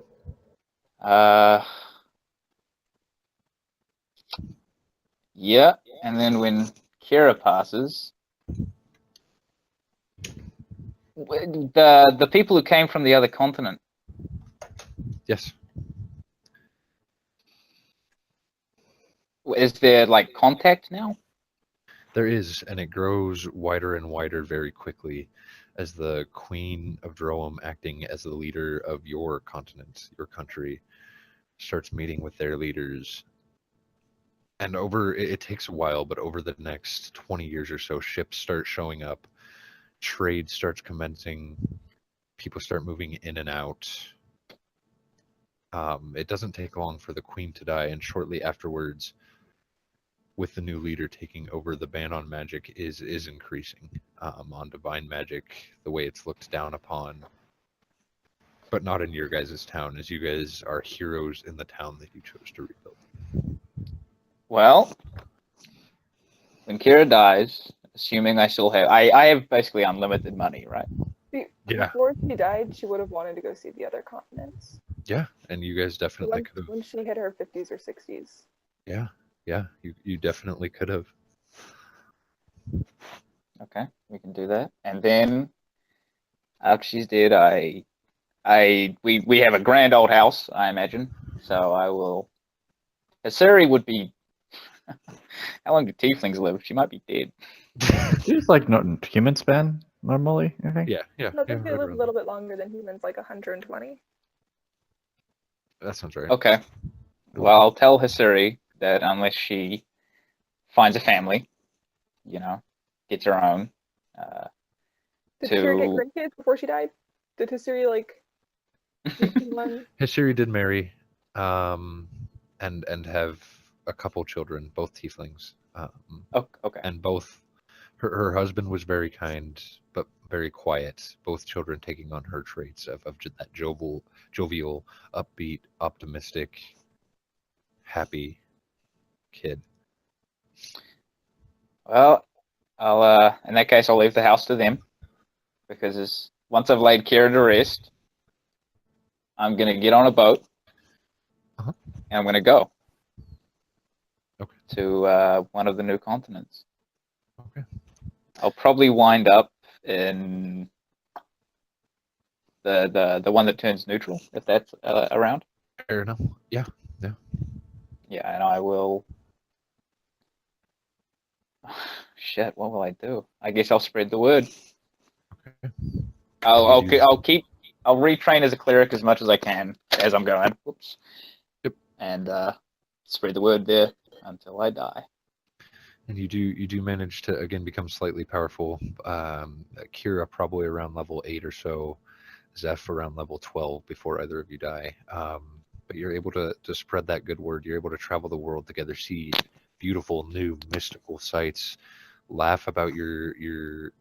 S5: Yeah, and then when Kira passes, the people who came from the other continent,
S3: Yes.
S5: is there like contact now?
S3: There is, and it grows wider and wider very quickly as the Queen of Droam, acting as the leader of your continent, your country, starts meeting with their leaders. And it takes a while, but over the next 20 years or so, ships start showing up, trade starts commencing, people start moving in and out. It doesn't take long for the Queen to die, and shortly afterwards, with the new leader taking over, the ban on magic is increasing, on divine magic, the way it's looked down upon, but not in your guys' town, as you guys are heroes in the town that you chose to rebuild.
S5: Well, when Kira dies, assuming I still have, I have basically unlimited money, right?
S1: See,
S3: Yeah.
S1: Before she died, she would have wanted to go see the other continents.
S3: Yeah, and you guys definitely
S1: When,
S3: could have.
S1: when she hit her 50s or 60s.
S3: Yeah, you definitely could have.
S5: Okay, we can do that. And then after she's dead, we have a grand old house, I imagine. So I will. Hasuri would be. How long do tieflings live? She might be dead.
S2: She's like not human span normally, I think.
S3: Yeah,
S1: No, I think they
S3: right
S1: live a
S3: around
S1: little bit longer than humans, like 120.
S3: there. That sounds right.
S5: Okay. Well, I'll tell Hasuri that unless she finds a family, gets her own.
S1: Did Kira get grandkids before she died? Did Hisuri, like, one?
S3: Hisuri did marry, and have a couple children, both tieflings.
S5: Okay.
S3: And both her husband was very kind but very quiet, both children taking on her traits of that jovial, upbeat, optimistic, happy kid.
S5: Well, I'll in that case I'll leave the house to them, because once I've laid Kira to rest, I'm gonna get on a boat,
S3: Uh-huh.
S5: and I'm gonna go
S3: Okay.
S5: to one of the new continents.
S3: Okay.
S5: I'll probably wind up in the one that turns neutral, if that's around.
S3: Fair enough. Yeah.
S5: Yeah, and I will. Shit, what will I do? I guess I'll spread the word.
S3: Okay.
S5: I'll retrain as a cleric as much as I can as I'm going. Whoops.
S3: Yep.
S5: And spread the word there until I die.
S3: And you do manage to again become slightly powerful. Kira probably around level 8 or so, Zeph around level 12 before either of you die. But you're able to spread that good word. You're able to travel the world together, see beautiful new mystical sights, laugh about your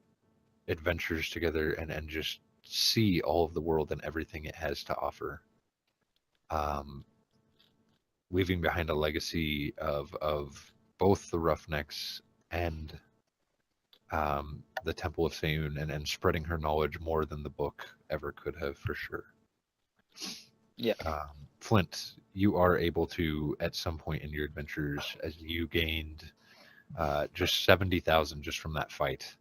S3: adventures together, and just see all of the world and everything it has to offer. Leaving behind a legacy of both the Roughnecks and the Temple of Seun, and spreading her knowledge more than the book ever could have, for sure.
S5: Yeah.
S3: Flint, you are able to, at some point in your adventures, as you gained just 70,000 just from that fight.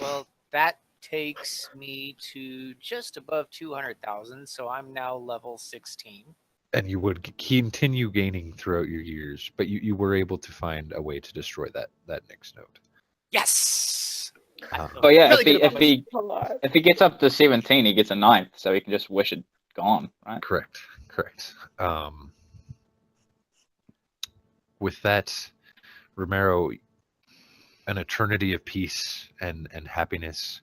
S4: Well, that takes me to just above 200,000, so I'm now level 16.
S3: And you would continue gaining throughout your years, but you were able to find a way to destroy that Nyx node.
S4: Yes!
S5: Oh yeah,
S4: Really good about
S5: if he gets up to 17, he gets a 9th, so he can just wish it gone, right?
S3: Correct. With that, Romero, an eternity of peace and happiness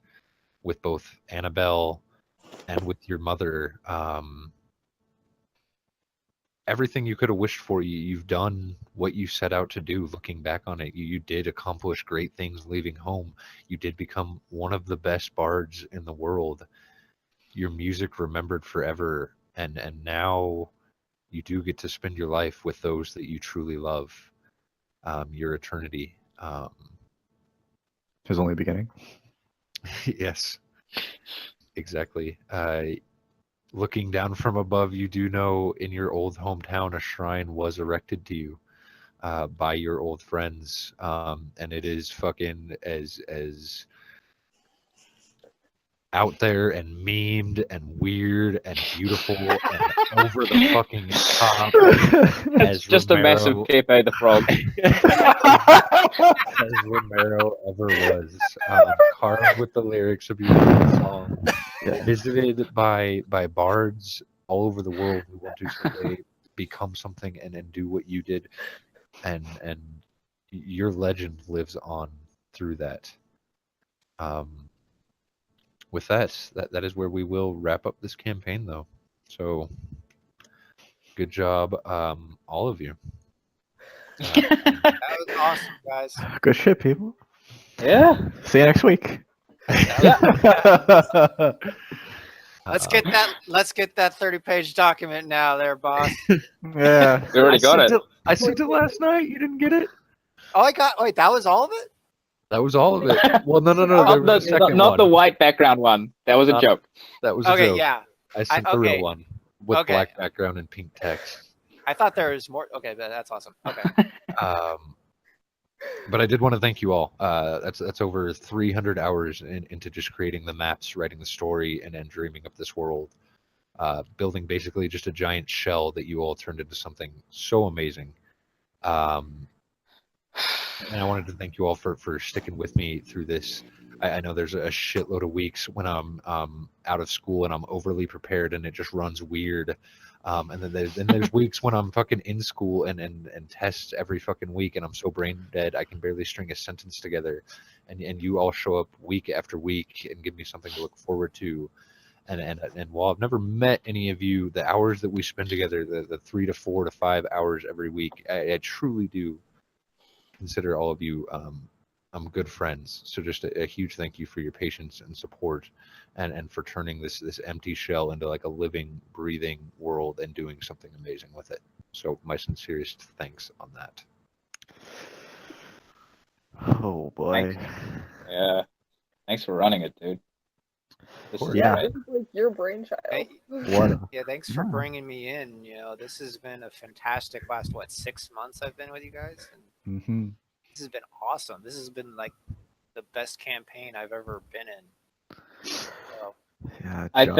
S3: with both Annabelle and with your mother. Everything you could have wished for, you've done what you set out to do. Looking back on it, you did accomplish great things leaving home. You did become one of the best bards in the world. Your music remembered forever, and now you do get to spend your life with those that you truly love. Your eternity.
S2: His only beginning.
S3: Yes, exactly. Looking down from above, you do know in your old hometown a shrine was erected to you by your old friends, and it is fucking as out there and memed and weird and beautiful and over the fucking top
S5: It's just a massive Pepe the Frog.
S3: as Romero ever was. Carved with the lyrics of your song.
S2: Yeah.
S3: Visited by bards all over the world who want to someday become something and do what you did, and your legend lives on through that. With that is where we will wrap up this campaign, though. So good job, all of you.
S4: That was awesome, guys.
S2: Good shit, people.
S5: Yeah.
S2: See you next week.
S4: Let's get that 30-page document now, there, boss.
S2: Yeah.
S5: We already got it.
S2: I sent it last night. You didn't get it?
S4: Oh, wait, that was all of it?
S3: That was all of it. Well, no. There
S5: Not,
S3: was a second
S5: not
S3: one.
S5: the white background one. That was a
S3: Not-
S5: joke.
S3: That was a
S4: Okay,
S3: joke.
S4: yeah.
S3: I sent the
S4: okay.
S3: real one with
S4: Okay.
S3: black background and pink text.
S4: I thought there was more. Okay, that's awesome. Okay.
S3: But I did want to thank you all. That's over 300 hours into just creating the maps, writing the story, and then dreaming up this world. Building basically just a giant shell that you all turned into something so amazing. And I wanted to thank you all for sticking with me through this. I know there's a shitload of weeks when I'm out of school and I'm overly prepared and it just runs weird. And then there's weeks when I'm fucking in school and tests every fucking week and I'm so brain dead I can barely string a sentence together. And you all show up week after week and give me something to look forward to. And while I've never met any of you, the hours that we spend together, the 3 to 4 to 5 hours every week, I truly do consider all of you good friends. So just a huge thank you for your patience and support and for turning this empty shell into like a living, breathing world and doing something amazing with it. So my sincerest thanks on that.
S2: Oh boy.
S5: Yeah. Thanks for running it, dude. This is
S2: Yeah.
S5: great.
S1: It's like your brainchild.
S4: Hey,
S2: What?
S4: yeah, thanks for
S2: Yeah.
S4: bringing me in. This has been a fantastic last 6 months I've been with you guys, and
S2: Mm-hmm.
S4: this has been awesome. This has been like the best campaign I've ever been in. So,
S2: Yeah.
S5: I
S2: Josh.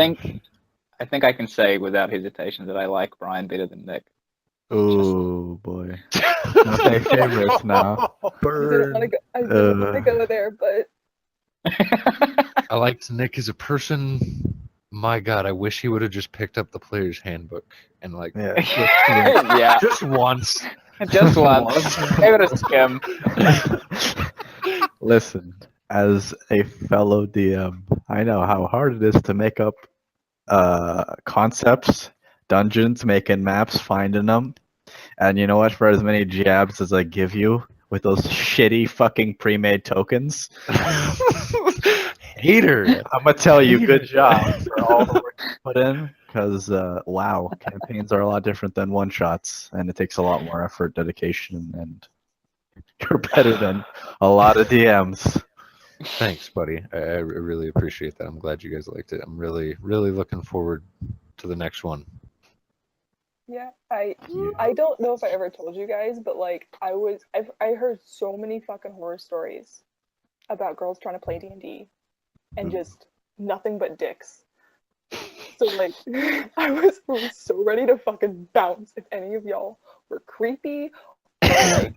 S5: think I can say without hesitation that I like Brian better than Nick.
S2: Oh boy. Not my favorites now.
S1: I didn't want to go there, but
S3: I liked Nick as a person. My God, I wish he would have just picked up the player's handbook and like
S2: Yeah.
S5: Yeah,
S3: just once.
S5: just once. Give it a skim.
S2: Listen, as a fellow DM, I know how hard it is to make up concepts, dungeons, making maps, finding them. And you know what? For as many jabs as I give you with those shitty fucking pre-made tokens,
S3: Hater.
S2: I'm gonna tell you, good job for all the work you put in. Because wow, campaigns are a lot different than one shots, and it takes a lot more effort, dedication, and you're better than a lot of DMs.
S3: Thanks, buddy. I really appreciate that. I'm glad you guys liked it. I'm really, really looking forward to the next one.
S1: yeah, I don't know if I ever told you guys, but like I heard so many fucking horror stories about girls trying to play D&D and just nothing but dicks. So like I was so ready to fucking bounce if any of y'all were creepy or like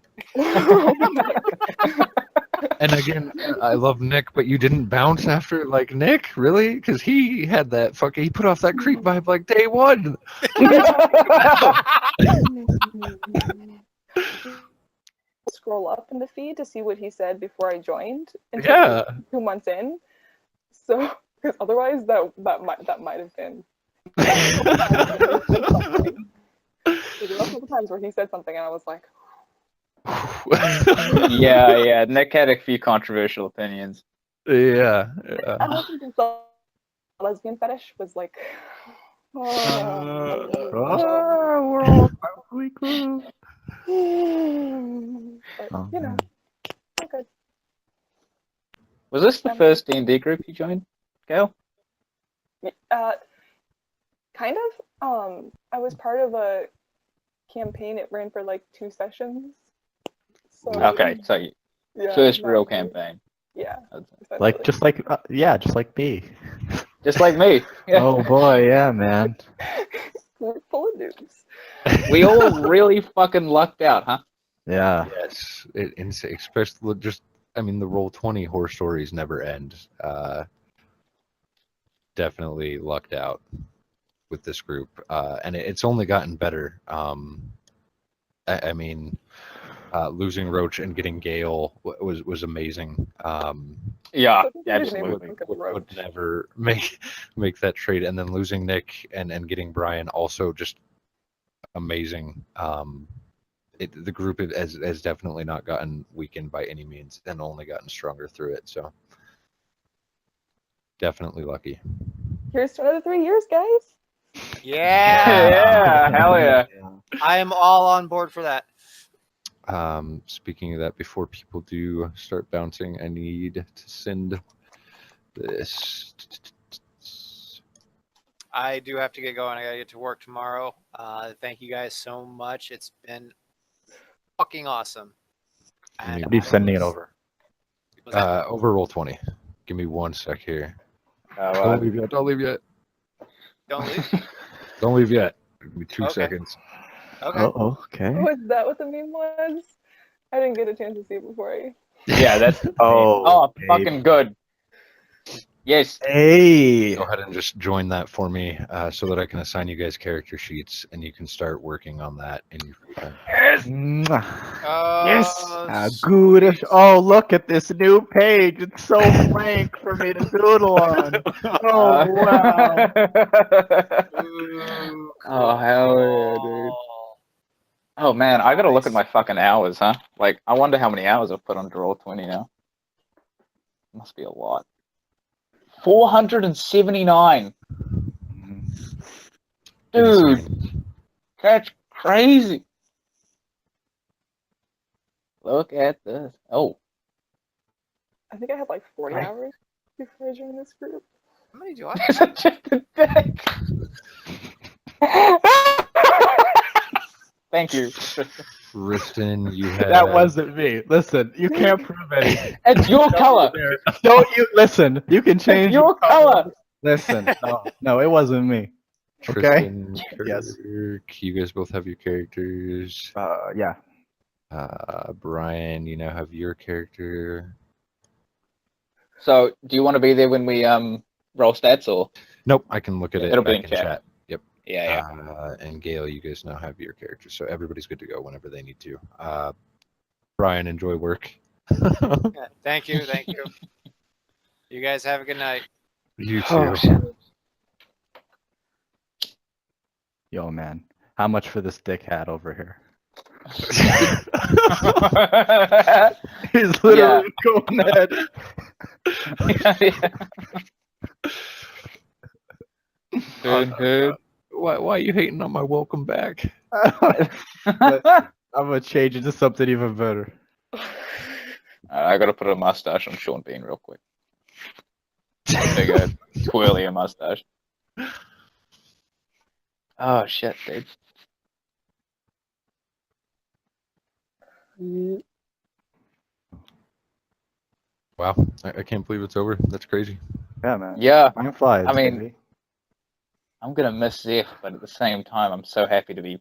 S3: And again, I love Nick, but you didn't bounce after like Nick, really? Because he had that fucking, he put off that creep vibe like day one.
S1: scroll up in the feed to see what he said before I joined until
S3: Yeah.
S1: 2 months in. So because otherwise that might have been something. So there were a couple times where he said something and I was like,
S5: Yeah. Nick had a few controversial opinions.
S3: Yeah.
S1: I don't think the lesbian fetish was like.
S2: We're all probably cool.
S1: But,
S2: Oh,
S1: you know,
S2: man.
S1: we're good.
S5: Was this the first D&D group you joined, Gail?
S1: Kind of. I was part of a campaign. It ran for like 2 sessions. So,
S5: Okay, so
S1: yeah,
S5: first
S1: not
S5: real
S1: really.
S5: campaign.
S1: Yeah.
S2: Like just like me.
S5: Just like me. Yeah.
S2: Oh boy, yeah, man.
S1: We're full of noobs.
S5: We all really fucking lucked out, huh?
S2: Yeah.
S3: Yes. Especially just, I mean, the Roll20 horror stories never end. Definitely lucked out with this group. And it's only gotten better. I mean, losing Roach and getting Gale was amazing.
S5: Yeah,
S1: I think his name was
S5: absolutely.
S1: fucking Roach.
S3: Would never make that trade, and then losing Nick and getting Brian also just amazing. The group has definitely not gotten weakened by any means, and only gotten stronger through it. So definitely lucky.
S1: Here's to another 3 years, guys.
S4: yeah,
S5: Yeah, hell yeah.
S4: I am all on board for that.
S3: Speaking of that, before people do start bouncing, I need to send this.
S4: I do have to get going. I gotta get to work tomorrow. Thank you guys so much. It's been fucking awesome. And
S2: What are you sending it over?
S4: Was that-
S3: Over roll 20. Give me 1 sec here.
S5: Uh,
S3: Don't leave yet. Don't leave yet.
S4: Don't leave.
S3: Don't leave yet. Give me 2
S4: Okay.
S3: seconds.
S4: Okay.
S2: Oh, okay.
S1: Was that what the meme was? I didn't get a chance to see it before I.
S5: yeah, that's.
S2: Oh,
S5: Oh,
S2: baby.
S5: fucking good. Yes.
S2: Hey.
S3: Go ahead and just join that for me so that I can assign you guys character sheets and you can start working on that in your free time.
S2: Mwah.
S5: Yes.
S2: Good.
S4: sweet.
S2: Oh, look at this new page. It's so blank for me to doodle on. Oh, wow.
S4: Ooh,
S5: Oh, hell yeah, dude.
S4: cool.
S5: Oh man, I gotta look at
S4: Nice.
S5: my fucking hours, huh? Like, I wonder how many hours I've put on Draw 20 now. Must be a lot. 479. Dude,
S3: Insane.
S5: that's crazy. Look at this. Oh,
S1: I think I had like 40
S5: Right.
S1: hours before I joined this group.
S4: How many do I?
S5: is it just a deck? Thank you.
S3: Tristan, you have.
S2: That wasn't me. Listen, you can't prove anything.
S5: It's your color.
S2: Don't you listen? You can change
S5: It's your color.
S2: Listen, no, it wasn't me. Okay.
S3: Tristan,
S2: Yes.
S3: Kirk, you guys both have your characters.
S2: Yeah.
S3: Brian, you now have your character.
S5: So, do you want to be there when we roll stats, or?
S3: Nope, I can look at it
S5: It'll be
S3: back
S5: in
S3: in
S5: chat.
S3: chat. Yep.
S5: Yeah,
S3: And Gail, you guys now have your character, so everybody's good to go whenever they need to. Brian, enjoy work.
S4: Yeah, thank you. Thank you. You guys have a good night.
S3: You
S5: Oh,
S3: too.
S2: Yo, man, how much for this dick hat over here?
S5: yeah.
S2: He's literally going ahead.
S5: Dude.
S3: Why are you hating on my welcome back?
S2: I'm gonna change it to something even better.
S5: I gotta put a mustache on Sean Bean real quick. Bigger, twirlier mustache. Oh shit, dude.
S3: Wow, I can't believe it's over. That's crazy.
S2: Yeah, man.
S5: Yeah,
S2: Time flies.
S5: I mean-
S2: baby.
S5: I'm gonna miss Zeph, but at the same time, I'm so happy to be,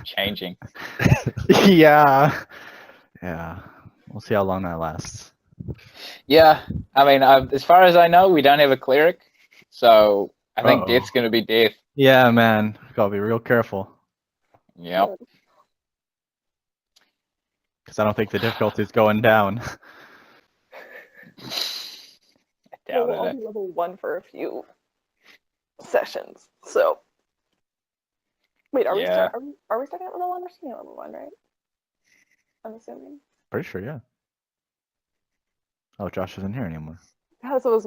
S5: changing.
S2: Yeah. Yeah. We'll see how long that lasts.
S5: Yeah, I mean, as far as I know, we don't have a cleric, so I think
S2: Uh-oh.
S5: Death's gonna be Death.
S2: Yeah, man. Gotta be real careful.
S5: Yep.
S2: Because I don't think the difficulty's going down.
S5: I
S1: Well,
S5: doubt
S1: I'll
S5: it.
S1: be level 1 for a few sessions. So, wait, are
S5: Yeah.
S1: we starting at level 1? We're starting at level 1, right? I'm assuming.
S2: Pretty sure, yeah. Oh, Josh isn't here anymore.
S1: That's what was